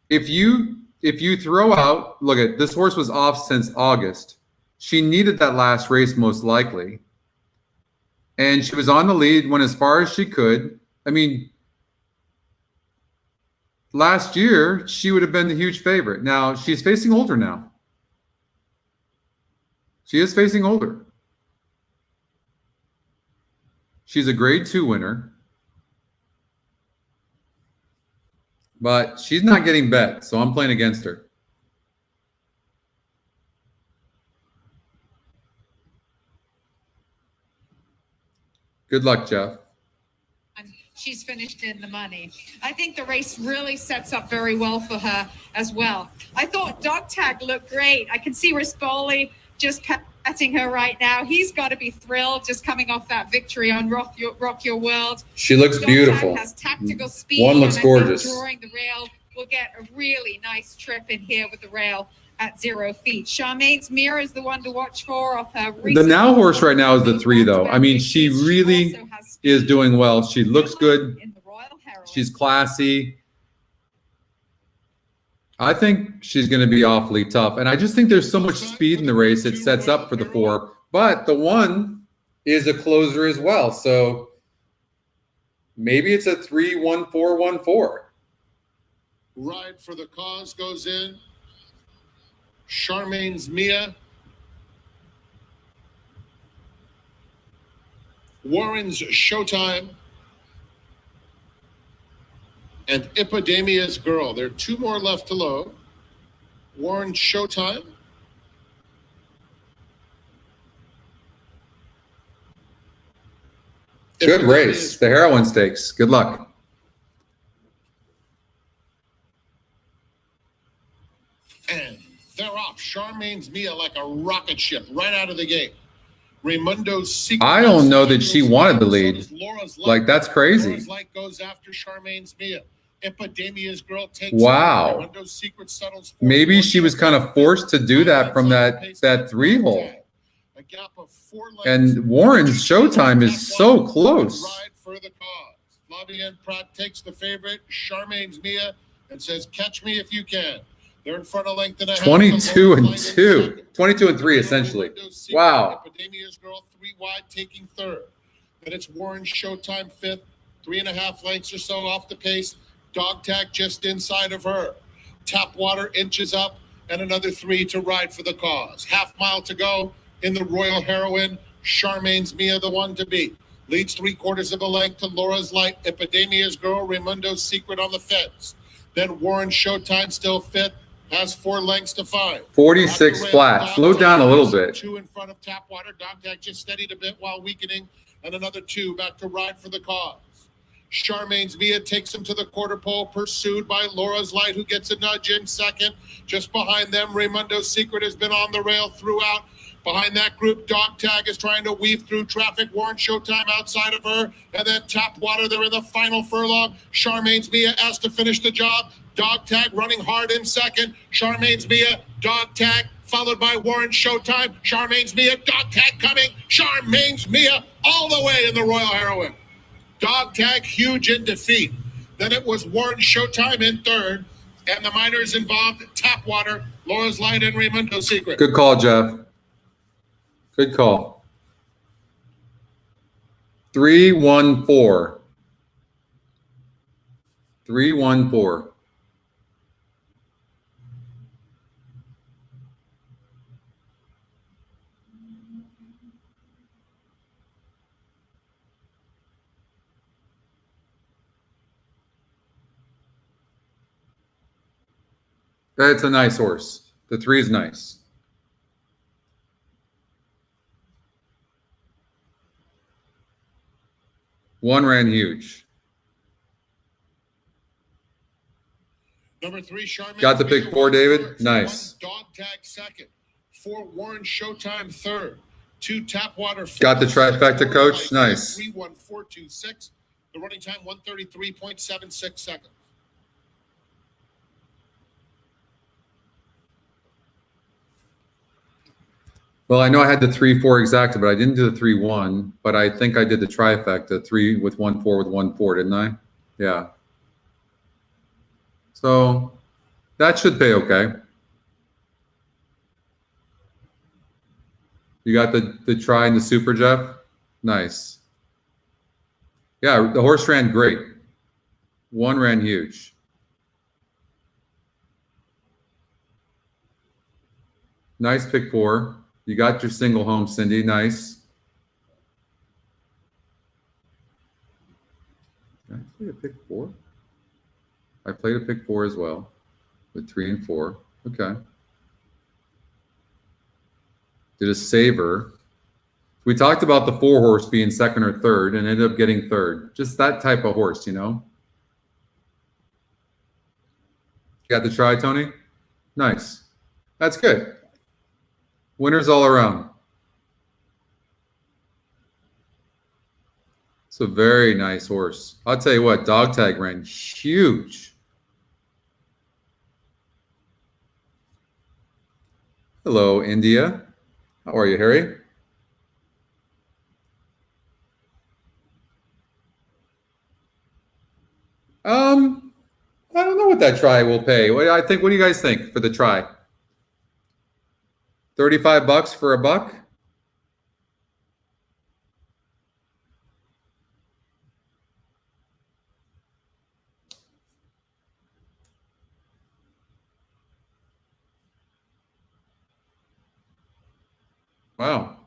if you throw out, look at this horse was off since August. She needed that last race most likely. And she was on the lead, went as far as she could. I mean, last year, she would have been the huge favorite. Now, she's facing older now. She is facing older. She's a grade 2 winner. but she's not getting bet, so I'm playing against her. Good luck, Jeff. She's finished in the money. I think the race really sets up very well for her as well. I thought Dog Tag looked great. I can see Rispoli just patting her right now. He's got to be thrilled just coming off that victory on Rock Your World. She looks Dog beautiful. Tag has tactical speed. One looks and I think gorgeous. drawing the rail, we'll get a really nice trip in here with the rail at 0 feet. Charmaine's Mirror is the one to watch for off her. The Now horse right now is the 3, though. I mean, she really is doing well. She looks good. She's classy. I think she's going to be awfully tough. And I just think there's so much speed in the race. It sets up for the 4. But the 1 is a closer as well. So maybe it's a 3-1-4-1-4. Ride for the Cause goes in. Charmaine's Mia. Warren's Showtime. And Epidemia's Girl. There are 2 more left to load. Warren's Showtime. Good race. The Heroin Stakes. Good luck. And they're off. Charmaine's Mia like a rocket ship right out of the gate. Raimundo's Secret. I don't know that she wanted the lead. Like, that's crazy. Laura's Light goes after Charmaine's Mia. Epidemia's Girl takes. Wow. Raimundo's Secret settles. Maybe she was kind of forced to do that from that 3 hole. A gap of 4 lengths. And Warren's Showtime is so close. Ride for the Cause. Flavien Prat takes the favorite, Charmaine's Mia, and says, "Catch me if you can." They're in front of length and a half. 22 and 2. 22 and 3, essentially. Wow. Epidemia's Girl 3 wide, taking 3rd. Then it's Warren's Showtime 5th, 3.5 lengths or so off the pace. Dog Tag just inside of her. Tapwater inches up, and another 3 to Ride for the Cause. Half mile to go in the Royal Heroine. Charmaine's Mia, the one to beat. Leads 3/4 of a length to Laura's Light. Epidemia's Girl, Raimundo's Secret on the fence. Then Warren's Showtime still 5th. Has 4 lengths to 5. 46 flat. Slow down a little bit. 2 in front of Tapwater. Dog Tag just steadied a bit while weakening. And another 2 back to Ride for the Cause. Charmaine's Mia takes him to the quarter pole, pursued by Laura's Light, who gets a nudge in second. Just behind them, Raimundo's Secret has been on the rail throughout. Behind that group, Dog Tag is trying to weave through traffic. Warren Showtime outside of her. And then Tapwater, they're in the final furlong. Charmaine's Mia asked to finish the job. Dog Tag running hard in second. Charmaine's Mia, Dog Tag, followed by Warren Showtime. Charmaine's Mia, Dog Tag coming. Charmaine's Mia all the way in the Royal Heroine. Dog Tag huge in defeat. Then it was Warren Showtime in 3rd. And the minors involved, Tapwater, Laura's Light, and Raimundo's Secret. Good call, Jeff. Good call. 3-1-4. 3-1-4. That's a nice horse. The 3 is nice. One ran huge. Number 3, Charmaine. Got the pick 4, David. Nice. Dog Tag 2nd. 4, Warren Showtime 3rd. 2, Tapwater 4th. Got the trifecta, Coach. Nice. 3-1-4-2-6. The running time 133.76 seconds. Well, I know I had the 3-4 exacta, but I didn't do the 3-1. But I think I did the trifecta, 3 with 1-4 with 1-4, didn't I? Yeah. So that should pay okay. You got the try and the super, Jeff? Nice. Yeah, the horse ran great. 1 ran huge. Nice pick 4. You got your single home, Cindy. Nice. Did I say a pick 4? I played a pick 4 as well with 3 and 4. Okay. Did a saver. We talked about the 4 horse being second or third and ended up getting third. Just that type of horse, you know. Got the try, Tony? Nice. That's good. Winners all around. It's a very nice horse. I'll tell you what, dog tag ran huge. Hello, India. How are you, Harry? I don't know what that try will pay. What do you guys think for the try? 35 bucks for a buck? Wow.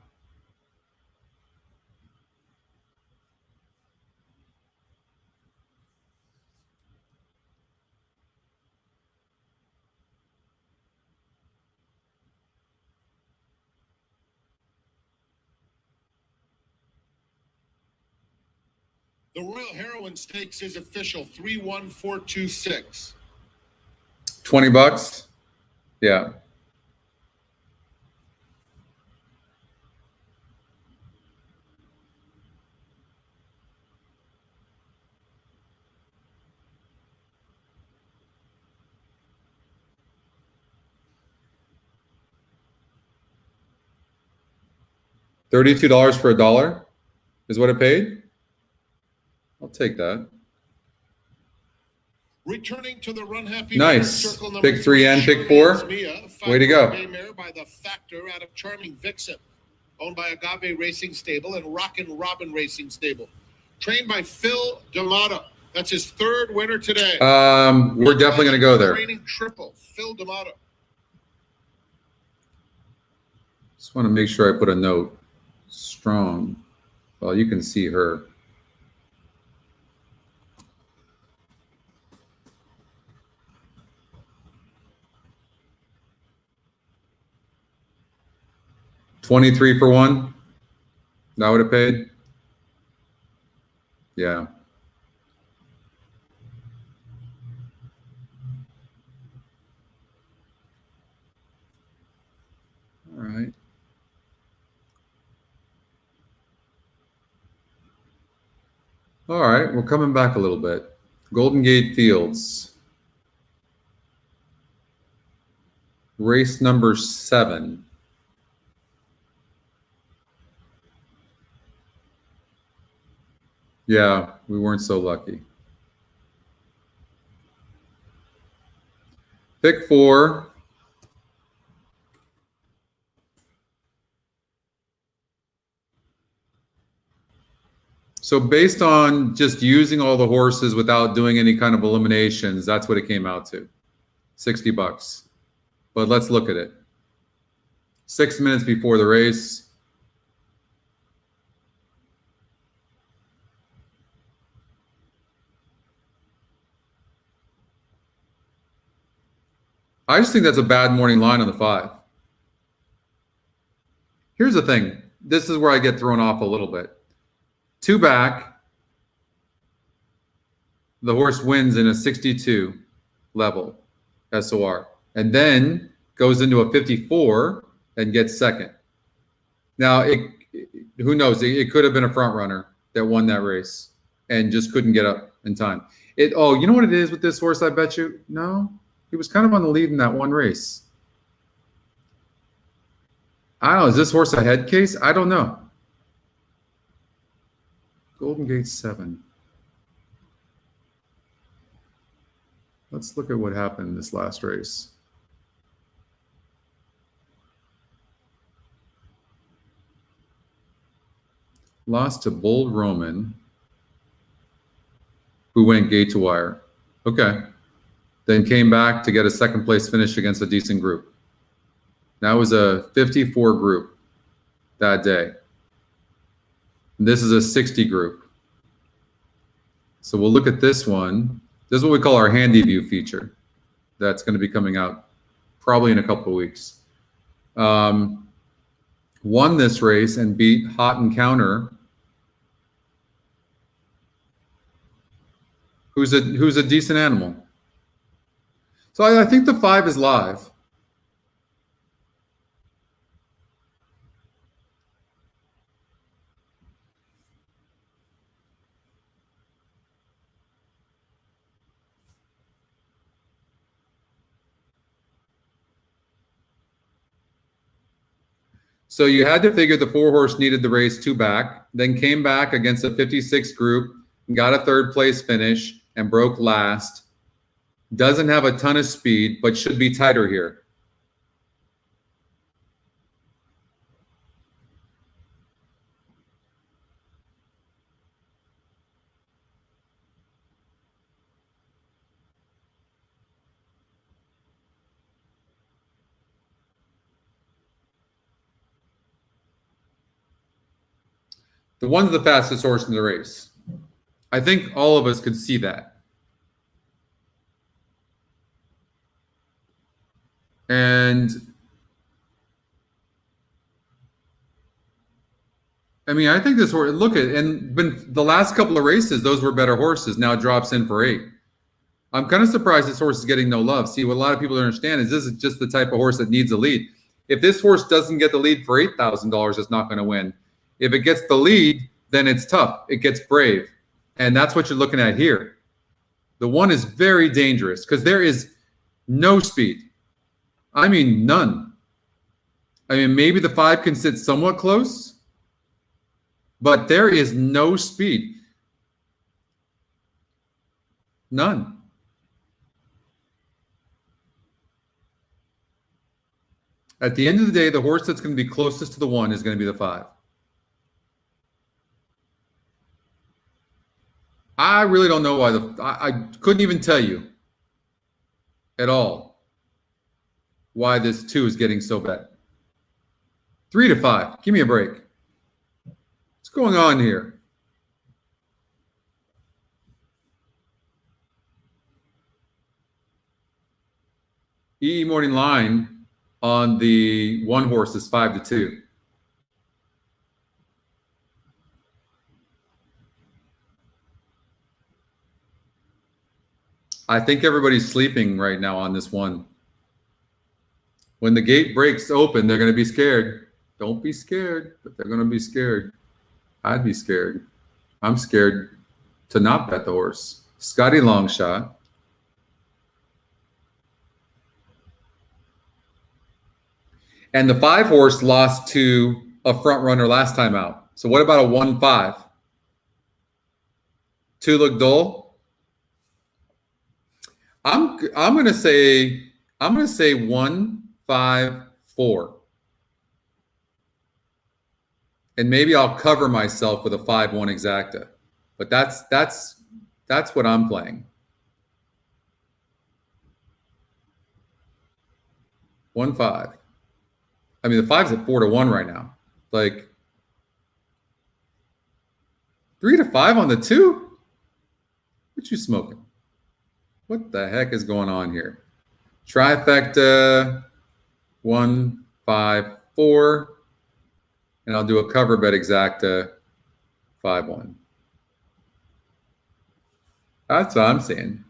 The Royal Heroine Stakes is official. 31426. 20 bucks? Yeah. $32 for a dollar is what it paid? I'll take that. Returning to the Run Happy Nice. Circle number Pick 3 and pick 4. Way to go. Mare by the Factor out of Charming Vixen, owned by Agave Racing Stable and Rockin' Robin Racing Stable. Trained by Phil D'Amato. That's his third winner today. We're definitely going to go there. Training triple, Phil D'Amato. Just want to make sure I put a note. Strong. Well, you can see her. $23 for one. That would have paid. Yeah. All right. All right, we're coming back a little bit. Golden Gate Fields. Race number 7. Yeah, we weren't so lucky. Pick 4. So based on just using all the horses without doing any kind of eliminations, that's what it came out to. 60 bucks. But let's look at it. 6 minutes before the race. I just think that's a bad morning line on the 5. Here's the thing. This is where I get thrown off a little bit. 2 back. The horse wins in a 62 level SOR. And then goes into a 54 and gets second. Now, who knows? It could have been a front runner that won that race and just couldn't get up in time. Oh, you know what it is with this horse, I bet you? No. He was kind of on the lead in that one race. I don't know. Is this horse a head case? I don't know. Golden Gate 7. Let's look at what happened in this last race. Lost to Bold Roman, who went gate to wire. Okay. Then came back to get a second place finish against a decent group. That was a 54 group that day. This is a 60 group. So we'll look at this one. This is what we call our Handy View feature. That's going to be coming out probably in a couple of weeks. Won this race and beat Hot Encounter, who's a decent animal. So I think the 5 is live. So you had to figure the 4 horse needed the race 2 back, then came back against a 56 group, got a 3rd place finish, and broke last. Doesn't have a ton of speed, but should be tighter here. The 1's the fastest horse in the race. I think all of us could see that. And I mean, I think this horse, look at, and the last couple of races, those were better horses. Now it drops in for 8. I'm kind of surprised this horse is getting no love. See, what a lot of people don't understand is this is just the type of horse that needs a lead. If this horse doesn't get the lead for $8,000, it's not going to win. If it gets the lead, then it's tough. It gets brave. And that's what you're looking at here. The 1 is very dangerous because there is no speed. I mean, none. I mean, maybe the 5 can sit somewhat close, but there is no speed. None. At the end of the day, the horse that's going to be closest to the 1 is going to be the 5. I really don't know why I couldn't even tell you at all why this 2 is getting so bad. 3 to 5. Give me a break. What's going on here? EE Morning Line on the 1 horse is 5 to 2. I think everybody's sleeping right now on this 1. When the gate breaks open, they're going to be scared. Don't be scared, but they're going to be scared. I'd be scared. I'm scared to not bet the horse. Scotty Longshot. And the 5 horse lost to a front runner last time out. So what about a 1-5? 2 look dull. I'm gonna say 1-5-4, and maybe I'll cover myself with a 5-1 exacta, but that's what I'm playing. 1-5. I mean, the 5's at 4 to 1 right now. Like 3 to 5 on the 2. What you smoking? What the heck is going on here? Trifecta, 1-5-4, and I'll do a cover bet exacta, 5-1. That's what I'm saying.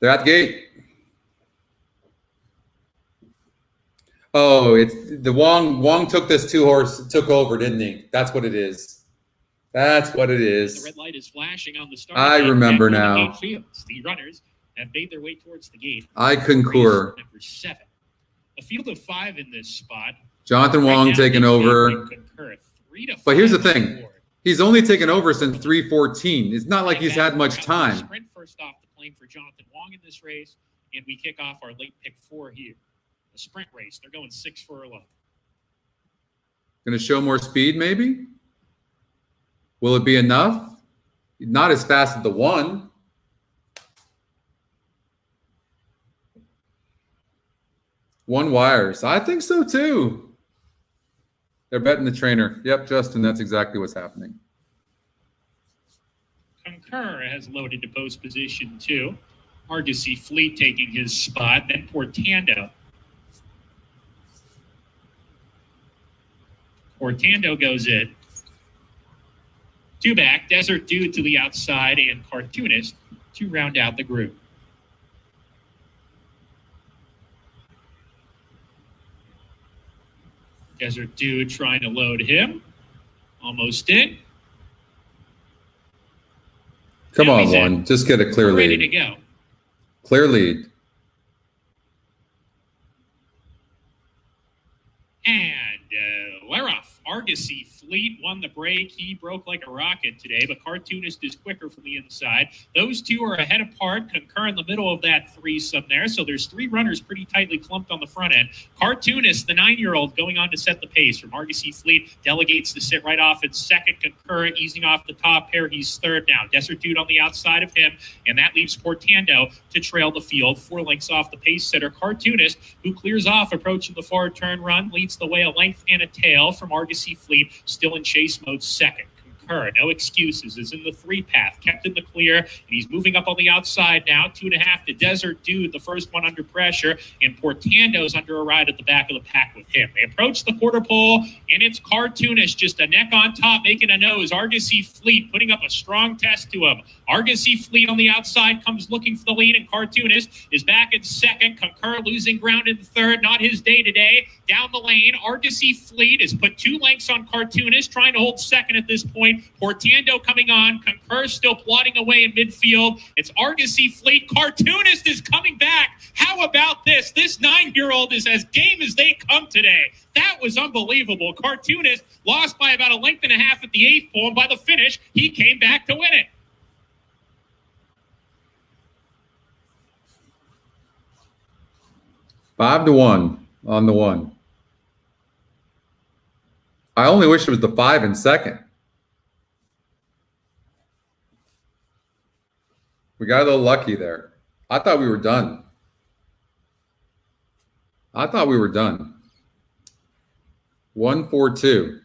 They're at the gate. Oh, it's the Wong took this 2 horse, took over, didn't he? That's what it is. That's what it is. The red light is flashing on the start. I remember now. Fields. The runners have made their way towards the gate. I concur. Number 7. A field of 5 in this spot. Jonathan Wong taking over. But here's the thing. He's only taken over since 3:14. It's not like he's had much time. Sprint first off the plane for Jonathan Wong in this race, and we kick off our late pick 4 here. The sprint race. They're going 6 for 11. Going to show more speed, maybe? Will it be enough? Not as fast as the 1. One wires. I think so too. They're betting the trainer. Yep, Justin, that's exactly what's happening. Concur has loaded to post position 2. Argosy Fleet taking his spot. Then Portando. Portando goes in. 2 back. Desert Dude to the outside and Cartoonist to round out the group. Desert Dude trying to load him. Almost in. Come Now on, he's one. in. Just get a clear lead. Ready to go. Clear lead. And we're off. Argosy Fleet won the break. He broke like a rocket today, but Cartoonist is quicker from the inside. Those two are ahead apart. Concur in the middle of that threesome there. So there's 3 runners pretty tightly clumped on the front end. Cartoonist, the 9-year-old, going on to set the pace from Argosy Fleet, delegates to sit right off in second. Concur easing off the top pair. He's third now. Desert Dude on the outside of him, and that leaves Portando to trail the field. 4 lengths off the pace setter. Cartoonist, who clears off approaching the far turn run, leads the way a length and a tail from Argosy Fleet, still in chase mode second. Concur, no excuses, is in the 3 path, kept in the clear, and he's moving up on the outside now. 2.5 to Desert Dude, the first one under pressure, and Portando's under a ride at the back of the pack with him. They approach the quarter pole, and it's Cartoonist, just a neck on top, making a nose. Argosy Fleet putting up a strong test to him. Argosy Fleet on the outside comes looking for the lead, and Cartoonist is back in second. Concur losing ground in third, not his day today. Down the lane, Argosy Fleet has put 2 lengths on Cartoonist, trying to hold second at this point. Portando coming on. Concur still plodding away in midfield. It's Argosy Fleet. Cartoonist is coming back. How about this? This 9-year-old is as game as they come today. That was unbelievable. Cartoonist lost by about 1.5 lengths at the 8th pole, and by the finish, he came back to win it. Five to 1 on the 1. I only wish it was the 5 in second. We got a little lucky there. I thought we were done. 1-4-2.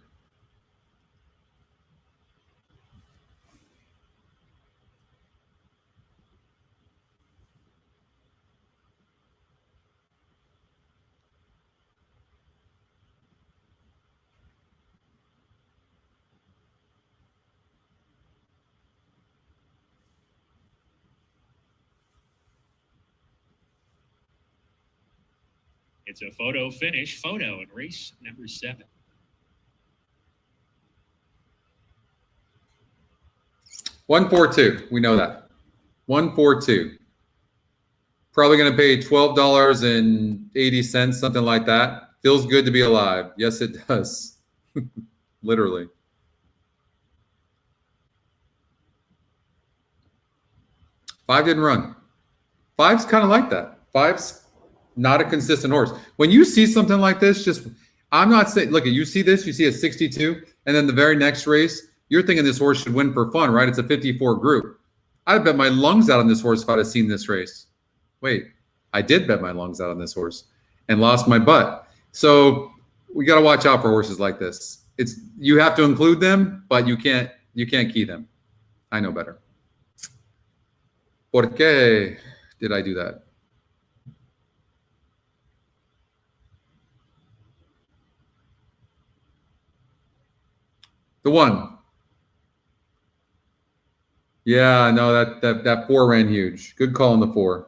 It's a photo finish. Photo in race number 7. 1-4-2. We know that. 1-4-2. Probably going to pay $12.80, something like that. Feels good to be alive. Yes, it does. Literally. Five didn't run. 5's kind of like that. 5's not a consistent horse. When you see something like this, I'm not saying, look, you see this, you see a 62, and then the very next race, you're thinking this horse should win for fun, right? It's a 54 group. I'd bet my lungs out on this horse if I'd have seen this race. Wait, I did bet my lungs out on this horse and lost my butt. So we got to watch out for horses like this. You have to include them, but you can't key them. I know better. ¿Por qué did I do that? The 1. Yeah, no, that 4 ran huge. Good call on the 4.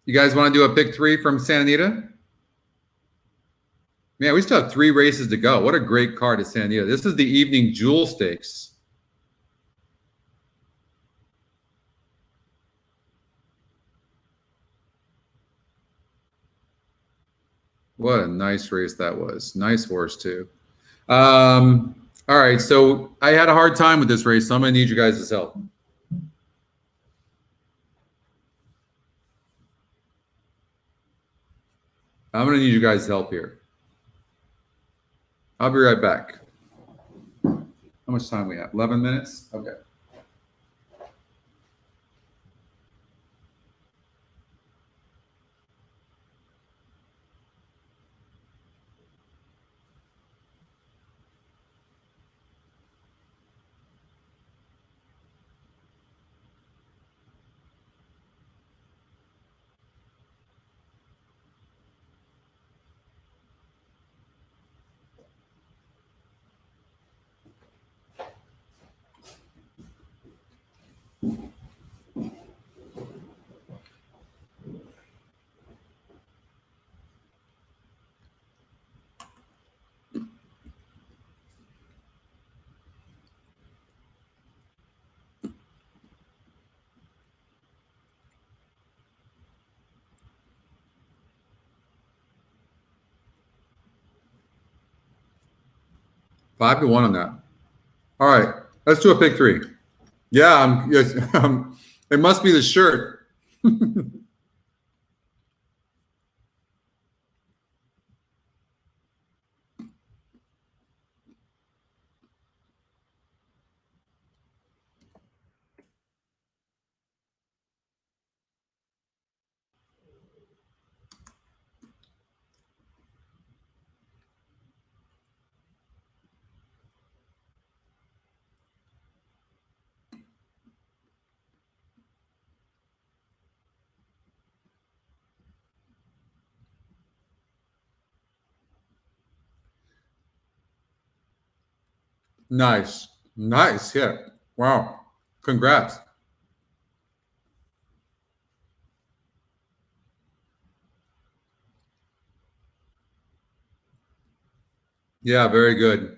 You guys want to do a pick 3 from Santa Anita? Man, we still have 3 races to go. What a great card at Santa Anita. This is the evening Jewel Stakes. What a nice race that was. Nice horse, too. All right, so I had a hard time with this race, so I'm going to need you guys' help. I'm going to need you guys' help here. I'll be right back. How much time we have? 11 minutes? Okay. Five to one on that. All right, let's do a pick three. Yeah, yes, it must be the shirt. Nice. Nice hit. Wow. Congrats. Yeah, very good.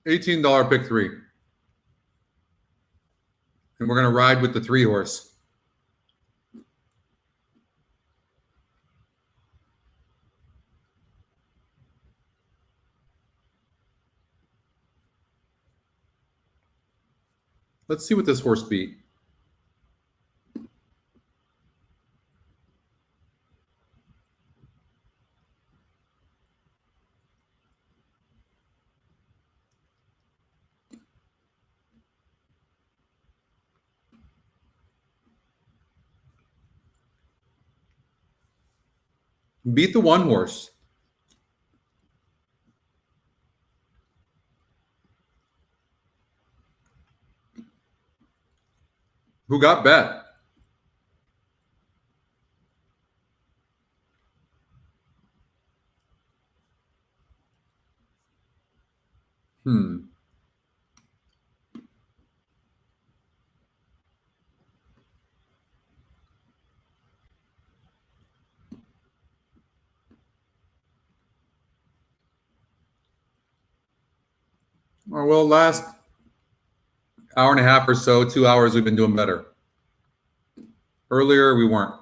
$18 pick three. And we're going to ride with the 3-horse. Let's see what this horse beat. Beat the 1-horse. Who got bet? Hmm. Well, last hour and a half or so, 2 hours, we've been doing better. Earlier, we weren't.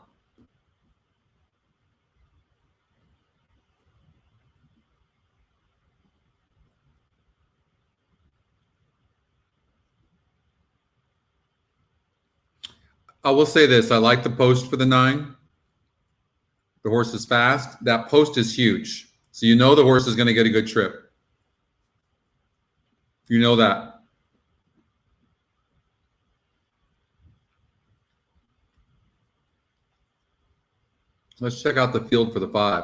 I will say this. I like the post for the 9. The horse is fast. That post is huge. So you know the horse is going to get a good trip. You know that. Let's check out the field for the 5.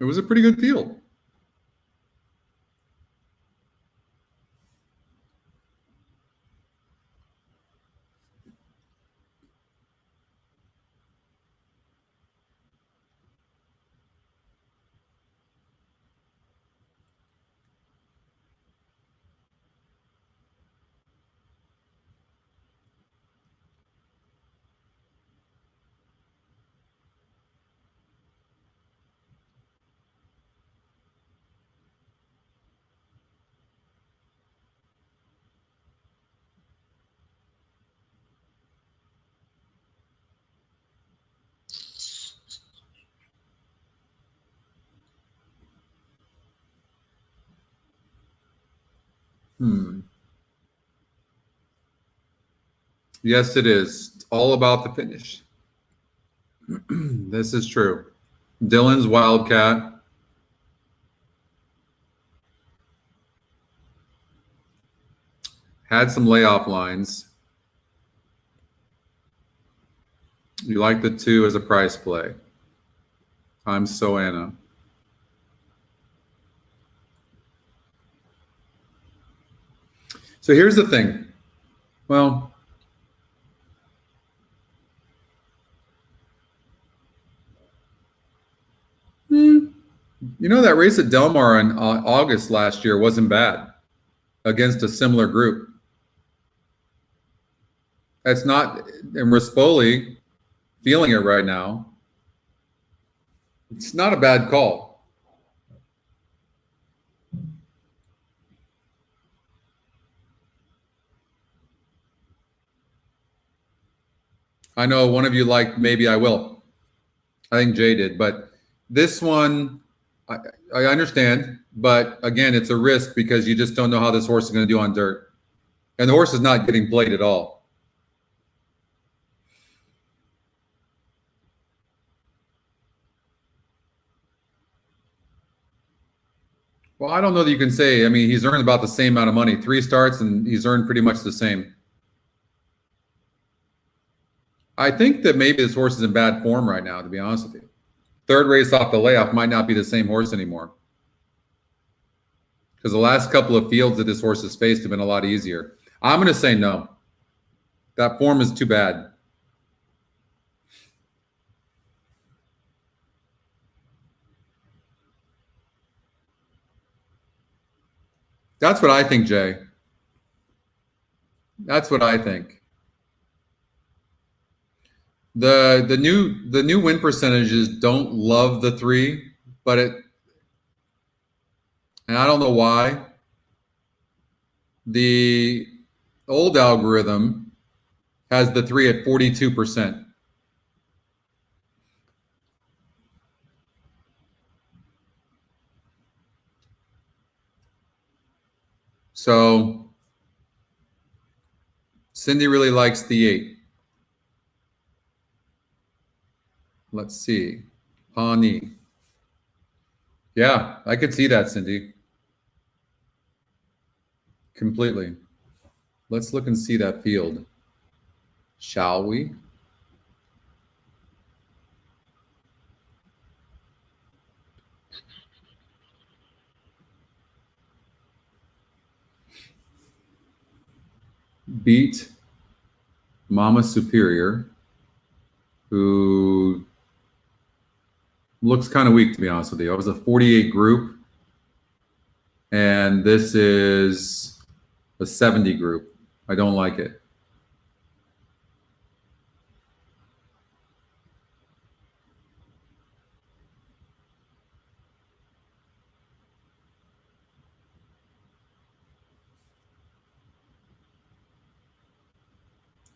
It was a pretty good field. Yes, it is. It's all about the finish. This is true. Dylan's Wildcat. Had some layoff lines. You like the 2 as a price play. I'm so Anna. So here's the thing. Well, you know, that race at Del Mar in August last year wasn't bad against a similar group. That's not, and Rispoli feeling it right now. It's not a bad call. I know one of you liked Maybe I Will. I think Jay did, but this one, I understand, but again, it's a risk because you just don't know how this horse is going to do on dirt. And the horse is not getting played at all. Well, I don't know that you can say. I mean, he's earned about the same amount of money. 3 starts, and he's earned pretty much the same. I think that maybe this horse is in bad form right now, to be honest with you. 3rd race off the layoff might not be the same horse anymore. Because the last couple of fields that this horse has faced have been a lot easier. I'm going to say no. That form is too bad. That's what I think, Jay. That's what I think. The new win percentages don't love the 3, but and I don't know why. The old algorithm has the 3 at 42%. So Cindy really likes the 8. Let's see. Pawnee. Yeah, I could see that, Cindy. Completely. Let's look and see that field. Shall we? Beat Mama Superior, who looks kind of weak, to be honest with you. I was a 48 group, and this is a 70 group. I don't like it.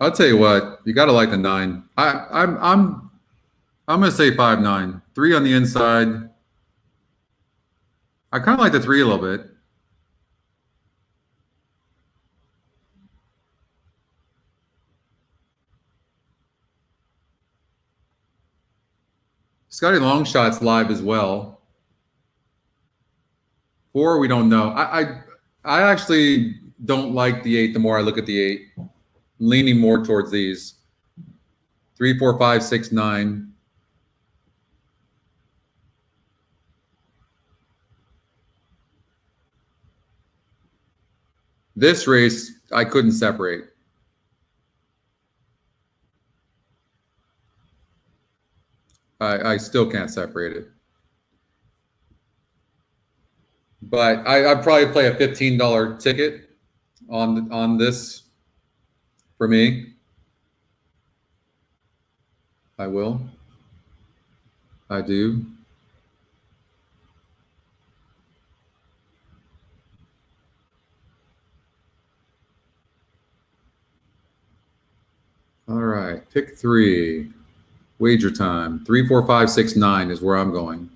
I'll tell you what, you got to like the 9. I'm going to say 5-9, 3 on the inside. I kind of like the 3 a little bit. Scotty Longshot's live as well. 4, we don't know. I actually don't like the 8 the more I look at the 8. Leaning more towards these. 3, 4, 5, 6, 9. This race, I couldn't separate. I still can't separate it. But I'd probably play a $15 ticket on this for me. I will. I do. All right, pick 3. Wager time. 3, 4, 5, 6, 9 is where I'm going.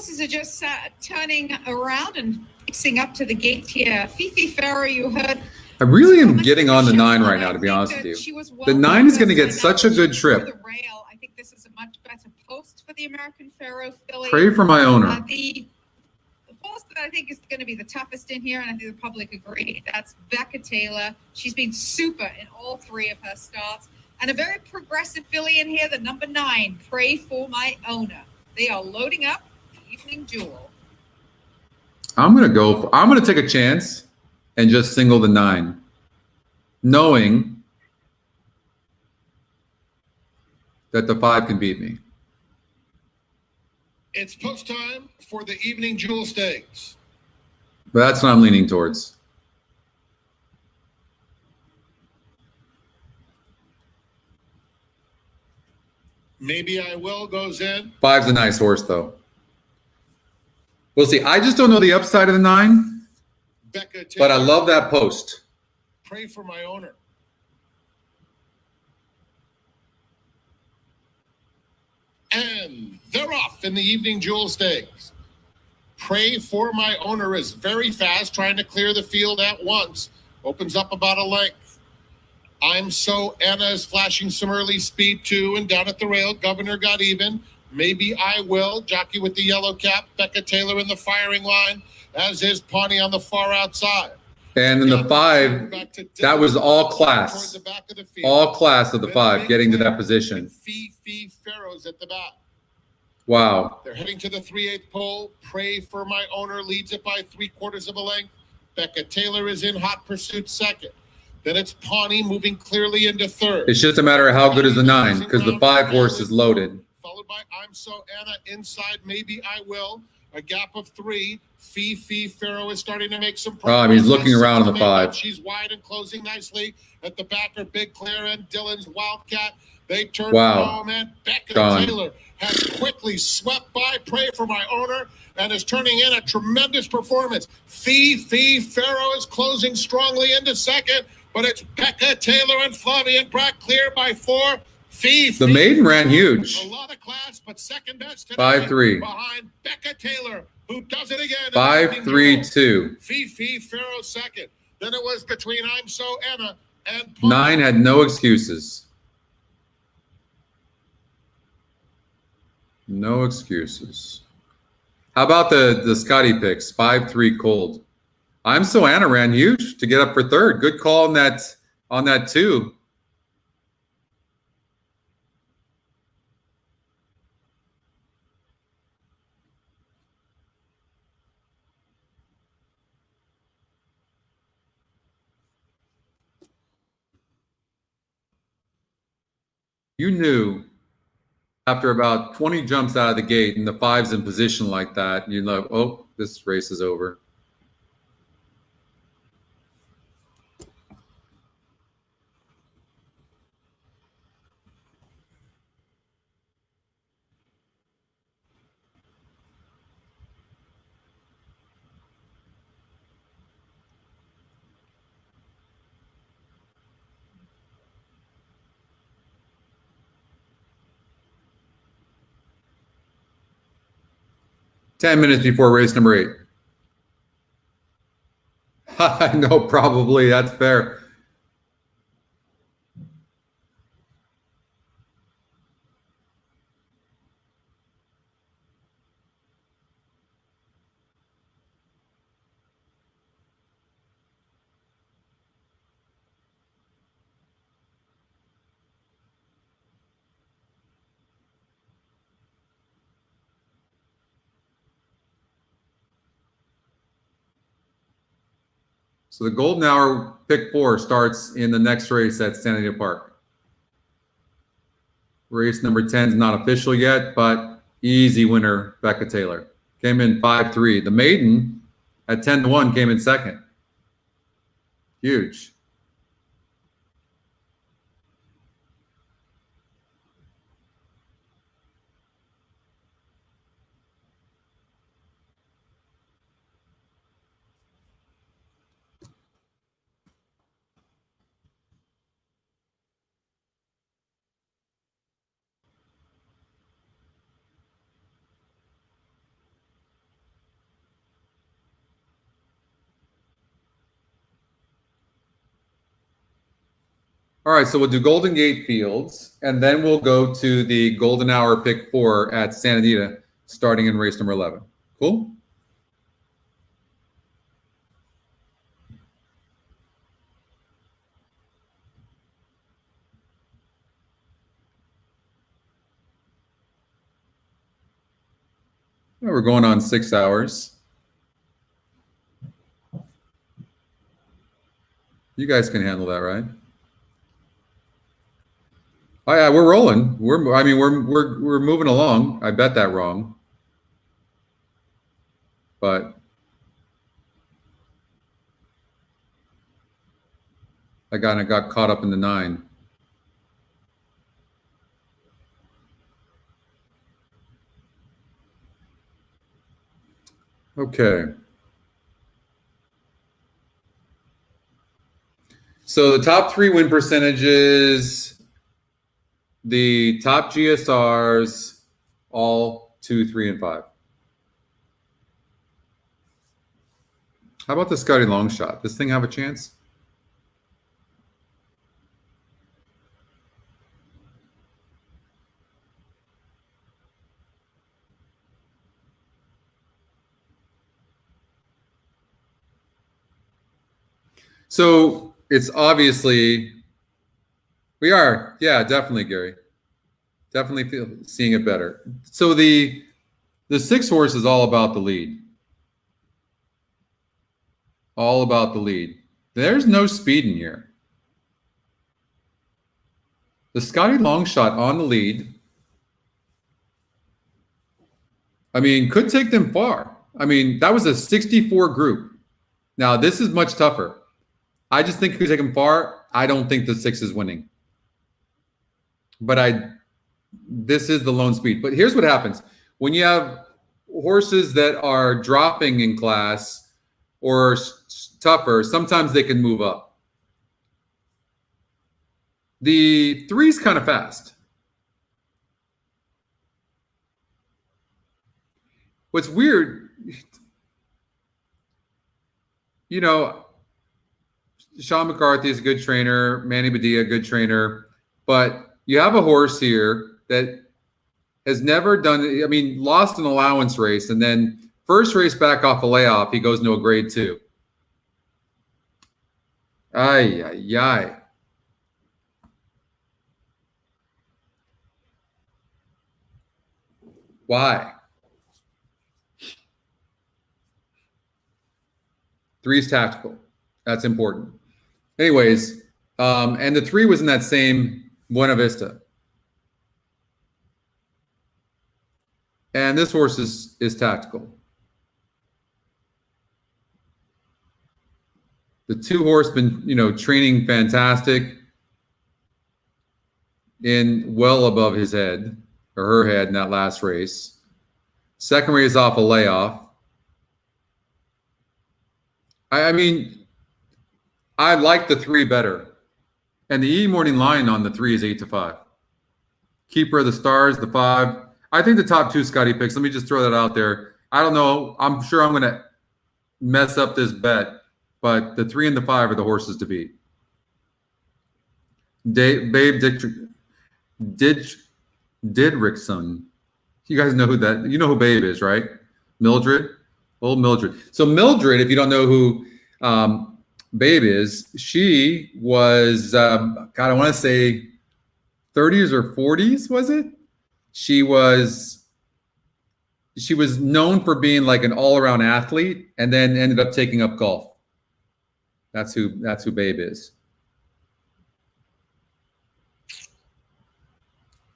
horses are just turning around and fixing up to the gate here. Fifi Farrow, you heard. I really am getting on the 9 right now, to be honest with you. The 9 is going to get such a good trip. I think this is a much better post for the American Pharoah filly. Pray for my owner. The horse that I think is going to be the toughest in here, and I think the public agree, that's Becca Taylor. She's been super in all 3 of her starts. And a very progressive filly in here, the number 9, Pray for My Owner. They are loading up the evening duel. I'm going to take a chance and just single the 9, knowing that the 5 can beat me. It's post time for the evening jewel stakes. But that's what I'm leaning towards. Maybe I Will goes in. 5's a nice horse, though. We'll see. I just don't know the upside of the 9, Becca Taylor, but I love that post. Pray for My Owner. And they're off in the evening jewel stakes. Pray for My Owner is very fast, trying to clear the field at once. Opens up about a length. I'm So Anna is flashing some early speed too, and down at the rail, Governor got even. Maybe I Will, jockey with the yellow cap, Becca Taylor in the firing line, as is Pawnee on the far outside. And in the 5, that was all class. All class of the 5 getting to that position. Fifi Farrow's at the back. Wow. They're heading to the 3/8 pole. Pray for My Owner leads it by 3/4 of a length. Becca Taylor is in hot pursuit second. Then it's Pawnee moving clearly into third. It's just a matter of how good is the 9, because the 5 horse is loaded. Followed by I'm So Anna inside. Maybe I Will. A gap of 3. Fifi Farrow is starting to make some progress. He's looking around on the 5. She's wide and closing nicely. At the back are Big Claire and Dylan's Wildcat. They turn home, and Becca Taylor has quickly swept by Pray for My Owner and is turning in a tremendous performance. Fifi Farrow is closing strongly into second, but it's Becca Taylor and Flavian Brack clear by 4. The maiden ran huge. A lot of class, but second best today 5-3. behind Becca Taylor, who does it again. 5-3-2. Fifi Farrow second. Then it was between I'm So Anna and 9 had no excuses. No excuses. How about the Scotty picks? 5-3 cold. I'm So Anna ran huge to get up for third. Good call on that 2. You knew after about 20 jumps out of the gate and the 5's in position like that, you know, oh, this race is over. Ten minutes before race number 8. I know, probably. That's fair. So the Golden Hour pick 4 starts in the next race at Santa Anita Park. Race number 10 is not official yet, but easy winner, Becca Taylor. Came in 5-3. The maiden at 10-1 came in second. Huge. All right, so we'll do Golden Gate Fields, and then we'll go to the Golden Hour Pick 4 at Santa Anita, starting in race number 11. Cool? We're going on 6 hours. You guys can handle that, right? Oh yeah, we're rolling. We're moving along. I bet that wrong, but I got caught up in the 9. Okay. So the top 3 win percentages, the top GSRs, all 2, 3, and 5. How about the Scotty long shot? This thing have a chance? So it's obviously, we are, yeah, definitely, Gary. Definitely seeing it better. So the 6 horse is all about the lead. All about the lead. There's no speed in here. The Scotty long shot on the lead, I mean, could take them far. I mean, that was a 64 group. Now, this is much tougher. I just think it could take them far. I don't think the 6 is winning. But this is the lone speed. But here's what happens. When you have horses that are dropping in class or tougher, sometimes they can move up. The 3 is kind of fast. What's weird, you know, Sean McCarthy is a good trainer, Manny Badia, good trainer, but you have a horse here that has never done, I mean, lost an allowance race, and then first race back off a layoff, he goes into a grade 2. Ay, ay, ay. Why? 3 is tactical. That's important. Anyways, and the 3 was in that same Buena Vista. And this horse is tactical. The 2 horse been, training fantastic in well above his head or her head in that last race. Second race off a layoff. I mean, I like the 3 better. And the E morning line on the 3 is 8-5. Keeper of the Stars, the 5. I think the top 2 Scotty picks. Let me just throw that out there. I don't know. I'm sure I'm going to mess up this bet, but the 3 and the 5 are the horses to beat. Babe Didrikson. You guys know who that? You know who Babe is, right? Mildred, old Mildred. So Mildred, if you don't know who Babe is, she was God, I want to say 30s or 40s, was it? She was known for being like an all-around athlete, and then ended up taking up golf. That's who Babe is.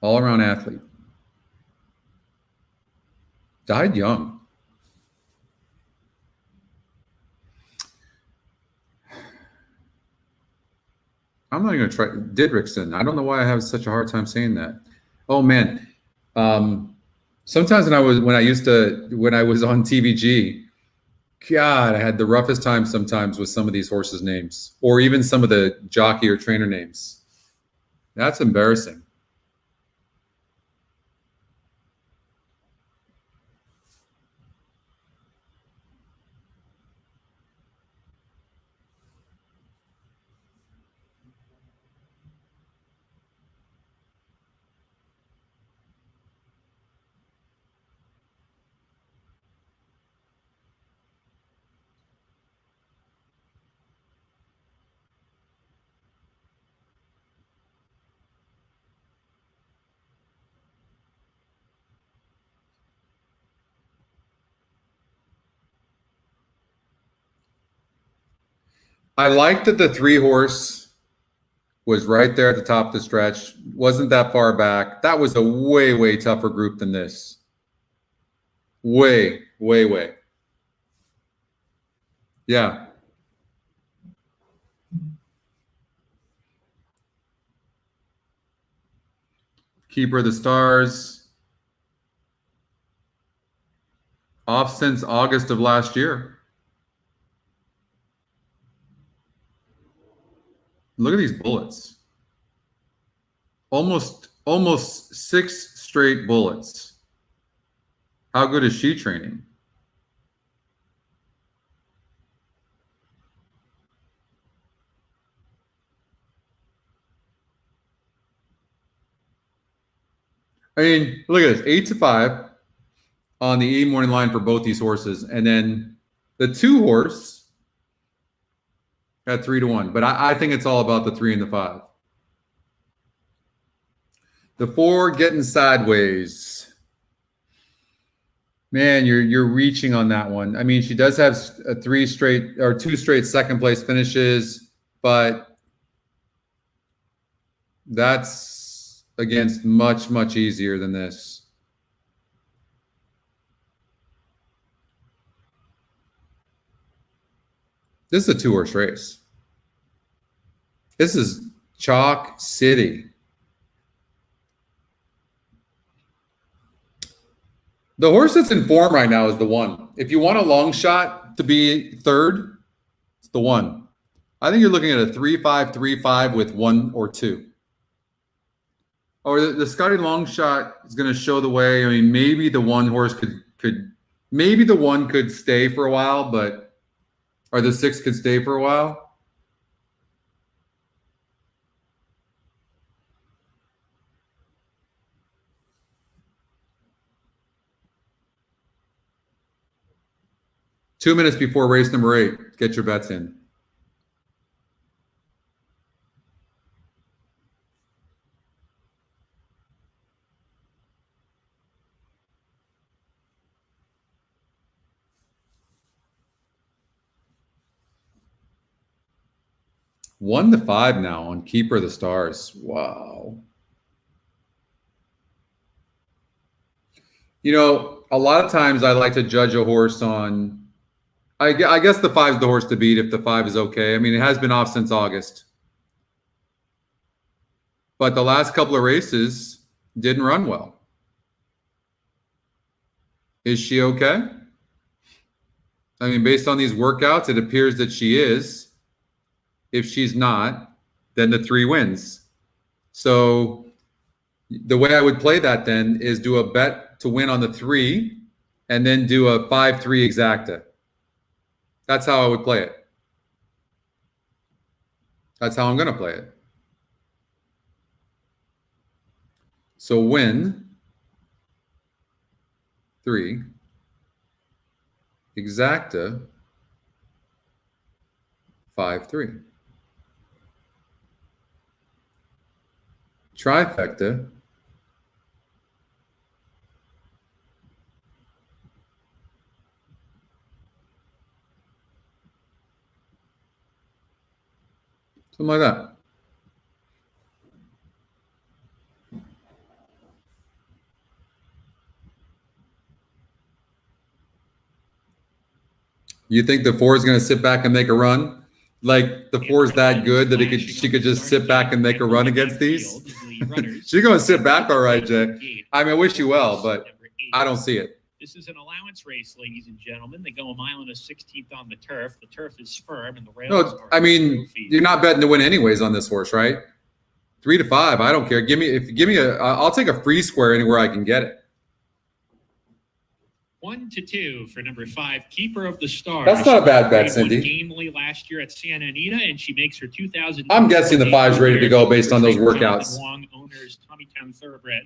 All-around athlete. Died young. I'm not going to try Didrikson. I don't know why I have such a hard time saying that. Oh man. Sometimes when I was on TVG, God, I had the roughest time sometimes with some of these horses' names, or even some of the jockey or trainer names. That's embarrassing. I like that the 3-horse was right there at the top of the stretch. Wasn't that far back. That was a way, way tougher group than this. Way, way, way. Yeah. Keeper of the Stars. Off since August of last year. Look at these bullets. Almost 6 straight bullets. How good is she training? I mean, look at this, 8-5 on the E morning line for both these horses. And then the 2-horse at 3-1. But I think it's all about the 3 and the 5. The 4 getting sideways. Man, you're reaching on that one. I mean, she does have 2 straight second place finishes, but that's against much, much easier than this. This is a 2-horse race. This is Chalk City. The horse that's in form right now is the 1. If you want a long shot to be third, it's the 1. I think you're looking at a 3-5, 3-5 with 1 or 2. Or the Scotty long shot is going to show the way. I mean, maybe the 1 horse maybe the 1 could stay for a while, or the 6 could stay for a while. Two minutes before race number 8, get your bets in. One to 5 now on Keeper of the Stars. Wow. You know, a lot of times I like to judge a horse on, I guess the 5 is the horse to beat if the 5 is okay. I mean, it has been off since August. But the last couple of races didn't run well. Is she okay? I mean, based on these workouts, it appears that she is. If she's not, then the 3 wins. So the way I would play that then is do a bet to win on the 3 and then do a 5-3 exacta. That's how I would play it. That's how I'm going to play it. So win 3, exacta 5-3. Trifecta 5-3. Something like that. You think the 4 is going to sit back and make a run? Like the 4 is that good that she could just sit back and make a run against these? She's going to sit back all right, Jay. I mean, I wish you well, but I don't see it. This is an allowance race, ladies and gentlemen. They go 1 mile and a 16th on the turf. The turf is firm, and the rails No, I mean, you're not betting to win anyways on this horse, right? 3 to 5, I don't care. Give me I'll take a free square anywhere I can get it. 1 to 2 for number 5, Keeper of the Stars. That's not a bad bet, Cindy. Gamely last year at Santa Anita, and she makes her 2000. I'm guessing the 5's ready to go based on those workouts. Long owners, Tommytown Thoroughbred.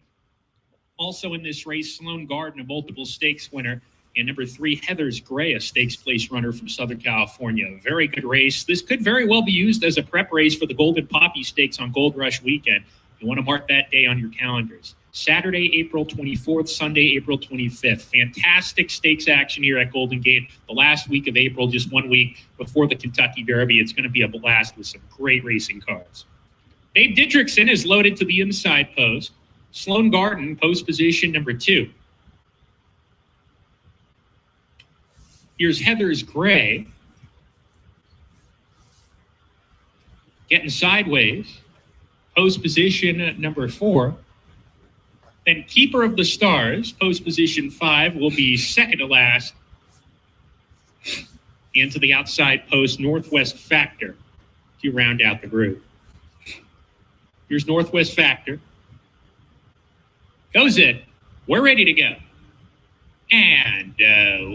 Also in this race, Sloan Garden, a multiple stakes winner, and number 3, Heather's Gray, a stakes place runner from Southern California. Very good race. This could very well be used as a prep race for the Golden Poppy Stakes on Gold Rush weekend. You want to mark that day on your calendars. Saturday, April 24th, Sunday, April 25th. Fantastic stakes action here at Golden Gate. The last week of April, just 1 week before the Kentucky Derby. It's going to be a blast with some great racing cars. Babe Didrikson is loaded to the inside post. Sloan Garden, post position number 2. Here's Heather's Gray. Getting sideways. Post position number 4. Then Keeper of the Stars, post position 5, will be second to last. Into the outside post, Northwest Factor to round out the group. Here's Northwest Factor. Goes it. We're ready to go. And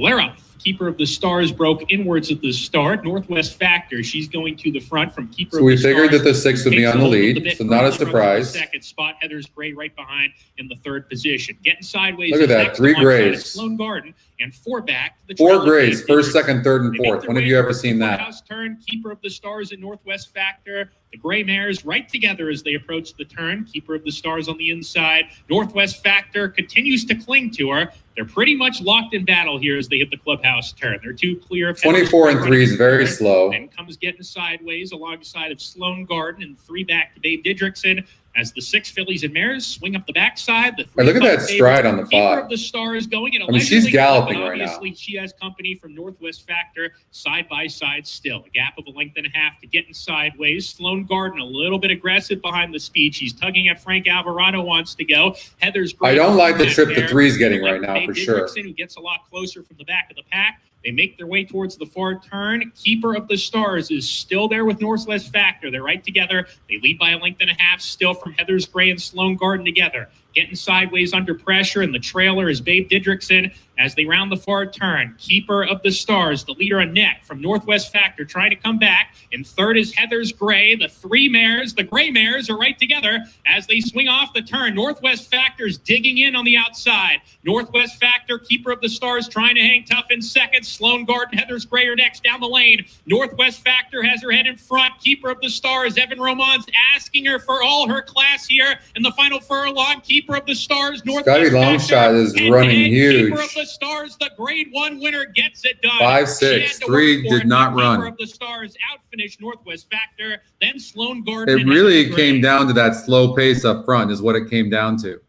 we're off. Keeper of the Stars broke inwards at the start. Northwest Factor, she's going to the front from Keeper of the Stars. So we figured that the 6 would be on the lead, so not a surprise. Second spot, Heather's Gray right behind in the 3rd position. Getting sideways. Look at that, 3 grays. Sloan Garden and 4 back. 4 grays, 1st, 2nd, 3rd, and 4th. When have you ever seen that? House turn, Keeper of the Stars and Northwest Factor. The Gray Mares right together as they approach the turn. Keeper of the Stars on the inside. Northwest Factor continues to cling to her. They're pretty much locked in battle here as they hit the clubhouse turn. They're 2 clear of 24 and 3 is very slow. Then comes getting sideways alongside of Sloan Garden and 3 back to Babe Didrikson as the 6 fillies and mares swing up the backside. The 3 look at that stride on the Keeper 5. of the Stars going at a she's galloping but right now. obviously she has company from Northwest Factor side by side still. A gap of a length and a half to getting sideways. Sloan Garden a little bit aggressive behind the speed. She's tugging at Frank Alvarado wants to go. Heather's I don't like the trip the 3's getting right now Babe for sure. Didrikson, who gets a lot closer from the back of the pack. They make their way towards the far turn. Keeper of the Stars is still there with Northwest Factor. They're right together. They lead by a length and a half still from Heather's Gray and Sloan Garden together. Getting sideways under pressure, and the trailer is Babe Didrikson as they round the far turn. Keeper of the Stars, the leader on neck from Northwest Factor, trying to come back. In 3rd is Heather's Gray. The 3 mares, the Gray mares, are right together as they swing off the turn. Northwest Factor's digging in on the outside. Northwest Factor, Keeper of the Stars, trying to hang tough in 2nd. Sloan Garden, Heather's Gray are next down the lane. Northwest Factor has her head in front. Keeper of the Stars, Evan Roman's asking her for all her class here in the final furlong. Keeper of the Stars, Northwest Scotty Longshot is running huge. Keeper of the Stars, the Grade 1 winner, gets it done. 5, 6, 3 did not run. Keeper of the Stars outfinished Northwest Factor, then Sloan Garden. It really came down to that slow pace up front is what it came down to.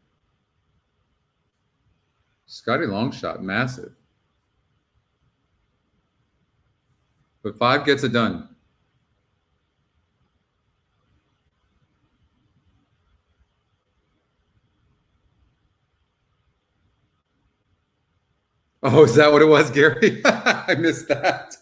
Scotty Longshot, massive. But 5 gets it done. Oh, is that what it was, Gary? I missed that.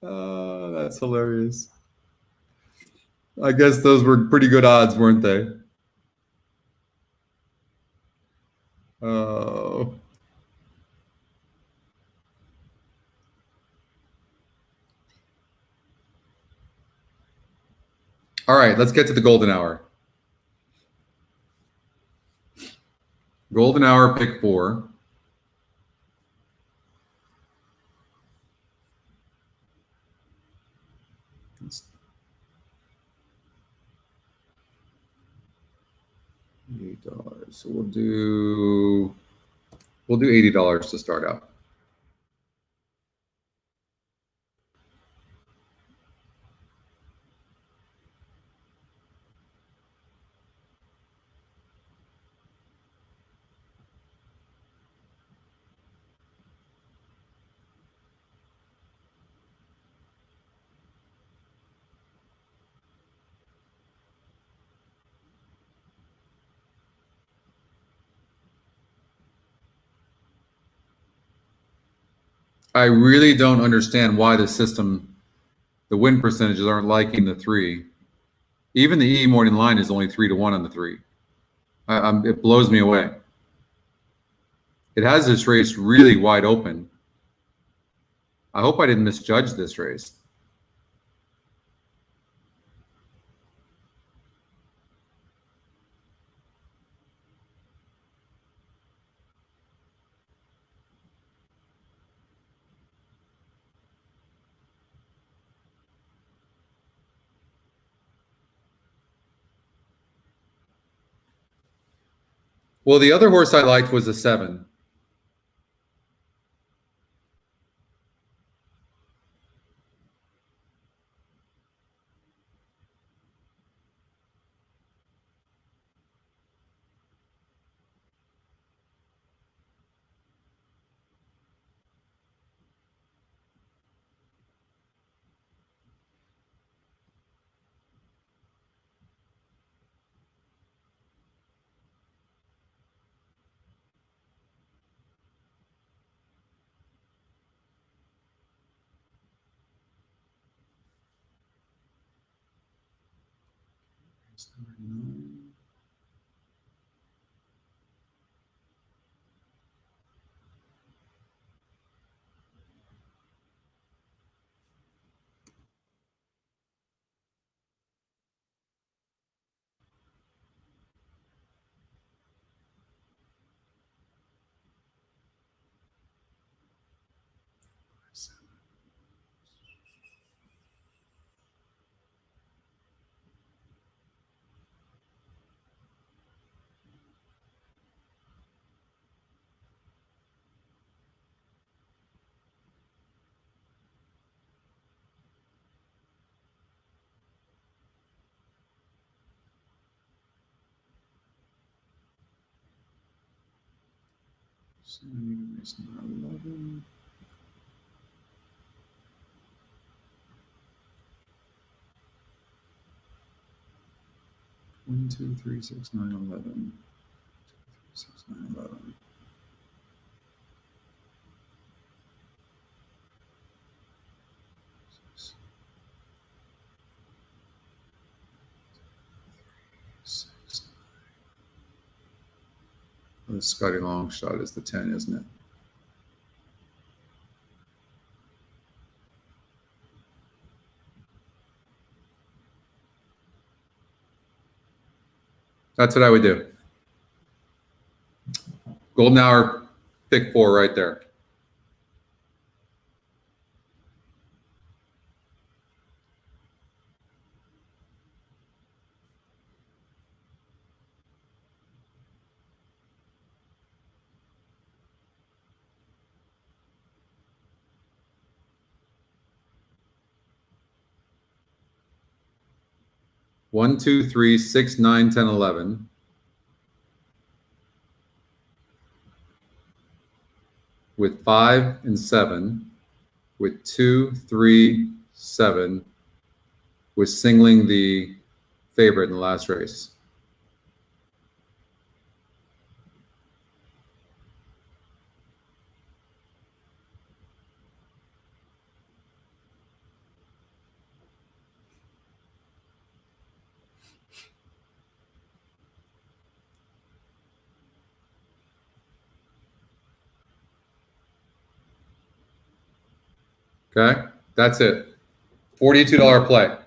Oh, that's hilarious. I guess those were pretty good odds, weren't they? Oh. All right, let's get to the golden hour. Golden hour, pick 4. $8. So we'll do $80 to start out. I really don't understand why the system, the win percentages aren't liking the 3. Even the E morning line is only 3-1 on the 3. It blows me away. It has this race really wide open. I hope I didn't misjudge this race. Well, the other horse I liked was a 7. Series 11. One, 2, 3, 6, 9, 11. 6, 9, 11. The Scotty long shot is the 10, isn't it? That's what I would do. Golden hour, pick 4 right there. One, 2, 3, 6, 9, 10, 11. With 5 and 7, with 2, 3, 7, with singling the favorite in the last race. Okay, that's it. $42 play.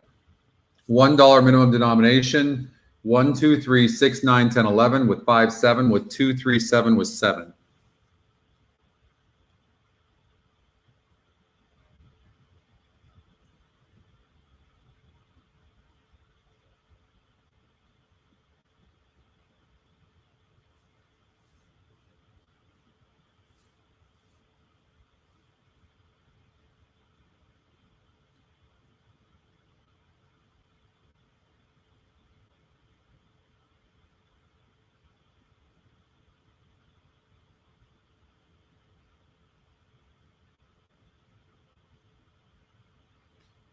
$1 minimum denomination. 1, 2, 3, 6, 9, 10, 11 with 5, 7 with 2, 3, 7 with 7.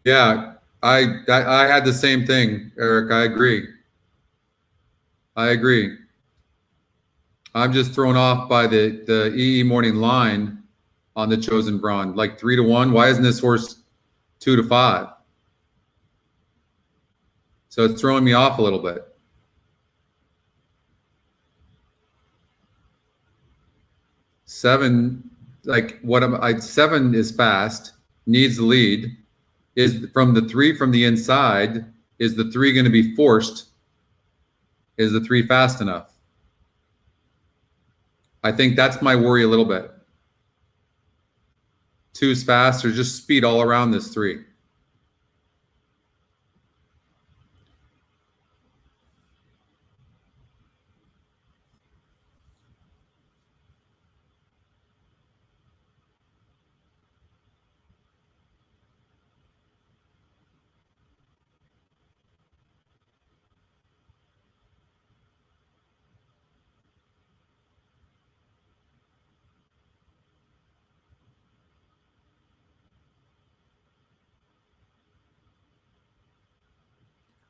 Yeah, I had the same thing, Eric. I agree. I'm just thrown off by the EE morning line on the chosen brawn, like 3 to 1. Why isn't this horse 2 to 5? So it's throwing me off a little bit. 7, like what am I? 7 is fast, needs the lead. Is from the 3 from the inside? Is the 3 going to be forced? Is the 3 fast enough? I think that's my worry a little bit. 2's fast, or just speed all around this 3.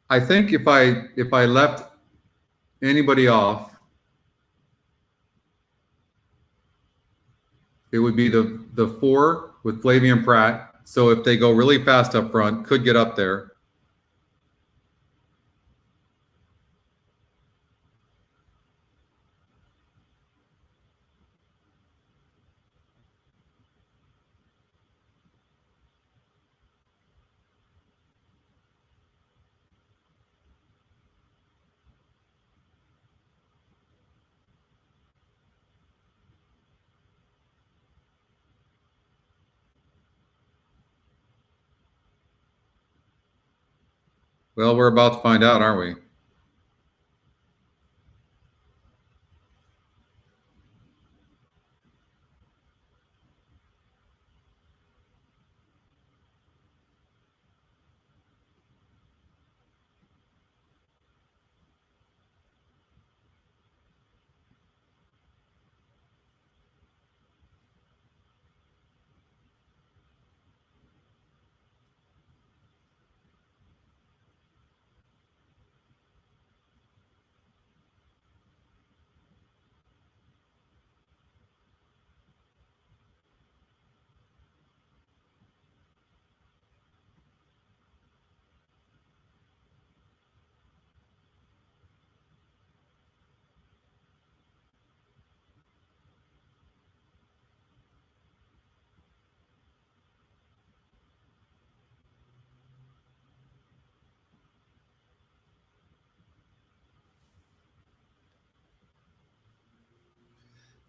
I think if I left anybody off, it would be the 4 with Flavian Pratt. So if they go really fast up front, could get up there. Well, we're about to find out, aren't we?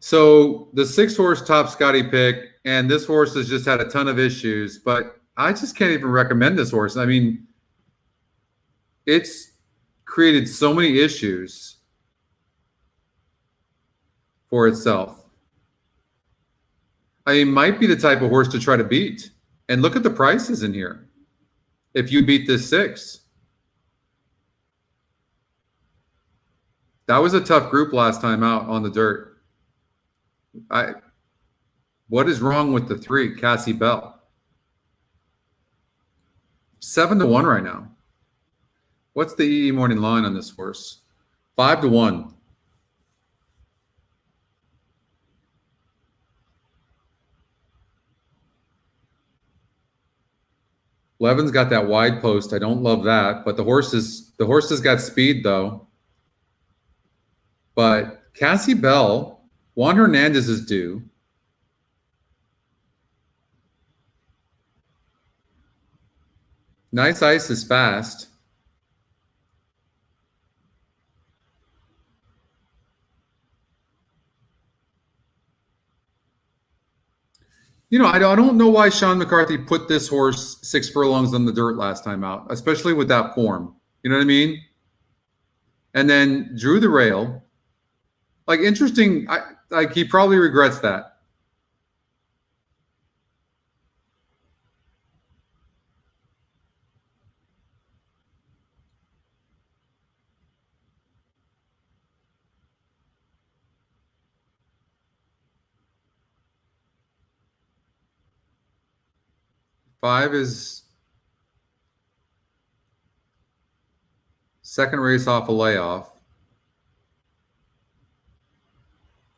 So the 6-horse top Scotty pick, and this horse has just had a ton of issues, but I just can't even recommend this horse. I mean, it's created so many issues for itself. I mean, might be the type of horse to try to beat. And look at the prices in here. If you beat this 6. That was a tough group last time out on the dirt. What is wrong with the 3, Cassie Bell? 7-1 right now. What's the EE morning line on this horse? 5-1. Levin's got that wide post. I don't love that, but the horse has got speed though. But Cassie Bell, Juan Hernandez is due. Nice Ice is fast. You know, I don't know why Sean McCarthy put this horse 6 furlongs on the dirt last time out, especially with that form. You know what I mean? And then drew the rail. Like, interesting. Like, he probably regrets that. Five is second race off a layoff.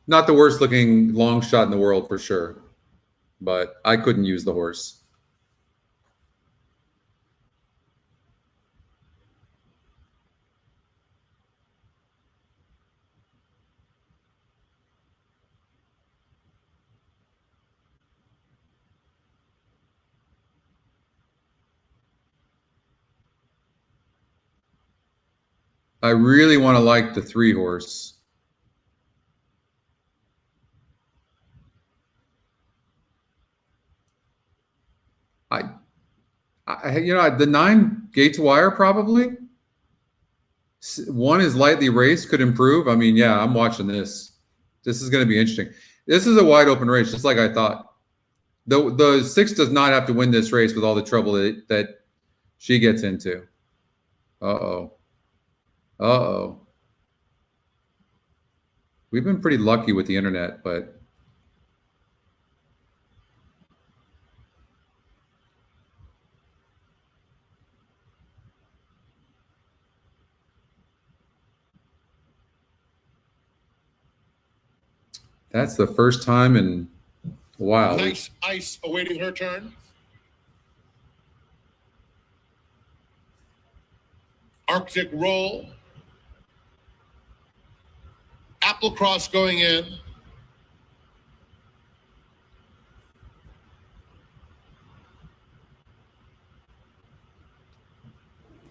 Not the worst looking long shot in the world for sure, but I couldn't use the horse. I really want to like the 3 horse. You know, the 9 Gate to Wire probably. 1 is lightly raced, could improve. I mean, yeah, I'm watching this. This is going to be interesting. This is a wide open race, just like I thought. The 6 does not have to win this race with all the trouble that she gets into. Uh-oh. Uh-oh. We've been pretty lucky with the internet, but That's the first time in a while. Nice ice awaiting her turn. Arctic roll. Applecross going in.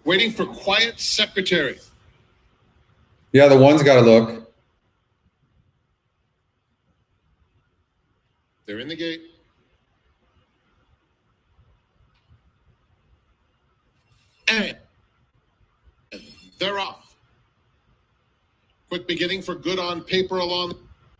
Waiting for quiet secretary. Yeah, the one's got to look. They're in the gate. And they're off. Quick beginning for good on paper along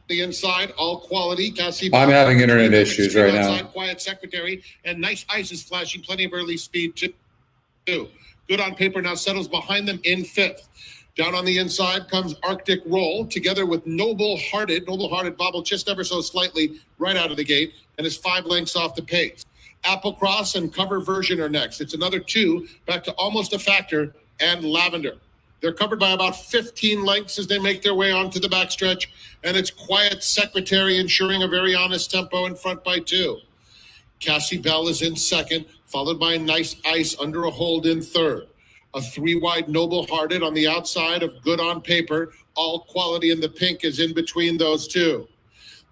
the inside. All quality. Cassie. I'm having internet issues right now. Quiet secretary. And nice ice is flashing. Plenty of early speed too. Good on paper now settles behind them in fifth. Down on the inside comes Arctic Roll together with Noble Hearted. Noble Hearted bobbled just ever so slightly right out of the gate and is 5 lengths off the pace. Applecross and Cover Version are next. It's another 2 back to Almost a Factor and Lavender. They're covered by about 15 lengths as they make their way onto the backstretch, and it's Quiet Secretary ensuring a very honest tempo in front by 2. Cassie Bell is in second, followed by Nice Ice under a hold in third. A 3 wide Noble Hearted on the outside of Good on Paper. All Quality in the pink is in between those two.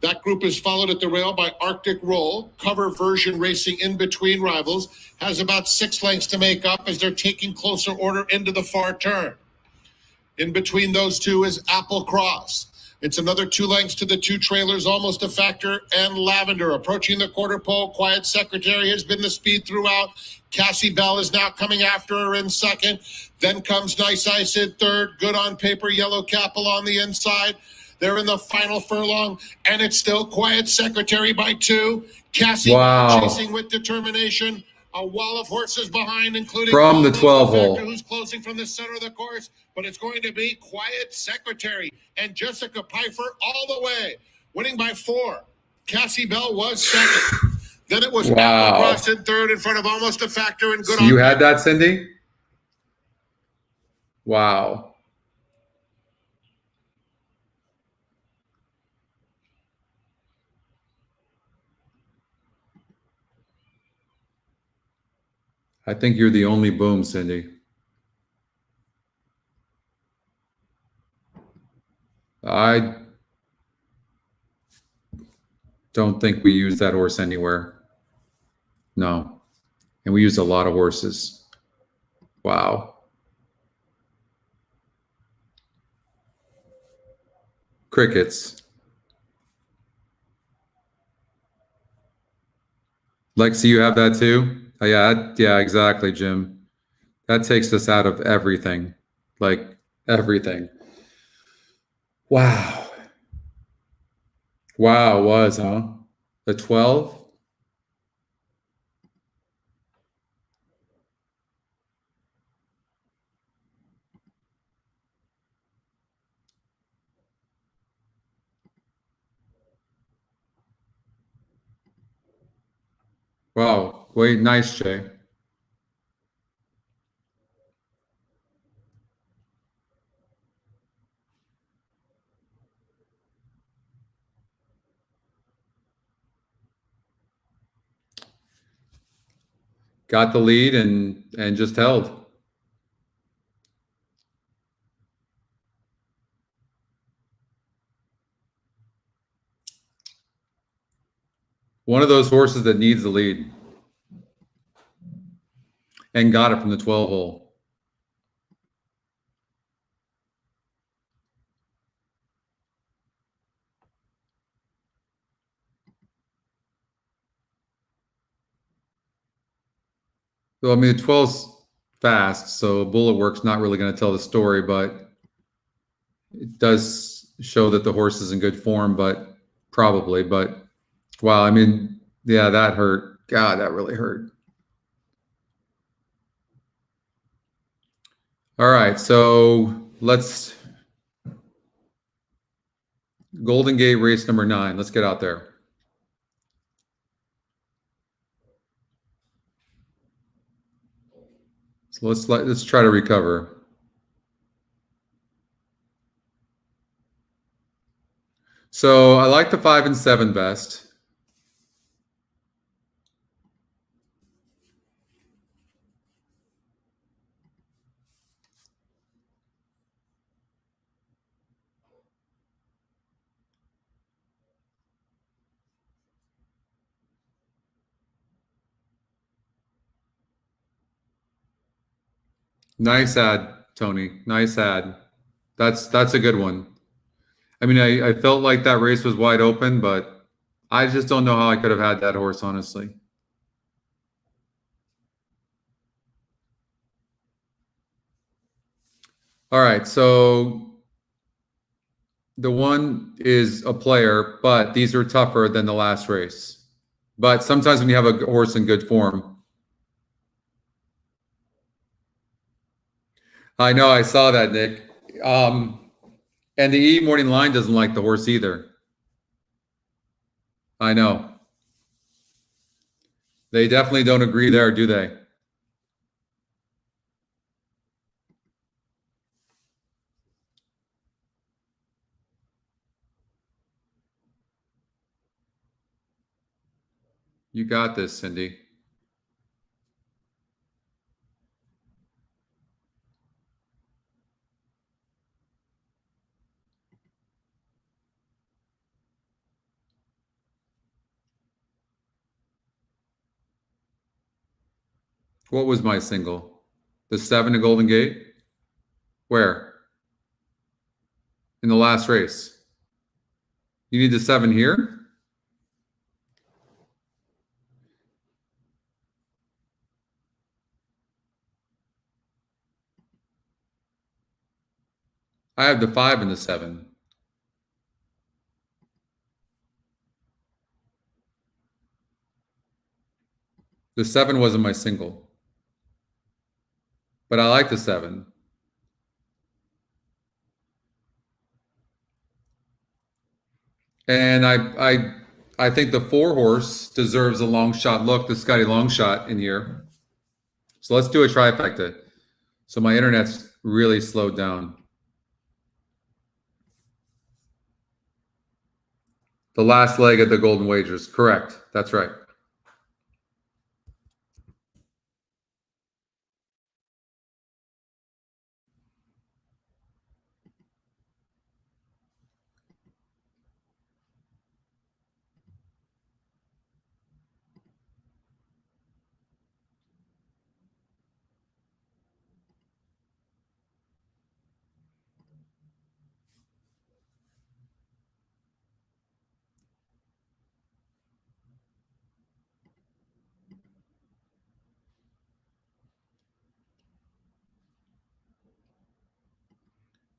That group is followed at the rail by Arctic Roll. Cover Version racing in between rivals. Has about 6 lengths to make up as they're taking closer order into the far turn. In between those two is Applecross. It's another 2 lengths to the 2 trailers, Almost a Factor and Lavender. Approaching the quarter pole, Quiet Secretary has been the speed throughout. Cassie Bell is now coming after her in second. Then comes Nice Ice in third. Good on Paper, Yellow Cap along the inside. They're in the final furlong, and it's still Quiet Secretary by 2. Cassie chasing with determination. A wall of horses behind, including from the 12 hole, who's closing from the center of the course, but it's going to be Quiet Secretary and Jessica Pfeiffer all the way, winning by 4. Cassie Bell was second. Then it was Applecross in third in front of Almost a Factor and Good so on. You had that, Cindy? Wow. I think you're the only boom, Cindy. I don't think we use that horse anywhere. No. And we use a lot of horses. Wow. Crickets. Lexi, you have that too? Oh, yeah, exactly, Jim. That takes us out of everything. Like everything. Wow. Wow, it was, huh? The 12? Wow. Wait, nice, Jay. Got the lead and just held. One of those horses that needs the lead. And got it from the 12 hole. So, I mean, the 12's fast, so Bullet Work's not really going to tell the story, but it does show that the horse is in good form, but probably. But, wow, I mean, yeah, that hurt. God, that really hurt. All right, so let's Golden Gate race number 9. Let's get out there. So let's try to recover. So I like the 5 and 7 best. Nice ad, Tony. Nice ad. That's a good one. I mean, I felt like that race was wide open, but I just don't know how I could have had that horse, honestly. All right, so the one is a player, but these are tougher than the last race. But sometimes when you have a horse in good form, I know I saw that, Nick. And the E Morning Line doesn't like the horse either. I know. They definitely don't agree there, do they? You got this, Cindy. What was my single? The 7 to Golden Gate? Where? In the last race. You need the 7 here? I have the 5 and the 7. The 7 wasn't my single. But I like the 7. And I think the 4 horse deserves a long shot look, the Scotty long shot in here. So let's do a trifecta. So my internet's really slowed down. The last leg of the Golden Wagers. Correct. That's right.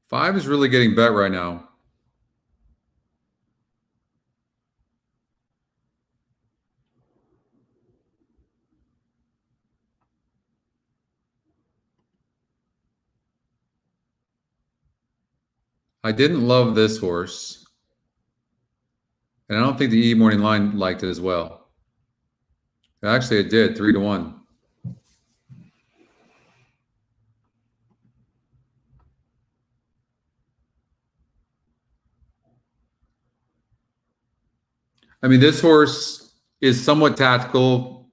Five is really getting bet right now. I didn't love this horse. And I don't think the E Morning Line liked it as well. Actually, it did, 3 to 1. I mean, this horse is somewhat tactical,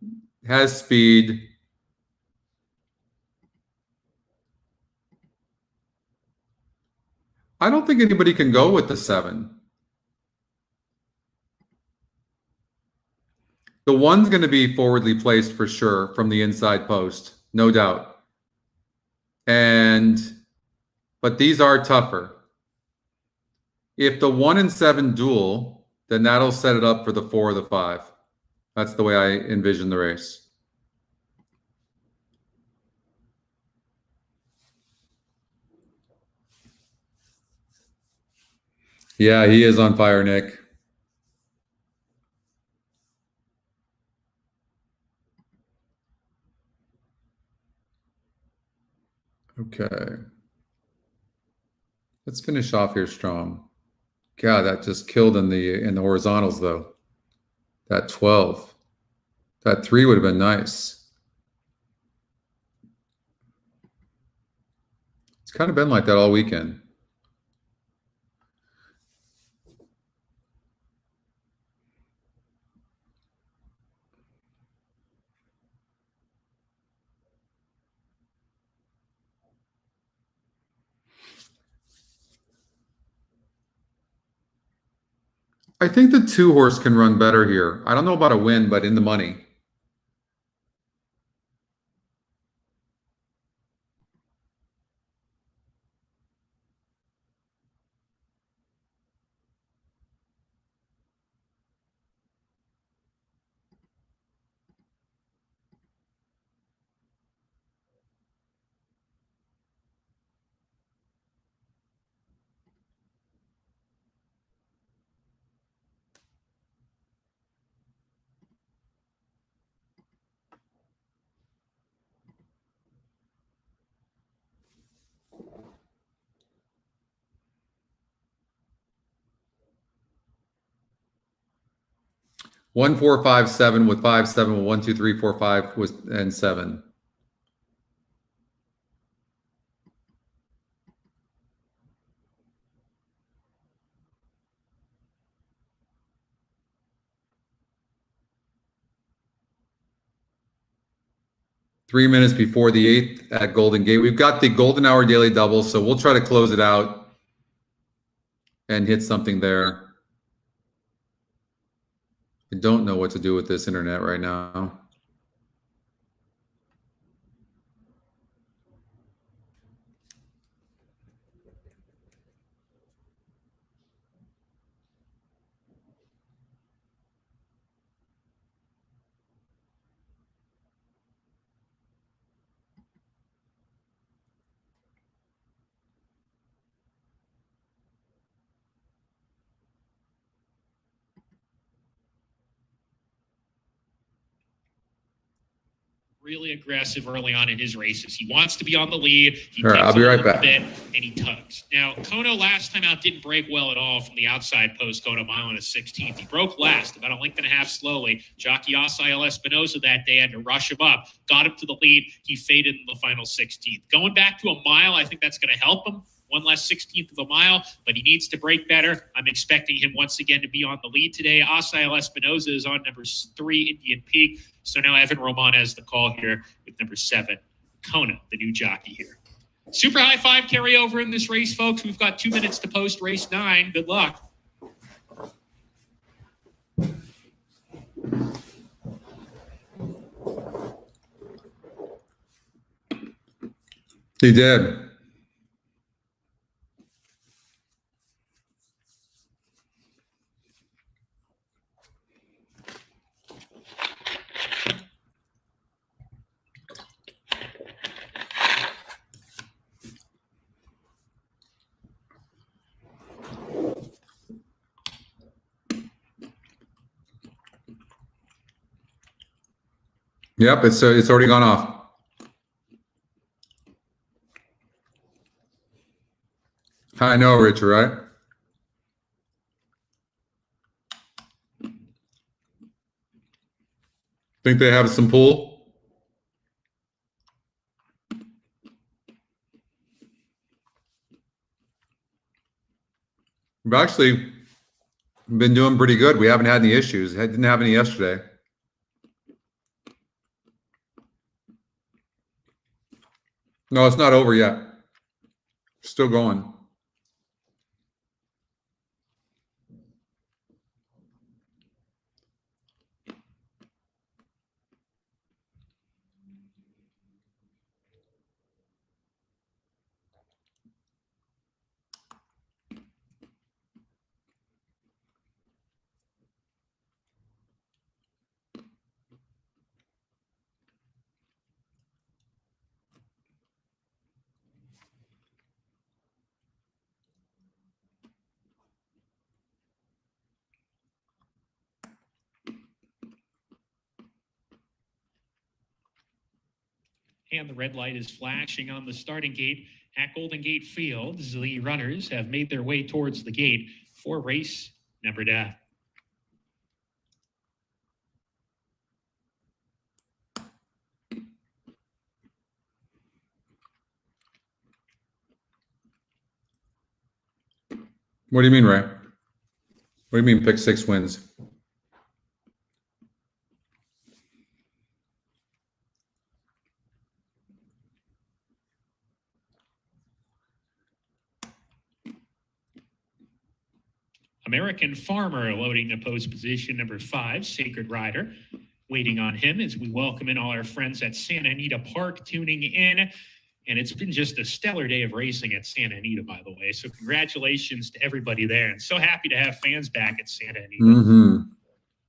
has speed. I don't think anybody can go with the 7. The 1's going to be forwardly placed for sure from the inside post, no doubt. But these are tougher. If the 1 and 7 duel, then that'll set it up for the 4 or the 5. That's the way I envision the race. Yeah, he is on fire, Nick. Okay. Let's finish off here strong. God, that just killed in the horizontals though. That 12. That 3 would have been nice. It's kind of been like that all weekend. I think the 2-horse can run better here. I don't know about a win, but in the money. One, 4, 5, 7 with 5, 7 with 1, 2, 3, 4, 5 with and 7. Three minutes before the 8th at Golden Gate. We've got the golden hour daily double, so we'll try to close it out and hit something there. I don't know what to do with this internet right now. Really aggressive early on in his races. He wants to be on the lead. He All right, takes I'll be a right little back. bit and he tugs. Now, Kono last time out didn't break well at all from the outside post, going a mile and a 16th. He broke last, about a length and a half slowly. Jockey Asael Espinosa that day had to rush him up, got him to the lead. He faded in the final 16th. Going back to a mile, I think that's going to help him. One less 16th of a mile, but he needs to break better. I'm expecting him once again to be on the lead today. Asael Espinosa is on number 3, Indian Peak. So now Evan Roman has the call here with number 7, Kona, the new jockey here. Super high 5 carryover in this race, folks. We've got 2 minutes to post race 9. Good luck. He did. Yep, it's already gone off. I know, Richard, right? Think they have some pull? We've actually been doing pretty good. We haven't had any issues. Didn't have any yesterday. No, it's not over yet. Still going. And the red light is flashing on the starting gate at Golden Gate Fields. The runners have made their way towards the gate for race number 9. What do you mean, Ray? What do you mean pick 6 wins? American Farmer loading to post position number 5, Sacred Rider. Waiting on him as we welcome in all our friends at Santa Anita Park tuning in. And it's been just a stellar day of racing at Santa Anita, by the way. So congratulations to everybody there. And so happy to have fans back at Santa Anita. Mm-hmm.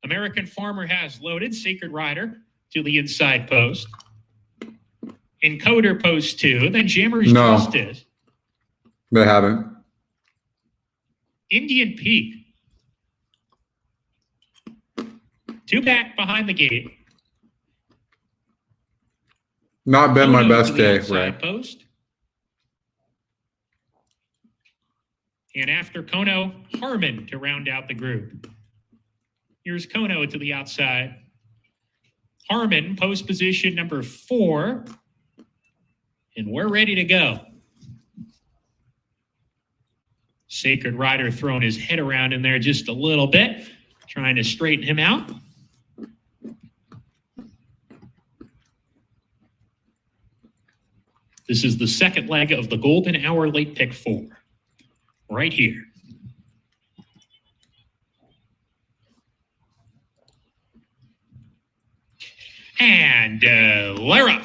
American Farmer has loaded Sacred Rider to the inside post. Encoder post 2. Then Jammer's Justice. They haven't. Indian Peak. 2 back behind the gate. Not been my best day, right? Post. And after Kono, Harmon to round out the group. Here's Kono to the outside. Harmon, post position number 4. And we're ready to go. Sacred Rider throwing his head around in there just a little bit, trying to straighten him out. This is the second leg of the Golden Hour Late Pick 4. Right here. And Lara.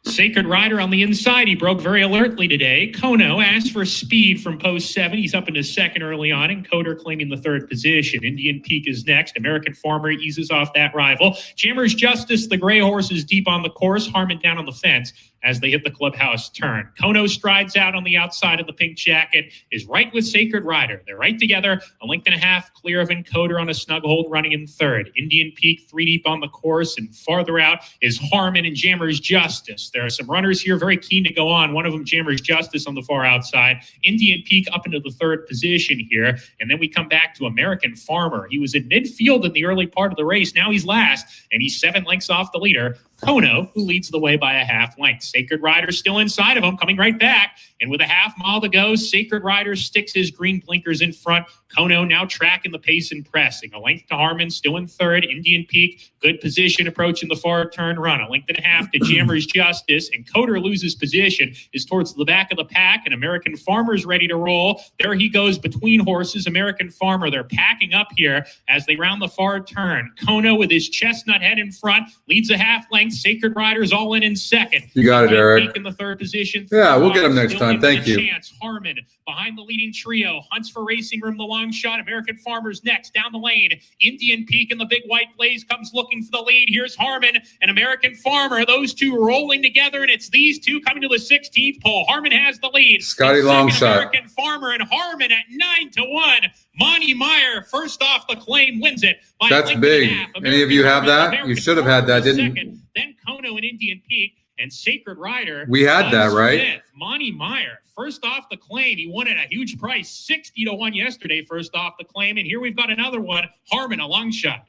Sacred Rider on the inside. He broke very alertly today. Kono asked for speed from post 7. He's up into second early on. Encoder claiming the 3rd position. Indian Peak is next. American Farmer eases off that rival. Jammer's Justice, the gray horse, is deep on the course. Harmon down on the fence as they hit the clubhouse turn. Kono strides out on the outside of the pink jacket, is right with Sacred Rider. They're right together, 1.5 lengths clear of Encoder on a snug hold running in 3rd. Indian Peak 3 deep on the course, and farther out is Harmon and Jammer's Justice. There are some runners here very keen to go on. One of them, Jammer's Justice, on the far outside. Indian Peak up into the 3rd position here, and then we come back to American Farmer. He was in midfield in the early part of the race. Now he's last, and he's 7 lengths off the leader. Kono, who leads the way by a 1/2 length. Sacred Rider still inside of him, coming right back. And with a 1/2 mile to go, Sacred Rider sticks his green blinkers in front. Kono now tracking the pace and pressing. 1 length to Harmon, still in 3rd. Indian Peak, good position approaching the far turn run. 1.5 lengths to Jammer's Justice. And Encoder loses position, is towards the back of the pack. And American Farmer's ready to roll. There he goes between horses. American Farmer, they're packing up here as they round the far turn. Kono with his chestnut head in front, leads a 1/2 length. Sacred Rider's all in 2nd. You got it, Eric. In the 3rd position. Yeah, we'll get him next time. Thank you. Chance. Harmon behind the leading trio. Hunts for Racing Room, the long shot. American Farmer's next down the lane. Indian Peak in the big white blaze comes looking for the lead. Here's Harmon and American Farmer. Those two rolling together, and it's these two coming to the 16th pole. Harmon has the lead. Scotty long shot. American Farmer and Harmon at 9-1. Monty Meyer, first off the claim, wins it. That's big. Any of you have that? You should have had that, didn't you? Then Kono and Indian Peak and Sacred Rider. We had that, right? Monty Meyer, first off the claim. He won at a huge price, 60-1 yesterday, first off the claim. And here we've got another one, Harmon, a long shot.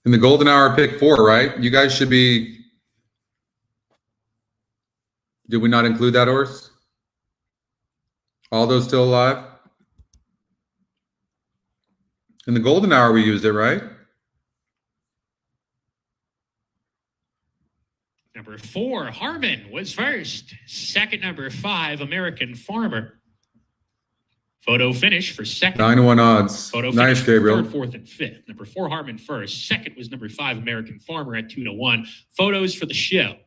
In the Golden Hour pick 4, right? You guys should be. Did we not include that horse? All those still alive? In the Golden Hour, we used it, right? Number 4, Harmon was first. Second, number 5, American Farmer. Photo finish for second. 9-1 odds. Photo nice, finish Gabriel. 3rd, 4th, and 5th. Number 4, Harmon first. Second was number 5, American Farmer at 2-1. Photos for the show.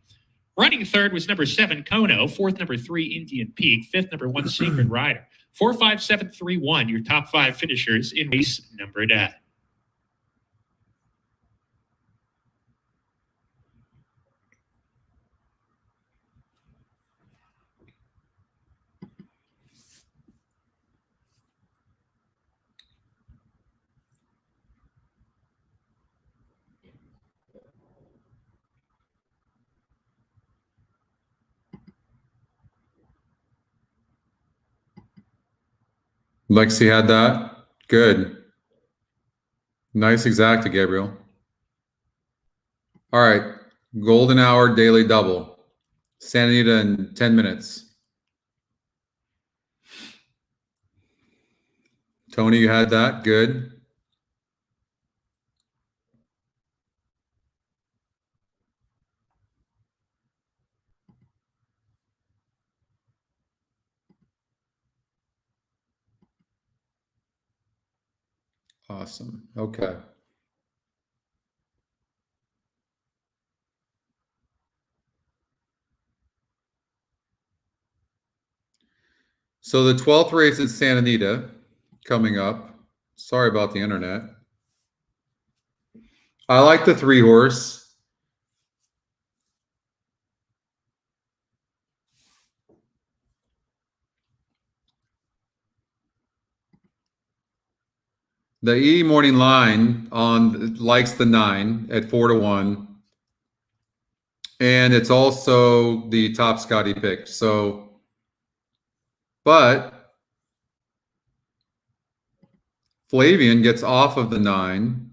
Running 3rd was number 7, Kono. 4th, number 3, Indian Peak. 5th, number 1, Sacred Rider. 4, 5, 7, 3, 1. Your top 5 finishers in race number 9. Lexi had that. Good. Nice exacta, Gabriel. All right. Golden Hour Daily Double. Santa Anita in 10 minutes. Tony, you had that. Good. Awesome. Okay. So the 12th race at Santa Anita coming up. Sorry about the internet. I like the 3-horse. The E morning line on likes the 9 at 4-1. And it's also the top Scotty pick. So, but Flavian gets off of the 9.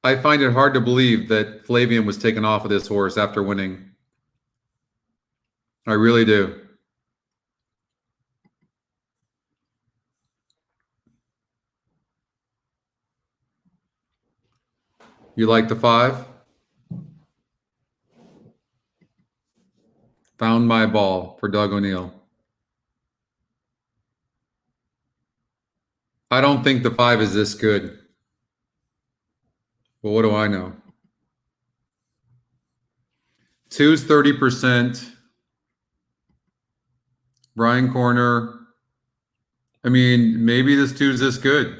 I find it hard to believe that Flavian was taken off of this horse after winning. I really do. You like the 5? Found my ball for Doug O'Neill. I don't think the 5 is this good. Well, what do I know? 2's 30%. Brian Corner. I mean, maybe this 2's this good.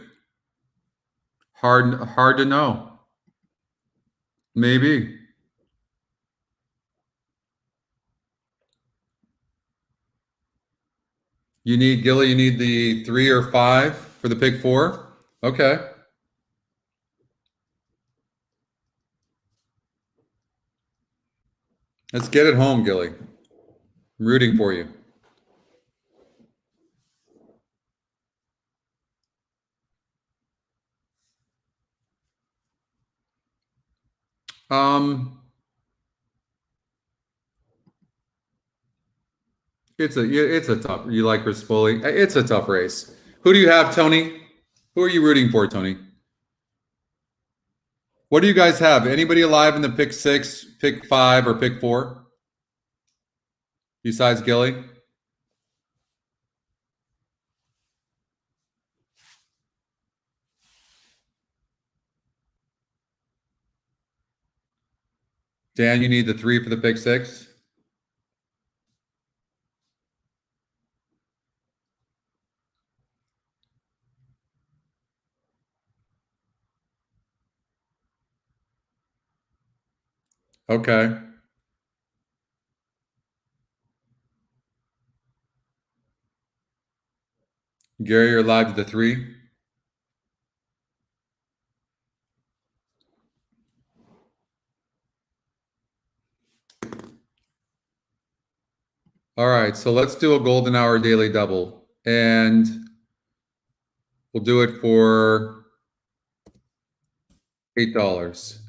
Hard to know. Maybe. You need Gilly, you need the 3 or 5 for the pick 4? Okay. Let's get it home, Gilly. I'm rooting for you. It's a tough. You like Rispoli? It's a tough race. Who do you have, Tony? Who are you rooting for, Tony? What do you guys have? Anybody alive in the pick 6, pick 5, or pick 4? Besides Gilly? Dan, you need the 3 for the pick 6? Okay. Gary, you're live to the 3? All right, so let's do a golden hour daily double. And we'll do it for $8.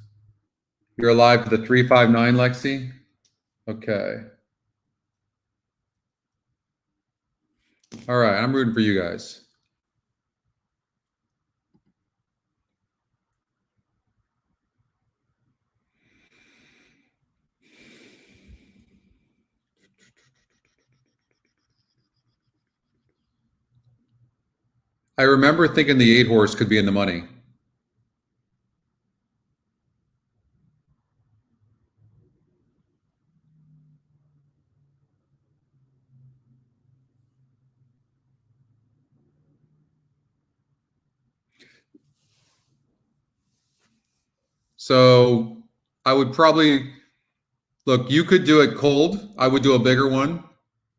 You're alive to the 359, Lexi? Okay. All right, I'm rooting for you guys. I remember thinking the 8-horse could be in the money. So I would probably look, you could do it cold. I would do a bigger one.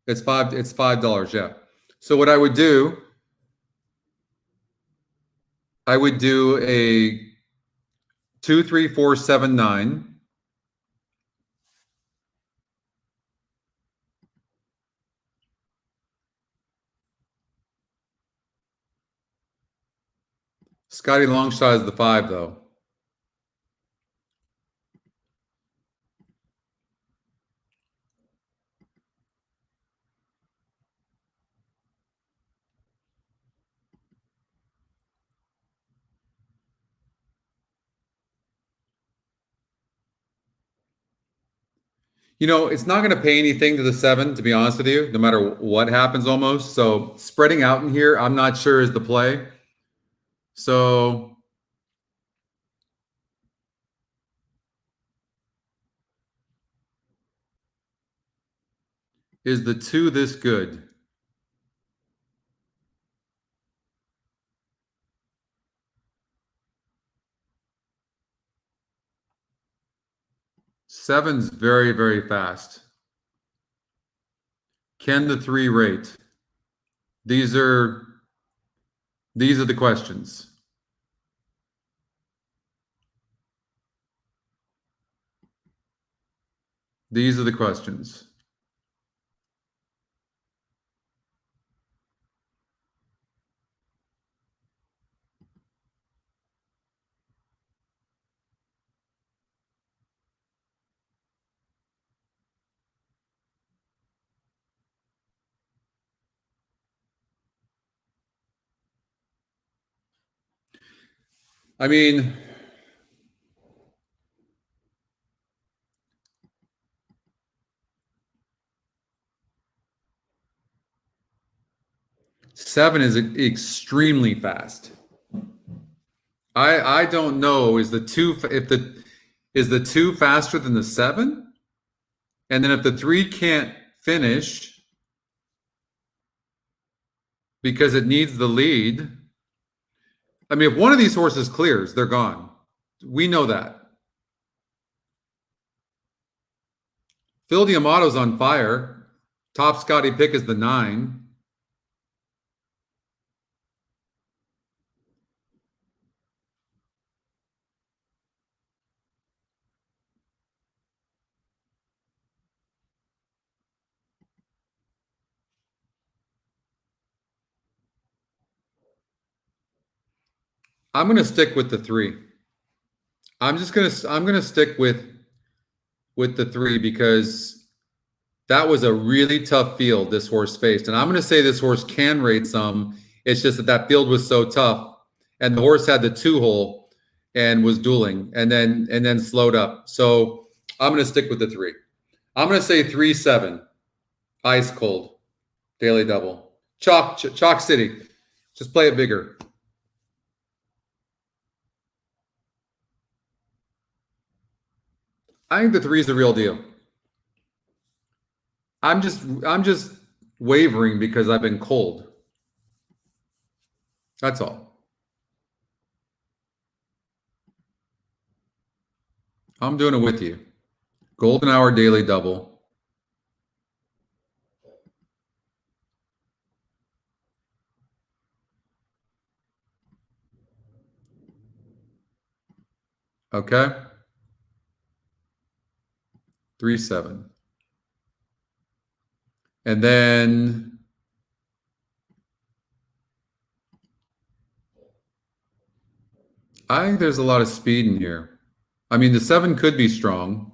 It's $5, yeah. So what I would do a 2, 3, 4, 7, 9. Scotty Longshot is the 5, though. You know, it's not going to pay anything to the 7, to be honest with you, no matter what happens almost. So spreading out in here, I'm not sure is the play. So is the 2 this good? Seven's very, very fast. Can the 3 rate? These are the questions. These are the questions. I mean, seven is extremely fast. I don't know. Is the 2 is the 2 faster than the 7? And then if the 3 can't finish because it needs the lead, I mean, if one of these horses clears, they're gone. We know that. Phil Diamato's on fire. Top Scotty pick is the 9. I'm going to stick with the 3. I'm going to stick with the 3 because that was a really tough field this horse faced. And I'm going to say this horse can rate some. It's just that field was so tough and the horse had the 2-hole and was dueling and then slowed up. So I'm going to stick with the 3. I'm going to say 3-7. Ice cold. Daily double. Chalk City. Just play it bigger. I think the 3 is the real deal. I'm just wavering because I've been cold. That's all. I'm doing it with you. Golden hour daily double. Okay. 3-7. And then I think there's a lot of speed in here. I mean, the 7 could be strong.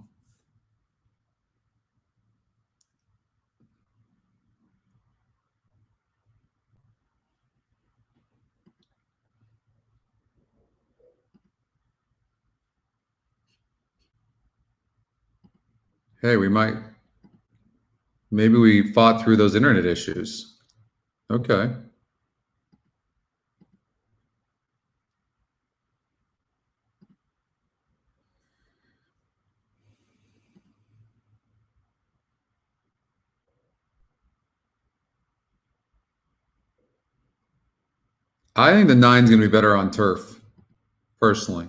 Hey, maybe we fought through those internet issues. Okay. I think the 9's going to be better on turf, personally.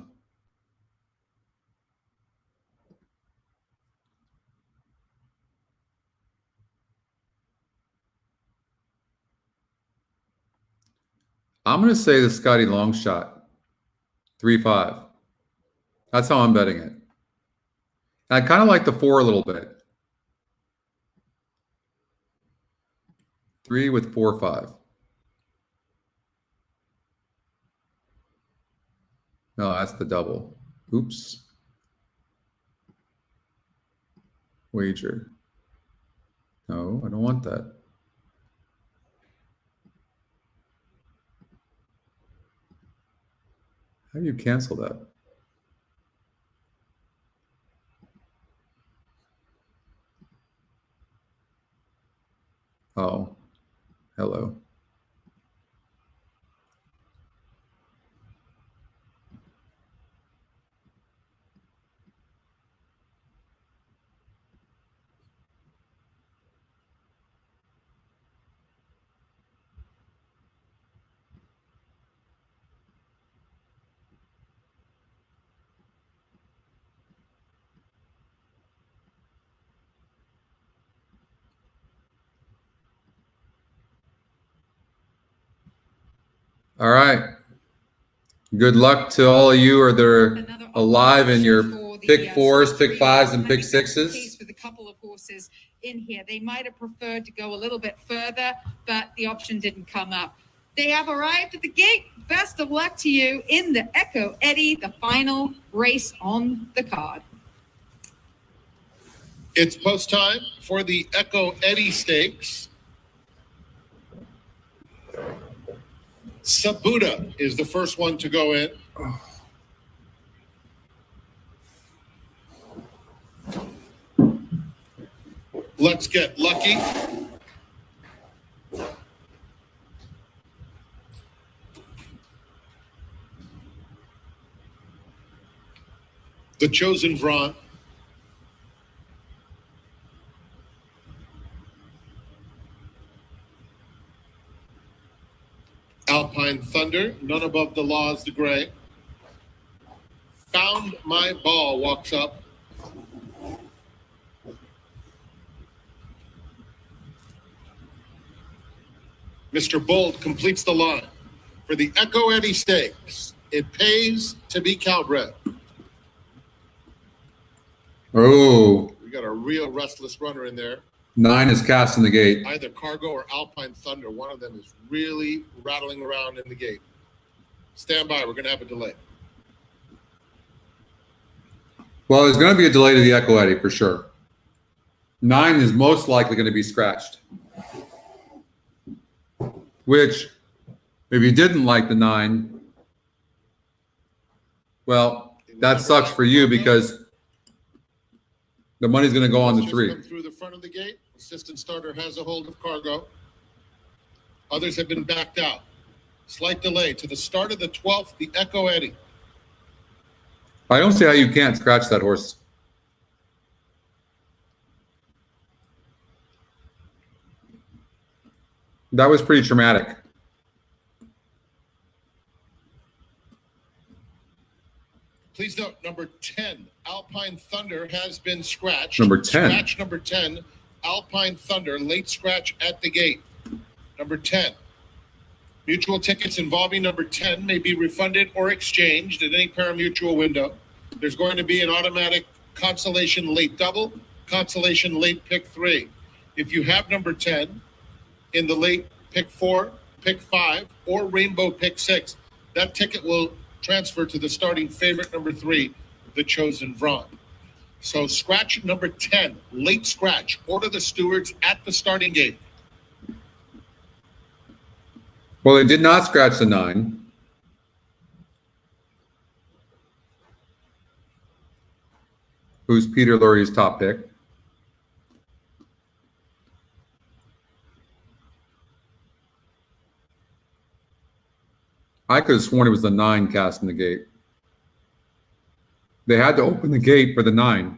I'm going to say the Scotty long shot, 3-5. That's how I'm betting it. And I kind of like the 4 a little bit. 3 with 4-5. No, that's the double. Oops. Wager. No, I don't want that. How do you cancel that? Oh, hello. All right. Good luck to all of you that are alive in your pick fours, pick fives, and pick sixes. With a couple of horses in here, they might have preferred to go a little bit further, but the option didn't come up. They have arrived at the gate. Best of luck to you in the Echo Eddie, the final race on the card. It's post time for the Echo Eddie Stakes. Sabuda is the first one to go in. Let's Get Lucky. The Chosen Vron. Alpine Thunder, None Above the Laws, the Gray. Found My Ball walks up. Mr. Bold completes the line. For the Echo Eddie Stakes, it pays to be Calbred. Oh, We got a real restless runner in there. 9 is cast in the gate. Either Cargo or Alpine Thunder. One of them is really rattling around in the gate. Stand by. We're going to have a delay. Well, there's going to be a delay to the Echo Eddie for sure. 9 is most likely going to be scratched. Which, if you didn't like the 9, well, that sucks for you because the money's going to go on the 3. Come through the front of the gate. Assistant starter has a hold of Cargo. Others have been backed out. Slight delay to the start of the 12th, the Echo Eddie. I don't see how you can't scratch that horse. That was pretty traumatic. Please note, number 10, Alpine Thunder has been scratched. Number 10. Scratch number 10, Alpine Thunder, late scratch at the gate. Number 10. Mutual tickets involving number 10 may be refunded or exchanged at any pari-mutuel window. There's going to be an automatic consolation late double, consolation late pick 3. If you have number 10 in the late pick 4, pick 5, or rainbow pick 6, that ticket will transfer to the starting favorite number 3, the Chosen Vron. So scratch number 10, late scratch. Order the stewards at the starting gate. Well, they did not scratch the 9. Who's Peter Lurie's top pick. I could have sworn it was the 9 cast in the gate. They had to open the gate for the 9.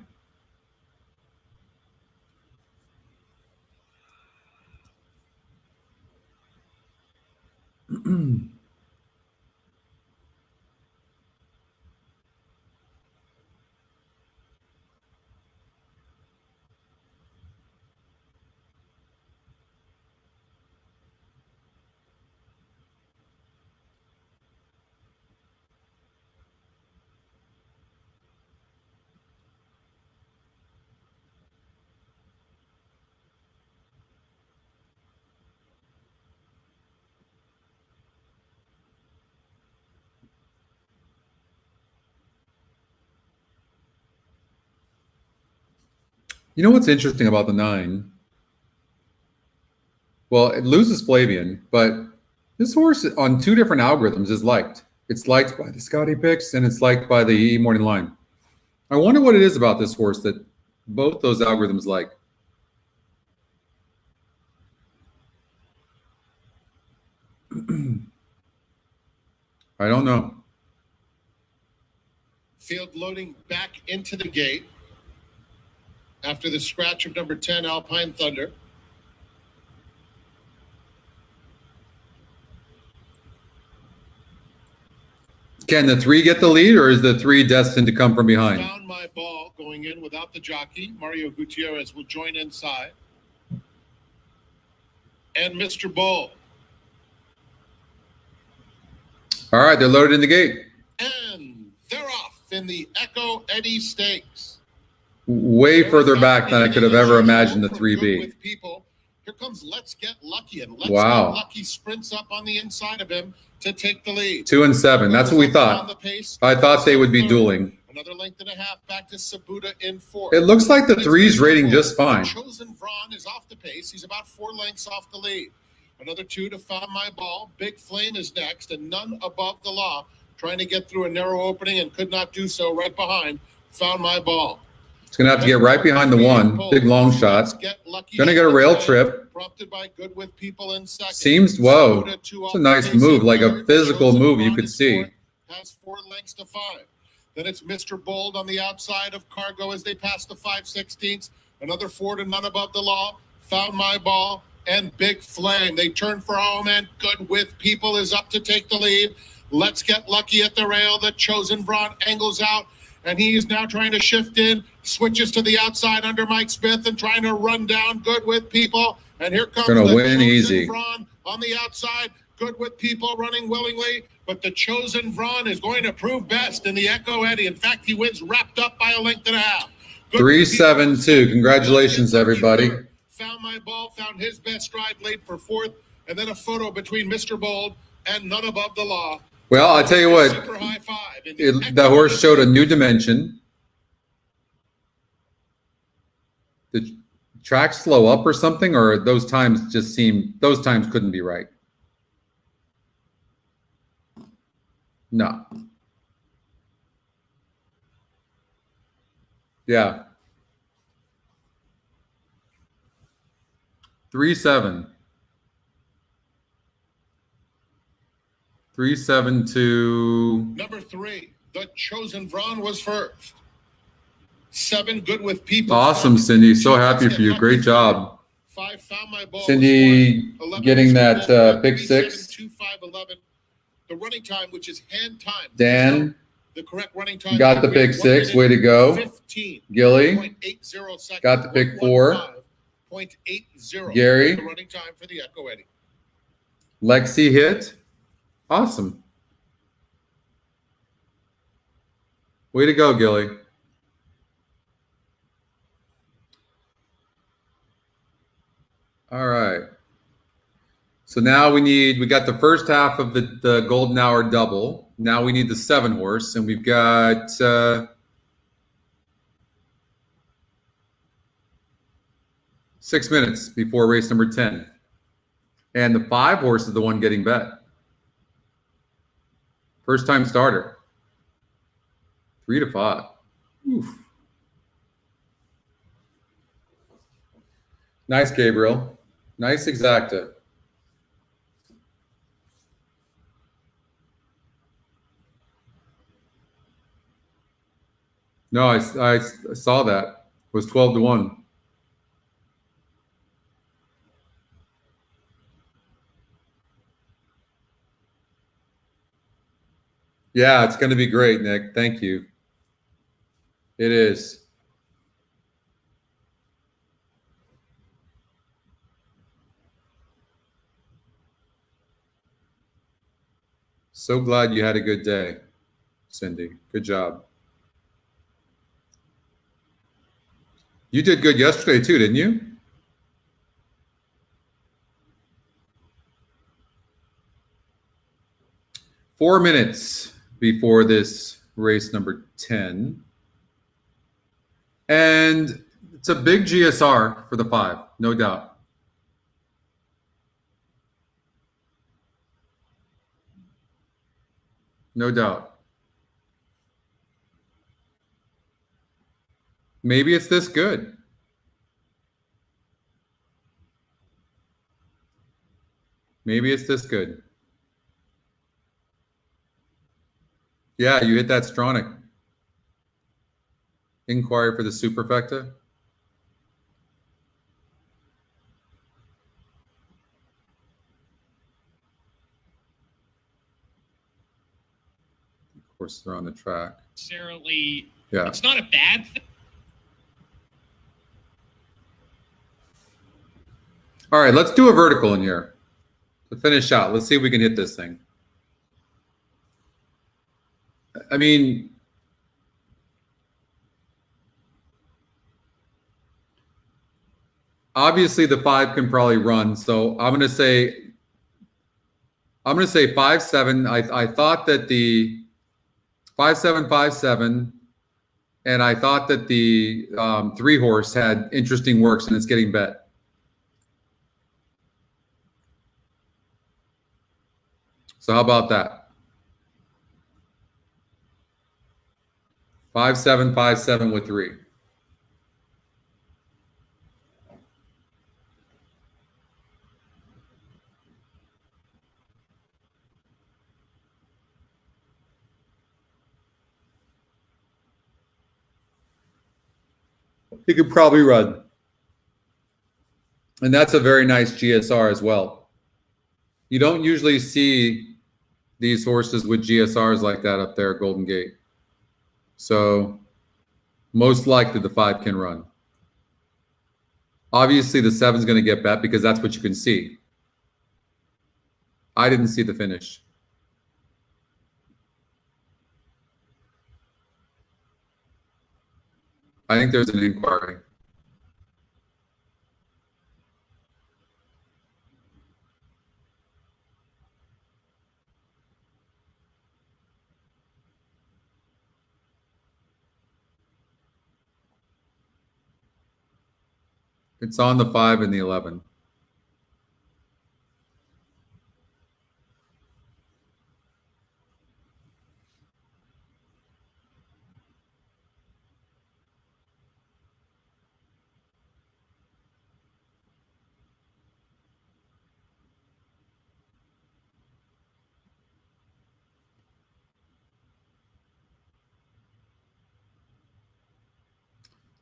You know what's interesting about the 9? Well, it loses Flavian, but this horse on 2 different algorithms is liked. It's liked by the Scotty picks and it's liked by the E Morning Line. I wonder what it is about this horse that both those algorithms like. I don't know. Field loading back into the gate after the scratch of number 10, Alpine Thunder. Can the 3 get the lead, or is the 3 destined to come from behind? Found my ball going in without the jockey. Mario Gutierrez will join inside. And Mr. Bull. All right, they're loaded in the gate. And they're off in the Echo Eddie Stakes. Way further back than I could have ever imagined the 3B. Here comes Let's Get Lucky, and Let's Wow. Get Lucky sprints up on the inside of him to take the lead. 2 and 7. That's what we thought. I thought they would be dueling. Another length and a half back to Sabuda in 4. It looks like the 3's rating just fine. Chosen Vron is off the pace. He's about 4 lengths off the lead. Another 2 to Found My Ball. Big Flame is next, and None Above the Law, trying to get through a narrow opening and could not do so, right behind Found My Ball. It's going to have to get right behind the 1. Big long shot. Going to get a rail trip. Prompted by Good With People in second. Seems, whoa. It's a nice move, like a physical move you could see. Has 4 lengths to 5. Then it's Mr. Bold on the outside of Cargo as they pass the 5/16. Another 4 to None Above the Law. Found My Ball and Big Flame. They turn for home, and Good With People is up to take the lead. Let's Get Lucky at the rail. The Chosen Vron angles out, and he is now trying to shift in, switches to the outside under Mike Smith and trying to run down Good With People. And here comes Gonna the win Chosen easy. Vron on the outside. Good With People running willingly, but the Chosen Vron is going to prove best in the Echo Eddie. In fact, he wins wrapped up by a length and a half. 3-7-2. Congratulations, everybody. Found My Ball, found his best stride late for 4th, and then a photo between Mr. Bold and None Above the Law. Well, I tell you what, Super high five in the horse showed a new dimension. The track slow up or something, or those times just seem, those times couldn't be right. No. Yeah. 3-7. 3-7-2. Number 3, the Chosen Vron was first. 7, Good With People. Awesome, Cindy. So happy for you. Great job. 5, Found My Ball. Cindy getting that pick 6. 2-5-11. The running time, which is hand time. Dan The correct running time. got the pick 6. Way to go. 15. Gilly 0.80 seconds. got the pick 4. 0.80. Gary. The running time for the Echo Eddie. Lexi hit. Awesome. Way to go, Gilly. All right. So now we got the first half of the golden hour double. Now we need the 7 horse, and we've got 6 minutes before race number 10. And the 5 horse is the one getting bet. First time starter. 3 to 5. Oof. Nice, Gabriel. Nice exacta. No, I saw that. It was 12 to 1. Yeah, it's going to be great, Nick. Thank you. It is. So glad you had a good day, Cindy. Good job. You did good yesterday too, didn't you? Four minutes before this race number 10. And it's a big GSR for the 5, no doubt. No doubt. Maybe it's this good. Maybe it's this good. Yeah, you hit that Stronach. Inquiry for the superfecta. Of course, they're on the track. Necessarily, Yeah. it's not a bad thing. All right, let's do a vertical in here to finish out. Let's see if we can hit this thing. I mean, obviously the 5 can probably run. So I'm gonna say 5-7. I thought that the 5-7-5-7, and I thought that the 3 horse had interesting works, and it's getting bet. So how about that? 5-7-5-7 with 3. He could probably run. And that's a very nice GSR as well. You don't usually see these horses with GSRs like that up there at Golden Gate. So most likely the 5 can run. Obviously the 7's going to get bet because that's what you can see. I didn't see the finish. I think there's an inquiry. It's on the 5 and the 11.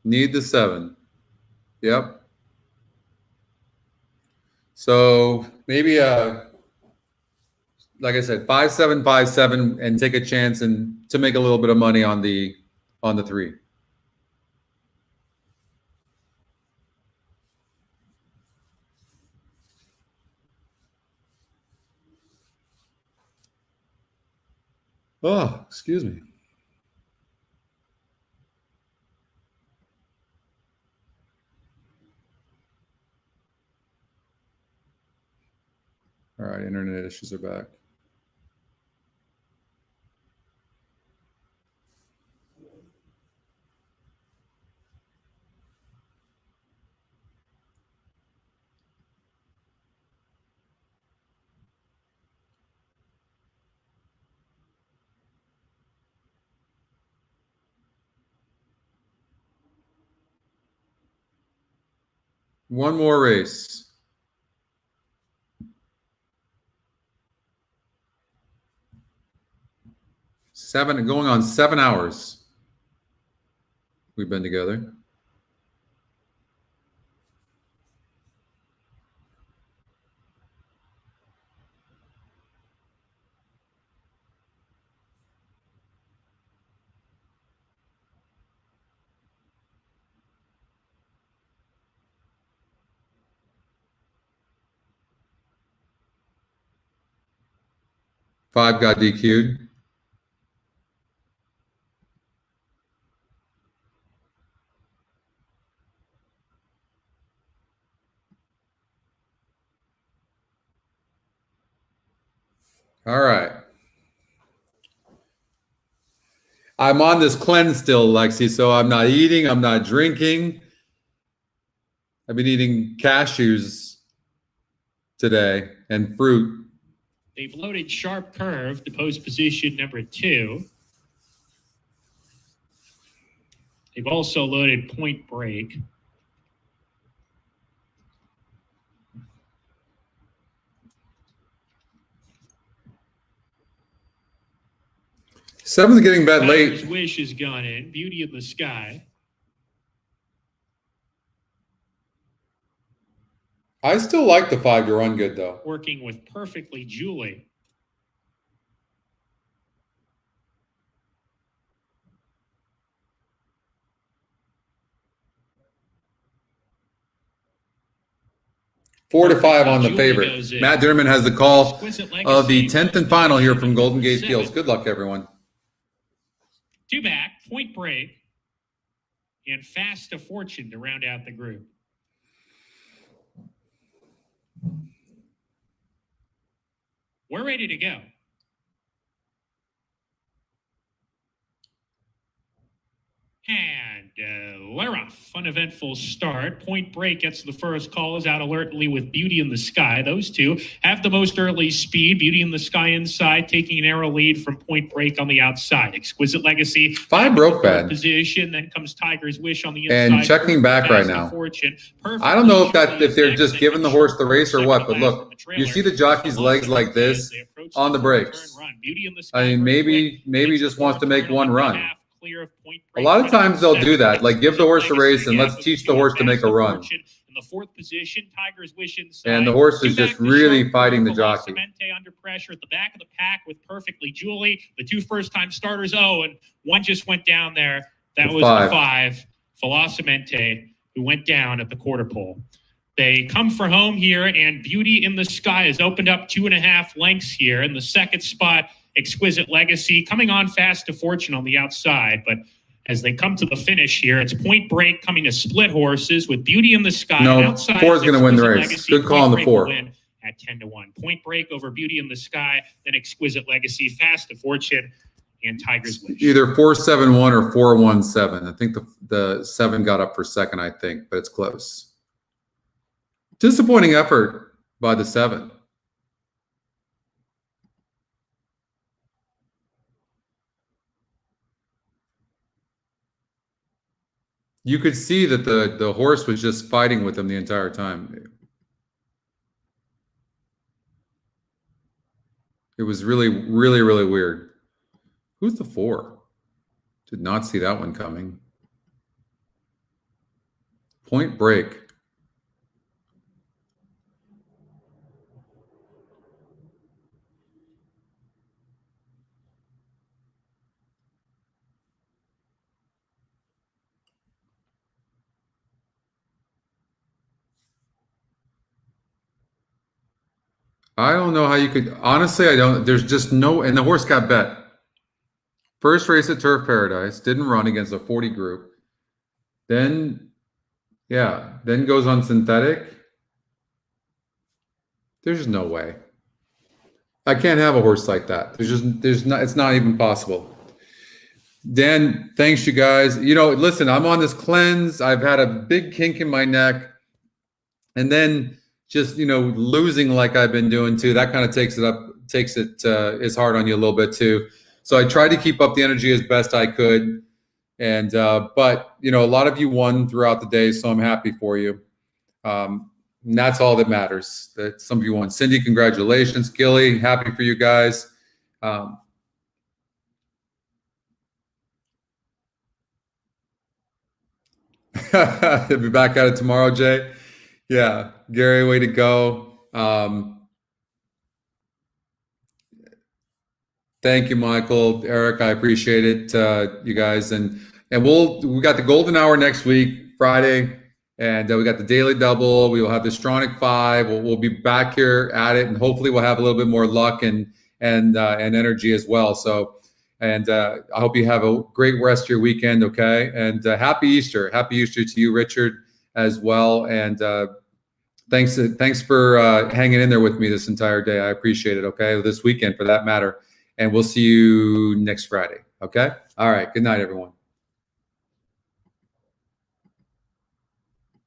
Need the 7. Yep. So maybe like I said, 5-7-5-7, and take a chance and to make a little bit of money on the 3. Oh, excuse me. All right, internet issues are back. One more race. 7, going on 7 hours. We've been together. Five got DQ'd. All right. I'm on this cleanse still, Lexi, so I'm not eating, I'm not drinking. I've been eating cashews today and fruit. They've loaded Sharp Curve to post position number 2. They've also loaded Point Break. 7's getting bet Tiger's late. Wish has gone in. Beauty in the Sky. I still like the 5 to run good, though. Working with Perfectly Julie. Four to 5 on the favorite. Matt Derman has the call of the 10th and final here from Golden Gate Fields. Good luck, everyone. 2 back, Point Break, and Fast to Fortune to round out the group. We're ready to go. And we're off. Uneventful start. Point Break gets the first call, is out alertly with Beauty in the Sky. Those two have the most early speed. Beauty in the Sky inside, taking an arrow lead from Point Break on the outside. Exquisite Legacy. 5 broke bad. Position. Then comes Tiger's Wish on the inside. And checking back right now. I don't know if they're just giving the horse the race or what, but look, you see the jockey's legs like this on the brakes. I mean, maybe he just wants to make one run. A lot of times they'll do that, like give the horse a race and let's teach the horse to make a run. In the 4th position, Tiger's Wish inside. And the horse is just really fighting the jockey. Under pressure at the back of the pack with Perfectly Julie. The 2 first-time starters, and one just went down there. That was the 5, Velocimente, who went down at the quarter pole. They come for home here, and Beauty in the Sky has opened up 2.5 lengths here. In the 2nd spot, Exquisite Legacy coming on Fast to Fortune on the outside, but as they come to the finish here, it's Point Break coming to split horses with Beauty in the Sky. No, 4 is going to win the race. Legacy. Good call on the 4. At 10-1. Point Break over Beauty in the Sky, then Exquisite Legacy, Fast to Fortune, and Tiger's Wish. Either 4-7-1 or 4-1-7. I think the 7 got up for second, I think, but it's close. Disappointing effort by the 7. You could see that the horse was just fighting with him the entire time. It was really, really, really weird. Who's the 4? Did not see that one coming. Point Break. I don't know how you could, honestly, I don't, there's just no, and the horse got bet. First race at Turf Paradise, didn't run against a 40 group. Then goes on synthetic. There's just no way. I can't have a horse like that. It's not even possible. Dan, thanks you guys. Listen, I'm on this cleanse. I've had a big kink in my neck. And then just, losing like I've been doing too, that kind of takes it is hard on you a little bit too. So I tried to keep up the energy as best I could. And, but a lot of you won throughout the day, so I'm happy for you. And that's all that matters, that some of you won. Cindy, congratulations. Gilly, happy for you guys. You'll be back at it tomorrow, Jay. Yeah, Gary, way to go. Thank you, Michael, Eric. I appreciate it, you guys. And we got the golden hour next week, Friday, and we got the daily double. We will have the Stronach 5. We'll be back here at it, and hopefully we'll have a little bit more luck and energy as well. So, and I hope you have a great rest of your weekend. Okay, and happy Easter. Happy Easter to you, Richard, as well. And thanks for hanging in there with me this entire day. I appreciate it. Okay, this weekend for that matter. And we'll see you next Friday. Okay. All right. Good night, everyone.